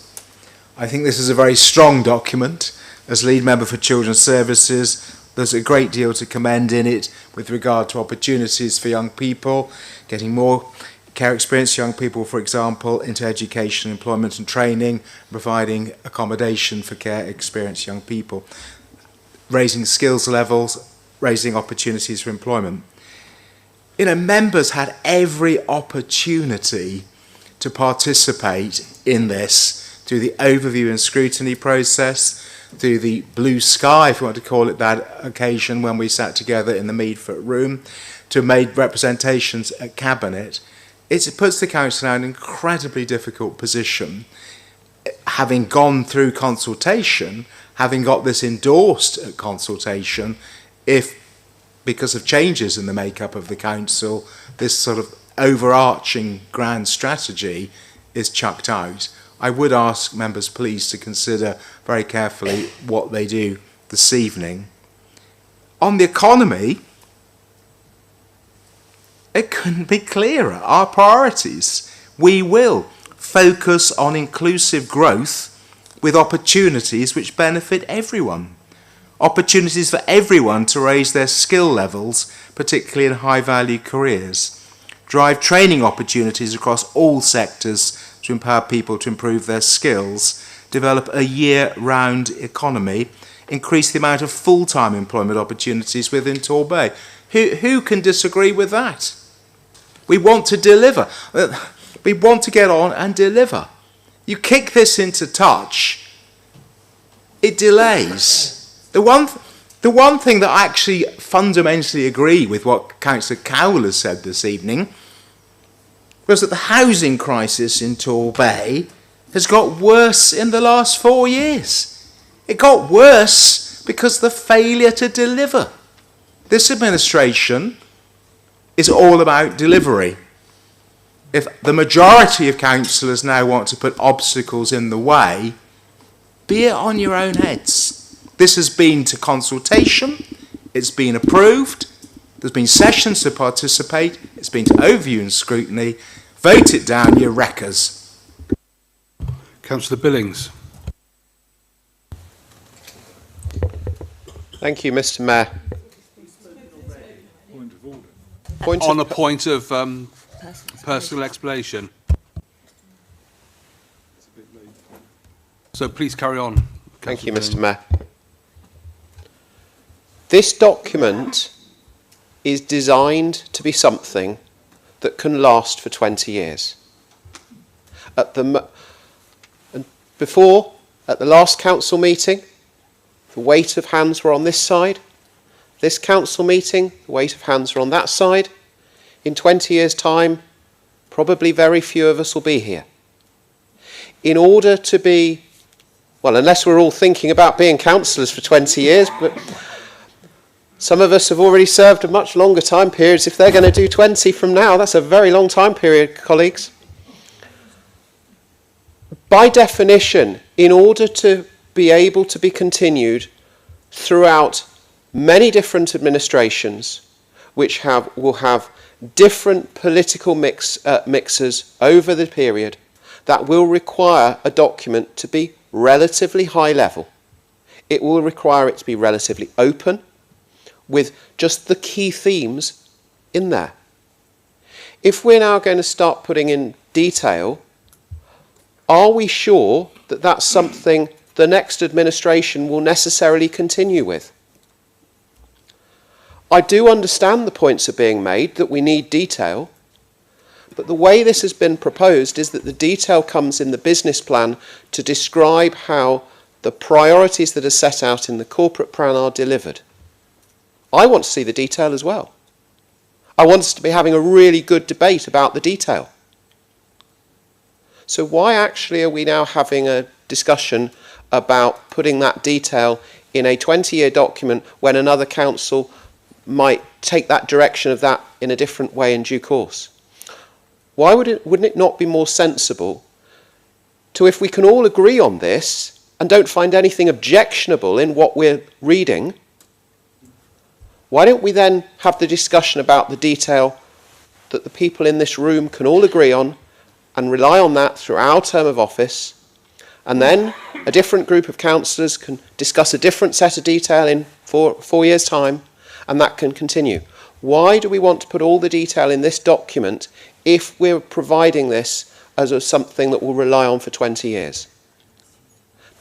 I think this is a very strong document. As lead member for Children's Services, there's a great deal to commend in it with regard to opportunities for young people, getting more care experienced young people, for example, into education, employment and training, providing accommodation for care experienced young people, raising skills levels, raising opportunities for employment. You know, members had every opportunity to participate in this through the overview and scrutiny process, through the blue sky, if you want to call it that, occasion when we sat together in the Meadfoot room, to make representations at Cabinet. it puts the council in an incredibly difficult position, having gone through consultation, having got this endorsed at consultation, if, because of changes in the makeup of the council, this sort of overarching grand strategy is chucked out. I would ask members please to consider very carefully what they do this evening. On the economy, it couldn't be clearer. Our priorities. We will focus on inclusive growth with opportunities which benefit everyone. Opportunities for everyone to raise their skill levels, particularly in high-value careers. Drive training opportunities across all sectors to empower people to improve their skills. Develop a year-round economy. Increase the amount of full-time employment opportunities within Torbay. Who can disagree with that? We want to deliver. We want to get on and deliver. You kick this into touch, it delays. The one thing that I actually fundamentally agree with what Councillor Cowell has said this evening was that the housing crisis in Torbay has got worse in the last 4 years. It got worse because of the failure to deliver. This administration is all about delivery. If the majority of councillors now want to put obstacles in the way, be it on your own heads. This has been to consultation, it's been approved, there's been sessions to participate, it's been to overview and scrutiny. Vote it down, you wreckers.
Councillor Billings.
Thank you, Mr. Mayor.
On a point of personal explanation. So please carry on.
Thank you, Mr. Mayor. This document is designed to be something that can last for 20 years. At the last council meeting, the weight of hands were on this side. This council meeting, the weight of hands are on that side. In 20 years' time, probably very few of us will be here. In order to be, well, unless we're all thinking about being councillors for 20 years, but some of us have already served a much longer time periods. If they're going to do 20 from now, that's a very long time period, colleagues. By definition, in order to be able to be continued throughout many different administrations, which will have different political mixes over the period, that will require a document to be relatively high level. It will require it to be relatively open, with just the key themes in there. If we're now going to start putting in detail, are we sure that that's something the next administration will necessarily continue with? I do understand the points are being made that we need detail, but the way this has been proposed is that the detail comes in the business plan to describe how the priorities that are set out in the corporate plan are delivered. I want to see the detail as well. I want us to be having a really good debate about the detail. So why actually are we now having a discussion about putting that detail in a 20-year document when another council might take that direction of that in a different way in due course? Why wouldn't it not be more sensible to, if we can all agree on this and don't find anything objectionable in what we're reading, why don't we then have the discussion about the detail that the people in this room can all agree on and rely on that through our term of office, and then a different group of councillors can discuss a different set of detail in four years' time, and that can continue. Why do we want to put all the detail in this document if we're providing this as something that we'll rely on for 20 years?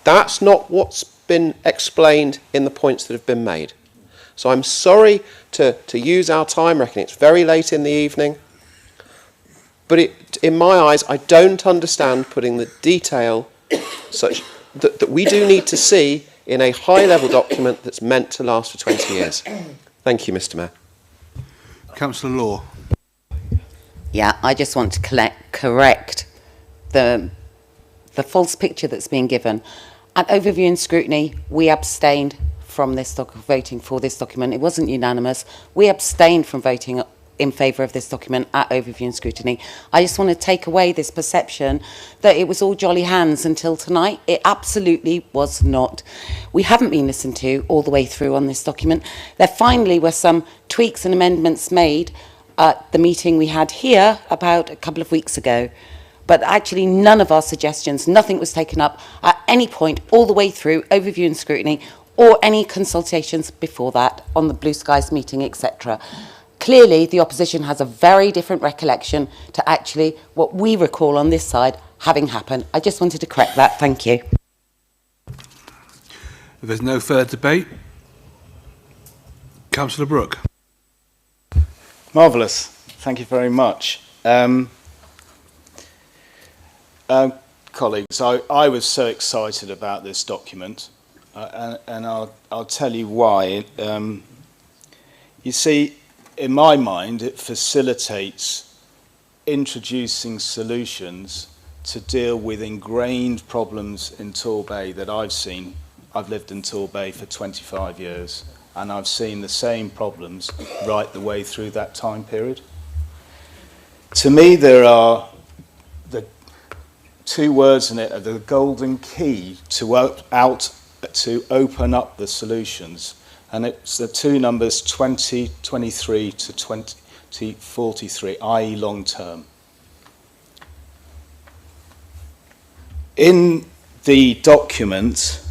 That's not what's been explained in the points that have been made. So I'm sorry to use our time reckoning. It's very late in the evening. But in my eyes, I don't understand putting the detail such that we do need to see in a high-level document that's meant to last for 20 years. Thank you, Mr. Mayor.
Councillor Law.
Yeah, I just want to correct the false picture that's being given. At overview and scrutiny, we abstained from this voting for this document. It wasn't unanimous. We abstained from voting in favour of this document at overview and scrutiny. I just want to take away this perception that it was all jolly hands until tonight. It absolutely was not. We haven't been listened to all the way through on this document. There finally were some tweaks and amendments made at the meeting we had here about a couple of weeks ago. But actually none of our suggestions, nothing was taken up at any point all the way through overview and scrutiny or any consultations before that on the Blue Skies meeting, etc. Clearly, the opposition has a very different recollection to actually what we recall on this side having happened. I just wanted to correct that. Thank you.
If there's no further debate, Councillor Brooke.
Marvellous. Thank you very much. Colleagues, I was so excited about this document, and I'll tell you why. You see, in my mind, it facilitates introducing solutions to deal with ingrained problems in Torbay that I've seen. I've lived in Torbay for 25 years, and I've seen the same problems right the way through that time period. To me, there are the two words in it are the golden key to open up the solutions. And it's the two numbers 2023 to 2043, i.e. long term. In the document,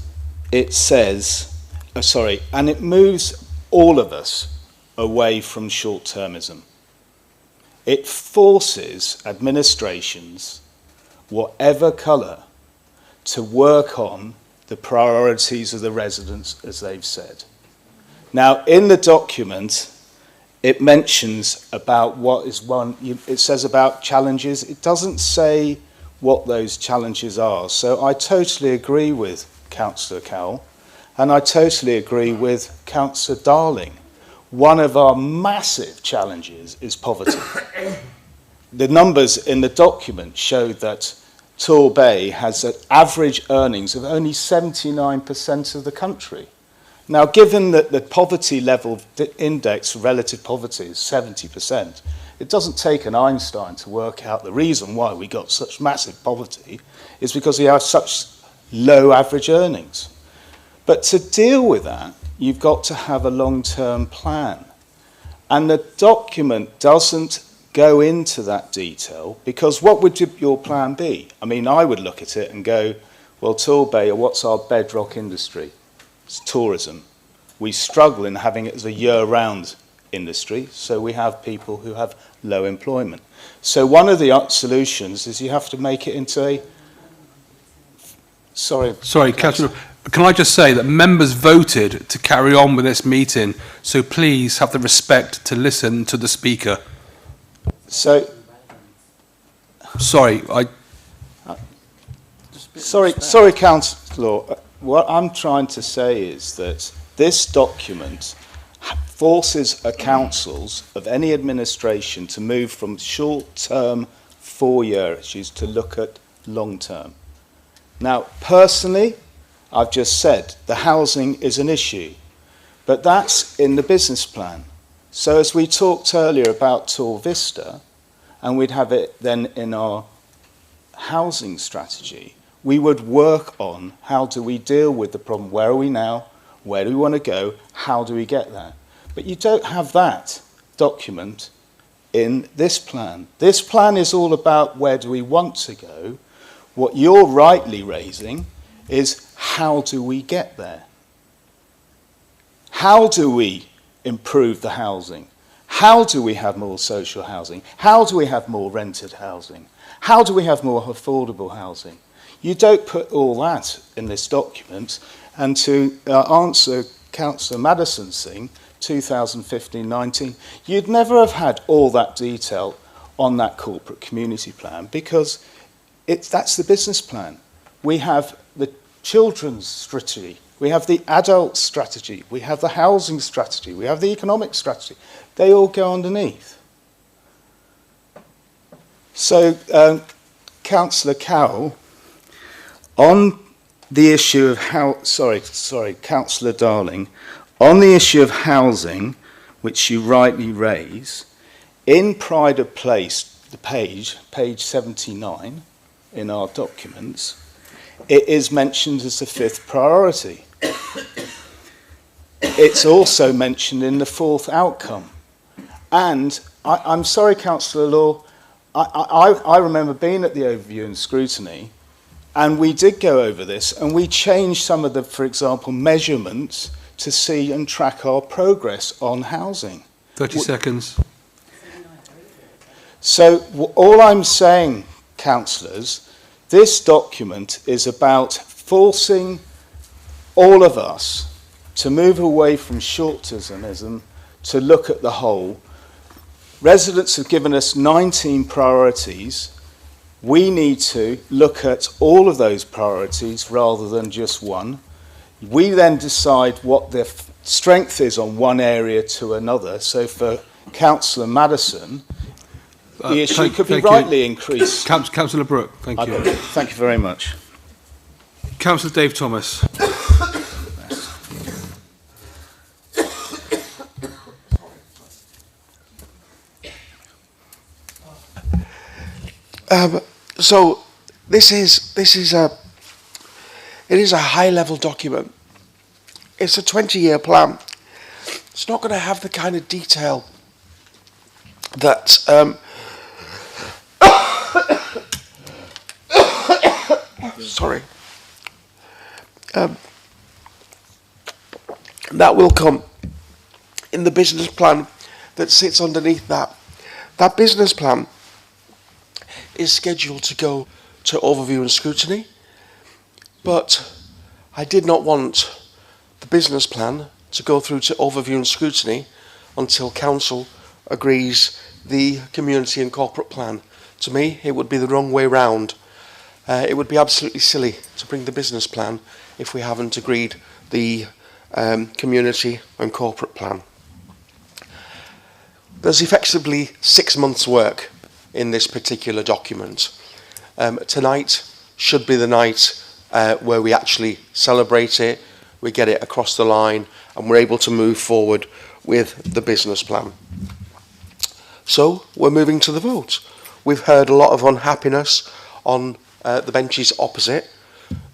it says, and it moves all of us away from short-termism. It forces administrations, whatever colour, to work on the priorities of the residents, as they've said. Now, in the document, it mentions about what is one, it says about challenges. It doesn't say what those challenges are. So I totally agree with Councillor Cowell, and I totally agree with Councillor Darling. One of our massive challenges is poverty. The numbers in the document show that Torbay has an average earnings of only 79% of the country. Now, given that the poverty level index, relative poverty, is 70%, it doesn't take an Einstein to work out the reason why we got such massive poverty is because we have such low average earnings. But to deal with that, you've got to have a long-term plan. And the document doesn't go into that detail, because what would your plan be? I mean, I would look at it and go, well, Torbay, what's our bedrock industry? It's tourism. We struggle in having it as a year-round industry, so we have people who have low employment. So one of the solutions is you have to make it into a... Sorry,
Councillor, can I just say that members voted to carry on with this meeting, so please have the respect to listen to the speaker.
So... Sorry, Councillor. What I'm trying to say is that this document forces councils of any administration to move from short-term 4-year issues to look at long-term. Now, personally, I've just said the housing is an issue, but that's in the business plan. So as we talked earlier about TorVista, and we'd have it then in our housing strategy, we would work on how do we deal with the problem. Where are we now? Where do we want to go? How do we get there? But you don't have that document in this plan. This plan is all about where do we want to go. What you're rightly raising is how do we get there? How do we improve the housing? How do we have more social housing? How do we have more rented housing? How do we have more affordable housing? You don't put all that in this document. And to answer Councillor Madison's thing, 2015-19, you'd never have had all that detail on that corporate community plan, because that's the business plan. We have the children's strategy, we have the adult strategy, we have the housing strategy, we have the economic strategy. They all go underneath. So, Councillor Cowell, on the issue of Councillor Darling, on the issue of housing, which you rightly raise, in pride of place, the page 79 in our documents, it is mentioned as the 5th priority. It's also mentioned in the 4th outcome. And I'm sorry, Councillor Law, I remember being at the overview and scrutiny, and we did go over this, and we changed some of the, for example, measurements to see and track our progress on housing.
30 seconds.
So all I'm saying, councillors, this document is about forcing all of us to move away from short-termism to look at the whole. Residents have given us 19 priorities. We need to look at all of those priorities rather than just one. We then decide what the strength is on one area to another. So for Councillor Madison, the issue could be rightly increased.
Councillor Brooke, thank you.
Thank you very much.
Councillor Dave Thomas.
So it is a high-level document. It's a 20-year plan. It's not going to have the kind of detail that sorry, that will come in the business plan that sits underneath that. That business plan is scheduled to go to overview and scrutiny, but I did not want the business plan to go through to overview and scrutiny until council agrees the community and corporate plan. To me, it would be the wrong way round. It would be absolutely silly to bring the business plan if we haven't agreed the community and corporate plan. There's effectively 6 months' work in this particular document. Tonight should be the night where we actually celebrate it, we get it across the line, and we're able to move forward with the business plan. So we're moving to the vote. We've heard a lot of unhappiness on the benches opposite,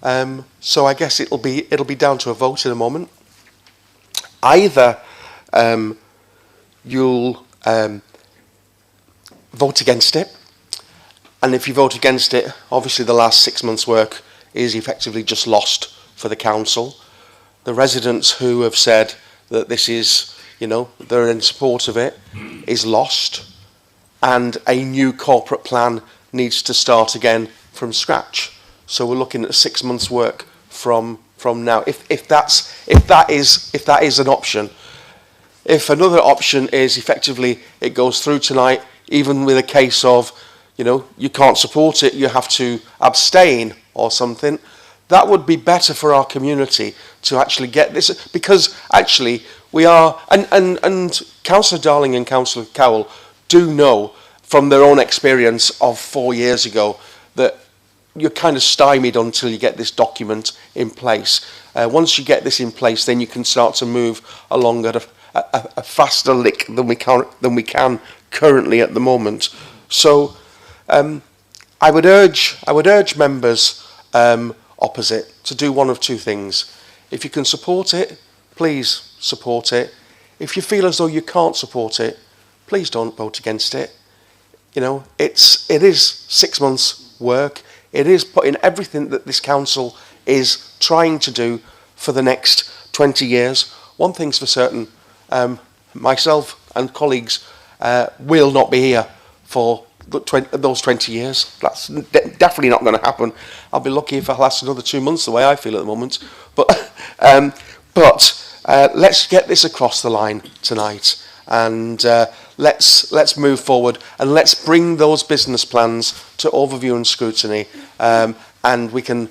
so I guess it'll be down to a vote in a moment. Either you'll vote against it, and if you vote against it, obviously the last 6 months' work is effectively just lost for the council. The residents who have said that this is, they're in support of it, is lost, and a new corporate plan needs to start again from scratch. So we're looking at 6 months' work from now. If that is an option. If another option is effectively it goes through tonight, even with a case of, you can't support it, you have to abstain or something, that would be better for our community to actually get this, because actually we are, and Councillor Darling and Councillor Cowell do know from their own experience of 4 years ago that you're kind of stymied until you get this document in place. Once you get this in place, then you can start to move along at a faster lick than we can currently at the moment. So I would urge members opposite to do one of two things. If you can support it, please support it. If you feel as though you can't support it, please don't vote against it. It is 6 months' work. It is putting everything that this council is trying to do for the next 20 years. One thing's for certain, myself and colleagues will not be here for those 20 years. That's definitely not going to happen. I'll be lucky if it lasts another 2 months, the way I feel at the moment. But let's get this across the line tonight, and let's move forward, and let's bring those business plans to overview and scrutiny, and we can,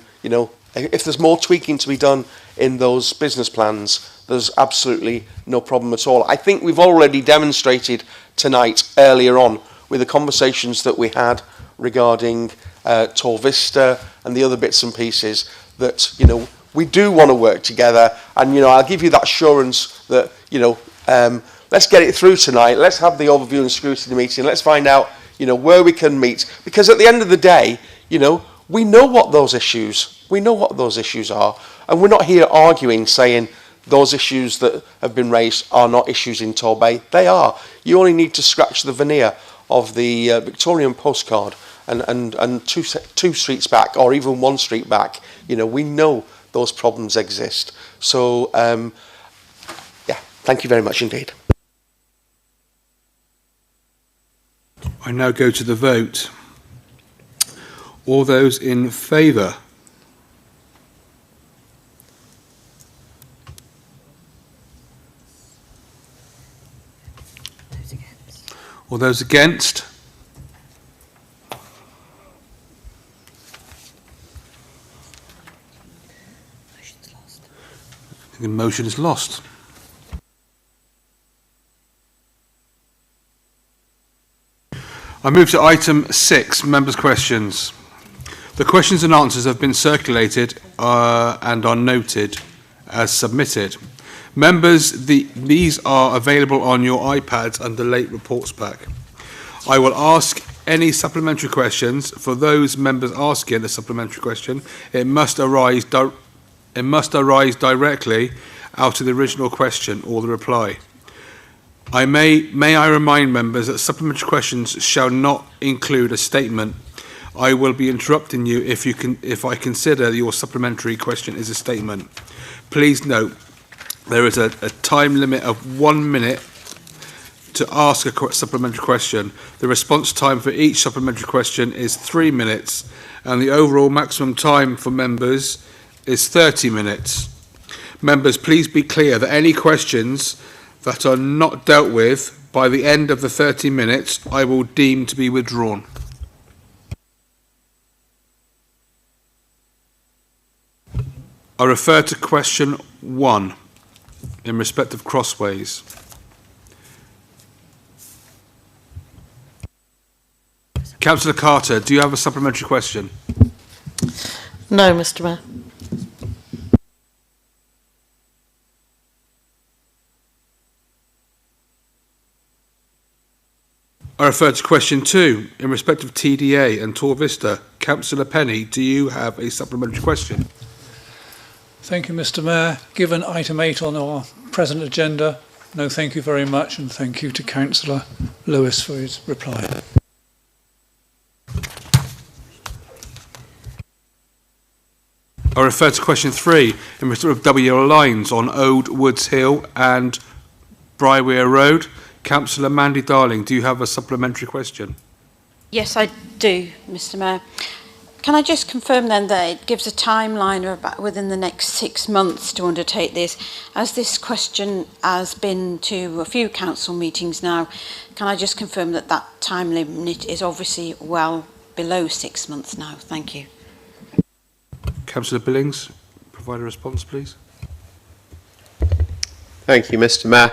if there's more tweaking to be done in those business plans, there's absolutely no problem at all. I think we've already demonstrated tonight, earlier on, with the conversations that we had regarding TorVista and the other bits and pieces that, you know, we do want to work together. And, you know, I'll give you that assurance that, you know, let's get it through tonight. Let's have the overview and scrutiny meeting. Let's find out, you know, where we can meet. Because at the end of the day, you know, we know what those issues are. And we're not here arguing, saying those issues that have been raised are not issues in Torbay. They are. You only need to scratch the veneer of the Victorian postcard and two streets back, or even one street back. You know, we know those problems exist. So, yeah, thank you very much indeed.
I now go to the vote. All those in favour? All those against? The motion is lost. I move to item 6, members' questions. The questions and answers have been circulated and are noted as submitted. Members, these are available on your iPads under late reports pack. I will ask any supplementary questions. For those members asking a supplementary question, it must arise directly out of the original question or the reply. May I remind members that supplementary questions shall not include a statement. I will be interrupting you if I consider your supplementary question is a statement. Please note there is a time limit of 1 minute to ask a supplementary question. The response time for each supplementary question is 3 minutes, and the overall maximum time for members is 30 minutes. Members, please be clear that any questions that are not dealt with by the end of the 30 minutes, I will deem to be withdrawn. I refer to question 1 in respect of crossways. Councillor Carter, do you have a supplementary question?
No, Mr. Mayor.
I refer to question 2 in respect of TDA and TorVista. Councillor Penny, do you have a supplementary question?
Thank you, Mr. Mayor. Given item 8 on our present agenda, no thank you very much, and thank you to Councillor Lewis for his reply.
I refer to question 3 in respect of double yellow lines on Old Woods Hill and Briarweir Road. Councillor Mandy Darling, do you have a supplementary question?
Yes, I do, Mr. Mayor. Can I just confirm then that it gives a timeline of about within the next 6 months to undertake this? As this question has been to a few council meetings now, can I just confirm that that time limit is obviously well below 6 months now? Thank you.
Councillor Billings, provide a response, please.
Thank you, Mr. Mayor.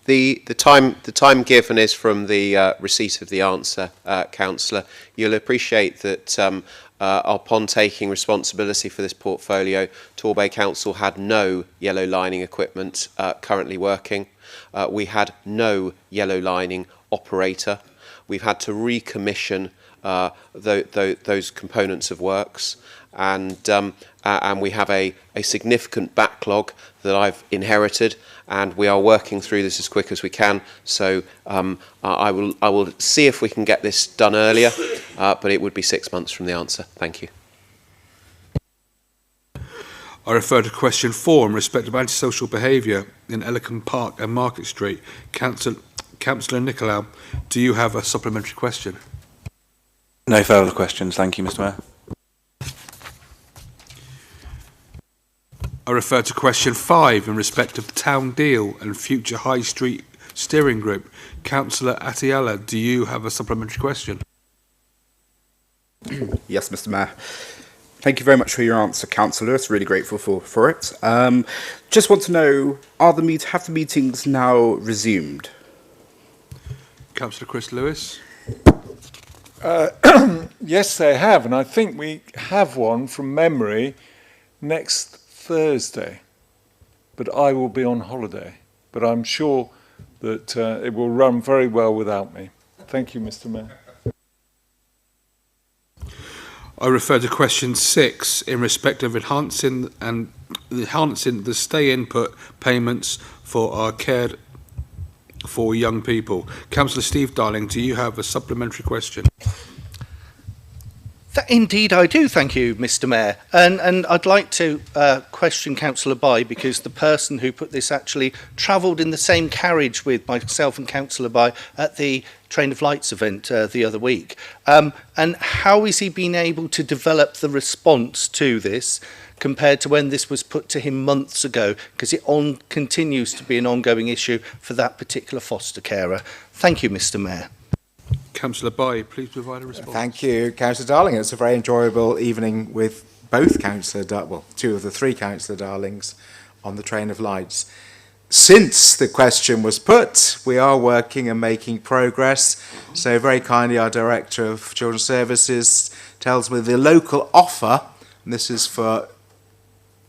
The time given is from the receipt of the answer, Councillor. You'll appreciate that upon taking responsibility for this portfolio, Torbay Council had no yellow lining equipment currently working. We had no yellow lining operator. We've had to recommission those components of works, and we have a significant backlog that I've inherited, and we are working through this as quick as we can. So I will see if we can get this done earlier, but it would be 6 months from the answer. Thank you.
I refer to question 4 in respect of antisocial behaviour in Ellicombe Park and Market Street. Councillor Nicolau, do you have a supplementary question?
No further questions. Thank you, Mr. Mayor.
I refer to question 5 in respect of the Town Deal and Future High Street Steering Group. Councillor Atiala, do you have a supplementary question?
Yes, Mr. Mayor. Thank you very much for your answer, Councillor. It's really grateful for it. Just want to know, have the meetings now resumed?
Councillor Chris Lewis.
Yes, they have, and I think we have one from memory next Thursday. But I will be on holiday. But I'm sure that it will run very well without me. Thank you, Mr. Mayor.
I refer to question 6 in respect of enhancing the stay input payments for our care for young people. Councillor Steve Darling, do you have a supplementary question?
Indeed I do, thank you, Mr Mayor. And I'd like to question Councillor Bai, because the person who put this actually travelled in the same carriage with myself and Councillor Bai at the Train of Lights event the other week. And how is he been able to develop the response to this compared to when this was put to him months ago, because it continues to be an ongoing issue for that particular foster carer? Thank you, Mr Mayor.
Councillor Bai, please provide a response.
Thank you, Councillor Darling. It was a very enjoyable evening with both two of the three Councillor Darlings on the Train of Lights. Since the question was put, we are working and making progress. So very kindly, our Director of Children's Services tells me the local offer, and this is for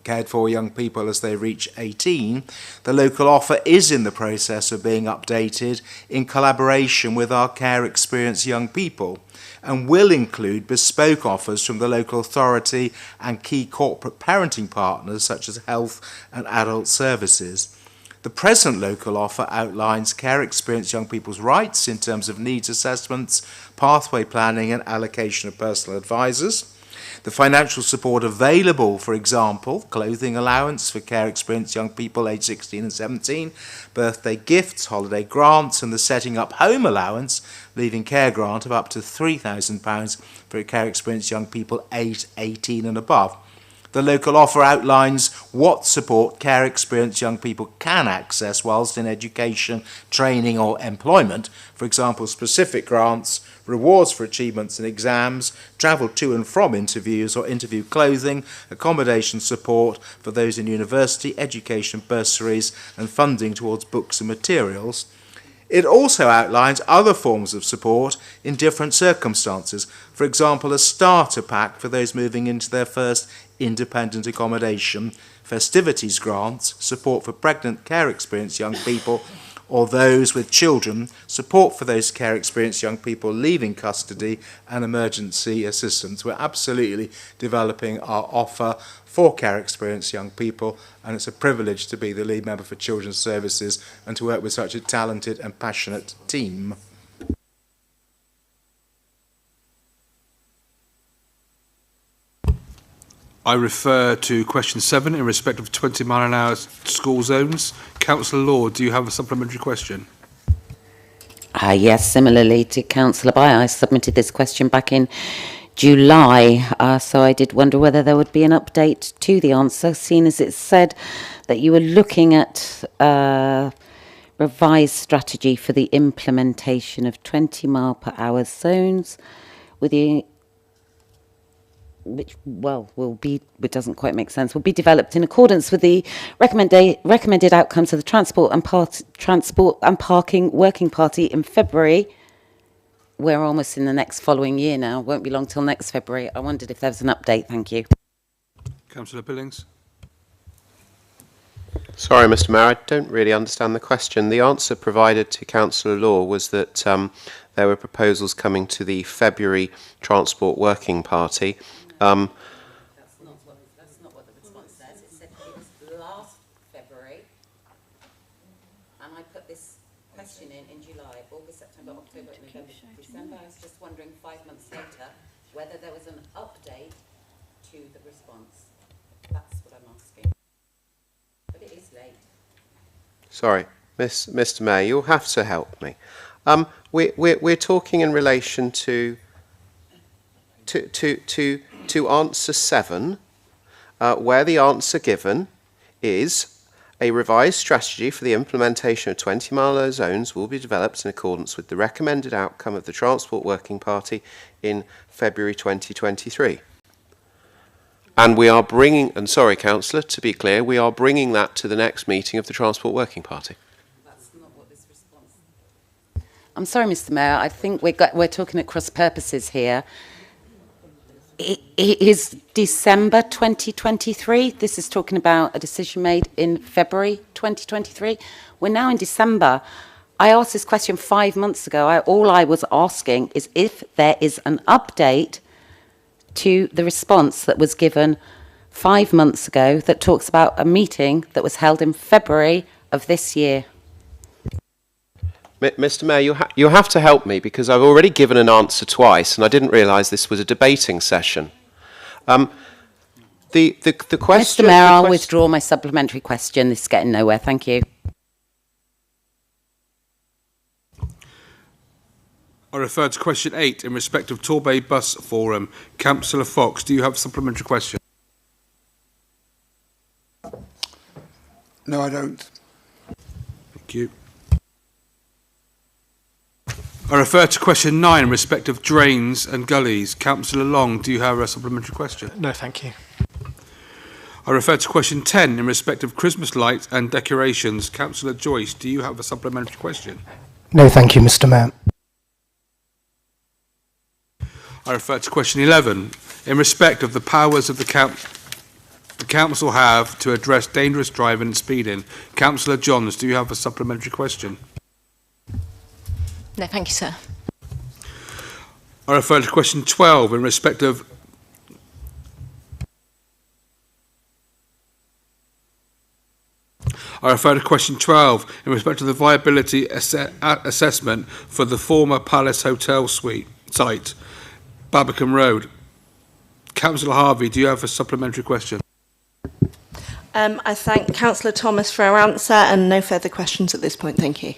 cared for young people as they reach 18, the local offer is in the process of being updated in collaboration with our care experienced young people, and will include bespoke offers from the local authority and key corporate parenting partners such as health and adult services. The present local offer outlines care experienced young people's rights in terms of needs assessments, pathway planning and allocation of personal advisors. The financial support available, for example, clothing allowance for care experienced young people aged 16 and 17, birthday gifts, holiday grants, and the setting up home allowance, leaving care grant of up to £3,000 for care experienced young people aged 18 and above. The local offer outlines what support care experienced young people can access whilst in education, training or employment, for example, specific grants, rewards for achievements in exams, travel to and from interviews or interview clothing, accommodation support for those in university, education bursaries and funding towards books and materials. It also outlines other forms of support in different circumstances, for example, a starter pack for those moving into their first independent accommodation, festivities grants, support for pregnant care experienced young people or those with children, support for those care experienced young people leaving custody, and emergency assistance. We're absolutely developing our offer for care experienced young people, and it's a privilege to be the lead member for Children's Services and to work with such a talented and passionate team.
I refer to question 7 in respect of 20-mile-an-hour school zones. Councillor Law, do you have a supplementary question?
Yes, similarly to Councillor Bai, I submitted this question back in July, so I did wonder whether there would be an update to the answer, seeing as it said that you were looking at revised strategy for the implementation of 20-mile-per-hour zones with the which, well, it doesn't quite make sense, will be developed in accordance with the recommended outcomes of the Transport and Parking Working Party in February. We're almost in the next following year now. Won't be long till next February. I wondered if there was an update. Thank you.
Councillor Billings.
Sorry, Mr Mayor, I don't really understand the question. The answer provided to Councillor Law was that there were proposals coming to the February Transport Working Party.
That's not what the response says. It said it was last February, and I put this question in July, August, September, October, November, December. I was just wondering 5 months later whether there was an update to the response. That's what I'm asking. But it is late.
Sorry, Mr Mayor, you'll have to help me. We're talking in relation to answer 7, where the answer given is a revised strategy for the implementation of 20-mile zones will be developed in accordance with the recommended outcome of the Transport Working Party in February 2023. And we are bringing, and sorry, Councillor, to be clear, we are bringing that to the next meeting of the Transport Working Party.
I'm sorry, Mr. Mayor. I think we're talking at cross purposes here. It is December 2023. This is talking about a decision made in February 2023. We're now in December. I asked this question 5 months ago. All I was asking is if there is an update to the response that was given 5 months ago that talks about a meeting that was held in February of this year.
Mr. Mayor, you have to help me because I've already given an answer twice and I didn't realise this was a debating session. The question...
Mr. Mayor, I'll withdraw my supplementary question. This is getting nowhere. Thank you.
I refer to question 8 in respect of Torbay Bus Forum. Councillor Fox, do you have a supplementary question?
No, I don't.
Thank you. I refer to question 9 in respect of drains and gullies. Councillor Long, do you have a supplementary question?
No, thank you.
I refer to question 10 in respect of Christmas lights and decorations. Councillor Joyce, do you have a supplementary question?
No, thank you, Mr. Mayor.
I refer to question 11 in respect of the powers of the council have to address dangerous driving and speeding. Councillor Johns, do you have a supplementary question?
No, thank you, sir.
I refer to question 12 in respect of the viability assessment for the former Palace Hotel suite site, Barbican Road. Councillor Harvey, do you have a supplementary question?
I thank Councillor Thomas for our answer and no further questions at this point. Thank you.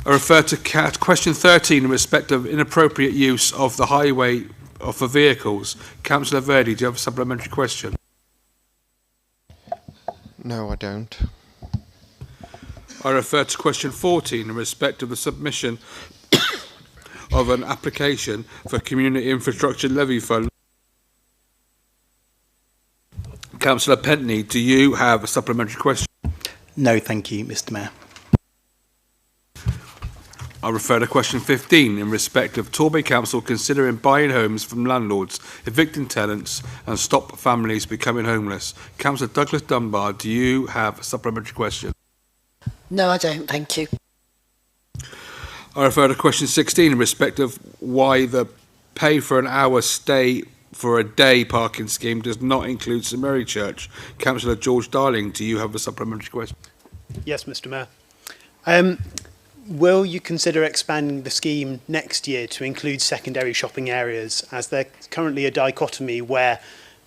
I refer to question 13 in respect of inappropriate use of the highway for vehicles. Councillor Verdi, do you have a supplementary question?
No, I don't.
I refer to question 14 in respect of the submission of an application for Community Infrastructure Levy Fund. Councillor Pentney, do you have a supplementary question?
No, thank you, Mr. Mayor.
I refer to question 15 in respect of Torbay Council considering buying homes from landlords, evicting tenants and stop families becoming homeless. Councillor Douglas Dunbar, do you have a supplementary question?
No, I don't, thank you.
I refer to question 16 in respect of why the pay for an hour stay for a day parking scheme does not include St Mary Church. Councillor George Darling, do you have a supplementary question?
Yes, Mr. Mayor. Will you consider expanding the scheme next year to include secondary shopping areas, as there's currently a dichotomy where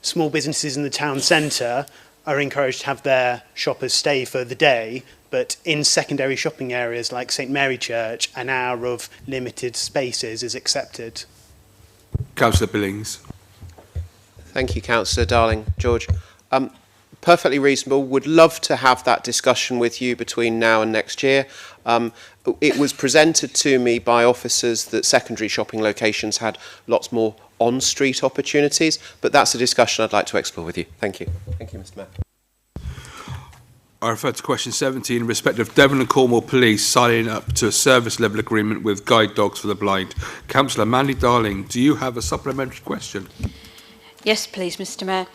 small businesses in the town centre are encouraged to have their shoppers stay for the day, but in secondary shopping areas like St Mary Church, an hour of limited spaces is accepted?
Councillor Billings.
Thank you, Councillor Darling. George. Perfectly reasonable. Would love to have that discussion with you between now and next year. It was presented to me by officers that secondary shopping locations had lots more on-street opportunities, but that's a discussion I'd like to explore with you. Thank you. Thank you, Mr. Mayor.
I refer to question 17 in respect of Devon and Cornwall Police signing up to a service level agreement with guide dogs for the blind. Councillor Mandy Darling, do you have a supplementary question?
Yes, please, Mr. Mayor.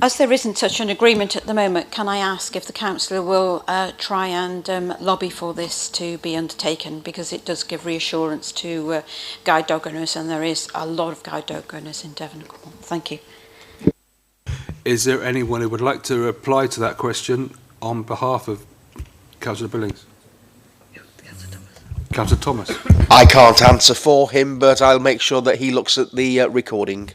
As there isn't such an agreement at the moment, can I ask if the councillor will try and lobby for this to be undertaken, because it does give reassurance to guide dog owners, and there is a lot of guide dog owners in Devon and Cornwall. Thank you.
Is there anyone who would like to reply to that question on behalf of Councillor Billings? Councillor Thomas.
I can't answer for him, but I'll make sure that he looks at the recording.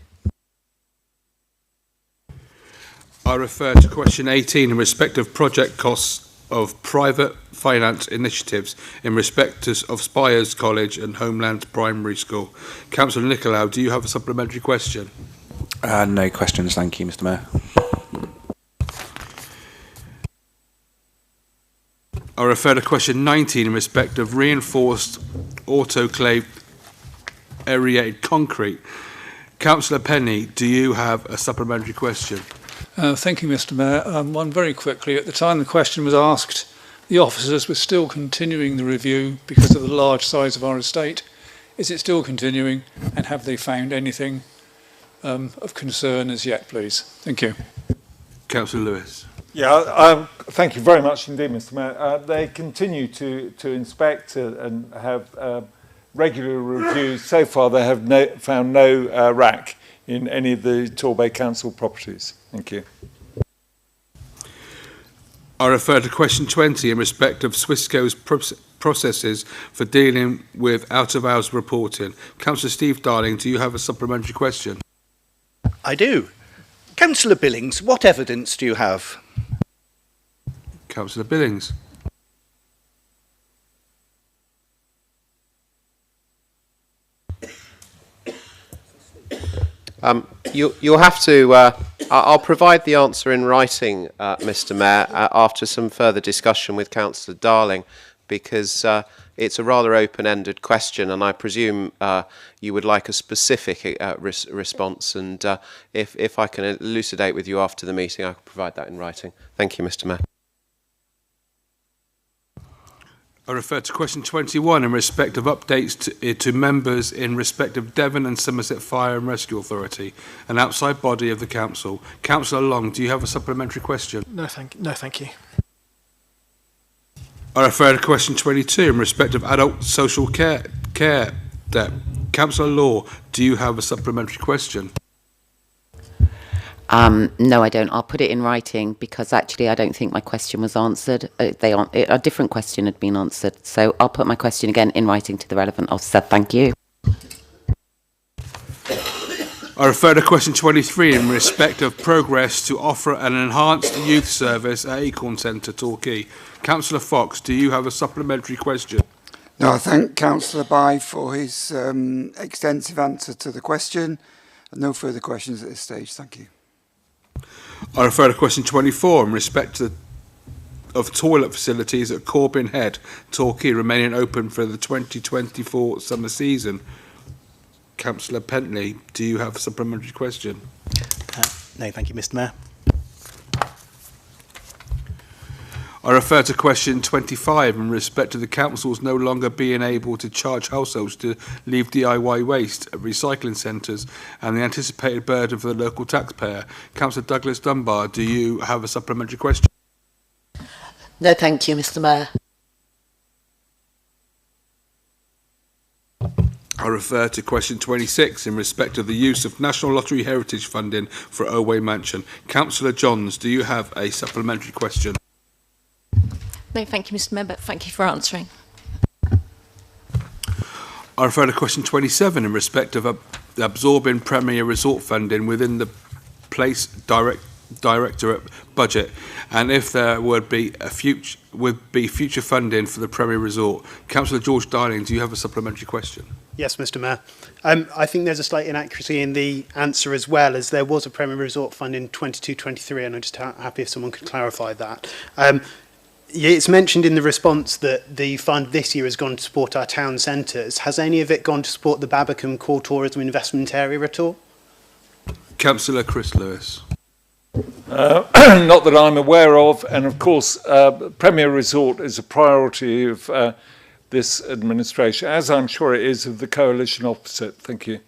I refer to question 18 in respect of project costs of private finance initiatives in respect of Spires College and Homeland Primary School. Councillor Nicolau, do you have a supplementary question?
No questions, thank you, Mr. Mayor.
I refer to question 19 in respect of reinforced autoclave aerated concrete. Councillor Penny, do you have a supplementary question?
Thank you, Mr. Mayor. One very quickly. At the time the question was asked, the officers were still continuing the review because of the large size of our estate. Is it still continuing, and have they found anything of concern as yet, please? Thank you.
Councillor Lewis.
Yeah, thank you very much indeed, Mr. Mayor. They continue to inspect and have regular reviews. So far, they have found no rack in any of the Torbay Council properties. Thank you.
I refer to question 20 in respect of Swissco's processes for dealing with out-of-hours reporting. Councillor Steve Darling, do you have a supplementary question?
I do. Councillor Billings, what evidence do you have?
Councillor Billings.
You'll have to. I'll provide the answer in writing, Mr. Mayor, after some further discussion with Councillor Darling, because it's a rather open-ended question, and I presume you would like a specific response. And if I can elucidate with you after the meeting, I can provide that in writing. Thank you, Mr. Mayor.
I refer to question 21 in respect of updates to members in respect of Devon and Somerset Fire and Rescue Authority, an outside body of the council. Councillor Long, do you have a supplementary question?
No, thank you.
I refer to question 22 in respect of adult social care debt. Councillor Law, do you have a supplementary question?
No, I don't. I'll put it in writing because actually I don't think my question was answered. A different question had been answered. So I'll put my question again in writing to the relevant officer. Thank you.
I refer to question 23 in respect of progress to offer an enhanced youth service at Acorn Centre, Torquay. Councillor Fox, do you have a supplementary question?
No, I thank Councillor Bye for his extensive answer to the question. No further questions at this stage. Thank you.
I refer to question 24 in respect of toilet facilities at Corbin Head, Torquay, remaining open for the 2024 summer season. Councillor Pentley, do you have a supplementary question?
No, thank you, Mr. Mayor.
I refer to question 25 in respect to the councils no longer being able to charge households to leave DIY waste at recycling centres and the anticipated burden for the local taxpayer. Councillor Douglas Dunbar, do you have a supplementary question?
No, thank you, Mr. Mayor.
I refer to question 26 in respect of the use of National Lottery Heritage funding for Oldway Mansion. Councillor Johns, do you have a supplementary question?
No, thank you, Mr. Mayor, but thank you for answering.
I refer to question 27 in respect of absorbing Premier Resort funding within the Place Directorate budget, and if there would be future funding for the Premier Resort. Councillor George Darling, do you have a supplementary question?
Yes, Mr. Mayor. I think there's a slight inaccuracy in the answer as well, as there was a Premier Resort fund in 22-23, and I'm just happy if someone could clarify that. It's mentioned in the response that the fund this year has gone to support our town centres. Has any of it gone to support the Babacombe Core Tourism Investment Area at all?
Councillor Chris Lewis.
Not that I'm aware of, and of course Premier Resort is a priority of this administration, as I'm sure it is of the coalition opposite. Thank you.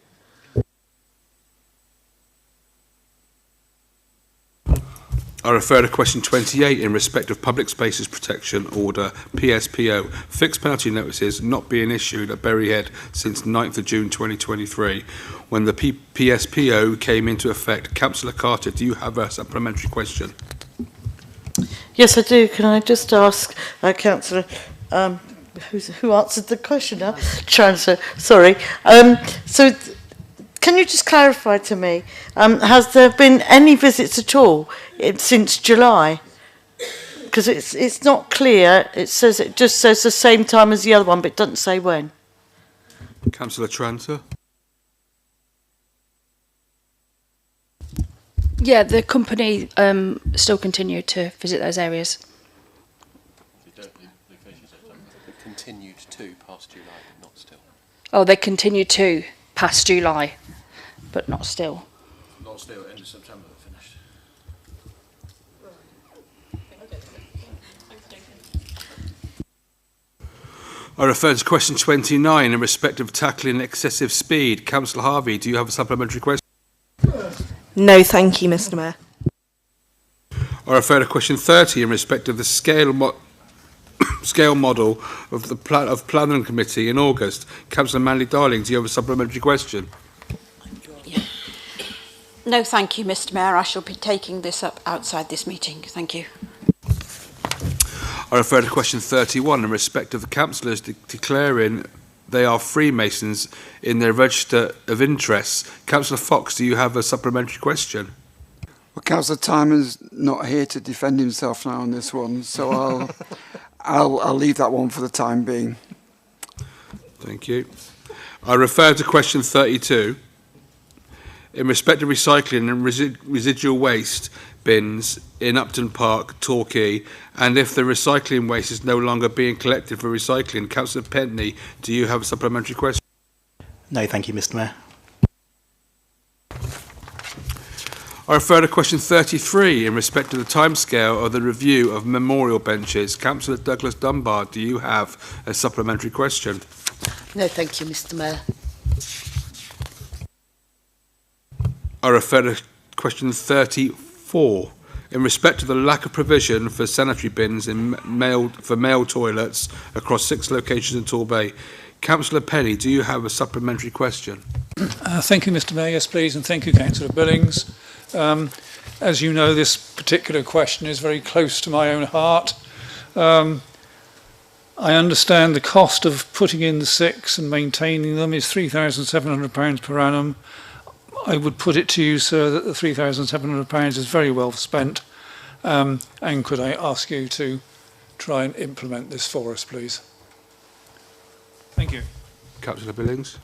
I refer to question 28 in respect of Public Spaces Protection Order, PSPO, fixed penalty notices not being issued at Berry Head since 9th of June 2023. When the PSPO came into effect, Councillor Carter, do you have a supplementary question?
Yes, I do. Can I just ask, Councillor, who answered the question now? Sorry. Can you just clarify to me, has there been any visits at all since July? Because it's not clear. It just says the same time as the other one, but it doesn't say when.
Councillor Tranter.
Yeah, the company still continue to visit those areas.
They continued to past July, but not still.
Oh, they continue to past July, but not still.
Not still, end of September they finished.
I refer to question 29 in respect of tackling excessive speed. Councillor Harvey, do you have a supplementary question?
No, thank you, Mr Mayor.
I refer to question 30 in respect of the scale model of the Planning Committee in August. Councillor Manley Darling, do you have a supplementary question?
No, thank you, Mr Mayor. I shall be taking this up outside this meeting. Thank you.
I refer to question 31 in respect of the councillors declaring they are Freemasons in their register of interests. Councillor Fox, do you have a supplementary question?
Well, Councillor Timon's not here to defend himself now on this one, so I'll leave that one for the time being.
Thank you. I refer to question 32 in respect of recycling and residual waste bins in Upton Park, Torquay, and if the recycling waste is no longer being collected for recycling. Councillor Pentney, do you have a supplementary question?
No, thank you, Mr Mayor.
I refer to question 33 in respect of the timescale of the review of memorial benches. Councillor Douglas Dunbar, do you have a supplementary question?
No, thank you, Mr Mayor.
I refer to question 34 in respect of the lack of provision for sanitary bins in male toilets across 6 locations in Torbay. Councillor Penny, do you have a supplementary question?
Thank you, Mr Mayor. Yes, please, and thank you, Councillor Billings. As you know, this particular question is very close to my own heart. I understand the cost of putting in the 6 and maintaining them is £3,700 per annum. I would put it to you, sir, that the £3,700 is very well spent. And could I ask you to try and implement this for us, please? Thank you.
Councillor Billings.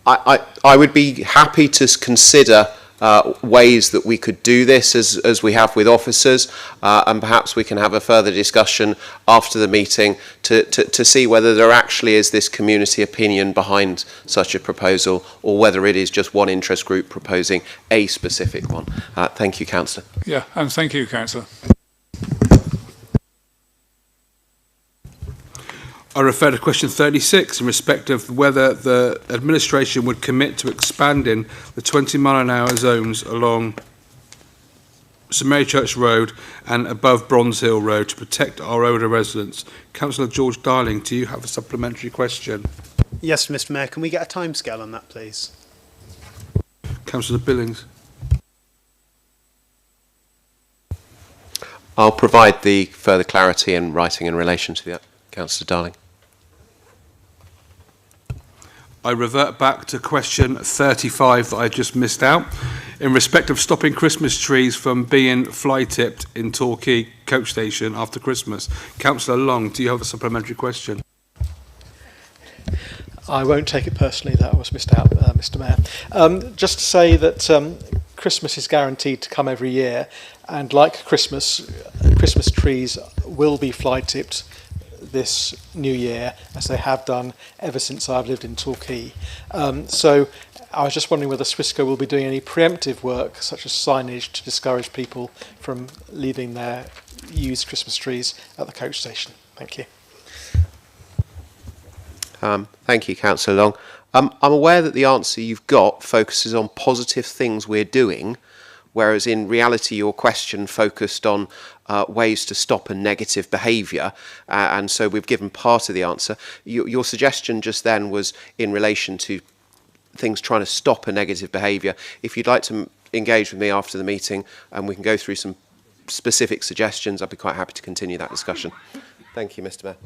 I would be happy to consider ways that we could do this as we have with officers, and perhaps we can have a further discussion after the meeting to see whether there actually is this community opinion behind such a proposal, or whether it is just one interest group proposing a specific one. Thank you, Councillor.
Yeah, and thank you, Councillor.
I refer to question 36 in respect of whether the administration would commit to expanding the 20-mile-an-hour zones along St Mary Church Road and above Bronze Hill Road to protect our older residents. Councillor George Darling, do you have a supplementary question?
Yes, Mr Mayor. Can we get a timescale on that, please?
Councillor Billings.
I'll provide the further clarity in writing in relation to that, Councillor Darling.
I revert back to question 35 that I just missed out. In respect of stopping Christmas trees from being fly-tipped in Torquay coach station after Christmas. Councillor Long, do you have a supplementary question?
I won't take it personally that I was missed out, Mr Mayor. Just to say that Christmas is guaranteed to come every year, and like Christmas trees will be fly-tipped this new year, as they have done ever since I've lived in Torquay. So I was just wondering whether Swissco will be doing any preemptive work, such as signage, to discourage people from leaving their used Christmas trees at the coach station. Thank you.
Thank you, Councillor Long. I'm aware that the answer you've got focuses on positive things we're doing, whereas in reality your question focused on ways to stop a negative behaviour, and so we've given part of the answer. Your suggestion just then was in relation to things trying to stop a negative behaviour. If you'd like to engage with me after the meeting and we can go through some specific suggestions, I'd be quite happy to continue that discussion. Thank you, Mr Mayor.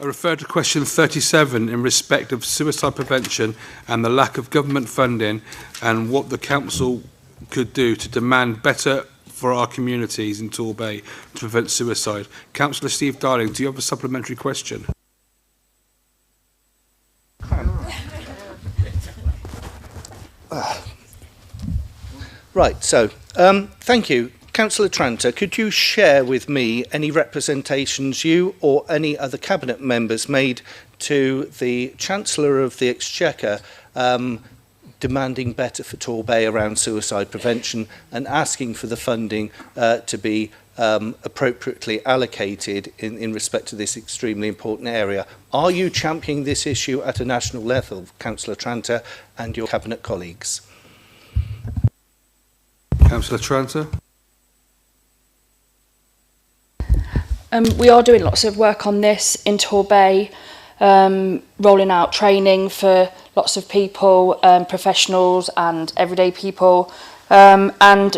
I refer to question 37 in respect of suicide prevention and the lack of government funding, and what the council could do to demand better for our communities in Torbay to prevent suicide. Councillor Steve Darling, do you have a supplementary question?
Right, so thank you. Councillor Tranter, could you share with me any representations you or any other Cabinet members made to the Chancellor of the Exchequer demanding better for Torbay around suicide prevention and asking for the funding to be appropriately allocated in respect to this extremely important area. Are you championing this issue at a national level, Councillor Tranter and your Cabinet colleagues?
Councillor Tranter.
We are doing lots of work on this in Torbay, rolling out training for lots of people, professionals and everyday people. And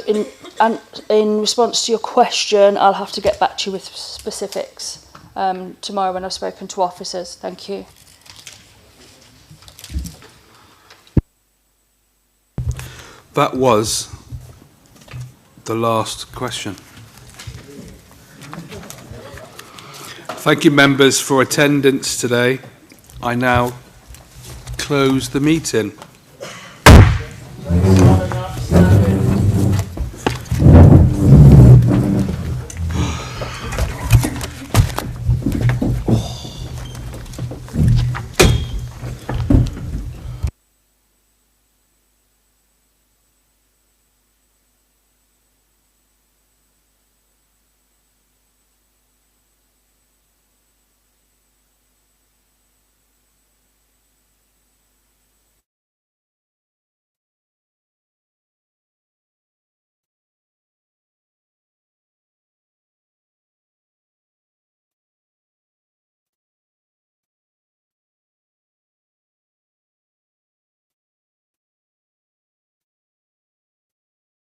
in response to your question, I'll have to get back to you with specifics tomorrow when I've spoken to officers. Thank you.
That was the last question. Thank you, members, for attendance today. I now close the meeting.